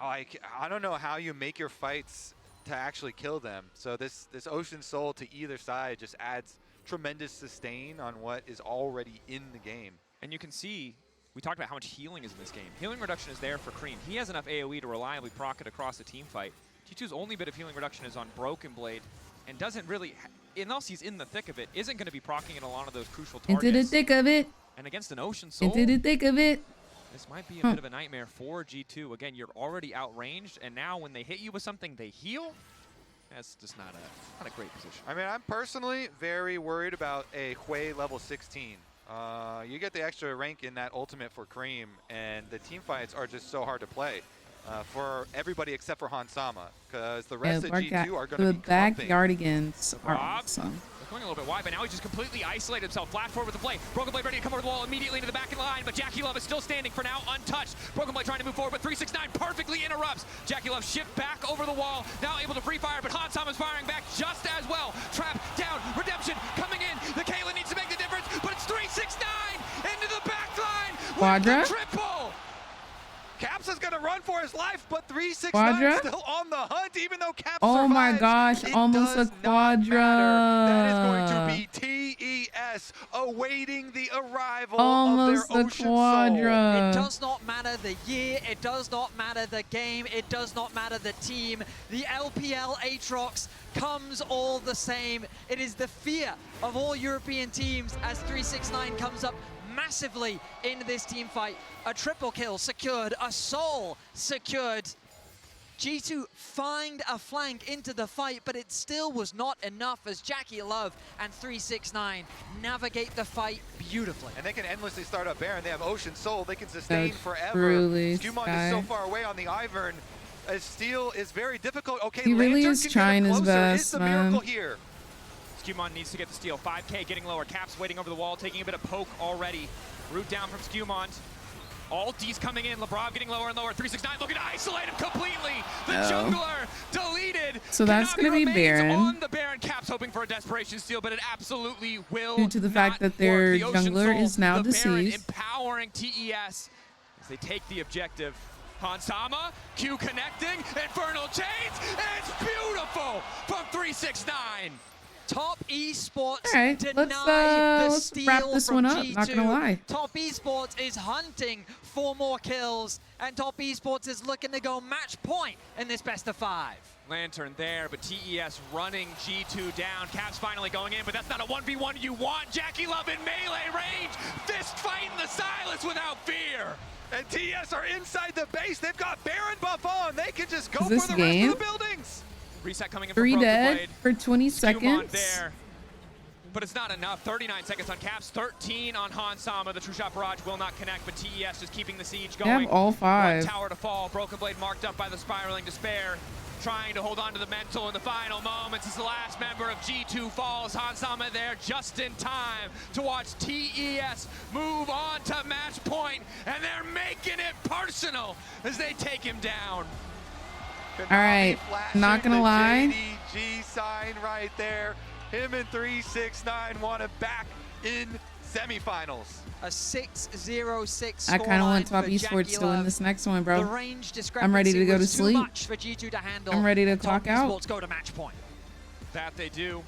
like, I don't know how you make your fights to actually kill them. So this Ocean Soul to either side just adds tremendous sustain on what is already in the game. And you can see, we talked about how much healing is in this game. Healing reduction is there for Cream. He has enough AoE to reliably proc it across a team fight. G2's only bit of healing reduction is on Broken Blade, and doesn't really, unless he's in the thick of it, isn't going to be proccing in a lot of those crucial targets. Into the thick of it. And against an Ocean Soul, Into the thick of it. this might be a bit of a nightmare for G2. Again, you're already outranged, and now when they hit you with something, they heal. That's just not a great position. I mean, I'm personally very worried about a Hui level 16. You get the extra rank in that ultimate for Cream, and the team fights are just so hard to play for everybody except for Hansama, because the rest of G2 are going to be clumping. backyardigans are Rob, awesome. going a little bit wide, but now he's just completely isolated himself. Flash forward with the play. Broken Blade ready to come over the wall immediately into the back line, but Jackie Love is still standing for now, untouched. Broken Blade trying to move forward, but 369 perfectly interrupts. Jackie Love shift back over the wall, now able to free fire, but Hansam is firing back just as well. Trap down, Redemption coming in. The Caitlyn needs to make the difference, but it's 369 into the back line. Quadra? Triple. Caps is going to run for his life, but 369 Quadra? still on the hunt, even though Caps Oh my survives. gosh, It almost a does not matter. That is going to quadra. be TES awaiting the arrival Almost of their a Ocean quadra. It does not matter the year, it does not matter the game, it does not matter the team. The LPL Aatrox comes all the same. It is the fear of all European teams as 369 comes up massively in this team fight. A triple kill secured, a soul secured. G2 find a flank into the fight, but it still was not enough as Jackie Love and 369 navigate the fight beautifully. And they can endlessly start up Baron. They have Ocean Soul. They can sustain forever. truly, Skewmon Sky. is so far away on the Ivern. Steal is very difficult. Okay, He really Lantern is can trying get his him closer. best, It's the man. miracle here. Skewmon needs to get the steal. 5K getting lower. Caps waiting over the wall, taking a bit of poke already. Root down from Skewmon. Alties coming in. Lebrov getting lower and lower. 369 looking to isolate him completely. The jungler deleted. So that's Kanavi gonna be remains Baron. on the Baron. Caps hoping for a desperation steal, but it absolutely will Due to the fact not that their work. The Ocean jungler Soul, is now the Baron deceased. empowering TES as they take the objective. Hansama, Q connecting, Infernal Chains, and it's beautiful from 369. Top Esports All right, deny the let's steal wrap this from one up, G2. not gonna lie. Top Esports is hunting for more kills, and Top Esports is looking to go match point in this best of 5. Lantern there, but TES running G2 down. Caps finally going in, but that's not a 1v1 you want. Jackie Love in melee range. Fist fighting the Silas without fear. And TS are inside the base. They've got Baron buff on. They can just go Is this for the game? rest of the buildings. Reset coming in 3 from Broken dead Blade. for 20 Skumon seconds. there. But it's not enough. 39 seconds on Caps, 13 on Han Sama. The True Shot Barrage will not connect, but TES just keeping the siege They going. have all 5. One tower to fall. Broken Blade marked up by the Spiraling Despair. Trying to hold on to the mental in the final moments as the last member of G2 falls. Han Sama there just in time to watch TES move on to match point, and they're making it personal as they take him down. All right, not gonna lie. JDG sign right there. Him and 369 want it back in semifinals. A 6-0-6 I kind of want scoreline Top for Esports to Jackie win Love. this next one, The bro. range I'm ready to go to was too sleep. much for G2 to handle. I'm ready to Top clock out. Esports go to match point. That they do.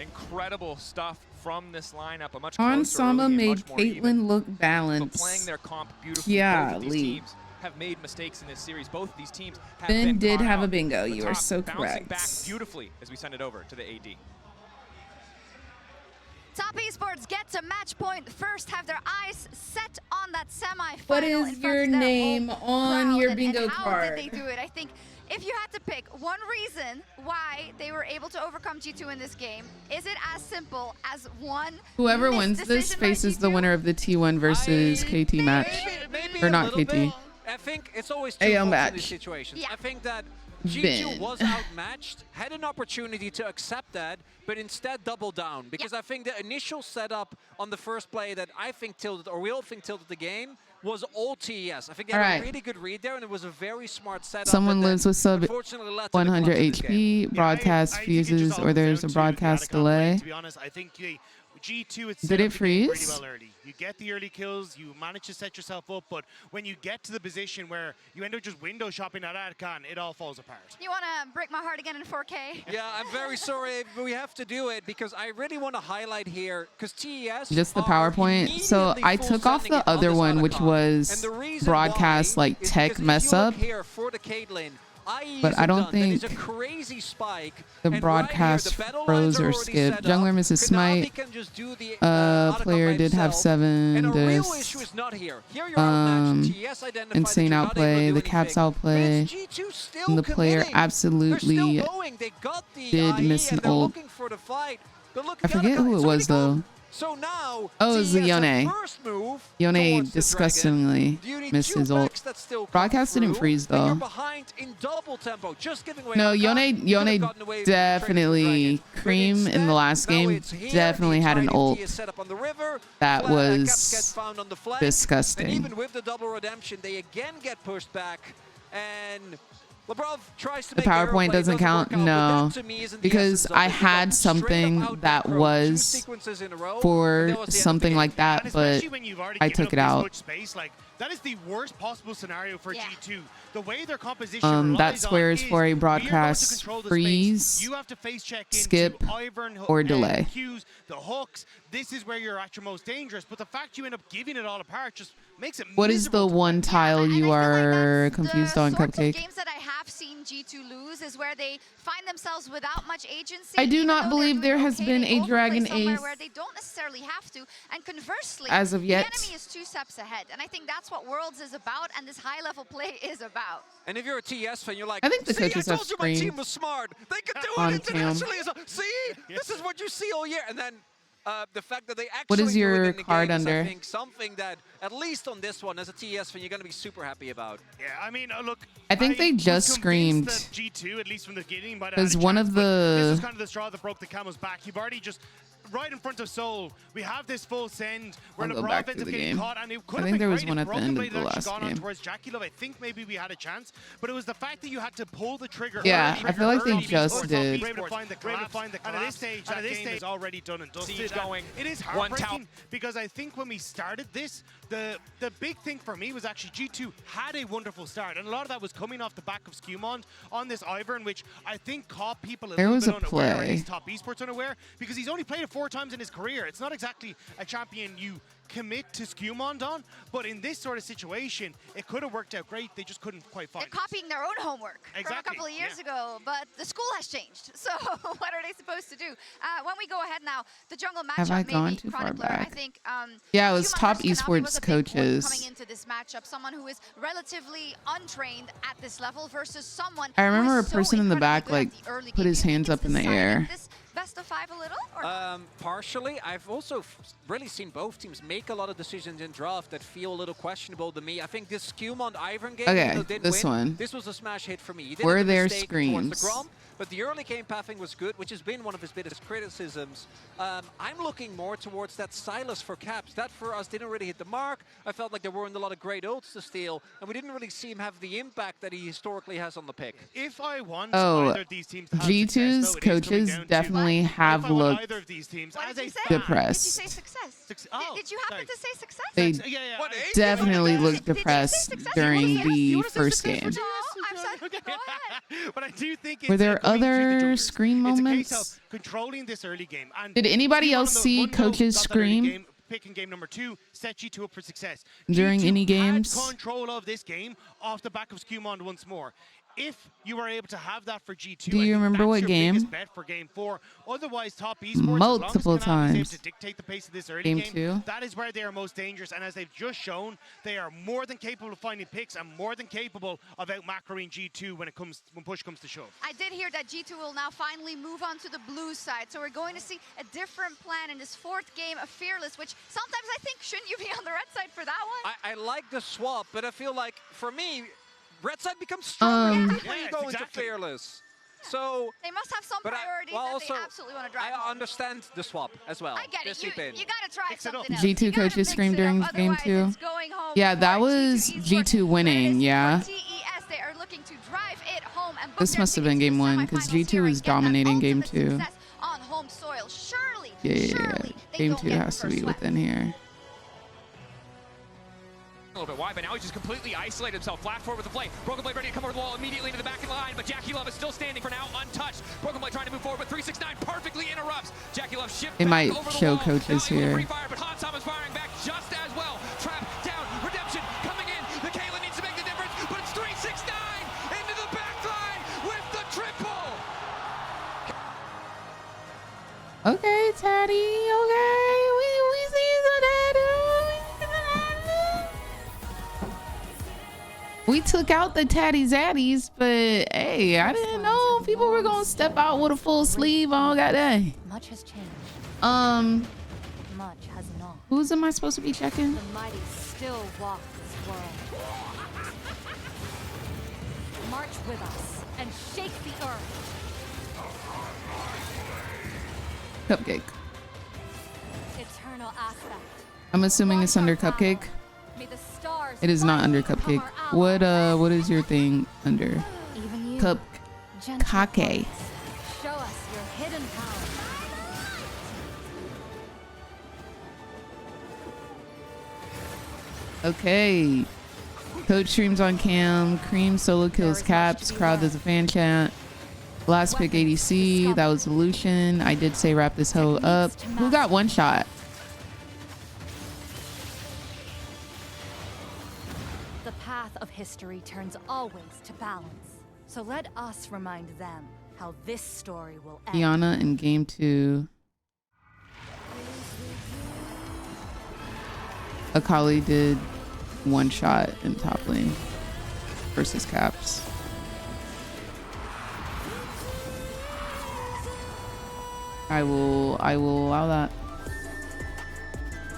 Incredible stuff from this lineup. A much Han closer Sama early game, made much more even. Caitlyn look But balanced. playing their comp beautifully. Both of these Golly. teams have made mistakes in this series. Both of these teams have Ben been did caught have a out. bingo. The You are top so bouncing correct. back beautifully as we send it over to the AD. Top Esports get to match point first, have their eyes set on that semifinal. What in is front your of their name home on crowd. your And bingo how card? did they do it? I think if you had to pick one reason why they were able to overcome G2 in this game, is it as simple as one Whoever missed wins this decision by faces the G2? winner of the T1 versus KT match. Maybe Or a not little KT. bit. I think it's always two AO faults in match. these situations. Yeah. I think that Ben. G2 was outmatched, had an opportunity to accept that, but instead doubled down. Because I think the initial setup on the first play that I think tilted, or we all think tilted the game, was all TES. I think they had Alright. a really good read there, and it was a very smart setup. Someone that then lives with sub unfortunately led to the 100 clutch in this game. HP, broadcast I think it just fuses, all or there's a comes down to broadcast Radicon play, delay. To be honest, I think G2 it's Did set it up the game freeze? really well early. You get the early kills, you manage to set yourself up, but when you get to the position where you end up just window shopping at Radicon, it all falls apart. You want to break my heart again in 4K? Yeah, I'm very sorry, but we have to do it because I really want to highlight here because TES Just the are PowerPoint. So immediately I full took off sending the it on other this one, which Radicon. was And the reason broadcast why like is tech because if mess you look up. here for the Caitlyn, But I don't think that is a crazy spike. the and broadcast right here, the battle froze lines are or already skipped. set Jungler up. misses Kanavi smite. can just do the, Otacon Player by did have himself. 7 And a real discs. issue is not here. Here you're outmatched. TES identified that Insane you're not able to outplay. do The Caps anything. outplay. But it's G2 still And the player committing. They're absolutely still going. They got the did IE miss an and they're ult. looking for the fight. But look, I forget who it was though. So now, Oh, it was the TES Yone. first move Yone towards the disgustingly Dragon. You need missed two his ult. backs that still come Broadcast didn't through, freeze and you're though. behind in double tempo, just giving away No, Rakan. Yone definitely, Cream in the last game definitely had an ult that was And disgusting. even with the double redemption, they again get pushed back. And Labrov tries to The make the PowerPoint aeroplane, doesn't count, work out, but no, that to me isn't the because essence of I it. You had got straight up something out that macro, two was sequences in a row, and for that was the end of the something game. like that, And but especially when you've already I given took up it this out. much space, like that is the worst possible scenario for G2. The way their composition That relies square on is for a we are going to broadcast control the freeze, space. You have to face check into skip, Ivern, or delay. Qs, the hooks. This is where you're at your most dangerous. But the fact you end up giving it all apart just makes it What is the one tile you are confused on, sorts of Cupcake? games that I have seen G2 lose is where they find themselves without much agency. I do even not though believe they're there doing has okay, been they a overplay Dragon somewhere Ace where they don't necessarily have to. And conversely, as of yet. the enemy is 2 steps ahead. And I think that's what Worlds is about and this high-level play is about. And if you're a TS fan, you're like, I think the see, coaches I have told you my screamed team was smart. They could do on it cam. internationally. So, see, this is what you see all year. And then the fact that they actually What is do it your in the card game is, under? I think, something that, at least on this one, as a TS fan, you're going to be super happy about. Yeah, I mean, look. I think they was just convinced screamed. that G2, at least from the beginning, might have Because had a one chance, of but this was the kind of the straw that broke the camel's back. You've already just right in front of Seoul. We have this full send where I'll go Labrov back ends to up the getting game. caught, and it could I have think been there was great one if at the Broken end of Blade the had actually last gone on game. towards Jackie Love. I think maybe we had a chance, but it was the fact that you had to pull the trigger. Yeah, early, I feel like they early just before did. We're able to find the collapse. And at this stage, that game is already done and dusted. Siege going. It is One heartbreaking because I think when we started this, the big thing for me was actually G2 had a wonderful start, and a lot of that was coming off the back of Skumon on this Ivern, which I think caught people a There little was bit a unaware, or at play. least Top Esports unaware, because he's only played it 4 4 times in his career. It's not exactly a champion you commit to Skumond on, but in this sort of situation, it could have worked out great. They just couldn't quite find They're copying their own homework from a couple of years ago, but the school has changed. So what are they supposed to do? When we go ahead now, the jungle matchup. Have I gone maybe, too far Chronicler, back? I think, Yeah, it was Human top versus Kanavi was esports a big point coaches. coming into this matchup. Someone who is relatively untrained at this level versus someone. I remember who a is so person in the back incredibly like good at the early put game. his Do you hands think up in it's the deciding air. this best of 5 a little? Or Partially. I've also really seen both teams make a lot of decisions in draft that feel a little questionable to me. I think this Skumond Ivern game Okay, did this win. one. This was a smash hit for me. He did Were have a there mistake towards the screams? Grom, but the early game pathing was good, which has been one of his biggest criticisms. I'm looking more towards that Silas for Caps. That for us didn't really hit the mark. I felt like there weren't a lot of great ults to steal, and we didn't really see him have the impact that he historically has on the pick. If I want Oh, either of these teams to have G2's success, though, it is coming coaches down to definitely have if I want looked either of these teams What as did a you say? fan- depressed. Did you say success? Oh, did you happen to say success? They yeah, yeah. definitely looked depressed during the first game. No, I'm sorry. Go ahead. But I do think Were it's there going through the other junglers. scream It's a case moments? of controlling this early game. And Did anybody Skumond else see Mundo coaches got that early scream game, pick in game number 2, set G2 up for success. during G2 any had games? control of this game off the back of Skumond once more. If you are able to have that for G2, Do you I think remember that's what your game? biggest bet for game 4. Otherwise, top esports, Multiple as long as Kanavi is able times. to dictate the pace of this early Game game, 2. that is where they are most dangerous. And as they've just shown, they are more than capable of finding picks and more than capable of out-macroing G2 when push comes to shove. I did hear that G2 will now finally move on to the blue side, so we're going to see a different plan in this 4th game of Fearless, which sometimes I think, shouldn't you be on the red side for that one? I like the swap, but I feel like, for me, red side becomes stronger when you go into Fearless. So they must have some but priorities well, that also, they absolutely want to drive I home. understand the swap as well. I get it. Just You deep in. got to try something else. G2 coaches screamed during game 2. Yeah, that was G2 winning, yeah. TES, they are looking to drive it home and book This their must have been tickets game to 1 because semifinals here G2 and was get that dominating game ultimate 2. success on home soil. Surely, Yeah. they Game don't 2 get the has to first be sweat. within here. A little bit wide, but now he's just completely isolated himself. Flat forward with the play. Broken Blade ready to come over the wall immediately into the back of the line, but Jackie Love is still standing for now, untouched. Broken Blade trying to move forward, but 369 perfectly interrupts. Jackie Love shifts They back might over the show wall. coaches Now able to here. free fire, but Han Thomas firing back just as well. Trap down, Redemption coming in. The Kayla needs to make the difference, but it's 369 into the back line with the triple. Okay, Taddy. Okay, we see the tattoo. We took out the Taddy Zaddies, but hey, I didn't know people were gonna step out with a full sleeve on goddamn. Much has changed. Much has not. Who's am I supposed to be checking? The mighty still walk this world. March with us and shake the earth. Cupcake. Eternal aspect. I'm assuming it's under Cupcake. May the stars It is not under Cupcake. What is your thing under? Even you, Cup gentle Kake. show us your hidden power. Okay. Coach streams on cam. Cream solo kills Caps. Crowd does a fan chant. Last pick ADC. That was Lucian. I did say wrap this hoe up. Who got one shot? The path of history turns always to balance. So let us remind them how this story will end. Kiana in game 2. Akali did one shot in top lane versus Caps. I will allow that.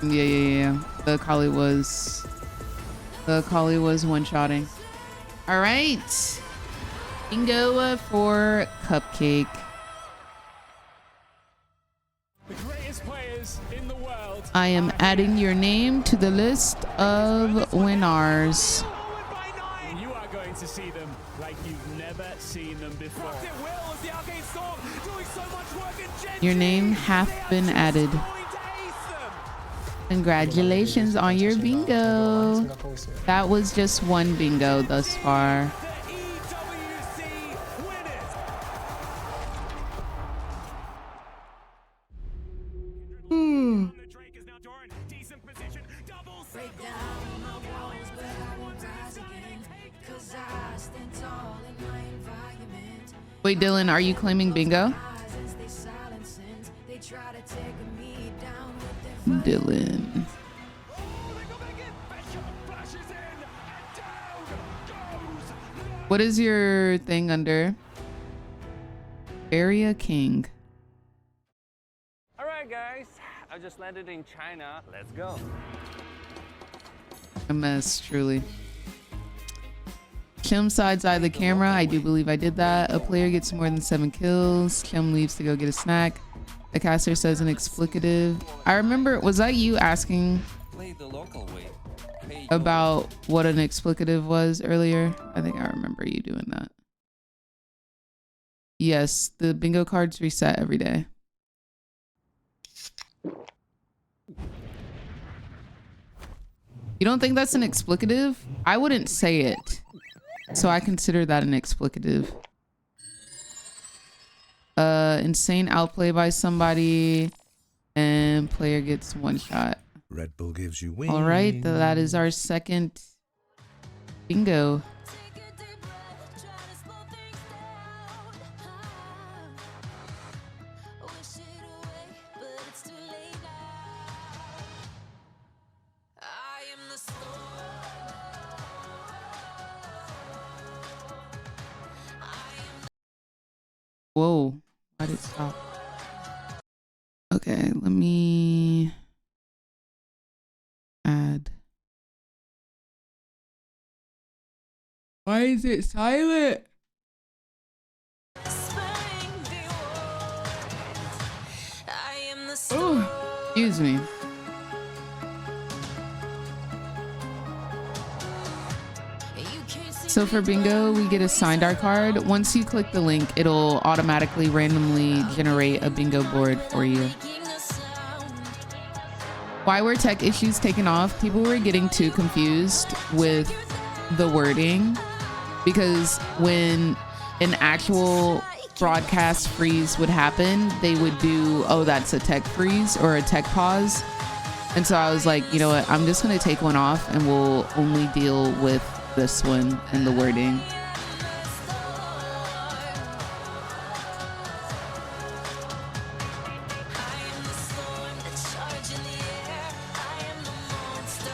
Yeah. The Akali was one-shotting. All right. Bingo for Cupcake. The greatest players in the world. I am adding your name to the list of winners. You are going to see them like you've never seen them before. Your name hath been added. Congratulations on your bingo. That was just one bingo thus far. Wait, Dylan, are you claiming bingo? Dylan. What is your thing under? Area King. All right, guys. I just landed in China. Let's go. A mess, truly. Chim sides eye the camera. I do believe I did that. A player gets more than 7 kills. Chim leaves to go get a snack. The caster says an explicative. I remember, was that you asking about what an explicative was earlier? I think I remember you doing that. Yes, the bingo cards reset every day. You don't think that's an explicative? I wouldn't say it. So I consider that an explicative. Insane outplay by somebody and player gets 1 shot. Red Bull gives you wings. All right, that is our second bingo. Whoa, why did it stop? Okay, let me add. Why is it silent? Oh, excuse me. So for bingo, we get assigned our card. Once you click the link, it'll automatically randomly generate a bingo board for you. Why were tech issues taken off? People were getting too confused with the wording because when an actual broadcast freeze would happen, they would do, oh, that's a tech freeze or a tech pause. And so I was like, you know what? I'm just going to take one off and we'll only deal with this one and the wording.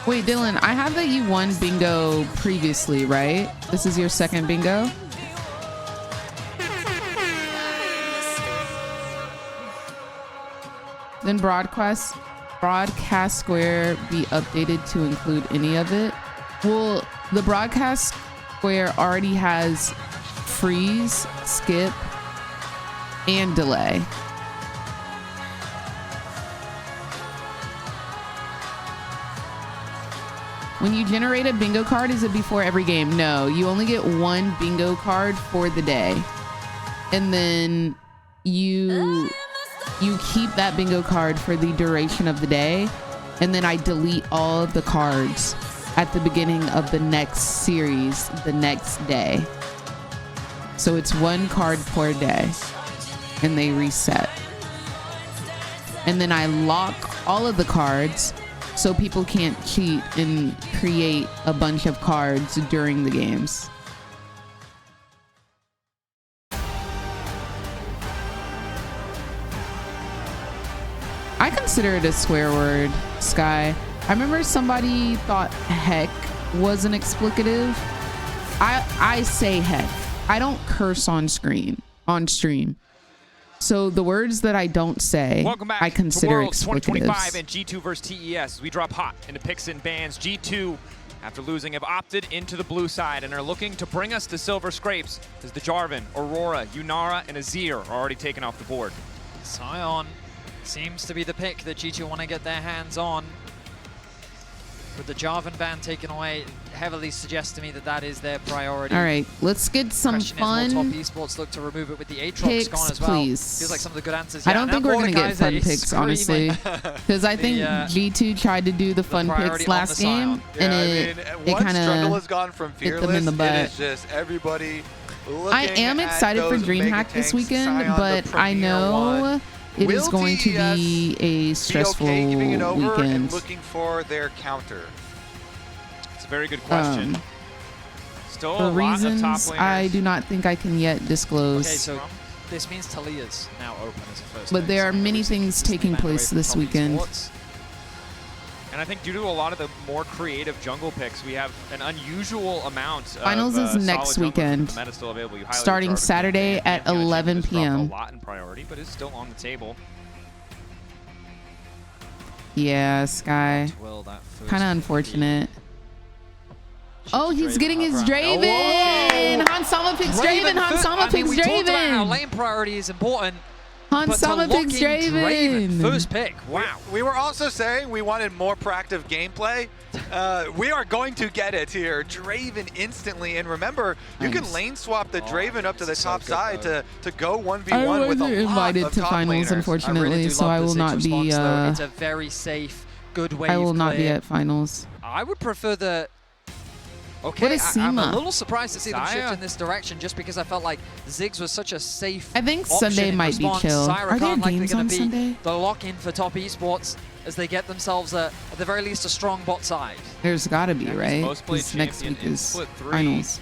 Wait, Dylan, I have that you won bingo previously, right? This is your second bingo? Then broadcast square be updated to include any of it? Well, the broadcast square already has freeze, skip, and delay. When you generate a bingo card, is it before every game? No, you only get 1 bingo card for the day. And then you keep that bingo card for the duration of the day. And then I delete all of the cards at the beginning of the next series, the next day. So it's 1 card per day and they reset. And then I lock all of the cards so people can't cheat and create a bunch of cards during the games. I consider it a swear word, Sky. I remember somebody thought heck was an explicative. I say heck. I don't curse on stream. So the words that I don't say, I consider explicatives. 2025 and G2 versus TES. We drop hot into picks and bans. G2, after losing, have opted into the blue side and are looking to bring us to silver scrapes as the Jarvan, Aurora, Yunara, and Azir are already taken off the board. Sion seems to be the pick that G2 want to get their hands on. With the Jarvan ban taken away, heavily suggests to me that that is their priority. All right, let's get some fun. Will Top Esports look to remove it with the Aatrox picks, gone as well? please. Feels like some of the good answers. I don't think we're going to get fun picks, honestly. Because I think G2 tried to do the fun picks last game, and it kind of hit them in the butt. It is just everybody I am excited for DreamHack this weekend, but I know it is going to be a stressful weekend. Looking for their counter. It's a very good question. Still For a lot of top reasons laners. I do not think I can yet disclose. Okay, so this means Talia's now open as a first. But there are many things taking place this weekend. And I think due to a lot of the more creative jungle picks, we have an unusual amount Finals of is next solid junglers weekend, with the meta still available. You highly starting regard Saturday at 11 a p.m. lot in priority, but is still on the table. Yeah, Sky. Kind of unfortunate. Oh, he's getting his Draven. Hansama picks Draven. Hansama picks We talked about how Draven. lane priority is important. Hansama picks Draven. First pick. Wow. We were also saying we wanted more proactive gameplay. We are going to get it here. Draven instantly. And remember, you can lane swap the Draven up to the top side to go 1v1 I with a wasn't lot invited of to top finals, laners. unfortunately, so I will not be. It's a very safe, good wave I will not be clear. at finals. I would prefer the. Okay, What is I'm a Seema? little surprised to see them shift Saya. in this direction, just because I felt like Ziggs was such a safe. I think option Sunday in might be response. chill. Syra Are there Khan likely games gonna on be Sunday? the lock-in for top esports as they get themselves at the very least a strong bot side. There's got to be, right? most played 'Cause next champion week in is split 3. finals.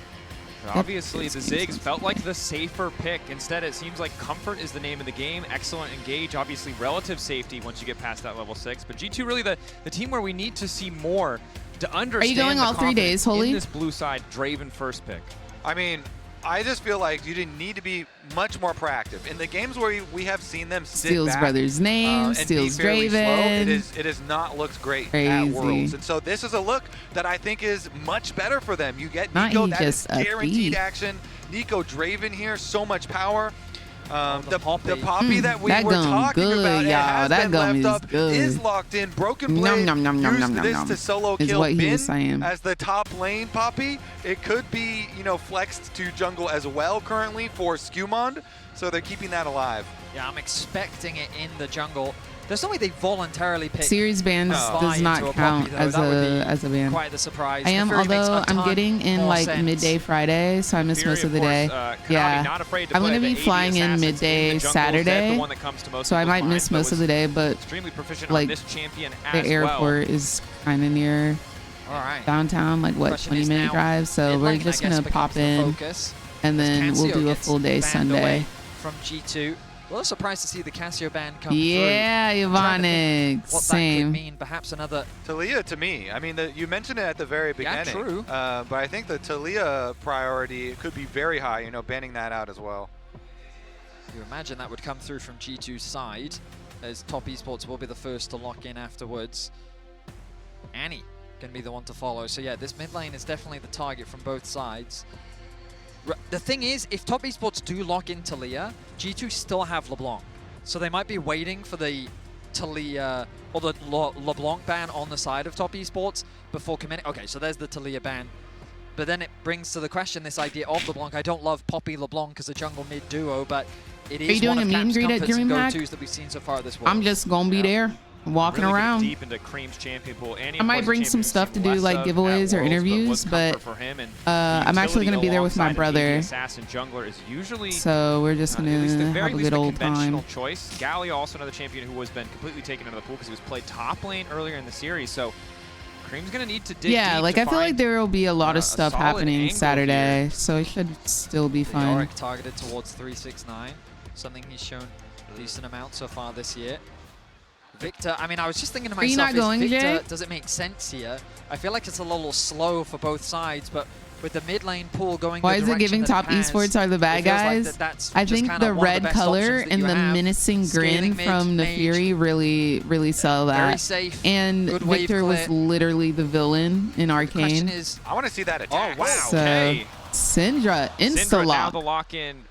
Obviously, Yep, the it's games Ziggs on felt like the safer pick. Instead, it seems like Comfort is the name of the game. Excellent engage, obviously relative safety once you get past that level 6. But G2 really the team where we need to see more to understand. going the all 3 confidence days, Holy? in this blue side Draven first pick. I mean, I just feel like you didn't need to be much more proactive. In the games where we have seen them sit Steals back, brother's name, and steals be fairly slow, Draven. it has not looked great Crazy. at Worlds. And so this is a look that I think is much better for them. You get Not Nico, he that is just a guaranteed thief. action. Nico Draven here, so much power. The Poppy. Poppy that we That were gum talking good, about and y'all. has That been gum left is up good. is locked in. Broken Blade Nom, nom, nom, used nom, nom, this nom, to solo is kill what he Bin was saying. as the top lane Poppy. It could be, flexed to jungle as well currently for Skewmond, so they're keeping that alive. Yeah, I'm expecting it in the jungle. There's no way they voluntarily pick Series bans does not count as a ban. Quite the surprise. I am, The Fury makes although a I'm ton getting in more like sense. midday Friday, so I miss Fury, most of the course, day. Konami Yeah, not afraid to I'm play gonna the be 80 flying in assassins midday the jungle, Zed, Saturday, the one that comes to most so I people's might minds, miss but most of was the day. But extremely proficient like on this champion the as airport is kind of near All right. downtown, like what, Question 20-minute is drive. So mid we're lane, just I guess, gonna pop becomes the in, focus, and as then we'll Cassio do a gets full day banned Sunday. away from G2. A little surprised to see the Cassio ban come Yeah, through. Trying to think Ivonic, what same. that could mean. Perhaps another. Talia to me, I mean, you mentioned it at the very Yeah, beginning. true. But I think the Talia priority could be very high, banning that out as well. You imagine that would come through from G2's side, as Top Esports will be the first to lock in afterwards. Annie can be the one to follow. So yeah, this mid lane is definitely the target from both sides. The thing is, if Top Esports do lock in Talia, G2 still have LeBlanc. So they might be waiting for the Talia or the LeBlanc ban on the side of Top Esports before committing. Okay, so there's the Talia ban. But then it brings to the question this idea of LeBlanc. I don't love Poppy LeBlanc as a jungle mid duo, but it is you one doing of a meet and Cap's greet at comforts and DreamHack? go-tos that we've seen so far this world. I'm just gonna be there, walking really around. Deep into Cream's champion pool. Annie, I might bring some stuff to do, like giveaways or interviews, but I'm actually gonna be there with my brother. Assassin jungler is usually So we're just gonna have a good old time. conventional choice. Galio, also another champion who has been completely taken out of the pool because he was played top lane earlier in the series. So Cream's gonna need to dig Yeah, deep like to I feel like find, there will be a lot of stuff solid happening angle Saturday, here. so it should still be fun. Yorick targeted towards 369, something he's shown a decent amount so far this year. Victor, I mean, I was just thinking to Are you myself, not going, Victor, Jay? does it make sense here? I feel like it's a little slow for both sides, but with the mid lane pool going Why the is it direction giving that Top has, Esports are the bad it feels like guys? that's I just think kinda the one of red best color options that and you the have. menacing Scaling grin mid, from the mage. Fury really sell that. Very safe, And good wave Victor was clear. literally the villain in Question Arcane. is, I want to see that attack. Oh, wow. So Okay. Syndra Syndra now insta-lock. the lock-in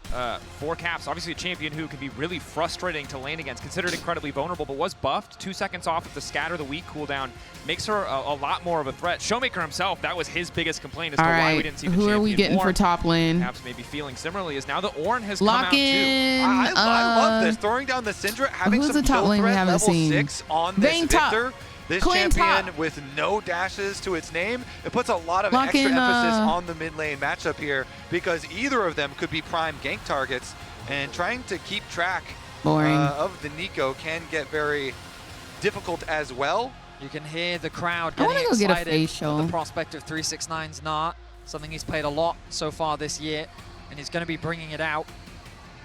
for Caps. Obviously a champion who can be really frustrating to lane against, considered incredibly vulnerable, but was buffed. 2 seconds off of the Scatter the Weak cooldown. Makes her a lot more of a threat. Showmaker himself, that was his biggest complaint as to All why we right, didn't see the who are we champion getting more. for top lane? Caps may be feeling similarly as now the Ornn has come Lock out too. in. I love this. Throwing down the Syndra, having who's some the top kill lane we threat haven't level seen? 6 on this Vayne top. Victor. This Clean champion top. with no dashes to its name. It puts a lot of Lock extra in, emphasis on the mid lane matchup here because either of them could be prime gank targets, and trying to keep track of the Nico can get very difficult as well. you can hear the crowd I wanna getting go get a excited facial. at the prospect of 369's not. something he's played a lot so far this year, and he's going to be bringing it out.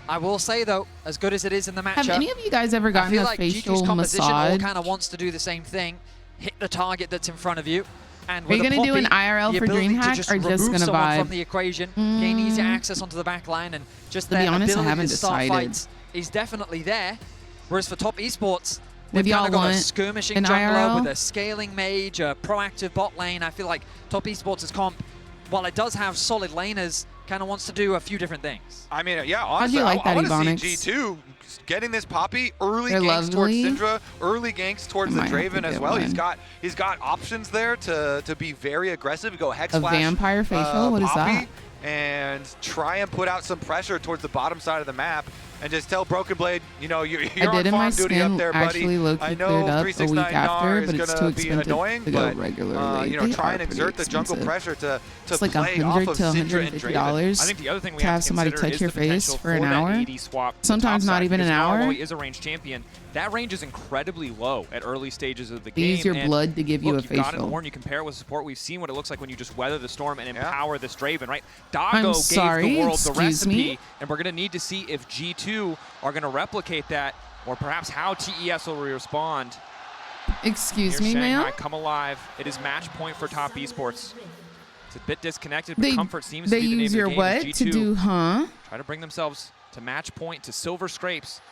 I will say, though, as good as it is in the matchup, Have any of you guys ever gotten a facial G2's composition all massage? kind of wants to do the same thing, hit the target that's in front of you. And Are you going to do an IRL for DreamHack or just going to vibe? From the equation, gain easier access onto the back line, and just to be honest, I ability haven't to start decided. fights is definitely there. Whereas for top esports, Would they've kind y'all of got a want skirmishing an jungler IRL? with a scaling mage, a proactive bot lane. I feel like top esports' comp, while it does have solid laners, kind of wants to do a few different things. I mean, yeah, honestly, you like I that, want to Ebonics? see G2 getting this Poppy, early They're ganks towards lovely. Syndra, early ganks towards the I might have to Draven as get well. one. He's got options there to be very aggressive, go Hex A Flash, vampire facial? What is Poppy, that? and try and put out some pressure towards the bottom side of the map. And just tell Broken Blade, you know, you're on did, and my farm duty up skin there, buddy. actually low-key I know cleared up a 369 week after, Gnar but is it's going too to be expensive annoying, to go but regularly. you know, They try are and pretty exert the jungle expensive. pressure to It's like play off of $100 to Syndra and Draven. $150 I think the other thing we to have have to somebody consider touch is your the potential face for an that hour. AD swap to the Sometimes top not side, even an because Gnar, hour. While he is a ranged champion, that range is incredibly low at early stages of the They game. use your and blood to give you look, a you've got it facial. warned, you compare it with support. We've seen what it looks like when you just weather the storm and empower this Draven, right? I'm Doggo sorry, gave the world the excuse recipe, me? and we're going to need to see if G2 are going to replicate that, or perhaps how TES will respond. Excuse Here's me, Shanghai, ma'am? come alive. It is match point for top esports. It's a bit disconnected, but They, comfort seems they to be the name use of your the game. as what to G2 do, huh? try to bring themselves to match point, to silver scrapes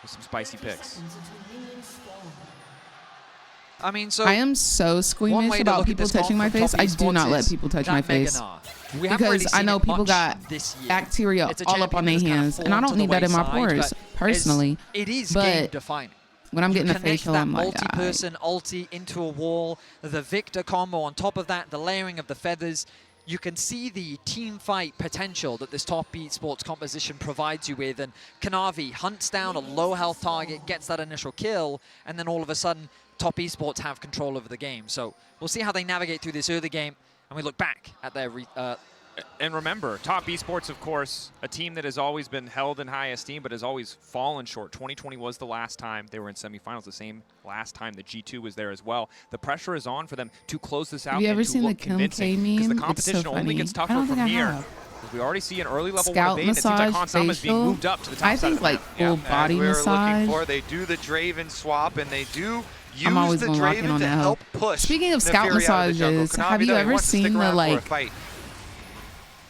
with some spicy picks. I mean, so I am so one squeamish way to about look at people this comp touching my from face. top I do not esports let is people touch that my face. Mega Gnar. We haven't really Because I seen know it people much got this year. bacteria It's a all up on their champion that's hands, kind and I of don't fallen need to that in my the pores, wayside, but personally. it is But game defining. when I'm getting a Connect facial, that I'm like, multi-person ulti into a wall, the Victor combo on top of that, the layering of the feathers. You can see the team fight potential that this top esports composition provides you with, and Kanavi hunts down a low health target, gets that initial kill, and then all of a sudden top esports have control over the game. So we'll see how they navigate through this early game, and we look back at their And remember, top esports, of course, a team that has always been held in high esteem, but has always fallen short. 2020 was the last time they were in semifinals, the same last time that G2 was there as well. The pressure is on for them to close this out. Have you ever and to seen the look Kim K convincing, meme? because the It's so competition only funny. gets I tougher don't from think I here. have. Because we already see an early level Scout one evade, and it seems like massage Han Sama is being facial. moved up to the top I side think of the like map. full body As we were massage. looking for, they do the Draven swap, and they do use I'm always the gonna lock in Draven on to that help hoe. push. Speaking of Neferi scout out of the jungle. massages, Kanavi, have you though, he ever wants to stick seen the around for a like? fight.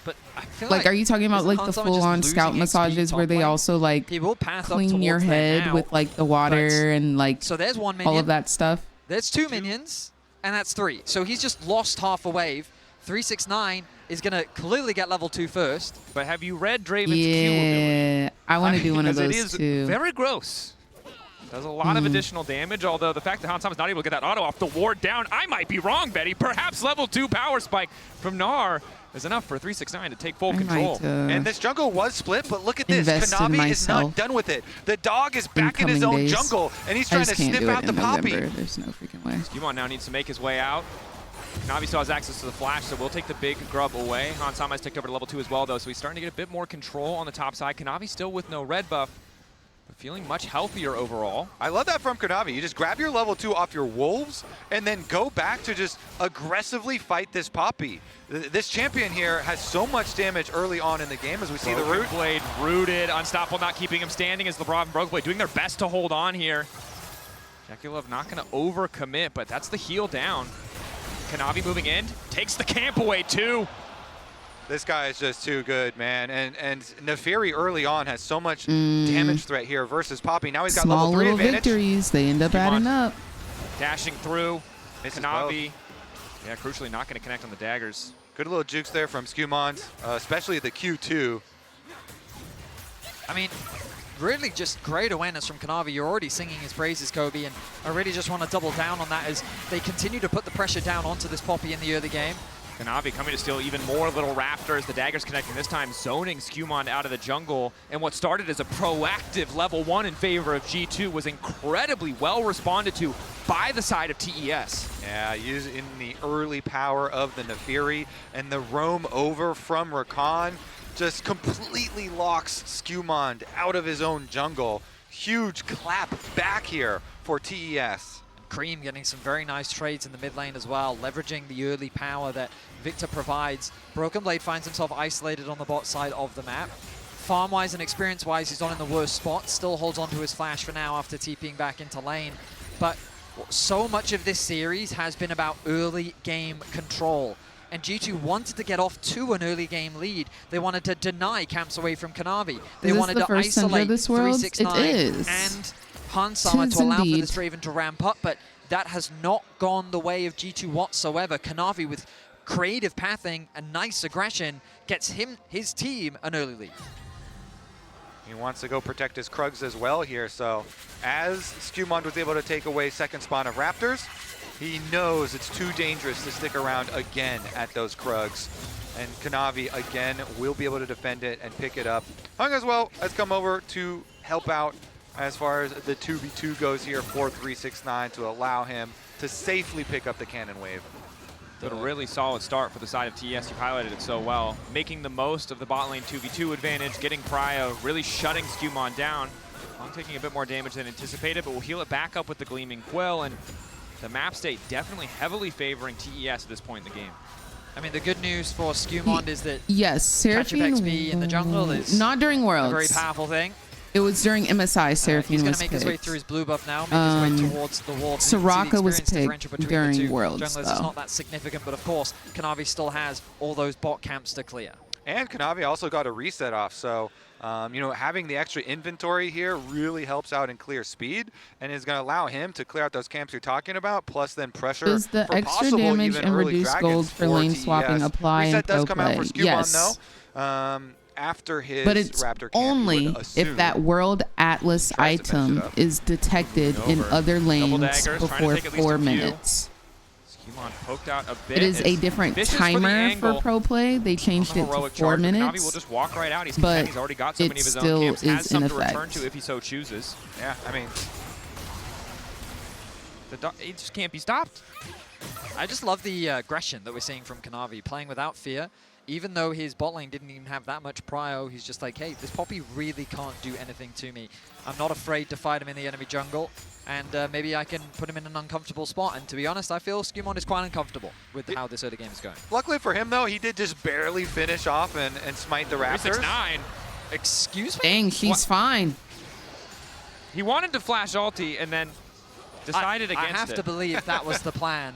But I feel Like, are you talking about isn't like Han the Sama just full-on losing scout XP massages where top they lane? also like He will path up clean your towards there head now, with like the water and like so there's one all minion. of that stuff? There's 2 minions, and that's 3. So he's just lost half a wave. 369 is going to clearly get level 2 first. But have you read Draven's Q ability? Yeah, I want to do one of Because those it too. is very gross. Does a lot of additional damage, although the fact that Han Sama's not able to get that auto off the ward down, I might be wrong, Betty. Perhaps level 2 power spike from Gnar is enough for 369 to take full control. And this jungle was split, but look at this. invest in Kanavi is not myself done with it. The dog is back in his coming own days. jungle, and he's I trying just to can't sniff do it out the in Poppy. November. There's no freaking way. Skewmon now needs to make his way out. Kanavi still has access to the flash, so we'll take the big grub away. Han Sama has ticked over to level 2 as well, though, so he's starting to get a bit more control on the top side. Kanavi still with no red buff, but feeling much healthier overall. I love that from Kanavi. You just grab your level 2 off your wolves and then go back to just aggressively fight this Poppy. This champion here has so much damage early on in the game as we see the root. Broken Blade rooted, Unstoppable not keeping him standing as LeBron and Broken Blade doing their best to hold on here. Jekulov not going to overcommit, but that's the heal down. Kanavi moving in, takes the camp away too. This guy is just too good, man. And Neferi early on has so much damage threat here versus Poppy. Now he's got Small level 3 little advantage. victories, they end up adding up. Dashing through, Misses Kanavi. Yeah, crucially not going to connect on the daggers. Good little jukes there from Skewmon, especially the Q2. I mean, really just great awareness from Kanavi. You're already singing his praises, Kobe, and I really just want to double down on that as they continue to put the pressure down onto this Poppy in the early game. Kanavi coming to steal even more little raptors. The daggers connecting this time, zoning Skewmon out of the jungle. And what started as a proactive level 1 in favor of G2 was incredibly well responded to by the side of TES. Yeah, using the early power of the Neferi, and the roam over from Rakan just completely locks Skewmon out of his own jungle. Huge clap back here for TES. Cream getting some very nice trades in the mid lane as well, leveraging the early power that Victor provides. Broken Blade finds himself isolated on the bot side of the map. Farm-wise and experience-wise, he's not in the worst spot. Still holds on to his flash for now after TPing back into lane. But so much of this series has been about early game control. And G2 wanted to get off to an early game lead. They wanted to deny camps away from Kanavi. They wanted to isolate 369 and Hansama to allow for this Draven to ramp up, but that has not gone the way of G2 whatsoever. Kanavi with creative pathing and nice aggression gets his team an early lead. He wants to go protect his Krugs as well here, so as Skewmond was able to take away second spawn of Raptors, he knows it's too dangerous to stick around again at those Krugs. And Kanavi, again, will be able to defend it and pick it up. Hung as well has come over to help out as far as the 2v2 goes here for 369 to allow him to safely pick up the cannon wave. But a really solid start for the side of TES. You highlighted it so well. Making the most of the bot lane 2v2 advantage, getting Cryo, really shutting Skewmon down. Hung taking a bit more damage than anticipated, but we'll heal it back up with the Gleaming Quill, and the map state definitely heavily favoring TES at this point in the game. I mean, the good news for Skewmon is that yes, Seraphine XP in the jungle is not during Worlds. A very powerful thing. It was during MSI. Seraphine he's was going to make his way through his blue buff now, make his way towards the wall. Soraka was picked during Worlds, junglers. It's not that significant, but of course, Kanavi still has all those bot camps to clear. And Kanavi also got a reset off, so you know, having the extra inventory here really helps out in clear speed and is going to allow him to clear out those camps you're talking about, plus then pressure. Does the for extra damage and reduced gold for lane swapping apply in pro play? Yes. Though, after his but it's Raptor only if that World Atlas item is detected in other lanes before 4 minutes. Poked out a bit. It is a different timer for pro play. They changed it to 4 minutes. Kanavi will just walk right out. He's already got so many of his own still camps. Has is some in to effect. return to if he so chooses. Yeah, I mean, he just can't be stopped. I just love the aggression that we're seeing from Kanavi, playing without fear. Even though his bot lane didn't even have that much prio, he's just like, hey, this Poppy really can't do anything to me. I'm not afraid to fight him in the enemy jungle, and maybe I can put him in an uncomfortable spot. And to be honest, I feel Skewmon is quite uncomfortable with how this early game is going. Luckily for him, though, he did just barely finish off and smite the Raptors. 369. Excuse me? Dang, she's fine. He wanted to flash ulti and then decided against it. I have to believe that was the plan.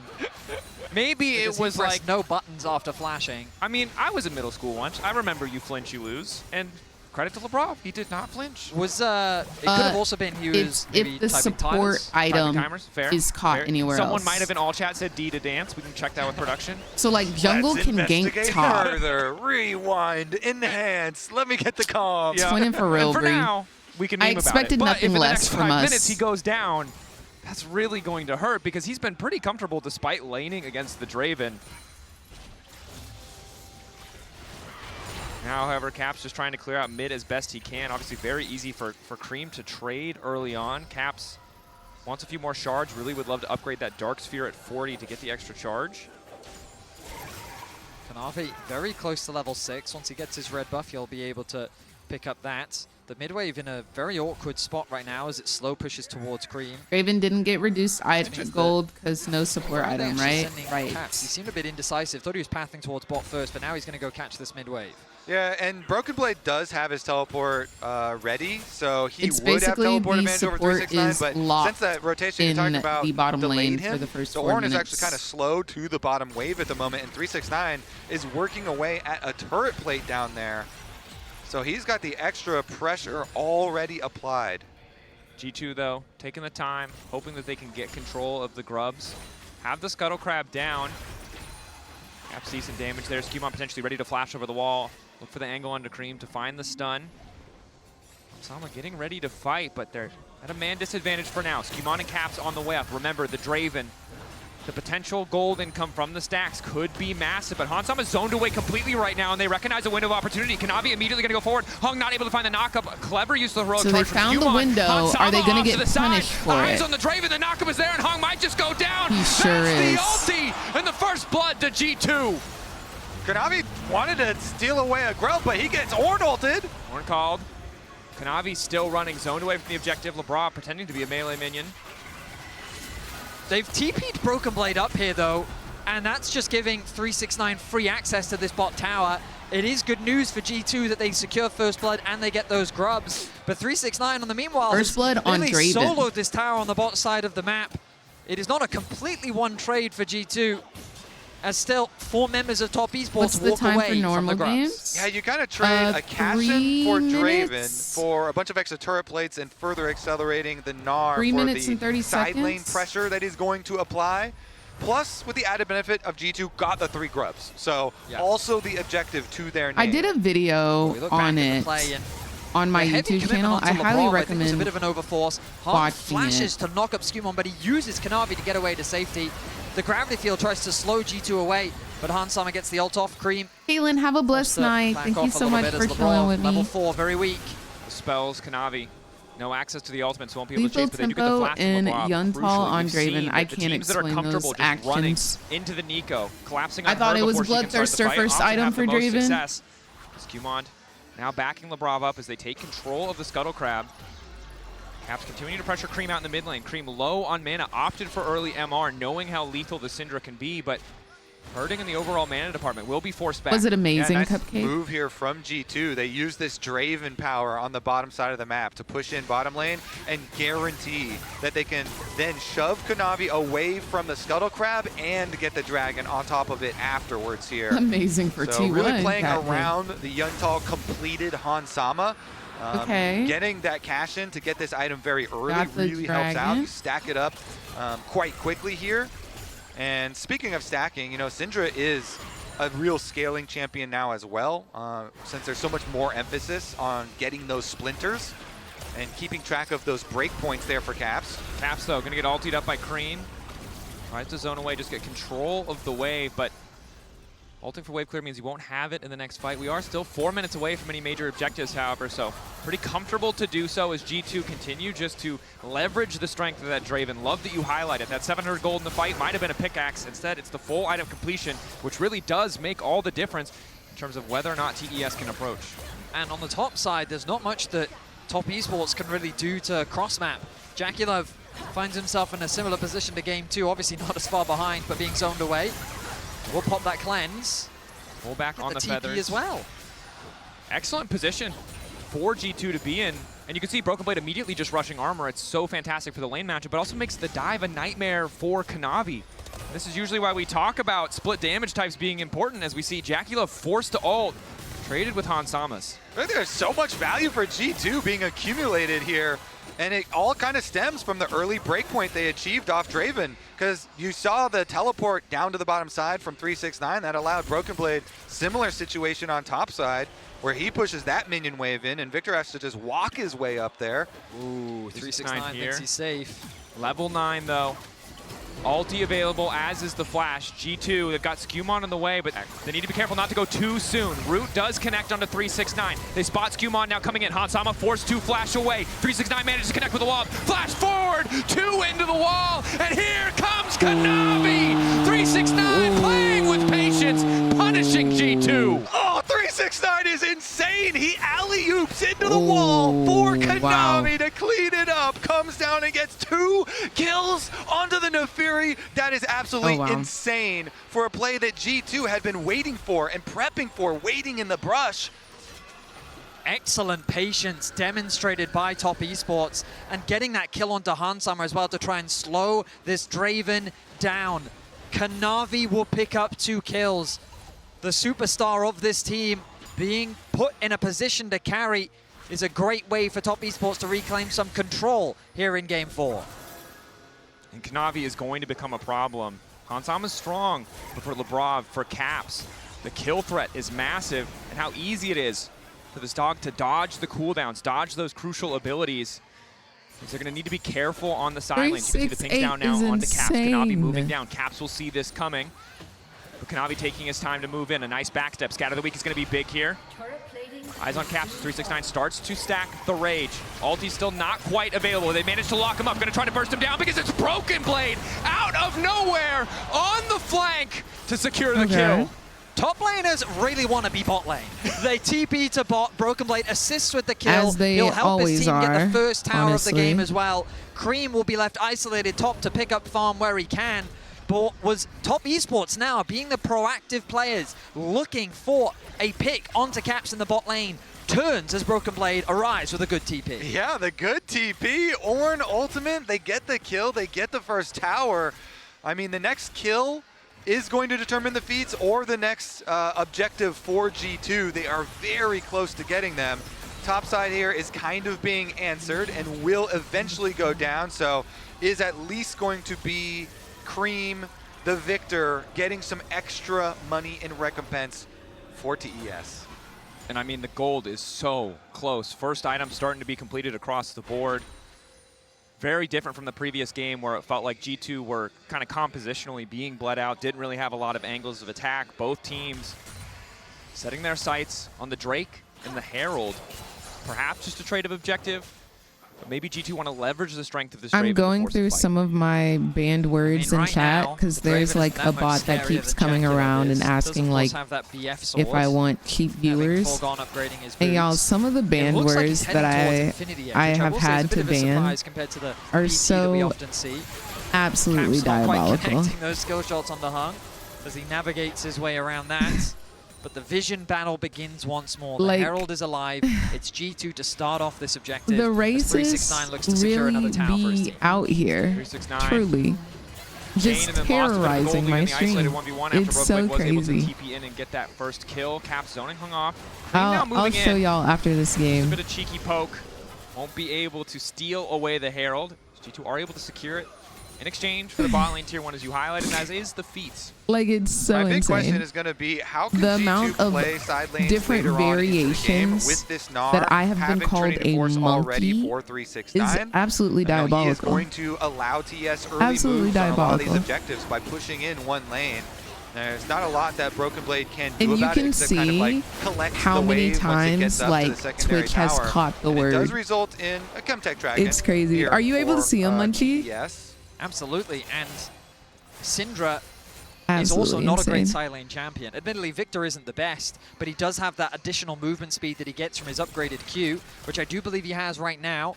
Maybe it was like no buttons after flashing. I mean, I was in middle school once. I remember you flinch, you lose. And credit to LeBron, he did not flinch. Was it could have also been he was maybe if the typing support item is caught anywhere Someone else. might have in all chat said D to dance. We can check that with production. So like jungle can gank top. Further. Rewind, enhance. Let me get the comms. Yeah. Twinning for real, and for Bree. now, we can meme I expected about it. nothing But if less in the next from 5 us. minutes he goes down, that's really going to hurt because he's been pretty comfortable despite laning against the Draven. Now, however, Caps just trying to clear out mid as best he can. Obviously very easy for Cream to trade early on. Caps wants a few more shards. Really would love to upgrade that Dark Sphere at 40 to get the extra charge. Kanavi very close to level 6. Once he gets his red buff, he'll be able to pick up that. The mid wave in a very awkward spot right now as it slow pushes towards Cream. Raven didn't get reduced gold because no support item, right? Right. Caps. He seemed a bit indecisive. Thought he was pathing towards bot first, but now he's going to go catch this mid wave. Yeah, and Broken Blade does have his teleport ready, so he It's would have basically teleport the advantage over support 369, is but locked since that rotation you're talking about the bottom lane delayed him, for the first the 4 Ornn is minutes. actually kind of slow to the bottom wave at the moment, and 369 is working away at a turret plate down there. So he's got the extra pressure already applied. G2, though, taking the time, hoping that they can get control of the grubs. Have the Scuttle Crab down. Caps decent damage there. Skewmon potentially ready to flash over the wall. Look for the angle onto Cream to find the stun. Sama getting ready to fight, but they're at a man disadvantage for now. Skewmon and Caps on the way up. Remember, the Draven. The potential gold income from the stacks could be massive, but Hansama is zoned away completely right now, and they recognize a window of opportunity. Kanavi immediately going to go forward. Hung not able to find the knockup. A clever use of the heroic So they charge from found the Skewmon. window. Hansama Are they going to off get the punished side. for Eyes it? on the Draven. The knockup is there, and Hung might just go down. He sure is. That's the ulti and the first blood to G2. Kanavi wanted to steal away a grub, but he gets Ornn ulted. Ornn called. Kanavi still running, zoned away from the objective. LeBron pretending to be a melee minion. They've TP'd Broken Blade up here, though, and that's just giving 369 free access to this bot tower. It is good news for G2 that they secure First Blood and they get those grubs. But 369 on the meanwhile First Blood on really Draven. soloed this tower on the bot side of the map. It is not a completely one trade for G2, as still 4 members of Top Esports What's the walk time away for from normal the grubs. games? Yeah, you kind of trade a Cashin for Draven for a bunch of extra turret plates and further accelerating the Gnar 3 for minutes the and 30 side lane seconds? pressure that he's going to apply. Plus, with the added benefit of G2 got the 3 grubs. So also the objective to their name. I did a video on it on my YouTube channel. I highly recommend It's a bit of an overforce. Hart watching flashes it. to knock up Skumon, but he uses Kanavi to get away to safety. The gravity field tries to slow G2 away, but Hansama gets the ult off. Cream. Caitlin, have a blessed night. Thank you so much for chilling with me. Level 4, very weak. The spells, Kanavi. No access to the ultimate, so won't be able to Lethal chase, but they do get the tempo flash from and LeBron. Yuntal Crucially, on we've Draven. seen I that the can't teams that are explain comfortable those just running actions. into the Nico, collapsing on I thought her it was before she can start the Bloodthirster fight, first often item have for the most Draven. success. Skumon now backing Lebrov up as they take control of the Scuttle Crab. Caps continuing to pressure Cream out in the mid lane. Cream low on mana, opted for early MR, knowing how lethal the Syndra can be, but hurting in the overall mana department will be forced back. Was it amazing, nice Cupcake? move here from G2. They use this Draven power on the bottom side of the map to push in bottom lane and guarantee that they can then shove Kanavi away from the Scuttle Crab and get the dragon on top of it afterwards here. Amazing for so T1. really playing Cupcake. around the Yuntal completed Hansama. Okay. Getting that cash in to get this item very early Got the really helps out. dragon. You stack it up quite quickly here. And speaking of stacking, you know, Syndra is a real scaling champion now as well, since there's so much more emphasis on getting those splinters and keeping track of those breakpoints there for Caps. Caps, though, going to get ultied up by Crean. Tries to zone away, just get control of the wave, but ulting for wave clear means you won't have it in the next fight. We are still 4 minutes away from any major objectives, however, so pretty comfortable to do so as G2 continue just to leverage the strength of that Draven. Love that you highlighted. That 700 gold in the fight might have been a pickaxe. Instead, it's the full item completion, which really does make all the difference in terms of whether or not TES can approach. And on the top side, there's not much that Top Esports can really do to cross-map. Jaculov finds himself in a similar position to Game 2, obviously not as far behind, but being zoned away. We'll pop that cleanse. Pull back on the TP feathers as well. Excellent position for G2 to be in. And you can see Broken Blade immediately just rushing armor. It's so fantastic for the lane matchup, but also makes the dive a nightmare for Kanavi. This is usually why we talk about split damage types being important, as we see Jaculov forced to ult, traded with Hansamas. I think there's so much value for G2 being accumulated here. And it all kind of stems from the early breakpoint they achieved off Draven, because you saw the teleport down to the bottom side from 369 that allowed Broken Blade similar situation on top side, where he pushes that minion wave in, and Victor has to just walk his way up there. Ooh, 369 thinks he's safe. Level 9 though. Ulti available, as is the flash. G2, they've got Skumon in the way, but they need to be careful not to go too soon. Root does connect onto 369. They spot Skumon now coming in. Hansama forced to flash away. 369 manages to connect with the wall. Flash forward, 2 into the wall, and here comes Kanavi! 369 playing with patience, punishing G2. Oh, 369 is insane! He alley-oops into the wall for Kanavi to clean it up. Comes down and gets 2 kills onto the Nefiri. That is absolutely insane for a play that G2 had been waiting for and prepping for, waiting in the brush. Excellent patience demonstrated by Top Esports, and getting that kill onto Hansama as well to try and slow this Draven down. Kanavi will pick up 2 kills. The superstar of this team being put in a position to carry is a great way for Top Esports to reclaim some control here in Game 4. And Kanavi is going to become a problem. Hansama's strong, but for Lebrov, for Caps, the kill threat is massive, and how easy it is for this dog to dodge the cooldowns, dodge those crucial abilities. They're going to need to be careful on the side lanes. You can see the pings down now onto Caps. Kanavi moving down. Caps will see this coming. But Kanavi taking his time to move in. A nice backstep. Scatter the Weak is going to be big here. Eyes on Caps. 369 starts to stack the Rage. Ulti's still not quite available. They managed to lock him up. Going to try to burst him down because it's Broken Blade out of nowhere on the flank to secure the kill. Top laners really want to be bot lane. They TP to bot, Broken Blade assists with the kill. As they He'll help his always team get are, the first tower honestly. of the game as well. Cream will be left isolated top to pick up farm where he can. But was Top Esports now being the proactive players looking for a pick onto Caps in the bot lane. Turns as Broken Blade arrives with a good TP. Yeah, the good TP. Ornn ultimate, they get the kill, they get the first tower. I mean, the next kill is going to determine the feats or the next objective for G2. They are very close to getting them. Topside here is kind of being answered and will eventually go down, so is at least going to be Cream, the victor, getting some extra money in recompense for TES. And I mean, the gold is so close. First item starting to be completed across the board. Very different from the previous game where it felt like G2 were kind of compositionally being bled out, didn't really have a lot of angles of attack. Both teams setting their sights on the Drake and the Herald. Perhaps just a trade of objective. But maybe G2 want to leverage the strength of this Draven. I'm going through some of my banned words in chat because there's like a bot that keeps coming around and asking like if I want cheap viewers. And y'all, some of the banned words that I have had to ban are so absolutely diabolical. Those skill shots on the hung as he navigates his way around that. But the vision battle begins once more. The Herald is alive. It's G2 to start off this objective. The races looks to secure another really tower for his be team. out here, truly. Just terrorizing my stream. It's so crazy. TP in and get that first kill. Cap zoning hung off. I'll show y'all after this game. Just a bit of cheeky poke. Won't be able to steal away the Herald. G2 are able to secure it in exchange for the bot lane tier 1, as you highlighted, as is the feats. Like, it's so insane. My big question is going to be, how can the G2 amount of play side lanes different later on into the game variations with this Gnar, that I have been called a monkey for 369? is absolutely He is diabolical. going to allow TS early Absolutely moves on a lot of these diabolical. objectives by pushing in one lane. There's not a lot that Broken Blade can do And you about it can except kind of like see collect how the many wave once it gets times up to the like secondary Twitch has tower. caught the And word. It does result in a Chemtech Dragon. It's crazy. Are you able to see him, Munchie? Yes. Absolutely, and Syndra is Absolutely also not a great insane. side lane champion. Admittedly, Victor isn't the best, but he does have that additional movement speed that he gets from his upgraded Q, which I do believe he has right now.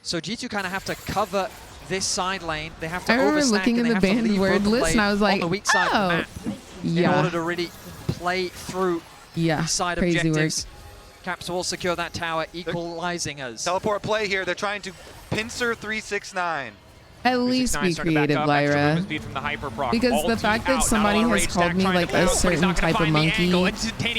So G2 kind of have to cover this side lane. They have to I remember overstack looking and at they the have to banned leave word Broken list Blade and I was like, on the weak side oh, of the map in yeah. order to really play through Yeah, side crazy objectives. work. Caps will secure that tower, equalizing us. Teleport play here. They're trying to pincer 369. At least be creative, Lyra. Because the fact that somebody has called me like a certain type of monkey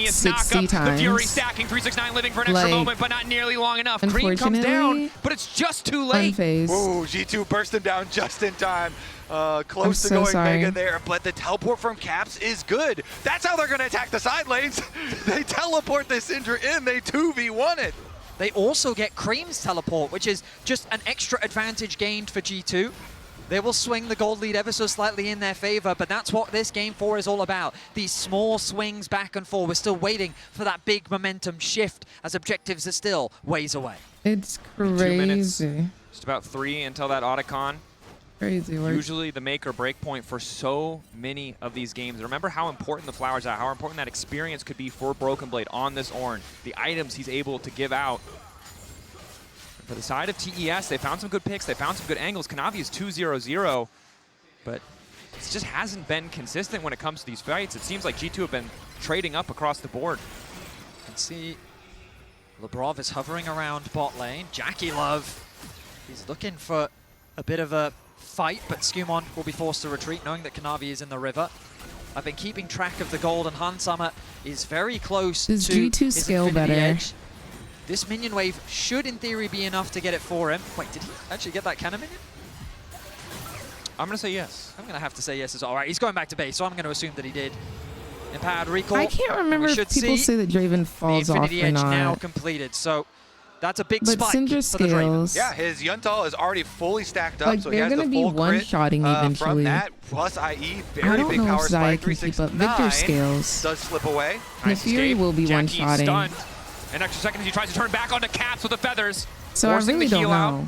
60 times, The Fury stacking, 369 living for an extra like, moment, but not nearly long enough. Cream comes down, but it's just too late. Unfazed. Whoa, G2 burst him down just in time. Close to so going sorry. mega there, but the teleport from Caps is good. That's how they're going to attack the side lanes. They teleport the Syndra in, they 2v1 it. They also get Cream's teleport, which is just an extra advantage gained for G2. They will swing the gold lead ever so slightly in their favor, but that's what this game 4 is all about. These small swings back and forth. We're still waiting for that big momentum shift as objectives are still ways away. It's 2 minutes, crazy. just about 3 until that Otacon. Crazy work. Usually the make or break point for so many of these games. Remember how important the flowers are, how important that experience could be for Broken Blade on this Ornn. The items he's able to give out. For the side of TES, they found some good picks, they found some good angles. Kanavi is 2-0-0, but it just hasn't been consistent when it comes to these fights. It seems like G2 have been trading up across the board. You can see Lebrov is hovering around bot lane. Jackie Love, he's looking for a bit of a fight, but Skumon will be forced to retreat, knowing that Kanavi is in the river. I've been keeping track of the gold, and Hansama is very close Does to G2 his scale Infinity better? Edge. This minion wave should, in theory, be enough to get it for him. Wait, did he actually get that cannon minion? I'm going to say yes. I'm going to have to say yes as well. All right, he's going back to base, so I'm going to assume that he did. Empowered recall. I can't remember We if should people see say that Draven falls the off Infinity or Edge not. now completed, so that's a big But spike Syndra for the Draven. scales. Yeah, his Yuntal is already fully stacked up, Like, so he they're has gonna the be full crit one-shotting eventually. from that, plus IE, I very don't big know power if Zaya spike, can keep up. 369 Victor scales. does slip away. The Fury will be Jackie one-shotting. stunned. An extra second as he tries to turn back onto Caps with the feathers. So I forcing really the don't heal know. out.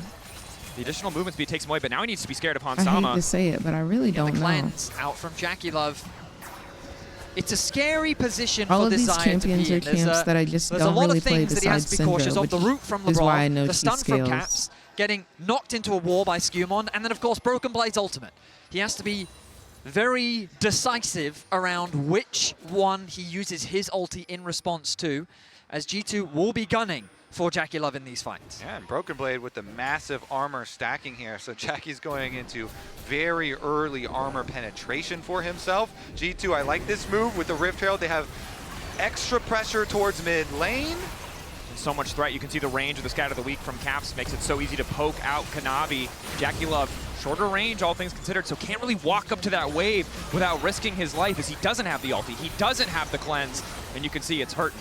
The additional movement speed takes him away, but now he needs to be scared of I Hansama. hate to say it, but I really don't The know. cleanse out from Jackie Love. It's a scary position All for of these Desire champions to be are in. camps that I just There's a don't lot really of play things that he has besides to be cautious Syndra, of. The which route from is why I LeBron, know the she stun from scales. Caps, getting knocked into a wall by Skumon, and then of course Broken Blade's ultimate. He has to be very decisive around which one he uses his ulti in response to, as G2 will be gunning for Jackie Love in these fights. Yeah, and Broken Blade with the massive armor stacking here. So Jackie's going into very early armor penetration for himself. G2, I like this move with the Rift Herald. They have extra pressure towards mid lane. So much threat. You can see the range of the Scout of the Week from Caps makes it so easy to poke out Kanavi. Jackie Love, shorter range, all things considered, so can't really walk up to that wave without risking his life, as he doesn't have the ulti, he doesn't have the cleanse, and you can see it's hurting.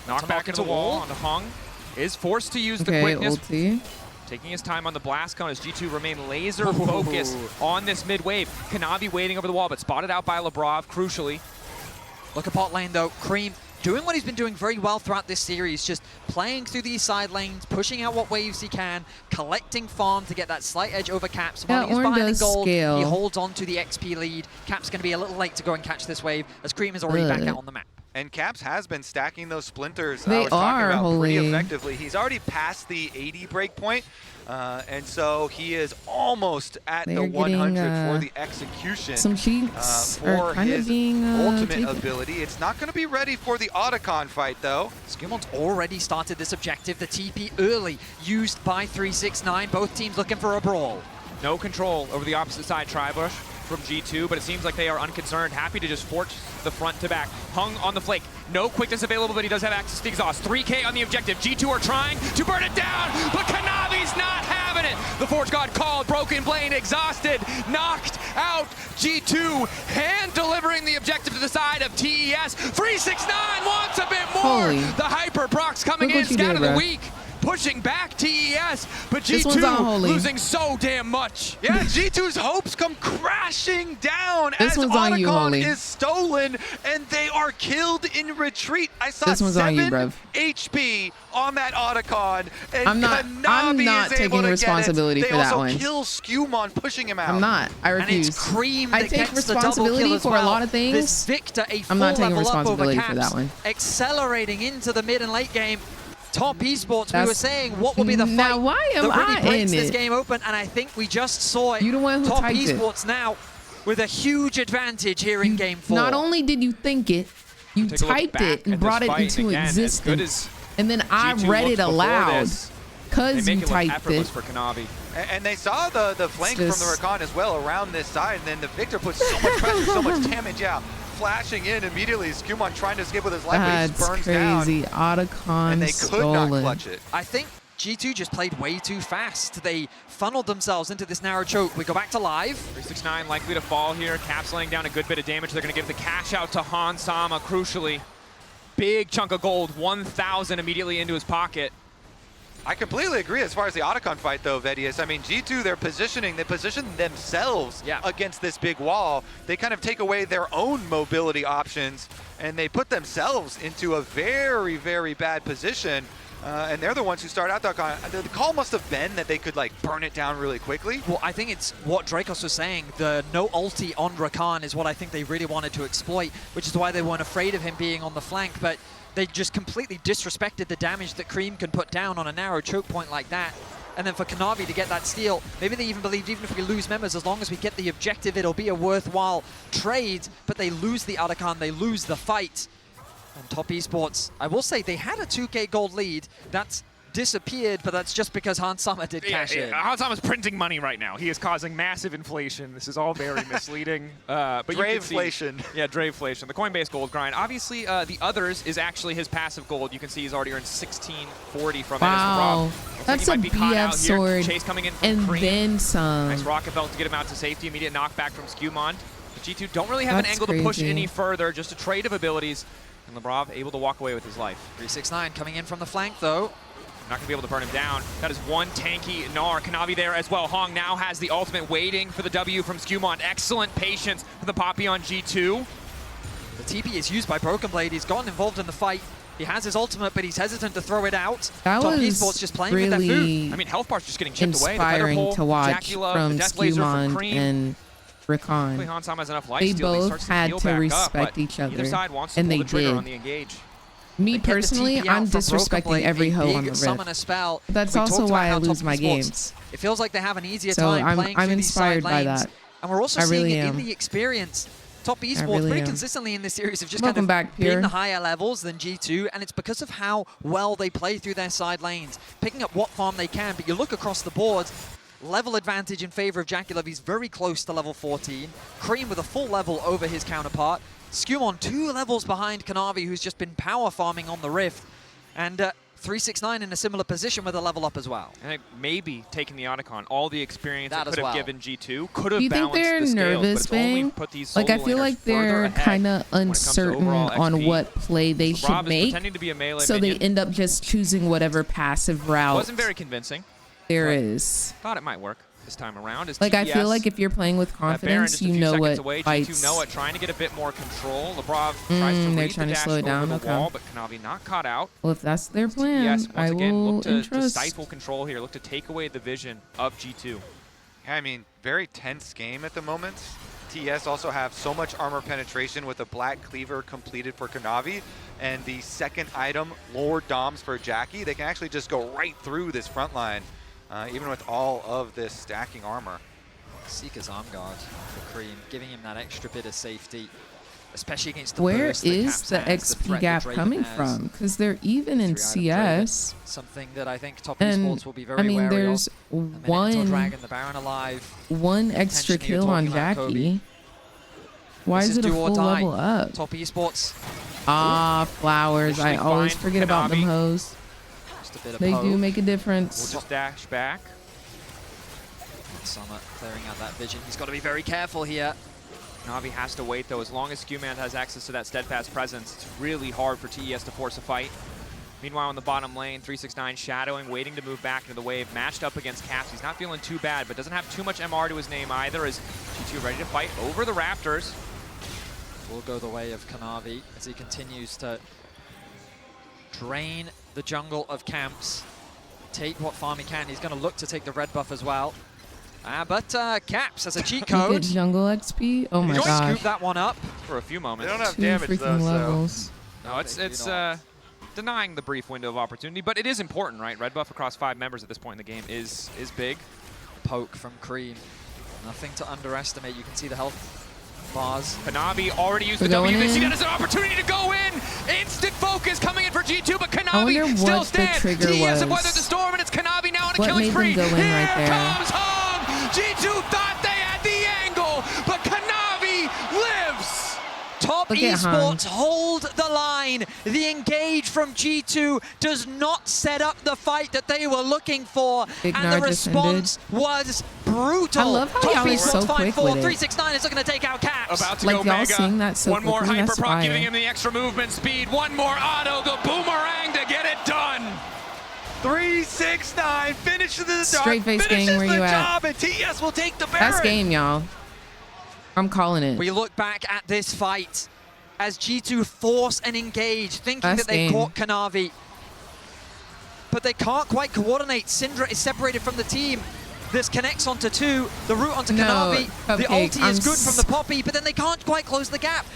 Knock back into the wall on the Hung. Is forced to use the quickness. Ulti. Taking his time on the blast cone as G2 remain laser focused on this mid wave. Kanavi waiting over the wall, but spotted out by Lebrov, crucially. Look at bot lane though, Cream doing what he's been doing very well throughout this series, just playing through these side lanes, pushing out what waves he can, collecting farm to get that slight edge over Caps. While he's behind in gold, he holds on to the XP lead. Caps going to be a little late to go and catch this wave, as Cream is already back out on the map. And Caps has been stacking those splinters They I was talking are, about pretty holy. effectively. He's already past the 80 break point, and so he is almost at They the are 100 getting, for the execution. Some cheeks for are kind his of being ultimate taken. ability. It's not going to be ready for the Otacon fight, though. Skumon's already started this objective. The TP early used by 369. Both teams looking for a brawl. No control over the opposite side, Tribush from G2, but it seems like they are unconcerned, happy to just force the front to back. Hung on the flake, no quickness available, but he does have access to the exhaust. 3K on the objective. G2 are trying to burn it down, but Kanavi's not having it. The Forge God called, Broken Blade exhausted, knocked out G2, hand delivering the objective to the side of TES. 369 wants a bit more. Holy. The Hyper Procs coming in, Scout of the Week. Pushing back TES, but G2 losing so damn much. Yeah, G2's hopes come crashing down This as one's on you, Otacon Holy. is stolen, and they are killed in retreat. I saw This one's 7 on you, bruv. HP on that Otacon, and I'm not Kanavi is able taking to responsibility get it. for that They one. also kill Skumon, pushing him out. I'm not. I refuse. And it's Cream I that take gets the double kill responsibility as for well. a lot of things. This Victor, a I'm not full taking level up over responsibility for Caps, that one. accelerating into the mid and late game. Top Esports, we That's- were saying what will be the fight Now, why am that really I breaks in this it? game open, and I think we just saw it. You the one who Top typed it. Esports now with a huge advantage here in game 4. Not only did you think it, you Take a look typed back it and at brought this it fight, into again, as good existence. as And then I G2 read looked it before aloud this, because they make you it look typed effortless it. for Kanavi. And they saw the flank It's from the just- Rakan as well around this side, and then the Victor puts so much pressure, so much damage out. Flashing in immediately, Skumon trying to escape with his life, but he That's just burns down. crazy. Otacon And they could not stolen. clutch it. I think G2 just played way too fast. They funneled themselves into this narrow choke. We go back to live. 369 likely to fall here. Caps laying down a good bit of damage. They're going to give the cash out to Han Sama, crucially. Big chunk of gold, 1,000 immediately into his pocket. I completely agree as far as the Otacon fight, though, Vedius. I mean, G2, they position themselves against this big wall. They kind of take away their own mobility options, and they put themselves into a very, very bad position. And they're the ones who start out the call must have been that they could, like, burn it down really quickly. Well, I think it's what Dracos was saying. The no ulti on Rakan is what I think they really wanted to exploit, which is why they weren't afraid of him being on the flank. But they just completely disrespected the damage that Cream can put down on a narrow choke point like that. And then for Kanavi to get that steal, maybe they even believed even if we lose members, as long as we get the objective, it'll be a worthwhile trade. But they lose the Otacon, they lose the fight. On Top Esports, I will say they had a 2K gold lead. That's disappeared, but that's just because Hans Sama did cash in. Hans Sama's printing money right now. He is causing massive inflation. This is all very misleading. But Drayflation. Yeah, Drayflation. The Coinbase gold grind. Obviously, the others is actually his passive gold. You can see he's already earned 1640 from Wow. it. That's a BF sword Chase coming in from and Cream. then some. Nice rocket belt to get him out to safety. Immediate knockback from Skumon. But G2 don't really have an That's angle to push crazy. any further. Just a trade of abilities. And Lebrov able to walk away with his life. 369 coming in from the flank, though. Not going to be able to burn him down. That is one tanky Gnar. Kanavi there as well. Hong now has the ultimate waiting for the W from Skumon. Excellent patience for the Poppy on G2. The TP is used by Broken Blade. He's gotten involved in the fight. He has his ultimate, but he's hesitant to throw it out. That Top was Esports just playing with that food. I mean, health bar's just getting chipped away. The better inspiring pull, to watch Jackie Love, from the Death Laser from Skumon Cream. and Rakan. Hansama has enough life They steal, both had to respect each other, either side wants to and pull they the trigger did. on the engage. Me Get the personally, TP out I'm from Broken disrespecting Blade, every a hoe big on the summon Rift. a spell. That's We also talked why I about how lose top my esports, games. It feels like they have an easier So time playing I'm through these side inspired by lanes. that. And we're also I seeing really it in am. the experience. Top esports really pretty am. consistently in this series have just Welcome kind of back, been Pierre. higher levels than G2, and it's because of how well they play through their side lanes, picking up what farm they can. But you look across the board, level advantage in favor of Jackulov. He's very close to level 14. Cream with a full level over his counterpart. Skewmon 2 levels behind Kanavi, who's just been power farming on the Rift. And 369 in a similar position with a level up as well. And maybe taking the Otacon, all the experience That it as could have well. given G2, could have Do you think balanced they're the scales, nervous, but it's only Bang? put these Like, I solo feel laners like further they're ahead kind of when it comes to uncertain overall on XP. what play they should Rob is make, pretending to be a melee so minion. they end up just choosing whatever passive route Wasn't very convincing. there is. Thought it might work this time around. As Like, I feel TES, like if you're playing with Baron confidence, just a you few know seconds what away. fights. G2 Noah trying to get a bit more control. Labrov tries to they're read trying the to dash slow it over down, the okay. wall, but Kanavi not caught out. Well, if that's their plan, TES, once I again, will look to entrust. stifle control here. Look to take away the vision of G2. Yeah, I mean, very tense game at the moment. TS also have so much armor penetration with a Black Cleaver completed for Kanavi, and the second item, Lord Doms for Jackie. They can actually just go right through this front line, even with all of this stacking armor. Seeker's arm guard for Cream, giving him that extra bit of safety, especially against the Where burst that is Caps the has, XP threat that gap Draven coming has. from? Because they're even in 3 out of CS. Draven. Something that I think top And, esports will be very I mean, wary there's of. A minute until one Dragon, the Baron alive. one extra Potentially you're kill on talking about Kobe. Jackie. Why This is it a do or full die. level up? Top esports. Ah, flowers. I Initially always fine forget about them Kanavi. hoes. Just a bit of They poke. do make a We'll difference. just dash back. Summer clearing out that vision. He's got to be very careful here. Navi has to wait, though. As long as Skewman has access to that steadfast presence, it's really hard for TES to force a fight. Meanwhile, in the bottom lane, 369 shadowing, waiting to move back into the wave, matched up against Caps. He's not feeling too bad, but doesn't have too much MR to his name either, as G2 ready to fight over the Raptors. Will go the way of Kanavi as he continues to drain the jungle of camps. Take what farm he can. He's going to look to take the red buff as well. But Caps has a cheat Look code. at jungle XP. Oh my He's going to gosh. scoop that one up. For a few moments. They don't have 2 damage though, freaking so. levels. No, it's denying the brief window of opportunity, but it is important, right? Red buff across 5 members at this point in the game is big. Poke from Cream. Nothing to underestimate. You can see the health bars. Kanavi already used We're the W. going They see in. that as an opportunity to go in. Instant focus coming in for G2, but I wonder Kanavi still what the stands. trigger TES have was. weathered the storm, and it's Kanavi now on a What killing made spree. them go in Here right there? comes home. G2 thought they had the angle, but Kanavi lives. Top Look at Han. esports hold the line. The engage from G2 does not set up the fight that they were looking for, Big and the Nar just response was brutal. I love how Top y'all is esports so find quick four. with it. 369 is looking to take out Caps. About to Like, go y'all mega. seeing that so One more quickly, hyper that's proc, fire. giving him the extra movement speed. One more auto, the boomerang to get it done. 369 finishes the job. Straight face gang, finishes where the you at? job, and TS will take the Baron. That's game, y'all. I'm calling it. We look back at this fight as G2 force and engage, thinking That's that they game. caught Kanavi. But they can't quite coordinate. Syndra is separated from the team. This connects onto 2, the route onto No, Kanavi. The Cupcake, ulti is I'm good from the Poppy, but then they can't quite close the gap.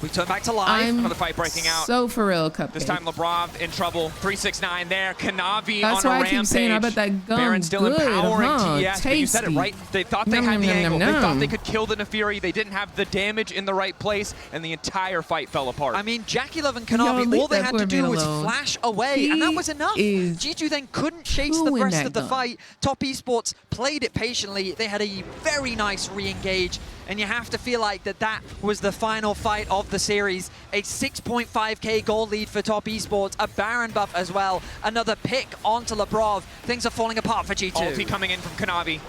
We turn back to live. I'm Another fight breaking out. so for real, Cupcake. This time Labrov in trouble. 369 there. Kanavi That's on a why I rampage. keep saying I bet that gun Baron still good, empowering huh? TES, but you said it Tasty. right. They thought they Nom, had the nom, nom, angle. nom, They thought nom. they could kill the Nefiri. They didn't have the damage in the right place, and the entire fight fell apart. I mean, Jackulov and Yo, Kanavi, leave all they that had poor to do man was alone. flash away, and that was enough. is G2 then couldn't chase the chewing rest that of the gun. fight. Top esports played it patiently. They had a very nice re-engage, and you have to feel like that was the final fight of the series. A 6.5k goal lead for Top esports, a Baron buff as well, another pick onto Labrov. Things are falling apart for G2. Ulti coming in from Kanavi.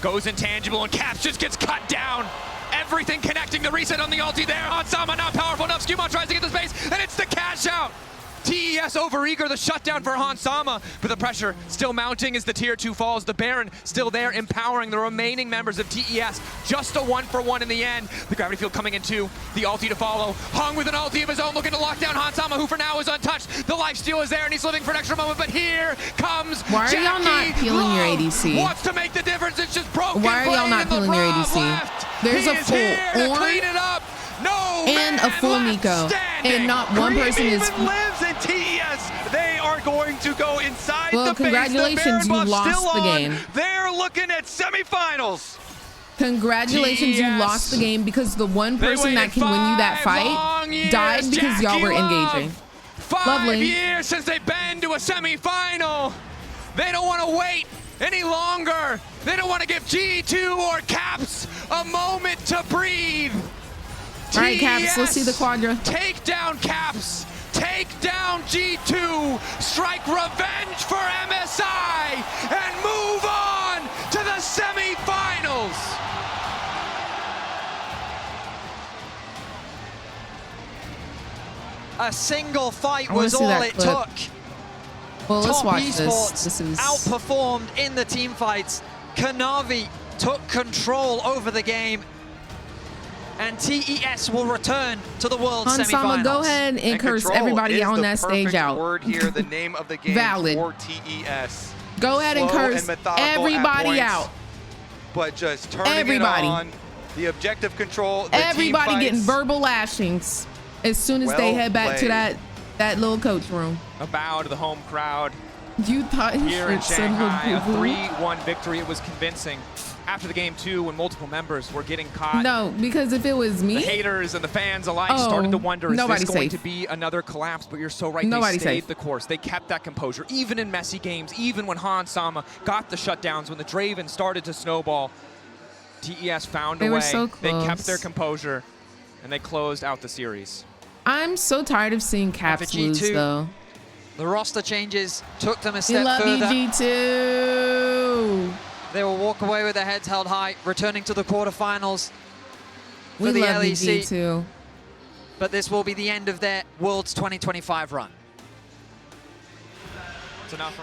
Goes intangible, and Caps just gets cut down. Everything connecting the reset on the ulti there. Hansama not powerful enough. Skewmon tries to get the space, and it's the cash out. TES overeager, the shutdown for Hansama, but the pressure still mounting as the tier 2 falls. The Baron still there, empowering the remaining members of TES. Just a 1-for-1 in the end. The gravity field coming in 2, the ulti to follow. Hung with an ulti of his own, looking to lock down Hansama, who for now is untouched. The lifesteal is there, and he's living for an extra moment, but here comes Why are y'all not Jackie peeling your Love. ADC? Wants to make the difference, it's just broken. Why are y'all blade, not and peeling your Labrov ADC? left. There's he a is full here to Ornn clean it up. No and a full Nico, and not one Cream person is. even lives in TES. They are going to go inside Well, the base. congratulations, The you Baron buff lost still the on. game. They're looking at semifinals. Congratulations, you lost the game because the one person that can win you that fight died because y'all were engaging. 5 years since they've been to a semifinal. They don't want to wait any longer. They don't want to give G2 or Caps a moment to breathe. All right, Caps, let's see the quadra. Take down Caps. Take down G2. Strike revenge for MSI and move on to the semifinals. A single fight I wanna was see all that it clip. took. Well, let's Top watch Esports this. This is outperformed in the team fights. Kanavi took control over the game. And TES will return to the World Hansama, semifinals. go ahead and curse control everybody is on the that stage perfect out. word here, the name of the game Valid. for TES. Go ahead and Slow curse methodical at everybody points, out. But just turning Everybody. it on. The objective control. The Everybody team getting fights. verbal lashings as soon as they Well head back to played. that little coach room. A bow to the home crowd. You thought Here in it said little Shanghai, a boo-boo? 3-1 victory. It was convincing. After the game, too, when multiple members were getting caught. No, because if it was me, The haters and the fans alike Oh, started to wonder, is nobody's this going safe. to be another collapse? But you're so right. Nobody's they stayed safe. the course. They kept that composure, even in messy games, even when Hansama got the shutdowns, when the Draven started to snowball. TES found They a were way. so They close. kept their composure, and they closed out the series. I'm so tired of seeing Caps For lose, G2, though. The roster changes took them a We step love further. you, G2. They will walk away with their heads held high, returning to the quarterfinals for We the love you, LEC. G2. But this will be the end of their Worlds 2025 run.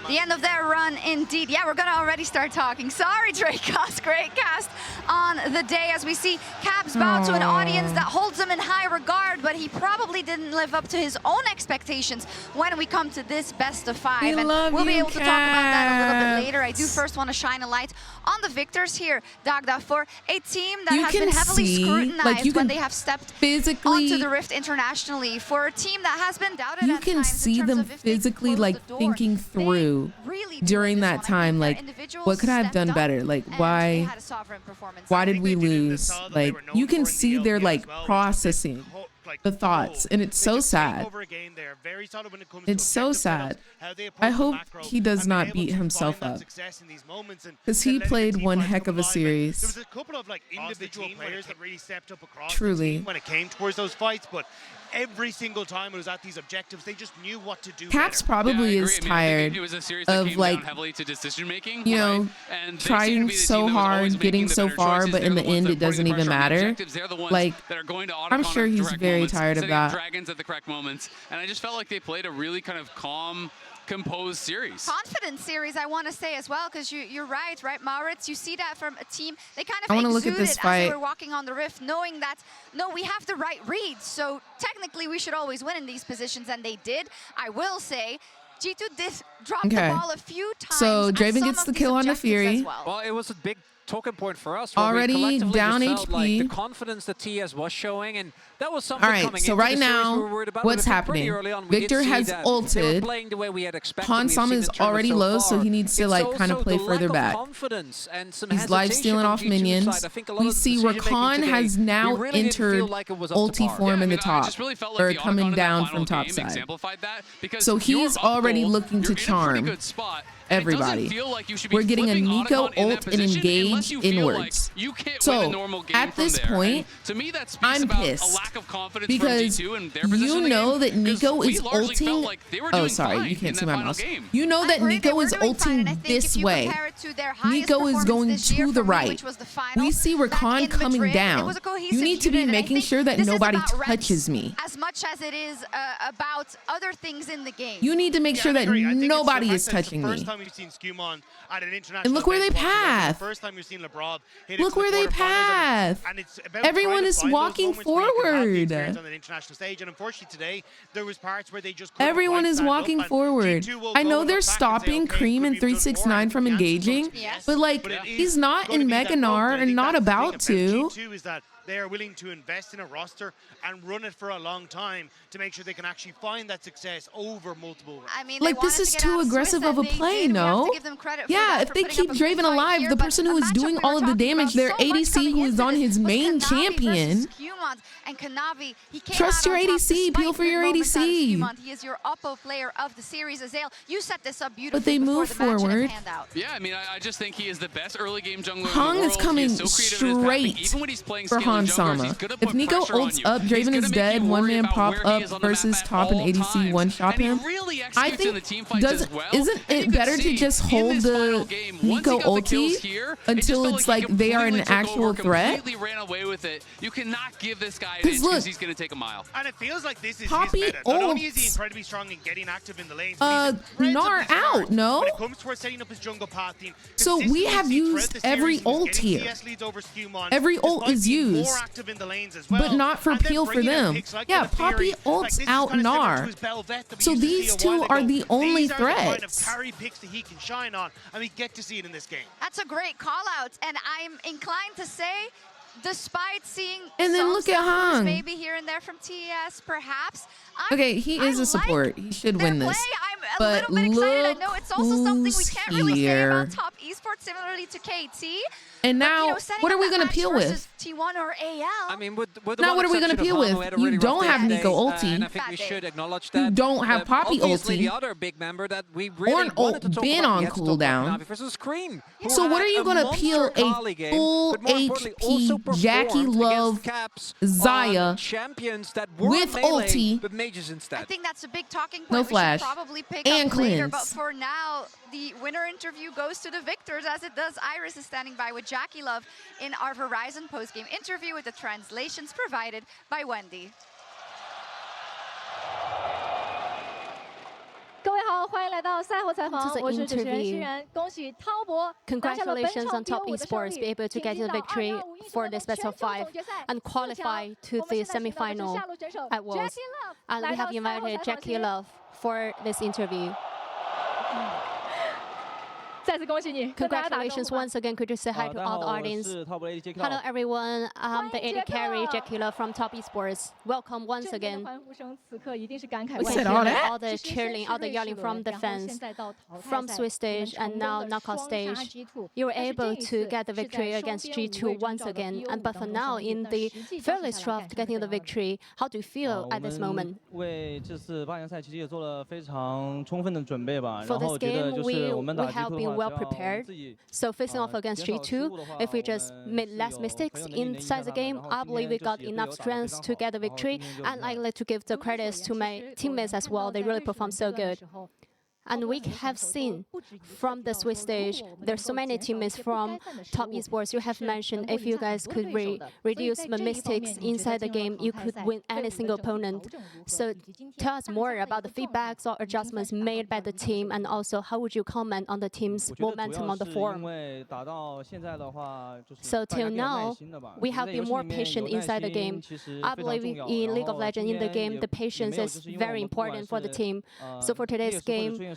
The end of their run, indeed. Yeah, we're gonna already start talking. Sorry, Dracos. Great cast on the day as we see Caps bow to an audience that holds him in high regard, but he probably didn't live up to his own expectations when we come to this best of 5. We And love we'll be you, able to talk about that a little bit Caps. later. I do first want to shine a light on the victors here, Dagda, for a team that You has can been heavily see, scrutinized like, you when can they have stepped physically- onto the Rift internationally. For a team that has been doubted You at can times in see terms them of if they physically close like the door. thinking through during that time, like, what could I have done better? Like, why did we lose? Like, you can see they're like processing the thoughts, and it's so sad. It's so sad. I hope he does not beat himself up, because he played one heck of a There series. was a couple of like individual players that really stepped up across Truly. the team when it came towards those fights, but every single time it was at these objectives, they just knew what to do. Caps better. probably is tired It was a series that of came like, down heavily to decision making, you know, right? And they seem to trying be the so team that was always hard, making getting the so better far, choices. but They're in the ones end, that it are putting doesn't the even pressure on the matter. objectives. They're the ones Like, that are going to I'm sure autocon at the he's correct very moments, tired of setting up that. dragons at the correct moments, and I just felt like they played a really kind of calm, composed series. Confident series, I want to say as well, because you're right, Maurits? You see that from a team. They kind of I wanna look at exuded this as fight. they were walking on the Rift, knowing that, no, we have the right reads, so technically we should always win in these positions, and they did. I will say, G2 did drop Okay. the ball a few times. So at Draven some gets of the these kill on the objectives Fury. as well. Well, it was a big talking point for us. where we Already collectively down just felt like HP. the confidence that TS was showing, and that was something All right, coming so into right the series now, we were worried about. what's But pretty happening? early on, we did Victor see has that they were ulted. playing the way we had expected. We've Hansama seen is the tournament already so low, so far. he needs to It's like kind of also play the further lack of back. confidence and some He's live hesitation stealing on off G2's minions. side. I think a lot We of the see decision-making Rakan today, has we now really didn't feel entered like it was up to ulti par. form in the I top, just really felt like or the coming autocon in that down final from top game side. exemplified that, because So if you're he's up already gold, looking to you're in a pretty charm good spot. It everybody. doesn't feel like you should be We're getting a flipping Nico autocon in that ult and position engage unless you feel inwards. like you can't So win a normal game at from this there. point, And to me, that speaks I'm about pissed a lack of confidence because from G2 and their position you in the know game, that Nico 'cause we is largely felt ulting. like they were Oh, doing sorry, fine you can't in see that my final mouse. game. You know that agree, they Nico were is doing fine, and I ulting think this if you way. compare it to their highest Nico is performance going this year to the for me, right. which was the final We see back Rakan in coming Madrid, it down. was a cohesive You need to be unit, and I making think sure that this is nobody about reps touches me. as much as it is about other things in the game. You need to make sure that nobody is touching me. time we've seen Skumon at an international. And look where they path. The first time we've seen Lebrov hit Look where they path. And it's about everyone is walking forward. On an international stage, and unfortunately today there was parts where they just everyone is walking forward. I know they're stopping Cream and 369 from engaging, but like he's not in Mega Gnar and not about to. G2 is that they are willing to invest in a roster and run it for a long time to make sure they can actually find that success over multiple rounds. I mean, like this is too aggressive of a play, no? Yeah, if they keep Draven alive, the person who is doing all of the damage, their ADC who is on his main champion. And Kanavi, he came Trust your ADC, peel for your ADC. He is your Oppo player of the series. Azale, you set this up beautifully. But they move forward. Yeah, I mean, I just think he is the best early game jungler Hong in the world. is coming straight even when he's playing for Han Sama. If Nico ults up, Draven is dead, one man pop up versus top and ADC one shot him. I think isn't it better to just hold the Nico ulti until it's like they are an actual threat? Completely ran away with it. You cannot give this guy an inch because he's going to take a mile. And it feels like this is Poppy his meta. Not only is he incredibly strong in getting active in the lanes, Gnar out, no? When it comes towards setting up his jungle path team, so we have used every ult here. Every ult is used, but not for peel for them. Yeah, Poppy ults out Gnar. So these two are the only threats. Carry picks that he can shine on, and we get to see it in this game. That's a great call out, and I'm inclined to say, despite seeing and then look at Han, maybe here and there from TES, perhaps. Okay, he is a support. He should win this. I'm a little bit excited. I know it's also something we can't really say about top esports, similarly to KT. And now, what are we going to peel with? T1 or AL. I mean, with now, what are we going to peel with? You don't have Nico ulti. And I think we should acknowledge that. You don't have Poppy obviously, ulti. the other big member that we really ult been on cooldown. So what are you going to peel a full HP Jackie Love Xayah with ulti? I think that's a big talking point. No flash. We should probably pick and up later, cleanse. but for now, the winner interview goes to the victors, as it does. Iris is standing by with Jackie Love in our Verizon postgame interview with the translations provided by Wendy. Congratulations on Top Esports be able to get the victory for this best of 5 and qualify to the semi-final at Worlds. And we have invited Jackie Love for this interview. Congratulations once again. Could you say hi to all the audience? Hello everyone, I'm the AD carry Jackie Love from Top Esports. Welcome once again. We can hear all the cheering, all the yelling from the fans, from Swiss stage and now knockout stage. You were able to get the victory against G2 once again, but for now in the Fearless draft getting the victory, how do you feel at this moment? For this game, we have been well prepared. So facing off against G2, if we just made less mistakes inside the game, I believe we got enough strength to get the victory. And I'd like to give the credits to my teammates as well. They really performed so good. And we have seen from the Swiss stage, there's so many teammates from Top Esports. You have mentioned if you guys could reduce the mistakes inside the game, you could win any single opponent. So tell us more about the feedbacks or adjustments made by the team, and also how would you comment on the team's momentum on the forum? So till now, we have been more patient inside the game. I believe in League of Legends, in the game, the patience is very important for the team. So for today's game,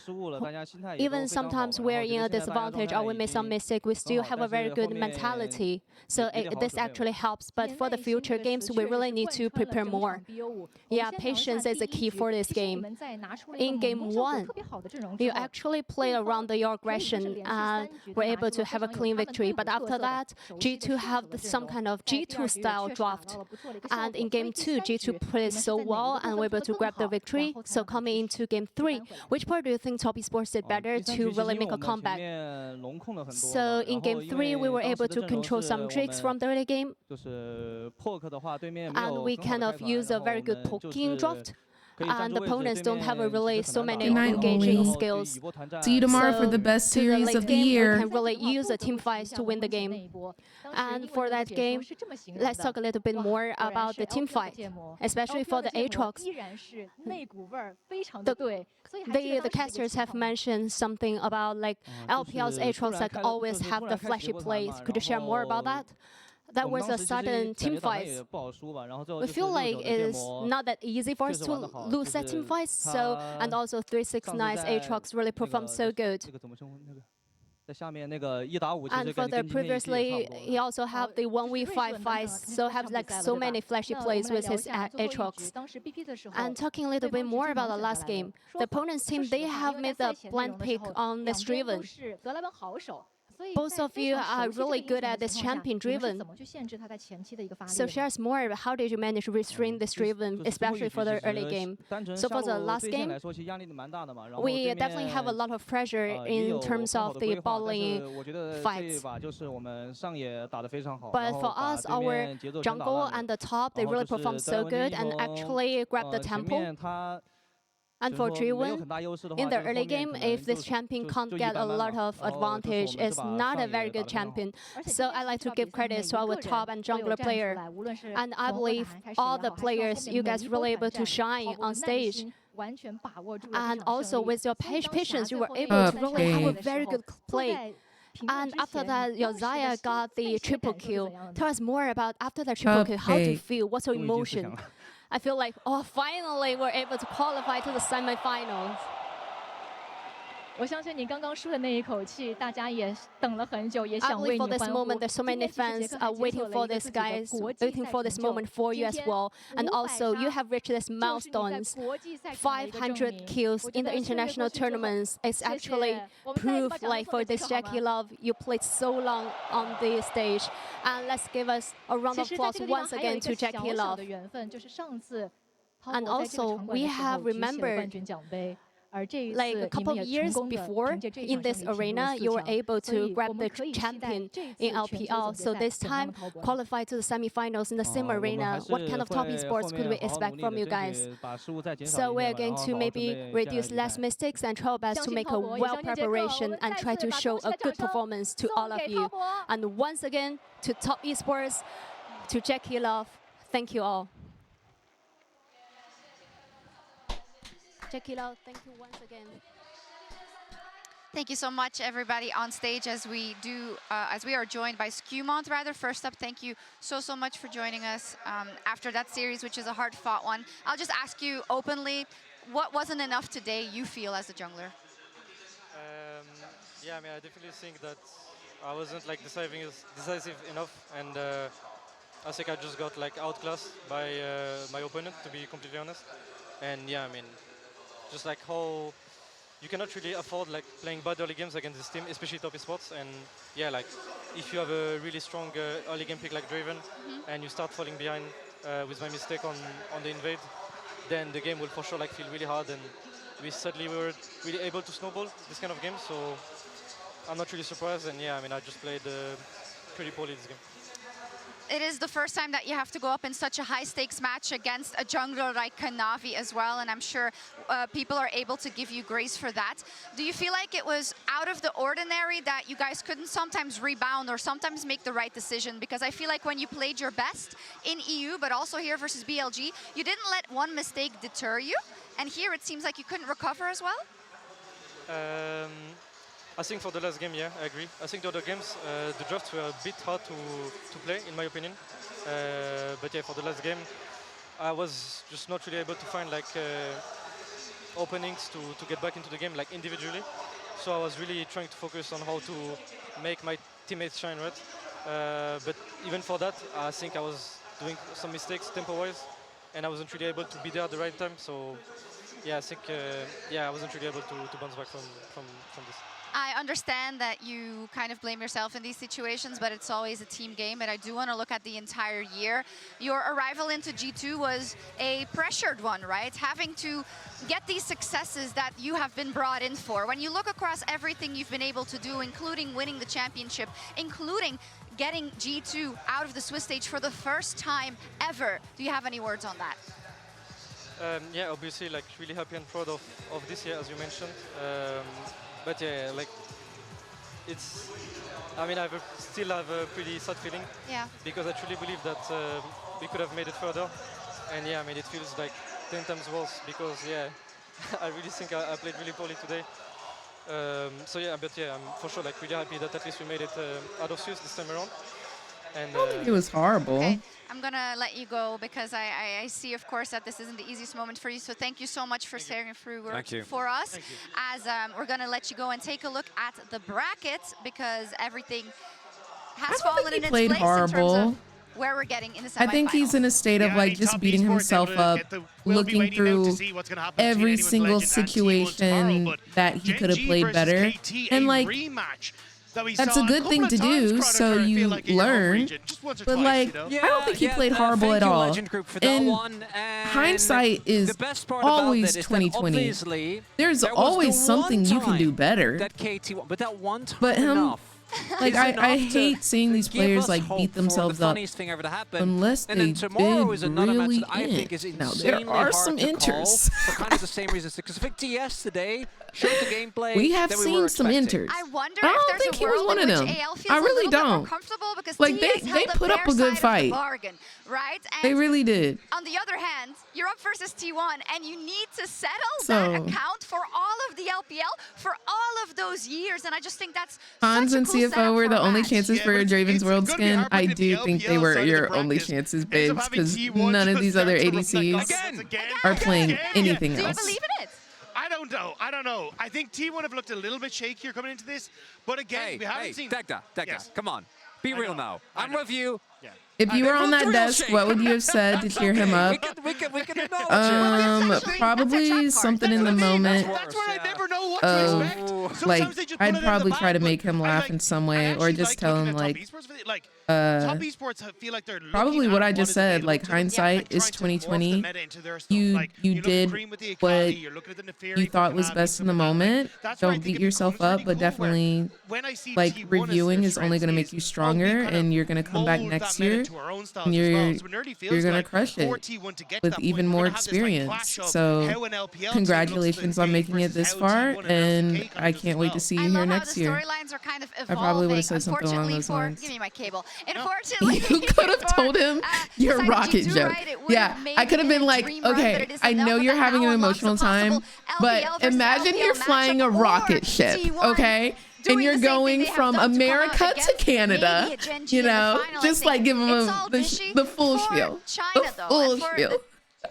even sometimes we're in a disadvantage or we make some mistake, we still have a very good mentality. So this actually helps. But for the future games, we really need to prepare more. Yeah, patience is a key for this game. In game 1, you actually play around your aggression and were able to have a clean victory. But after that, G2 have some kind of G2 style draft. And in game 2, G2 played so well and were able to grab the victory. So coming into game 3, which part do you think Top Esports did better to really make a comeback? So in game 3, we were able to control some tricks from the early game. And we kind of use a very good poking draft. and opponents don't have really so many Good night, engaging Oli. skills. See you tomorrow for So the best to the series late of the game, year. we can really use the team fights to win the game. And for that game, let's talk a little bit more about the team fight, especially for the Aatrox. The casters have mentioned something about like LPL's Aatrox like always have the flashy plays. Could you share more about that? That was a sudden team fight. We feel like it is not that easy for us to lose that team fight. So, and also 369's Aatrox really performed so good. And further, previously, he also have the 1v5 fights, so have like so many flashy plays with his Aatrox. And talking a little bit more about the last game, the opponent's team, they have made the blind pick on this Driven. Both of you are really good at this champion Driven. So share us more about how did you manage to restrain this Driven, especially for the early game. So for the last game, we definitely have a lot of pressure in terms of the bot lane fights. But for us, our jungle and the top, they really performed so good and actually grabbed the temple. And for Driven, in the early game, if this champion can't get a lot of advantage, it's not a very good champion. So I like to give credit to our top and jungler player. And I believe all the players, you guys really able to shine on stage. And also with your patience, you were able to really have a very good play. And after that, your Xayah got the triple kill. Tell us more about after that triple kill, how do you feel? What's your emotion? I feel like, oh, finally we're able to qualify to the semifinals. 我相信你刚刚输的那一口气，大家也等了很久，也 I 想为 believe 你 for this 欢呼。 moment, there's so many fans are waiting for this, guys, waiting for this moment for you as well. And also, you have reached this milestones, 500 kills in the international tournaments. It's actually proof, like for this Jackie Love, you played so long on the stage. And let's give us a round of 其实在 applause 这个地方 once 还有 again 一 to 个小 Jackie 小 Love. 的缘分，就是上次 And also, we have remembered like a couple of years before, in this arena, you were able to grab the champion in LPL. So this time, qualify to the semifinals in the same arena. What kind of top esports could we expect from you guys? So we're going to maybe reduce less mistakes and try our best to make a well preparation and try to show a good performance to all of you. And once again, to top esports, to Jackie Love, thank you all. Jackie Love, thank you once again. Thank you so much, everybody on stage, as we are joined by Skewmont. Rather, first up, thank you so much for joining us after that series, which is a hard-fought one. I'll just ask you openly, what wasn't enough today, you feel, as a jungler? Yeah, I mean, I definitely think that I wasn't like decisive enough, and I think I just got like outclassed by my opponent, to be completely honest. And yeah, I mean, just like how you cannot really afford like playing bad early games against this team, especially top esports. And yeah, like if you have a really strong early game pick like Draven, and you start falling behind with my mistake on the invade, then the game will for sure like feel really hard. And we were really able to snowball this kind of game, so I'm not really surprised. And yeah, I mean, I just played pretty poorly this game. It is the first time that you have to go up in such a high-stakes match against a jungler like Kanavi as well, and I'm sure people are able to give you grace for that. Do you feel like it was out of the ordinary that you guys couldn't sometimes rebound or sometimes make the right decision? Because I feel like when you played your best in EU, but also here versus BLG, you didn't let one mistake deter you, and here it seems like you couldn't recover as well? I think for the last game, yeah, I agree. I think the other games, the drafts were a bit hard to play, in my opinion. But yeah, for the last game, I was just not really able to find like openings to get back into the game, like individually. So I was really trying to focus on how to make my teammates shine, right? But even for that, I think I was doing some mistakes tempo-wise, and I wasn't really able to be there at the right time. So yeah, I think I wasn't really able to bounce back from this. I understand that you kind of blame yourself in these situations, but it's always a team game, and I do want to look at the entire year. Your arrival into G2 was a pressured one, right? Having to get these successes that you have been brought in for. When you look across everything you've been able to do, including winning the championship, including getting G2 out of the Swiss stage for the first time ever, do you have any words on that? Yeah, obviously, like really happy and proud of this year, as you mentioned. But yeah, like it's. I mean, still have a pretty sad feeling. Yeah. Because I truly believe that we could have made it further, and yeah, I mean, it feels like 10 times worse because yeah, I really think I played really poorly today. So yeah, but yeah, I'm for sure like really happy that at least we made it out of Swiss this time around. And I don't think it was horrible. Okay, I'm gonna let you go because I see, of course, that this isn't the easiest moment for you. So thank you so much for sharing through for us. As we're gonna let you go and take a look at the brackets because everything has fallen in its place in terms of where we're getting in the semifinals. I think he's in a state of like just beating himself up, looking through every single situation that he could have played better, and like. That's a good thing to do, so you learn. But like, I don't think he played horrible at all. And hindsight is always 2020. There's always something you can do better. But him. Like I hate seeing these players like beat themselves up unless they did really in. Now there are some inters. For kind of the same reasons, because I think TS today showed the gameplay. We have seen some inters. I wonder I don't if think there's he a was world one in of which them. AL feels I really a little bit more don't. comfortable because Like TS they held put their up a good side of the fight. bargain, right? And They really did. on the other hand, you're up versus T1, and you need to settle that So- account for all of the LPL for all of those years, and I just think that's Hans such a and cool CFO setup were for the a only match. chances for Draven's World skin. I do think they were your only chances, babes, because none of these other ADCs are playing anything Do you else. believe in it? I don't know. I think T1 have looked a little bit shakier coming into this, but again, we haven't seen. Dagda, come on, be real now. I'm with you. If you were on that desk, what would you have said to cheer him up? We can acknowledge it. Probably something in the moment. That's what I never know what to expect. Like, I'd probably try to make him laugh in some way, or just tell him like, top esports feel like they're probably what I just said. Like hindsight is 2020. You did what you thought was best in the moment. Don't beat yourself up, but definitely like reviewing is only going to make you stronger, and you're going to come back next year and you're going to crush it with even more experience. So congratulations on making it this far, and I can't wait to see you here next year. Storylines are kind of evolving. I probably would have said something along those lines. Give me my cable. Unfortunately, You could have told him your rocket joke. Yeah, I could have been like, okay, I know you're having an emotional time, but imagine you're flying a rocket ship, okay? And you're going from America to Canada, you know, just like give them the full spiel. The full spiel.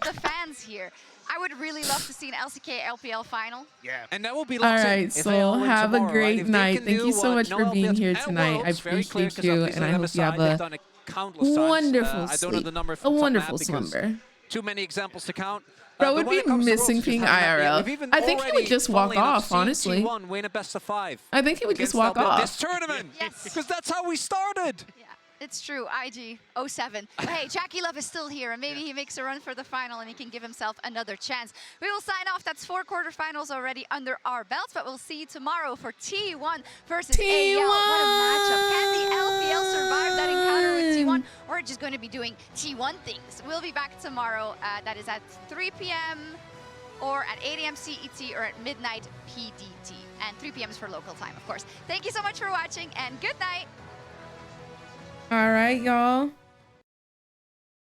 The fans here. I would really love to see an LCK LPL final. Yeah. And that will be All right, so have a great night. Thank you so much for being here tonight. I appreciate you, and I hope you have a wonderful sleep, a wonderful slumber. Too many examples to count. Bro would be missing being IRL. I think he would just walk off, honestly. Win a best of 5. I think he would just walk off. This tournament, because that's how we started. Yeah, it's true. IG 07. But hey, Jackie Love is still here, and maybe he makes a run for the final and he can give himself another chance. We will sign off. That's 4 quarterfinals already under our belts, but we'll see you tomorrow for T1 versus AL. What a matchup. Can the LPL survive that encounter with T1? We're just going to be doing T1 things. We'll be back tomorrow. That is at 3 p.m. or at 8 a.m. CET or at midnight PDT. And 3 p.m. is for local time, of course. Thank you so much for watching, and good night. All right, y'all.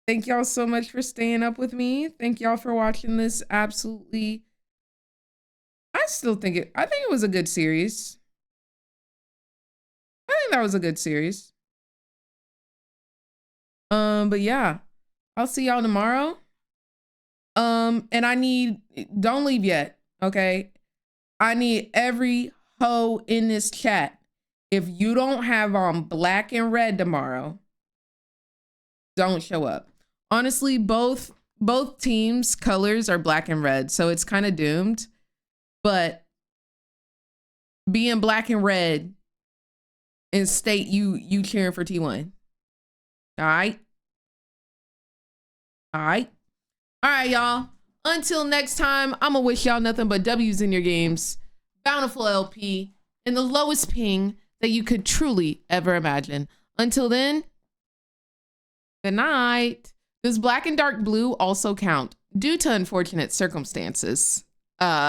Thank y'all so much for staying up with me. Thank y'all for watching this. Absolutely. I think it was a good series. I think that was a good series. But yeah, I'll see y'all tomorrow. And don't leave yet, okay? I need every hoe in this chat. If you don't have on black and red tomorrow, don't show up. Honestly, both teams' colors are black and red, so it's kind of doomed. But being black and red and state you cheering for T1. All right? All right, y'all. Until next time, I'm gonna wish y'all nothing but W's in your games, bountiful LP, and the lowest ping that you could truly ever imagine. Until then, good night. Does black and dark blue also count? due to unfortunate circumstances,